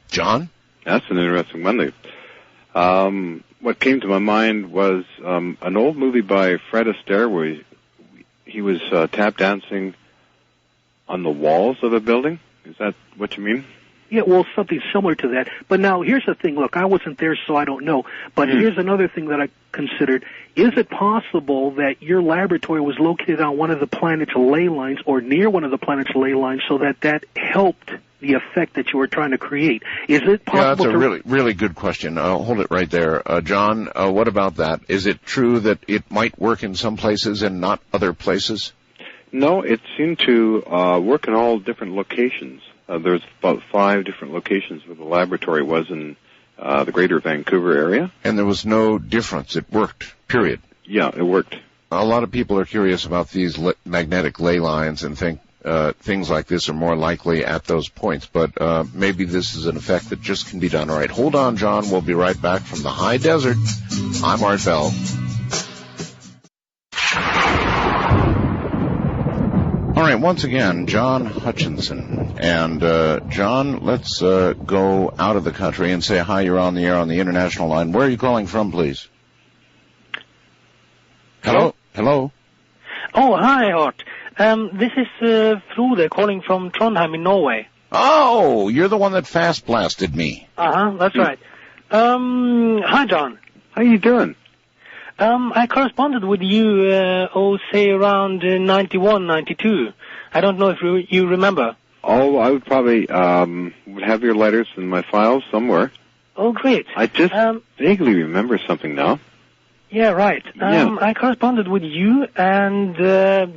Speaker 20: John?
Speaker 19: That's an interesting one. What came to my mind was an old movie by Fred Astaire where he was tap dancing on the walls of a building. Is that what you mean?
Speaker 4: Yeah, well, something similar to that. But now, here's the thing. Look, I wasn't there, so I don't know. But here's another thing that I considered. Is it possible that your laboratory was located on one of the planet's ley lines or near one of the planet's ley lines so that helped the effect that you were trying to create? Is it possible?
Speaker 20: Yeah, that's a really, really good question. Hold it right there. John, what about that? Is it true that it might work in some places and not other places?
Speaker 19: No, it seemed to work in all different locations. There's about 5 different locations where the laboratory was in the greater Vancouver area.
Speaker 20: And there was no difference. It worked, period.
Speaker 19: Yeah, it worked.
Speaker 20: A lot of people are curious about these magnetic ley lines and think things like this are more likely at those points. But maybe this is an effect that just can be done. All right, hold on, John. We'll be right back from the high desert. I'm Art Bell. All right, once again, John Hutchison. And, John, let's go out of the country and say hi. You're on the air on the international line. Where are you calling from, please? Hello? Hello?
Speaker 10: Oh, hi, Art. This is Frode calling from Trondheim in Norway.
Speaker 20: Oh, you're the one that fast blasted me.
Speaker 10: That's right. Hi, John.
Speaker 19: How you doing?
Speaker 10: I corresponded with you, say around 91, 92. I don't know if you remember.
Speaker 19: Oh, I would probably would have your letters in my files somewhere.
Speaker 10: Oh, great.
Speaker 19: I just vaguely remember something now.
Speaker 10: Yeah, right. I corresponded with you and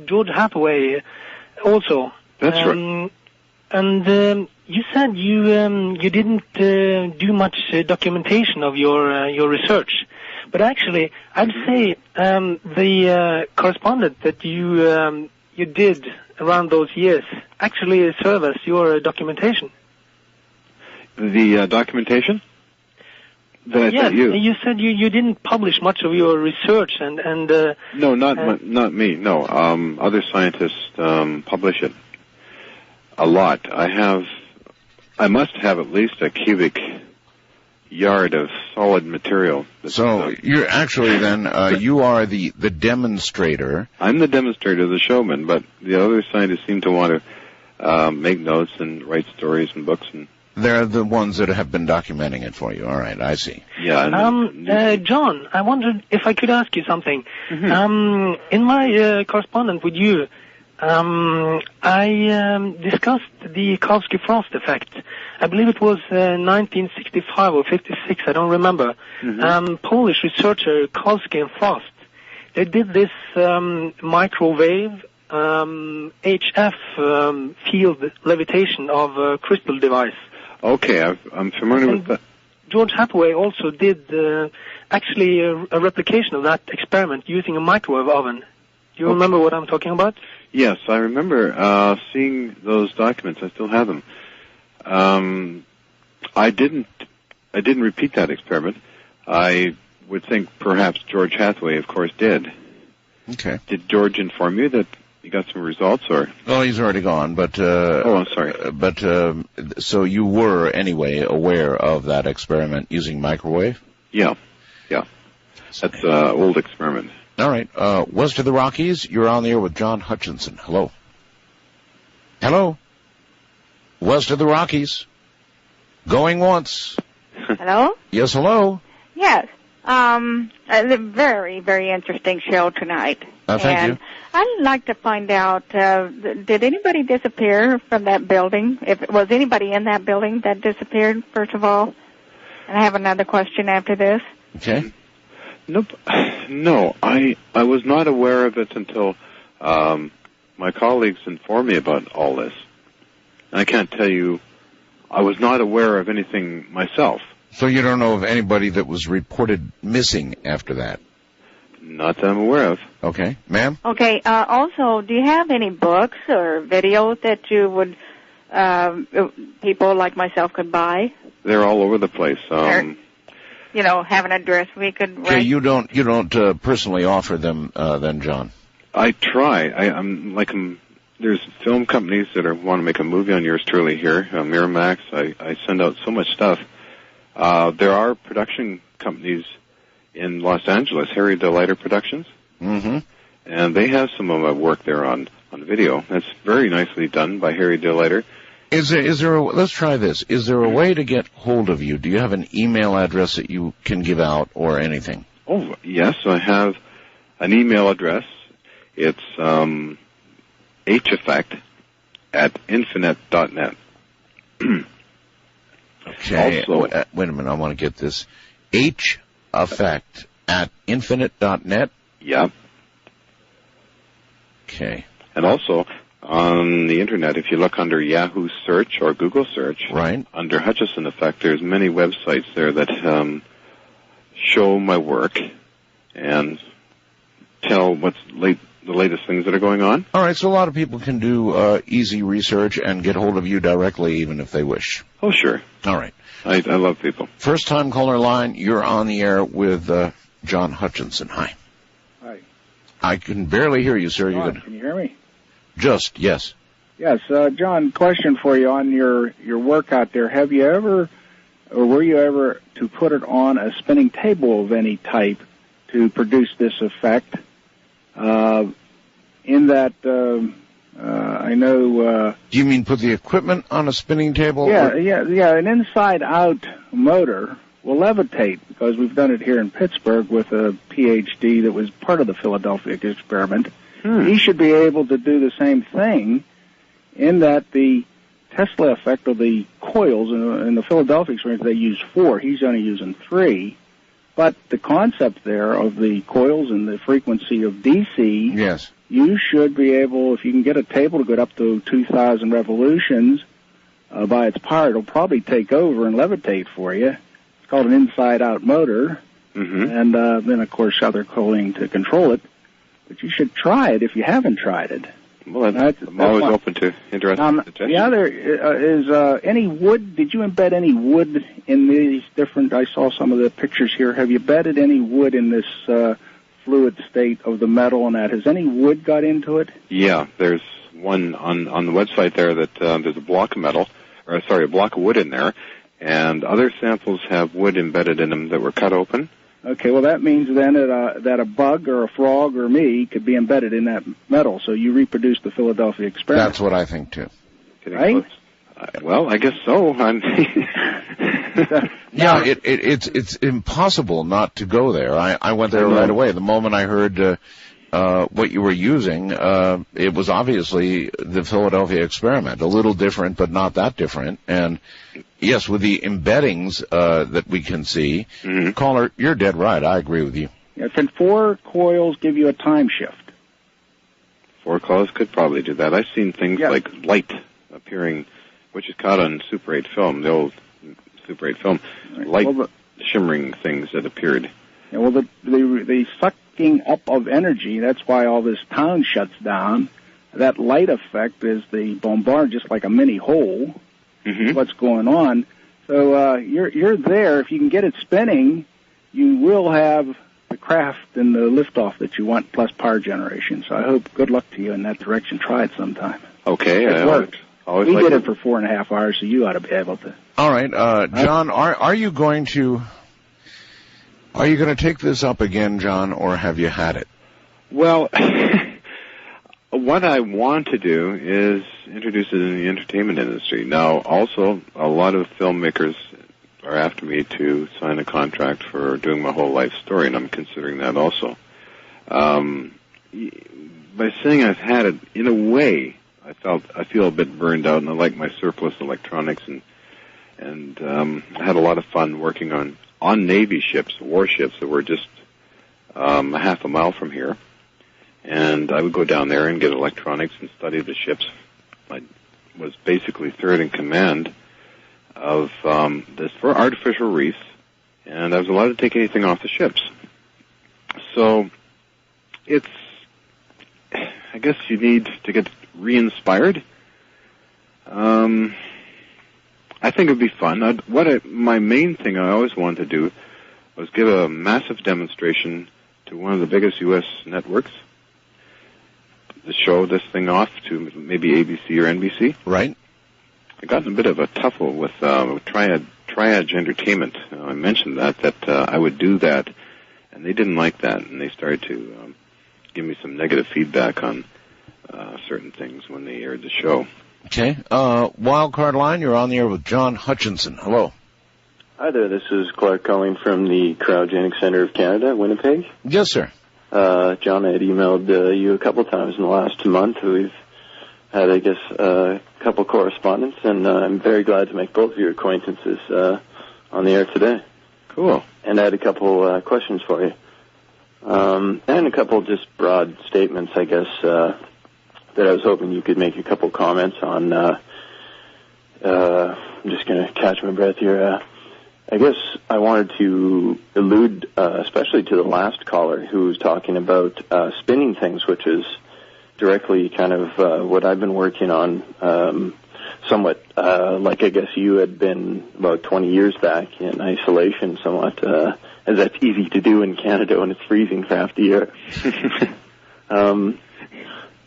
Speaker 10: George Hathaway also.
Speaker 19: That's right.
Speaker 10: And you said you didn't do much documentation of your research. But actually, I'd say the correspondence that you did around those years actually serve as your documentation.
Speaker 19: The documentation that I sent you?
Speaker 10: You said you didn't publish much of your research and
Speaker 19: no, not me. No, other scientists publish it a lot. I must have at least a cubic yard of solid material.
Speaker 20: So you're actually then you are the demonstrator.
Speaker 19: I'm the demonstrator, the showman, but the other scientists seem to want to make notes and write stories and books, and
Speaker 20: they're the ones that have been documenting it for you. All right, I see.
Speaker 19: Yeah.
Speaker 10: John, I wondered if I could ask you something. Mm-hmm. In my correspondence with you, I discussed the Kautsky-Frost effect. I believe it was 1965 or 56, I don't remember. Mm-hmm. Polish researcher Kautsky and Frost. They did this microwave HF field levitation of a crystal device.
Speaker 19: Okay, I'm familiar with that.
Speaker 10: George Hathaway also did actually a replication of that experiment using a microwave oven. Do you remember what I'm talking about?
Speaker 19: Yes, I remember seeing those documents. I still have them. I didn't repeat that experiment. I would think perhaps George Hathaway, of course, did.
Speaker 20: Okay.
Speaker 19: Did George inform you that you got some results, or?
Speaker 20: Well, he's already gone, but...
Speaker 19: I'm sorry.
Speaker 20: But, so you were, anyway, aware of that experiment using microwave?
Speaker 19: Yeah. That's an old experiment.
Speaker 20: All right. West of the Rockies, you're on the air with John Hutchison. Hello. Hello. West of the Rockies. Going once.
Speaker 13: Hello?
Speaker 20: Yes, hello.
Speaker 13: Yes. It's a very, very interesting show tonight.
Speaker 20: Thank you.
Speaker 13: I'd like to find out, did anybody disappear from that building? Was anybody in that building that disappeared, first of all? And I have another question after this.
Speaker 20: Okay.
Speaker 19: Nope. No, I was not aware of it until my colleagues informed me about all this. And I can't tell you, I was not aware of anything myself.
Speaker 20: So you don't know of anybody that was reported missing after that?
Speaker 19: Not that I'm aware of.
Speaker 20: Okay. Ma'am?
Speaker 13: Okay, also, do you have any books or videos that you would, people like myself could buy?
Speaker 19: They're all over the place.
Speaker 13: Have an address we could write?
Speaker 20: Okay, you don't personally offer them, then, John?
Speaker 19: I try. There's film companies that want to make a movie on yours truly here, Miramax. I send out so much stuff. There are production companies in Los Angeles, Harry DeLighter Productions.
Speaker 20: Mm-hmm.
Speaker 19: And they have some of my work there on video. That's very nicely done by Harry DeLighter.
Speaker 20: Is there let's try this. Is there a way to get hold of you? Do you have an email address that you can give out or anything?
Speaker 19: Oh, yes, I have an email address. It's heffect@infinite.net.
Speaker 20: Okay.
Speaker 19: Also,
Speaker 20: wait a minute. I want to get this. heffect@infinite.net?
Speaker 19: Yeah.
Speaker 20: Okay.
Speaker 19: And also, on the Internet, if you look under Yahoo search or Google search,
Speaker 20: right,
Speaker 19: under Hutchison Effect, there's many websites there that show my work and tell what's the latest things that are going on.
Speaker 20: All right, so a lot of people can do easy research and get hold of you directly, even if they wish.
Speaker 19: Oh, sure.
Speaker 20: All right.
Speaker 19: I love people.
Speaker 20: First-time caller line, you're on the air with John Hutchison. Hi.
Speaker 14: Hi.
Speaker 20: I can barely hear you, sir.
Speaker 14: John, can you hear me?
Speaker 20: Just, yes.
Speaker 14: Yes, John, question for you on your work out there. Have you ever, or were you ever to put it on a spinning table of any type to produce this effect? In that, I know...
Speaker 20: Do you mean put the equipment on a spinning table?
Speaker 14: Yeah, an inside-out motor will levitate, because we've done it here in Pittsburgh with a PhD that was part of the Philadelphia experiment. He should be able to do the same thing, in that the Tesla effect of the coils, in the Philadelphia experiment they use 4, he's only using 3. But the concept there of the coils and the frequency of DC,
Speaker 20: yes,
Speaker 14: you should be able, if you can get a table to get up to 2,000 revolutions by its power, it'll probably take over and levitate for you. It's called an inside-out motor, and then, of course, other cooling to control it. But you should try it if you haven't tried it.
Speaker 19: Well, I'm always open to interesting suggestions.
Speaker 14: The other is any wood. Did you embed any wood in these different? I saw some of the pictures here. Have you embedded any wood in this fluid state of the metal and that? Has any wood got into it?
Speaker 19: Yeah, there's one on the website there that there's a block of metal, a block of wood in there, and other samples have wood embedded in them that were cut open.
Speaker 14: Okay, well, that means then that a bug or a frog or me could be embedded in that metal, so you reproduce the Philadelphia experiment.
Speaker 20: That's what I think, too.
Speaker 14: Right?
Speaker 19: Well, I guess so.
Speaker 20: Yeah, it's impossible not to go there. I went there right away. The moment I heard what you were using, it was obviously the Philadelphia experiment. A little different, but not that different. And yes, with the embeddings that we can see, caller, you're dead right. I agree with you.
Speaker 14: Yeah, can 4 coils give you a time shift?
Speaker 19: 4 could probably do that. I've seen things like light appearing, which is caught on Super 8 film, the old Super 8 film, light shimmering things that appeared.
Speaker 14: Yeah, well, the sucking up of energy, that's why all this town shuts down. That light effect is the bombard, just like a mini hole. What's going on? So you're there. If you can get it spinning, you will have the craft and the liftoff that you want, plus power generation. So I hope good luck to you in that direction. Try it sometime.
Speaker 19: Okay,
Speaker 14: it worked.
Speaker 19: Always
Speaker 14: we
Speaker 19: like
Speaker 14: did it for 4.5 hours, so you ought to be able to.
Speaker 20: All right, John, are you going to take this up again, John, or have you had it?
Speaker 19: Well, what I want to do is introduce it in the entertainment industry. Now, also, a lot of filmmakers are after me to sign a contract for doing my whole life story, and I'm considering that also. By saying I've had it, in a way, I feel a bit burned out, and I like my surplus electronics, and I had a lot of fun working on Navy ships, warships that were just a half a mile from here. And I would go down there and get electronics and study the ships. I was basically third in command of this for artificial reefs, and I was allowed to take anything off the ships. So I guess you need to get re-inspired. I think it'd be fun. My main thing I always wanted to do was give a massive demonstration to one of the biggest U.S. networks to show this thing off to maybe ABC or NBC.
Speaker 20: Right.
Speaker 19: I got in a bit of a tuffle with Triage Entertainment. I mentioned that I would do that, and they didn't like that, and they started to give me some negative feedback on certain things when they aired the show.
Speaker 20: Okay. Wildcard line, you're on the air with John Hutchison. Hello.
Speaker 3: Hi there, this is Clark calling from the Cryogenic Center of Canada, Winnipeg.
Speaker 20: Yes, sir.
Speaker 3: John, I had emailed you a couple times in the last month. We've had, I guess, a couple correspondence, and I'm very glad to make both of your acquaintances on the air today.
Speaker 19: Cool.
Speaker 3: And I had a couple questions for you. And a couple just broad statements, I guess, that I was hoping you could make a couple comments on. I'm just going to catch my breath here. I guess I wanted to allude especially to the last caller who was talking about spinning things, which is directly kind of what I've been working on, somewhat like I guess you had been about 20 years back in isolation, somewhat, as that's easy to do in Canada when it's freezing for half the year.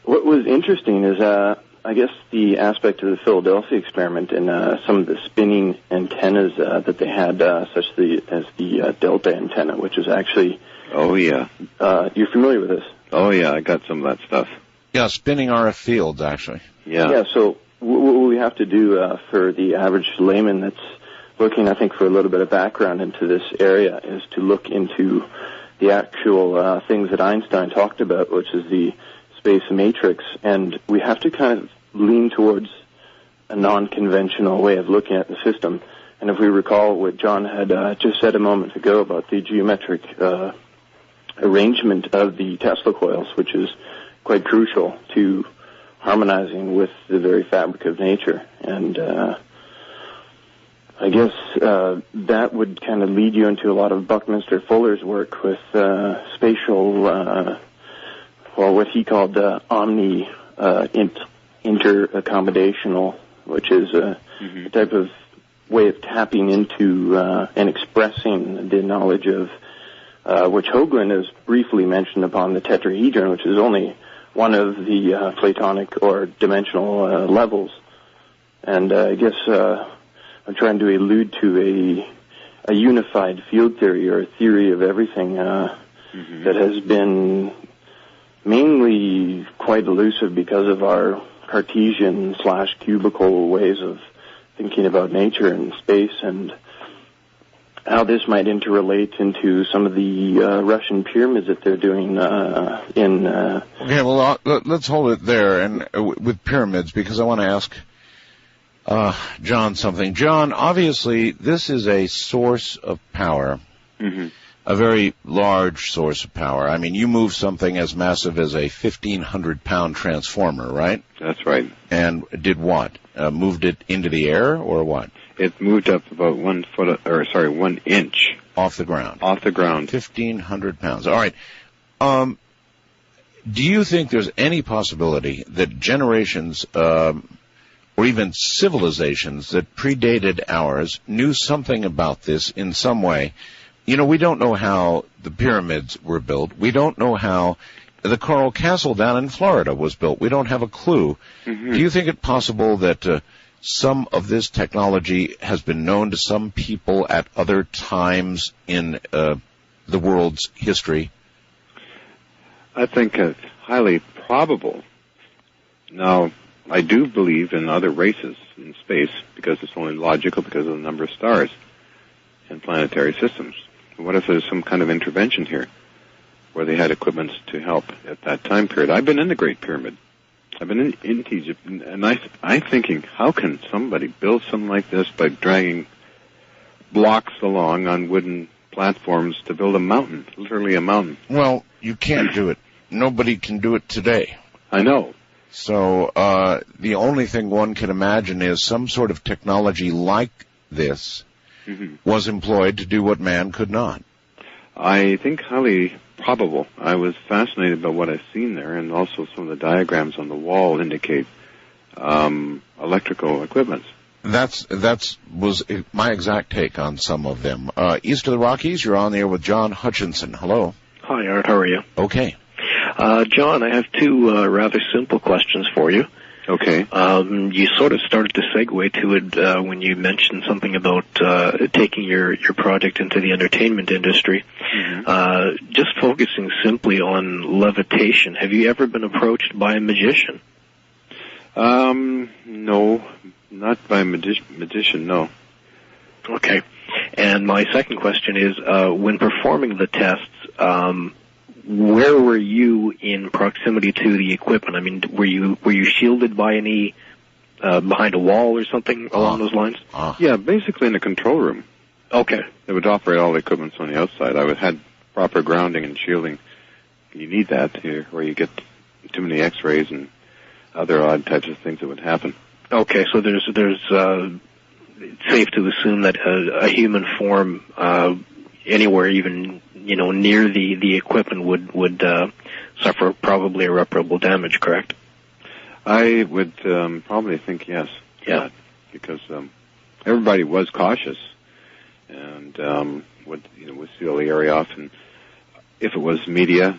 Speaker 3: What was interesting is I guess the aspect of the Philadelphia experiment and some of the spinning antennas that they had, such as the Delta antenna, which is actually...
Speaker 19: Oh, yeah.
Speaker 3: You're familiar with this?
Speaker 19: Oh, yeah, I got some of that stuff.
Speaker 20: Yeah, spinning RF fields, actually.
Speaker 19: Yeah.
Speaker 3: Yeah, so what we have to do for the average layman that's looking, I think, for a little bit of background into this area is to look into the actual things that Einstein talked about, which is the space matrix, and we have to kind of lean towards a non-conventional way of looking at the system. And if we recall what John had just said a moment ago about the geometric arrangement of the Tesla coils, which is quite crucial to harmonizing with the very fabric of nature. And I guess that would kind of lead you into a lot of Buckminster Fuller's work with spatial what he called interaccommodational, which is a type of way of tapping into and expressing the knowledge of which Hoagland has briefly mentioned upon the tetrahedron, which is only one of the Platonic or dimensional levels. And I guess I'm trying to allude to a unified field theory or a theory of everything that has been mainly quite elusive because of our Cartesian/cubical ways of thinking about nature and space, and how this might interrelate into some of the Russian pyramids that they're doing in...
Speaker 20: Okay, well, let's hold it there and with pyramids, because I want to ask John something. John, obviously, this is a source of power. a very large source of power. I mean, you moved something as massive as a 1,500-pound transformer, right?
Speaker 19: That's right.
Speaker 20: And did what? Moved it into the air, or what?
Speaker 19: It moved up about 1 inch.
Speaker 20: Off the ground.
Speaker 19: Off the ground.
Speaker 20: 1,500 pounds. All right. Do you think there's any possibility that generations, or even civilizations that predated ours knew something about this in some way? You know, we don't know how the pyramids were built. We don't know how the Coral Castle down in Florida was built. We don't have a clue. Mm-hmm. Do you think it possible that some of this technology has been known to some people at other times in the world's history?
Speaker 19: I think it's highly probable. Now, I do believe in other races in space because it's only logical because of the number of stars in planetary systems. What if there's some kind of intervention here where they had equipment to help at that time period? I've been in the Great Pyramid. I've been in Egypt, and I'm thinking, how can somebody build something like this by dragging blocks along on wooden platforms to build a mountain, literally a mountain?
Speaker 20: Well, you can't do it. Nobody can do it today.
Speaker 19: I know.
Speaker 20: So the only thing one can imagine is some sort of technology like this was employed to do what man could not.
Speaker 19: I think highly probable. I was fascinated by what I've seen there, and also some of the diagrams on the wall indicate electrical equipment.
Speaker 20: That was my exact take on some of them. East of the Rockies, you're on the air with John Hutchison. Hello.
Speaker 15: Hi, Art. How are you?
Speaker 20: Okay.
Speaker 15: John, I have two rather simple questions for you.
Speaker 19: Okay.
Speaker 15: You sort of started to segue to it when you mentioned something about taking your project into the entertainment industry. Mm-hmm. Just focusing simply on levitation, have you ever been approached by a magician?
Speaker 19: No, not by a magician, no.
Speaker 15: Okay. And my second question is, when performing the tests, where were you in proximity to the equipment? I mean, were you shielded by any behind a wall or something along those lines?
Speaker 19: Yeah, basically in the control room.
Speaker 15: Okay.
Speaker 19: They would operate all the equipment on the outside. I had proper grounding and shielding. You need that here, where you get too many X-rays and other odd types of things that would happen.
Speaker 15: Okay, so there's it's safe to assume that a human form anywhere even near the equipment would suffer probably irreparable damage, correct?
Speaker 19: I would probably think yes.
Speaker 15: Yeah.
Speaker 19: Because everybody was cautious and would seal the area off, and if it was media,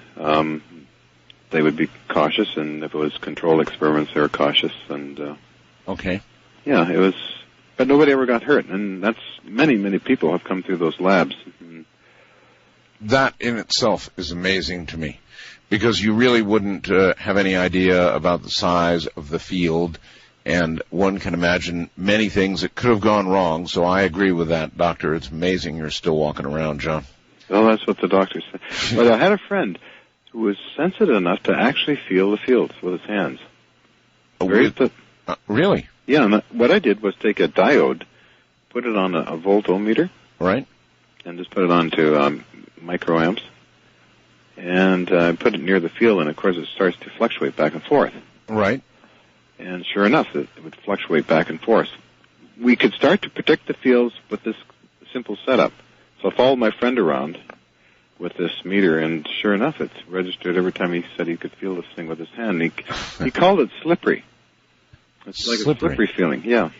Speaker 19: they would be cautious, and if it was controlled experiments, they were cautious, and
Speaker 20: okay.
Speaker 19: Yeah, it was, but nobody ever got hurt, and that's many people have come through those labs.
Speaker 20: That in itself is amazing to me, because you really wouldn't have any idea about the size of the field, and one can imagine many things that could have gone wrong. So I agree with that, Doctor. It's amazing you're still walking around, John.
Speaker 19: Well, that's what the doctor said. But I had a friend who was sensitive enough to actually feel the fields with his hands.
Speaker 20: Really?
Speaker 19: Yeah, and what I did was take a diode, put it on a voltometer.
Speaker 20: Right.
Speaker 19: And just put it onto microamps, and put it near the field, and of course it starts to fluctuate back and forth.
Speaker 20: Right.
Speaker 19: And sure enough, it would fluctuate back and forth. We could start to predict the fields with this simple setup. So I followed my friend around with this meter, and sure enough, it's registered every time he said he could feel this thing with his hand. He called it slippery. It's like a slippery feeling, yeah.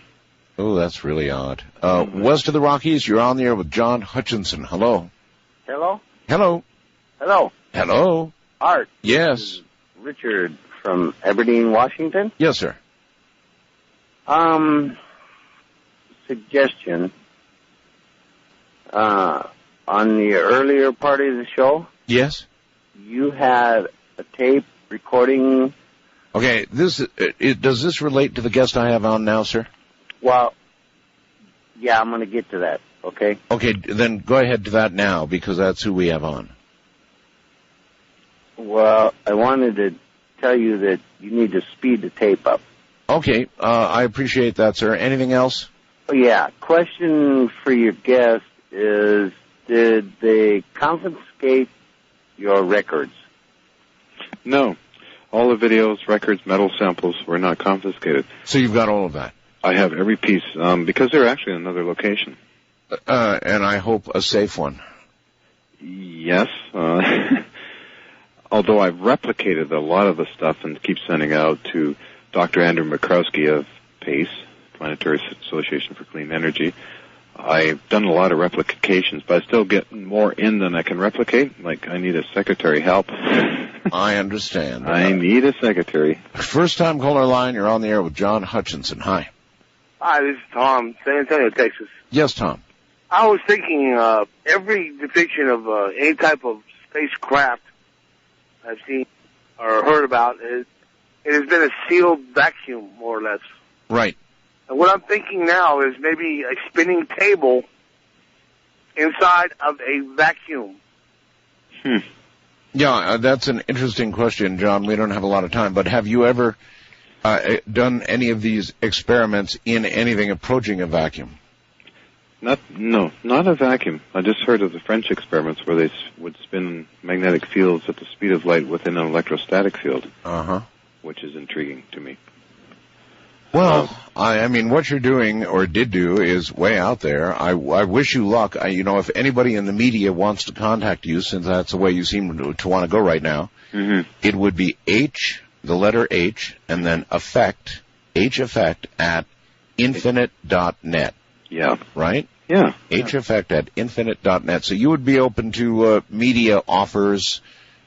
Speaker 20: Oh, that's really odd. West of the Rockies, you're on the air with John Hutchison. Hello.
Speaker 16: Hello?
Speaker 20: Hello.
Speaker 16: Hello.
Speaker 20: Hello.
Speaker 16: Art.
Speaker 20: Yes.
Speaker 16: Richard from Aberdeen, Washington.
Speaker 20: Yes, sir.
Speaker 16: Suggestion. On the earlier part of the show.
Speaker 20: Yes.
Speaker 16: You had a tape recording.
Speaker 20: Okay, does this relate to the guest I have on now, sir?
Speaker 16: Well, yeah, I'm going to get to that, okay?
Speaker 20: Okay, then go ahead to that now, because that's who we have on.
Speaker 16: Well, I wanted to tell you that you need to speed the tape up.
Speaker 20: Okay, I appreciate that, sir. Anything else?
Speaker 16: Oh, yeah, question for your guest is did they confiscate your records?
Speaker 19: No. All the videos, records, metal samples were not confiscated.
Speaker 20: So you've got all of that?
Speaker 19: I have every piece, because they're actually in another location.
Speaker 20: And I hope a safe one.
Speaker 19: Yes. Although I've replicated a lot of the stuff and keep sending out to Dr. Andrew Mikrowski of PACE, Planetary Association for Clean Energy. I've done a lot of replications, but I still get more in than I can replicate. Like, I need a secretary help.
Speaker 20: I understand.
Speaker 19: I need a secretary.
Speaker 20: First time caller line, you're on the air with John Hutchison. Hi.
Speaker 7: Hi, this is Tom, San Antonio, Texas.
Speaker 20: Yes, Tom.
Speaker 7: I was thinking every depiction of any type of spacecraft I've seen or heard about, it has been a sealed vacuum, more or less.
Speaker 20: Right.
Speaker 7: And what I'm thinking now is maybe a spinning table inside of a vacuum.
Speaker 20: Yeah, that's an interesting question, John. We don't have a lot of time, but have you ever done any of these experiments in anything approaching a vacuum?
Speaker 19: No, not a vacuum. I just heard of the French experiments where they would spin magnetic fields at the speed of light within an electrostatic field. Which is intriguing to me.
Speaker 20: Well, I mean, what you're doing or did do is way out there. I wish you luck. If anybody in the media wants to contact you, since that's the way you seem to want to go right now, it would be the letter H, and then effect at infinite.net.
Speaker 19: Yeah.
Speaker 20: Right?
Speaker 19: Yeah.
Speaker 20: Effect at infinite.net. So you would be open to media offers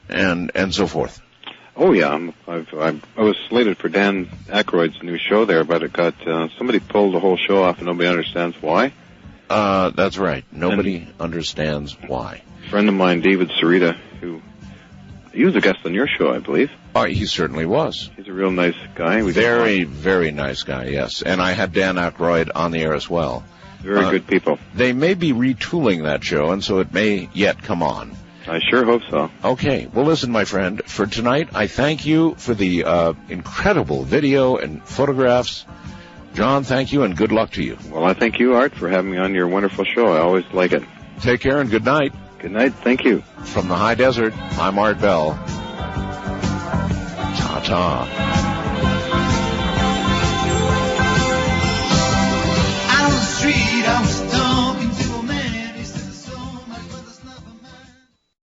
Speaker 20: and so forth.
Speaker 19: Oh yeah, I was slated for Dan Aykroyd's new show there, but it got somebody pulled the whole show off, and nobody understands why.
Speaker 20: That's right. Nobody understands why.
Speaker 19: A friend of mine, David Sarita, he was a guest on your show, I believe.
Speaker 20: He certainly was.
Speaker 19: He's a real nice guy.
Speaker 20: Very, very nice guy. Yes, and I had Dan Aykroyd on the air as well.
Speaker 19: Very good people.
Speaker 20: They may be retooling that show, and so it may yet come on.
Speaker 19: I sure hope so.
Speaker 20: Okay. Well, listen, my friend, for tonight, I thank you for the incredible video and photographs. John, thank you, and good luck to you.
Speaker 19: Well, I thank you, Art, for having me on your wonderful show. I always like it.
Speaker 20: Take care, and good night.
Speaker 19: Good night. Thank you.
Speaker 20: From the high desert, I'm Art Bell. Ta-ta.